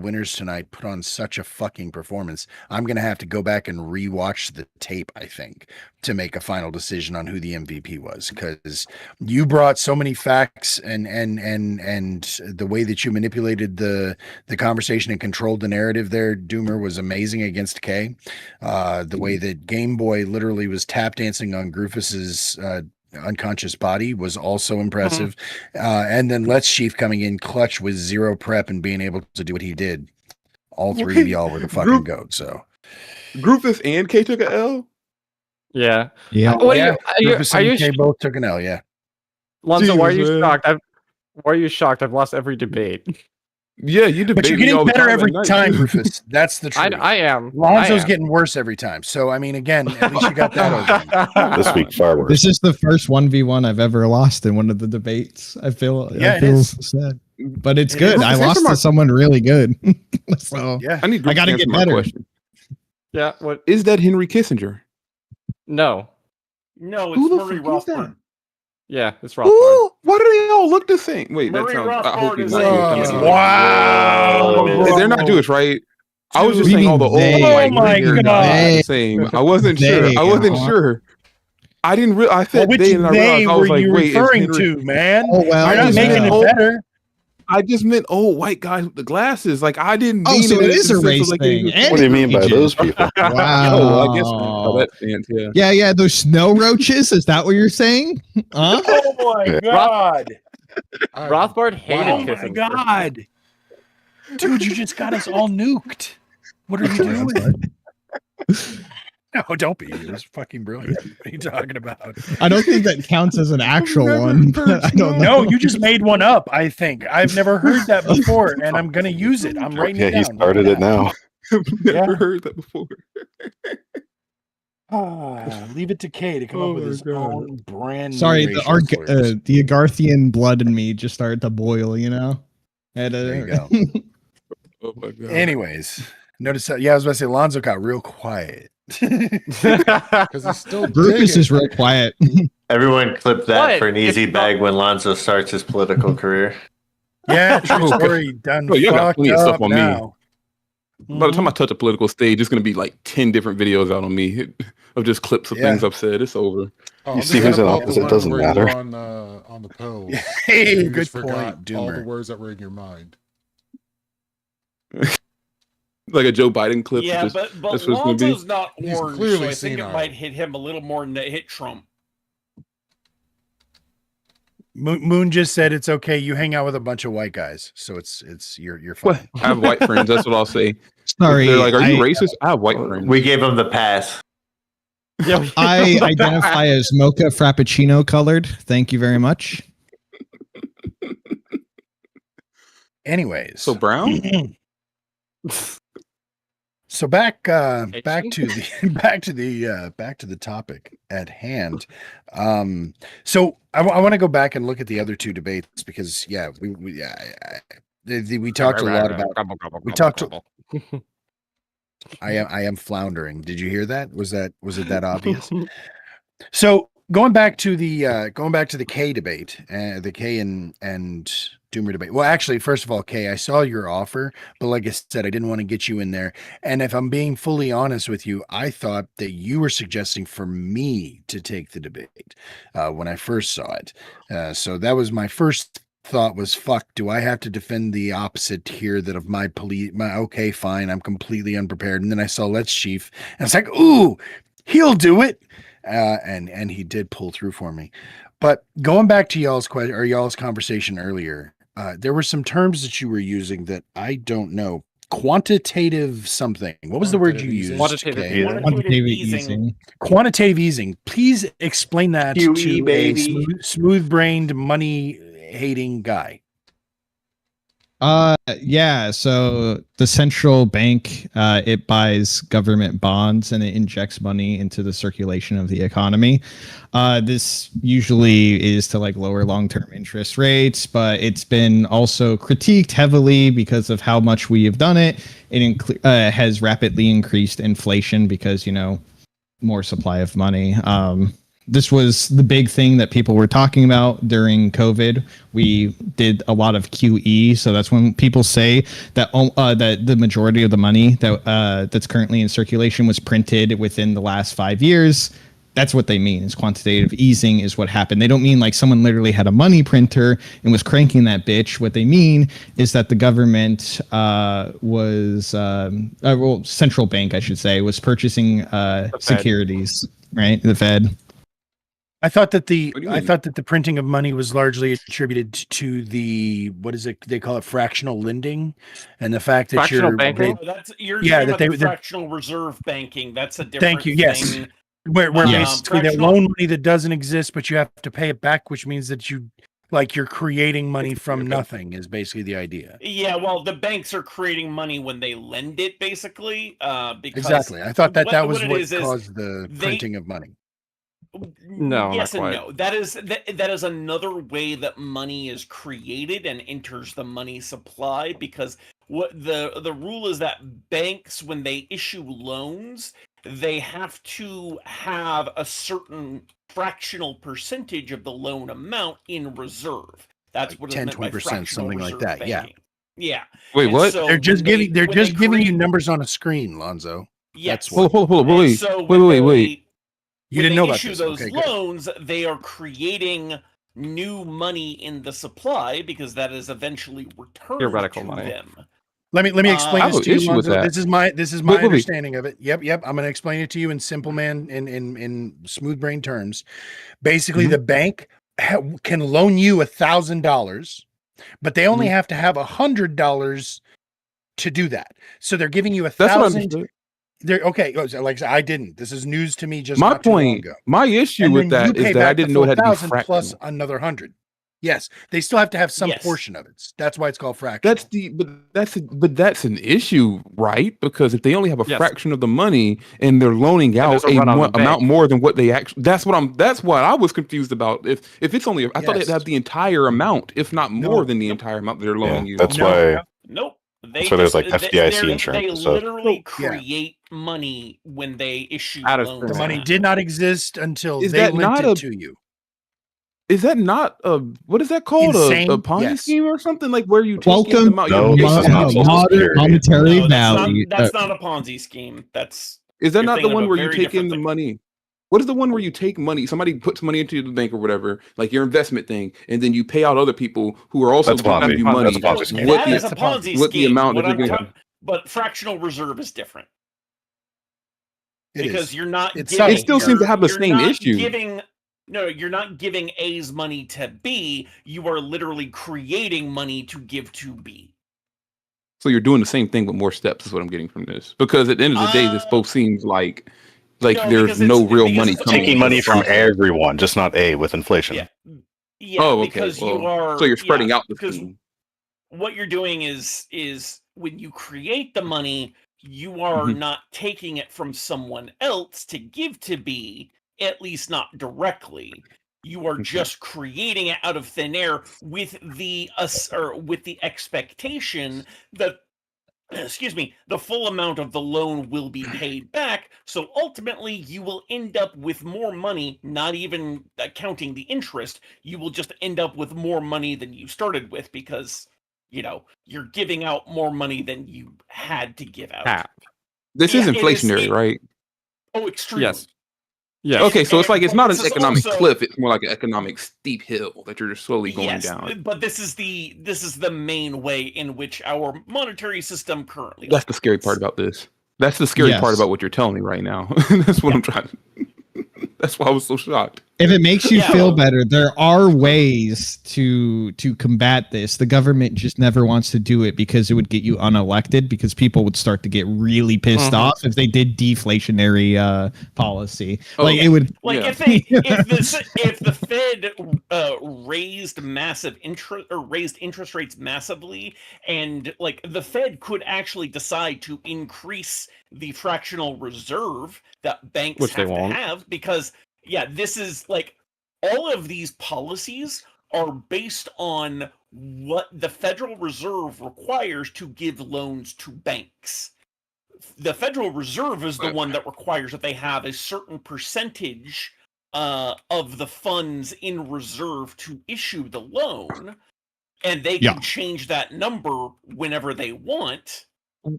winners tonight put on such a fucking performance. I'm gonna have to go back and rewatch the tape, I think, to make a final decision on who the MVP was, because you brought so many facts and the way that you manipulated the conversation and controlled the narrative there, Doomer, was amazing against K. The way that Game Boy literally was tap dancing on Groofus's unconscious body was also impressive. And then Let's Chief coming in clutch with zero prep and being able to do what he did. All three of y'all were the fucking goat. So Groofus and K took a L. Yeah. Yeah. What yeah, Groofus are you and K both took an L. Yeah. Lonzo, why are Jesus, you man. shocked? Why are you shocked? I've lost every debate. Yeah, you debate But you're me all getting the better time every at night, time, too. Rufus. That's the truth. I am. Lonzo's I am. getting worse every time. So I mean, again, at least you got that over. This week, far worse. This is the first 1v1 I've ever lost in one of the debates. I feel Yeah, it feel is. sad. But it's It good. is. I Answer lost my- to someone really good. So Yeah. I need I gotta to answer get my better. question. Yeah. What? Is that Henry Kissinger? No. No, Who it's the Murray fuck is that? Rothbard. Yeah, it's Rothbard. Ooh, why do they all look the same? Wait, that Murray sounds. I hope Rothbard he's is not a- Jewish. Wow. Hey, they're not Jewish, right? I was just Dude. saying all the old They- like Oh my green-haired God. guys are They- the same. I wasn't sure. they I wasn't are. sure. I didn't. I said Which they, and I they realized I were was like, you wait, it's referring Henry. to, man? Oh well. You're not just making meant it old- better. I just meant old white guys with the glasses. Like I didn't Oh, mean so it it in is the a sense of, race like, thing. they- What do you mean by those people? Wow. Oh, I guess how that stands. Yeah. Yeah, those snow roaches. Is that what you're saying? Huh? Oh my God. Rothbard hated Oh my Kissinger. God. Dude, you just got us all nuked. What are you doing? No, don't be. It was fucking brilliant. What are you talking about? I don't think that counts as an actual one. But I don't know. No, you just made one up, I think. I've never heard that before, and I'm going to use it. I'm writing Yeah, it down. he started it now. I've never Yeah. heard that before. Leave it to Kay to come Oh up with my his God. own brand new Sorry, racial slurs. the Agarthian blood in me just started to boil. You know. There you go. Oh my god. Anyways, notice that. Yeah, I was about to say, Lonzo got real quiet. Because he's still Rufus digging. is real quiet. Everyone clip that What? for an easy It's bag when Lonzo starts his political career. Yeah, true Oh, God. story. Done. Oh, y'all got fucked plenty of stuff up on me. now. By the time I touch a political stage, it's gonna be like 10 different videos out on me of just clips of Yeah. things I've said. It's over. Oh, You I'm see just who's gonna in pull up the office, it one doesn't where matter. you're on the post. Hey, You good just forgot point, all the Doomer. words that were in your mind. Like a Joe Biden clip. Yeah, just, but that's what it's gonna be. Lonzo's not He's orange, clearly so I think it senile. might hit him a little more than it hit Trump. Moon just said it's okay. You hang out with a bunch of white guys, so you're fine. What? I have white friends. That's what I'll say. Sorry, They're like, "Are you I- racist?" I have white friends. We gave him the pass. I identify as mocha frappuccino colored. Thank you very much. Anyways, So brown. So back to Hey, the back to the topic at hand. So I want to go back and look at the other two debates because we talked a lot about. We talked. I am floundering. Did you hear that? Was it that obvious? So going back to the K debate, the K and Doomer debate. Well, actually, first of all, Kay, I saw your offer, but like I said, I didn't want to get you in there. And if I'm being fully honest with you, I thought that you were suggesting for me to take the debate when I first saw it. So that was my first thought was, fuck, do I have to defend the opposite here that of my police? Okay, fine. I'm completely unprepared. And then I saw Let's Chief and it's like, ooh, he'll do it. And he did pull through for me. But going back to y'all's question or y'all's conversation earlier, there were some terms that you were using that I don't know. Quantitative something. What was the word you used? Quantitative easing. Quantitative easing. Please explain that QE, to baby. a smooth-brained, money-hating guy. Yeah, so the central bank it buys government bonds and it injects money into the circulation of the economy. This usually is to like lower long-term interest rates, but it's been also critiqued heavily because of how much we have done it. It has rapidly increased inflation because, you know, more supply of money. This was the big thing that people were talking about during COVID. We did a lot of QE, so that's when people say that that the majority of the money that that's currently in circulation was printed within the last 5 years. That's what they mean is quantitative easing is what happened. They don't mean like someone literally had a money printer and was cranking that bitch. What they mean is that the government well, central bank, I should say, was purchasing securities, right? The Fed. I thought that the printing of money was largely attributed to the what is it they call it fractional lending, and the fact that Fractional banking? You're yeah, talking that about the fractional reserve banking. That's a different thank you. Yes, thing. where basically they fractional- loan money that doesn't exist, but you have to pay it back, which means that you're creating money from nothing. Is basically the idea. Yeah, well, the banks are creating money when they lend it, basically. Because Exactly. I thought that was it what is caused the printing of money. No, yes not and quite. no. That is another way that money is created and enters the money supply, because what the rule is that banks, when they issue loans, they have to have a certain fractional percentage of the loan amount in reserve. That's what is 10, meant by 20%, fractional something like reserve that. Yeah. banking. Yeah. Wait, And what? so They're just when giving you create- numbers on a screen, Lonzo. Yes. Hold on, And wait, so wait, when wait, wait. they- You when didn't they know about issue this. those Okay, good. loans, they are creating new money in the supply because that is eventually returned Theoretical to money. them. Let me explain I this have to an you, issue with Lonzo. that. This is my Wait. understanding of it. Yep. I'm going to explain it to you in simple man in smooth brain terms. Basically, Mm-hmm. the bank can loan you $1,000, but they only Mm-hmm. have to have $100 to do that. So they're giving you That's what I 1,000. understood. They're okay. Like I didn't. This is news to me. Just My not too long point, ago. my issue And with then you that is pay that I back the didn't know it had to be 4,000 fractional. plus another 100. Yes, they still have to have some Yes. portion of it. That's why it's called fractional. That's an issue, right? Because if they only have a Yes. fraction of the money and they're loaning And out there's a run on the amount bank. more than what they actually, that's what I was confused about. If it's only, I thought they'd Yes. have the entire amount, if not more No. than the entire amount they're Yeah, loaning you. that's No. why. Nope. That's why there's like just- FDIC they insurance and stuff. literally Yeah. create money when they issue Out of loans. thin The air. money did not exist until Is they that lent not it a- to you. Is that not what is that called? Insane? A Ponzi Yes. scheme or something? Like where you take in the Welcome amount No, you're this is making not out? Social modern Security. monetary No, value. that's not a Ponzi scheme. That's Is that You're not the thinking of one a where you very take in different the thing. money? What is the one where you take money? Somebody puts money into the bank or whatever, like your investment thing, and then you pay out other people who are also That's Ponzi. giving you That's money. a Ponzi scheme. What that the- is a Ponzi what the scheme. amount What that I'm you're ta- getting? but fractional reserve is different It because is. you're not. It's giving, subtle. It still seems to have the you're same not issue. You're not giving A's money to B. You are literally creating money to give to B. So you're doing the same thing with more steps. Is what I'm getting from this. Because at the end of the day, this both seems like no, there's because no it's- real because money it's coming. Taking in money the from process. everyone, just not A with inflation. Yeah. Yeah. Oh, okay. Because you Well, are. so you're spreading yeah, out the because scheme. what you're doing is when you create the money, you are Mhm. not taking it from someone else to give to B, at least not directly. You are Okay. just creating it out of thin air with the expectation that excuse me, the full amount of the loan will be paid back. So ultimately, you will end up with more money, not even counting the interest. You will just end up with more money than you started with because, you're giving out more money than you had to give out. Cap. This Yeah, is inflationary, right? Oh, extremely. Yes. Yeah. Okay, so it's like it's not an This is economic also- cliff; it's more like an economic steep hill that you're just slowly going Yes, down. but this is the main way in which our monetary system currently. That's the scary part about this. That's the scary part Yes. about what you're telling me right now. That's what I'm trying to. That's why I was so shocked. If it makes you Yeah. feel better, there are ways to combat this. The government just never wants to do it because it would get you unelected, because people would start to get really pissed off if they did deflationary policy. Oh, Like it would Like Yeah. if the Fed raised interest rates massively, and like the Fed could actually decide to increase the fractional reserve that banks Which they have to won't. have, because this is like all of these policies are based on what the Federal Reserve requires to give loans to banks. The Federal Reserve is the one that requires that they have a certain percentage of the funds in reserve to issue the loan, and they Yeah. can change that number whenever they want.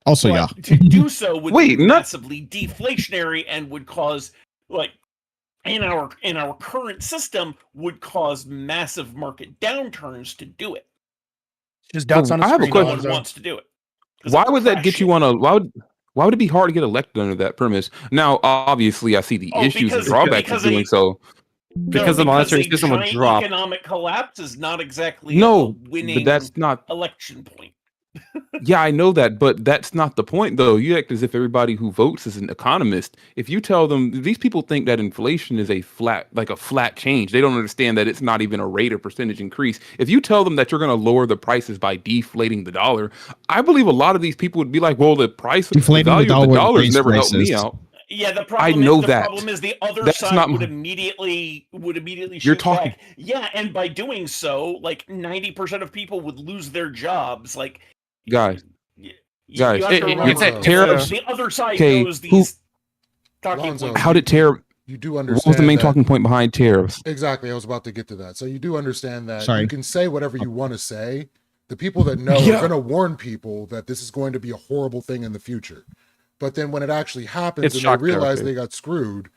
also, But yeah. to do so would Wait, be not- massively deflationary and would cause, like, in our current system, would cause massive market downturns to do it. Just dots on a I have a screen. question. No one Alonzo. wants to do it. 'Cause Why it would that crash get you shit. on a? Why would it be hard to get elected under that premise? Now, obviously, I see the issues and because drawbacks of doing so. Because the monetary a system would giant drop. Economic collapse is not exactly No, a winning but that's not. election point. Yeah, I know that, but that's not the point, though. You act as if everybody who votes is an economist. If you tell them these people think that inflation is a flat change, they don't understand that it's not even a rate or percentage increase. If you tell them that you're going to lower the prices by deflating the dollar, I believe a lot of these people would be like, "Well, the price, Deflating the value the of the dollar dollar has raise never helped me prices. out." Yeah, the I problem know is that. the other That's side not would my- immediately You're shoot talking- back. Yeah, and by doing so, like 90% of people would lose their jobs. Like Guys, you guys, have to remember, it's the- tariffs. the other side Okay, knows these talking Alonzo, points. How did tariff? You do What understand. was the main that- talking point behind tariffs? Exactly. I was about to get to that. So you do understand that Sorry. you can say whatever you want to say. The people that know Yeah. are going to warn people that this is going to be a horrible thing in the future. But then when it actually happens It's and shock they realize therapy. they got screwed,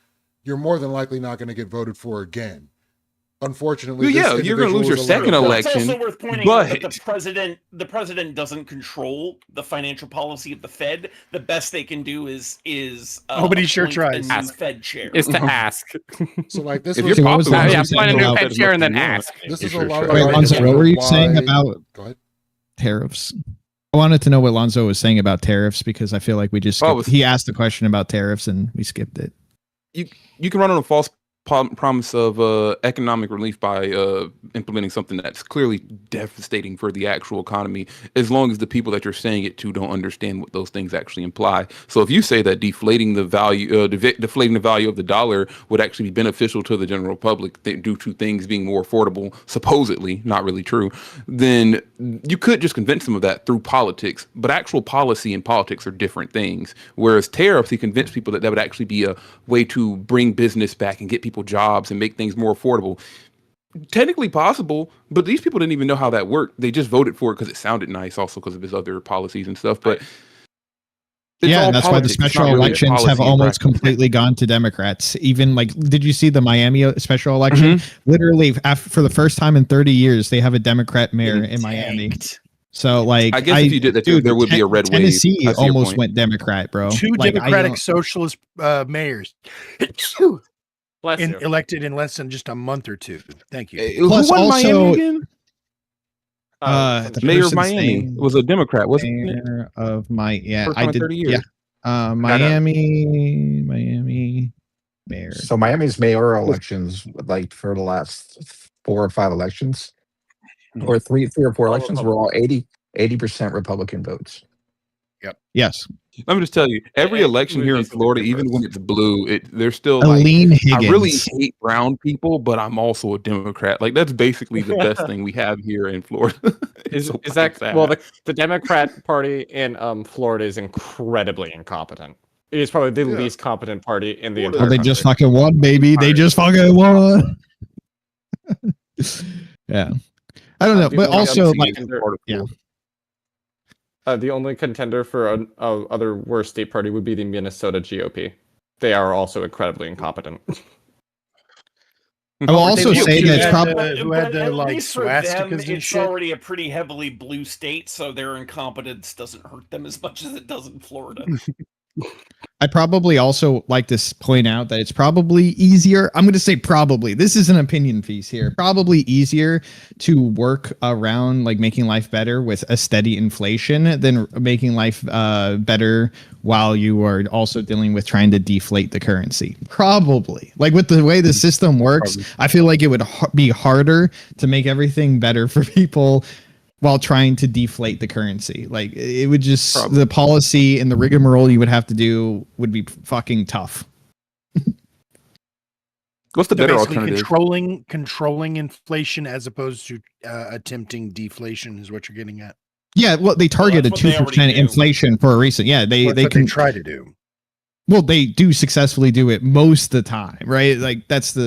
you're more than likely not going to get voted for again. Unfortunately, Well, this yeah, you're gonna lose your individual was second elected. But it's election, also worth pointing out that but- the president doesn't control the financial policy of the Fed. The best they can do is Nobody sure appoint tries. a new Ask. Fed chair. Is to ask. So like this If was, you're what was popular, that? Yeah, Alonzo find a new saying Fed about chair and then what you want. ask. this You is sure a lot should. of Wait, arguments Lonzo, what were you why- saying about Go ahead. tariffs? I wanted to know what Lonzo was saying about tariffs because I feel like we just skipped, he asked the question about tariffs and we skipped it. You can run on a false promise of economic relief by implementing something that's clearly devastating for the actual economy, as long as the people that you're saying it to don't understand what those things actually imply. So if you say that deflating the value of the dollar would actually be beneficial to the general public due to things being more affordable, supposedly not really true, then you could just convince them of that through politics. But actual policy and politics are different things. Whereas tariffs, you convince people that would actually be a way to bring business back and get people jobs and make things more affordable. Technically possible, but these people didn't even know how that worked. They just voted for it because it sounded nice, also because of his other policies and stuff. But it's Yeah, all and that's why the politics. It's not special really a elections policy have in almost practice. completely gone to Democrats. Even like, did you see the Miami special election? Literally, for the first time in 30 years, they have a Democrat mayor in Miami. So, like, I guess if you did that, there would be a red wave. Tennessee I see your almost point. went Democrat, bro. Two Like, I Democratic don't- socialist mayors Bless you. elected in less than just a month or two. Thank you. Who Plus won also- Miami again? the Mayor of person's Miami name- was a Democrat, wasn't it? Mayor of my First time in 30 years. Yeah. Miami mayor. So Miami's mayoral elections, like for the last 4 or 5 elections, or three or four All elections, were all 80% Republican votes. Yes. Let me just tell you, every It election would here be in something Florida, different. even when it's blue, they're still like, Aline Higgins. I really hate brown people, but I'm also a Democrat. Like that's basically the best thing we have here in Florida. It's Is, so is that fucking well? sad. The Democrat Party in Florida is incredibly incompetent. It is probably the Yeah. least competent party in the Florida- entire Oh, they just country. fucking won, baby. They just fucking won. Yeah. I don't know, The but only also other like, contender- yeah. The only contender for a other worst state party would be the Minnesota GOP. they are also incredibly incompetent. I will also say that it's probably who had the at like least for them, swastikas and it's shit. already a pretty heavily blue state, so their incompetence doesn't hurt them as much as it does in Florida. I probably also like to point out that it's probably easier. I'm going to say probably. This is an opinion piece here. Probably easier to work around like making life better with a steady inflation than making life better while you are also dealing with trying to deflate the currency. Probably. Like with the way the system works, I feel like it would be harder to make everything better for people while trying to deflate the currency. Like it would just the policy and the rigmarole you would have to do would be fucking tough. What's the So better basically alternative? controlling inflation as opposed to attempting deflation is what you're getting at. Yeah, well, they target a that's what they already 2% do. inflation for a reason. Yeah, they can try to do. Well, they do successfully do it most of the time, right? Like that's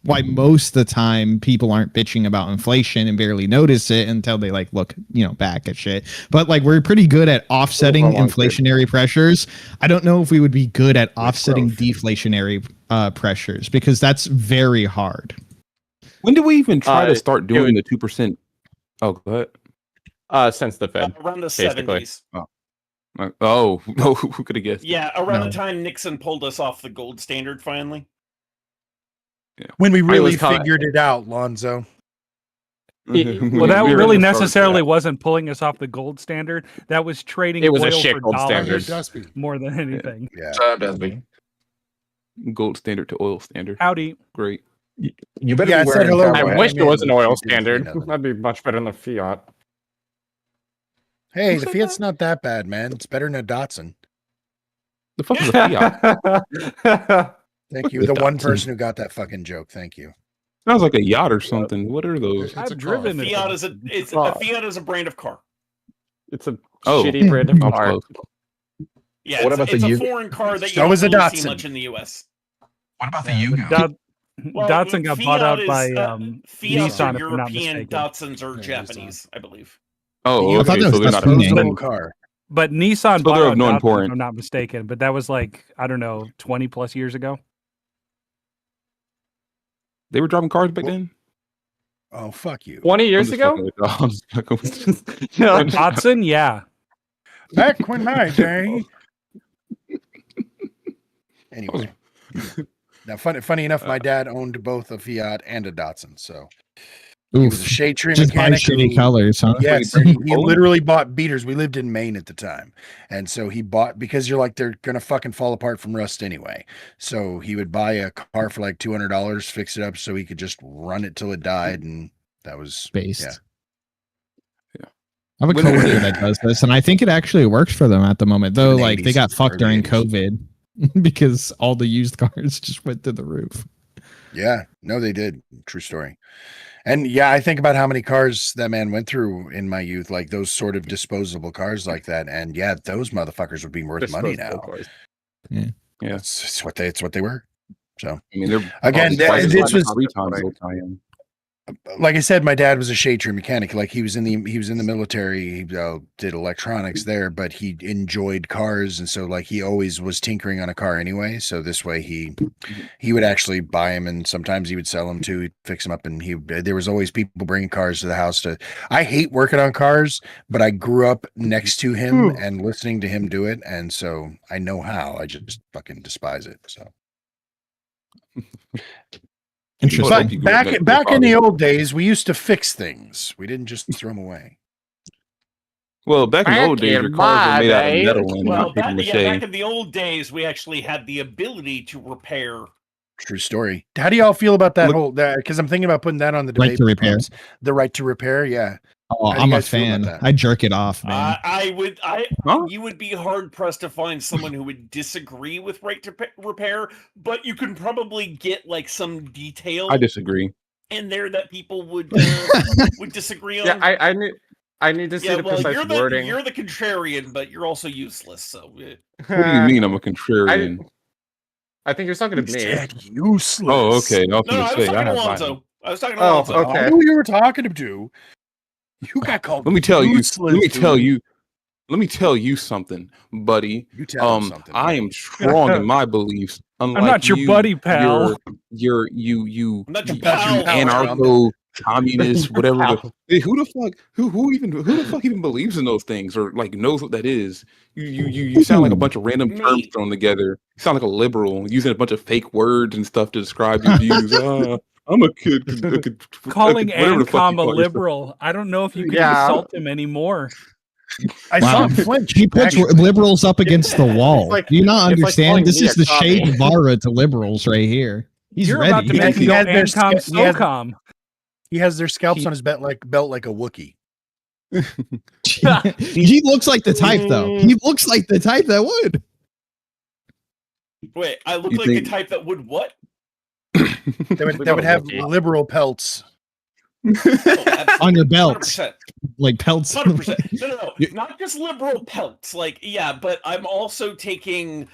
why most of the time people aren't bitching about inflation and barely notice it until they like look, back at shit. But like we're pretty good at offsetting inflationary pressures. I don't know if we would be good at offsetting deflationary pressures because that's very hard. When did we even try to start doing the 2%? Oh, go ahead. Since the Fed. Around the basically. 70s. Oh, who could have guessed? Yeah, around the time Nixon pulled us off the gold standard finally. Yeah. When we really was kinda- figured it out, Lonzo. Well, that really necessarily wasn't pulling us off the gold standard. That was trading It was a oil shit for gold dollars standard. more than anything. Yeah. Gold standard to oil standard. Howdy. Great. You better Yeah, I be said wearing hello. I cowboy wish hats. there was an oil Didn't say standard. nothing. That'd be much better than the Fiat. Hey, the Fiat's not that bad, man. It's better than a Datsun. The fuck is a Fiat? Thank you. The one person who got that fucking joke. Thank you. Sounds like a yacht or something. What are those? It's a I've car. driven it. Fiat is a Fiat is a brand of car. It's a Oh. shitty brand of I was car. close. Yeah, What it's, about it's the a U- foreign car that you So don't is a really see Datsun. much in the U.S. What about the Yeah, Yugo? Well, Datsun got bought out by Fiats Nissan, are if I'm not European, mistaken. Datsuns are Yeah, Japanese, I believe. Oh, I thought okay. that So was they're not. Datsun. It's a Then- little car. But Nissan So bought they're out of no Datsun, importance. if I'm not mistaken. But that was like, I don't know, 20 plus years ago. They were driving cars back then. Oh, fuck you. 20 I'm years just ago? fucking with y'all. I'm just fucking with No. Datsun, yeah. Back when my day. Anyway. Now, funny enough, my dad owned both a Fiat and a Datsun. So he was a Oof. shade tree Just buy mechanic. shitty who- colors, huh? Yes, Wait, and he Poland? literally bought beaters. We lived in Maine at the time. And so he bought, because you're like, they're going to fucking fall apart from rust anyway. So he would buy a car for like $200, fix it up so he could just run it till it died. And that was Based. Yeah. I have a coworker that does this, and I think it actually works for them at the moment. Though, In the like they 80s, got fucked early during 80s. COVID because all the used cars just went through the roof. Yeah, no, they did. True story. And yeah, I think about how many cars that man went through in my youth, like those sort of disposable cars like that. And yeah, those motherfuckers would be worth money now. Yeah. It's what they were. So I mean, they're Again, this was- 3 times old I am. like I said, my dad was a shade tree mechanic. Like he was in the military. He did electronics there, but he enjoyed cars, and so like he always was tinkering on a car anyway. So this way he would actually buy them, and sometimes he would sell them too. He'd fix them up, and there was always people bringing cars to the house. I hate working on cars, but I grew up next to him and listening to him do it, and so I know how. I just fucking despise it. So. Interesting. But back in the old days, we used to fix things. We didn't just throw them away. Well, back in the old days, your cars were made out of metal and Well, not paper back mache. in the old days, we actually had the ability to repair. True story. How do y'all feel about that whole? Because I'm thinking about putting that on the Right debate. to repair. forums. The right to repair. Yeah. Oh, How do you I'm a guys feel about fan. that? I jerk it off, man. You would be hard pressed to find someone who would disagree with right to repair, but you can probably get like some detail I disagree. in there that people would disagree on. Yeah, I need to see the precise wording. You're the contrarian, but you're also useless. So What do you mean I'm a contrarian? I think you're talking to me. Useless. Oh, okay. I was no, gonna I was say, talking I to have Alonzo. violence. I was talking to Oh, Alonzo. okay. I knew who you were talking to. You got called. Let me tell you. useless, Let me tell dude. you. Let me tell you something, buddy. You tell him something. I am strong in my beliefs. Unlike I'm not your you, buddy, pal. You're I'm not your you pal. anarcho communist, whatever. Hey, who the fuck even believes in those things or like knows what that is? You sound like a bunch of random terms thrown together. You sound like a liberal using a bunch of fake words and stuff to describe your views. I'm a kid. Calling whatever the fuck you Ancom a call yourself. liberal. I don't know if you can Yeah. insult him anymore. I saw him flinch. He puts actually. liberals up against the wall. like- Do you not it's like understand? calling This me is a the commie. Che Guevara to liberals right here. He's You're ready. about to make him He go has their Ancom sca- he has- SOCOM. He has their scalps on his belt like a Wookiee. He looks like the type, though. He looks like the type that would. Wait, I look You like think- the type that would what? They would have liberal pelts. On your belts. 100%. Like pelts. 100%. No. Not just liberal pelts. Like, yeah, but I'm also taking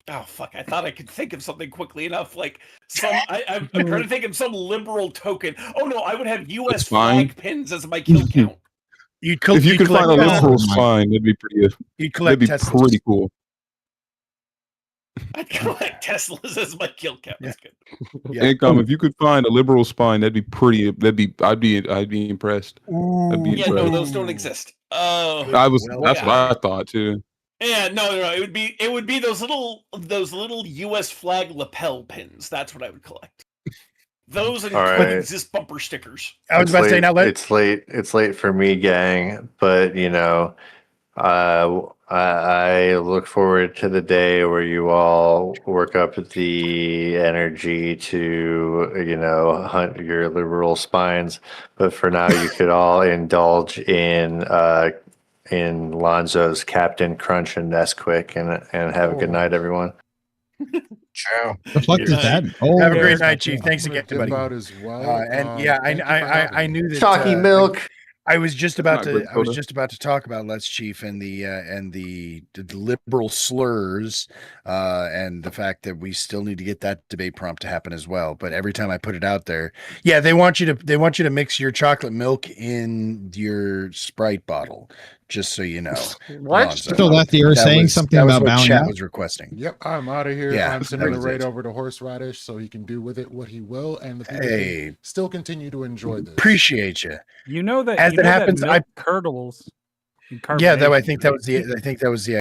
oh fuck, I thought I could think of something quickly enough. Like I'm trying to think of some liberal token. Oh no, I would have US fine. flag pins as my kill count. If you could find a liberal spine, that'd be pretty. You'd That'd collect be Teslas. pretty cool. I'd collect Teslas as my kill count. That's good. Income. If you could find a liberal spine, that'd be pretty. I'd be impressed. I'd be Yeah, no, impressed. those don't exist. That's yeah. what I thought too. Yeah, no. It would be those little US flag lapel pins. That's what I would collect. Those and All right. coexist bumper stickers. I was about to say now. It's late. It's late for me, gang. But I look forward to the day where you all work up the energy to, hunt your liberal spines. But for now, you could all indulge in Lonzo's Captain Crunch and Nesquik, and have a good night, everyone. Ciao. The fuck is that? Oh, Have a great night, Chief. Thanks I'm gonna again, buddy. dip out as well. And yeah, thank you for having I me. knew that Chalky milk. I was just about Not great, to. I was Coda. just about to talk about Let's Chief and the liberal slurs, and the fact that we still need to get that debate prompt to happen as well. But every time I put it out there, yeah, they want you to mix your chocolate milk in your Sprite bottle, just so you know. What? Lonzo. So that you were saying was- something that was about what bowing chat out? was requesting. Yep, I'm out of here. Yeah, I'm sending that the was raid it. over to Horseradish so he can do with it what he will, and the people Hey. can still continue to enjoy this. Appreciate you. You know that As you it know happens, that milk curdles. Yeah, though I think that was the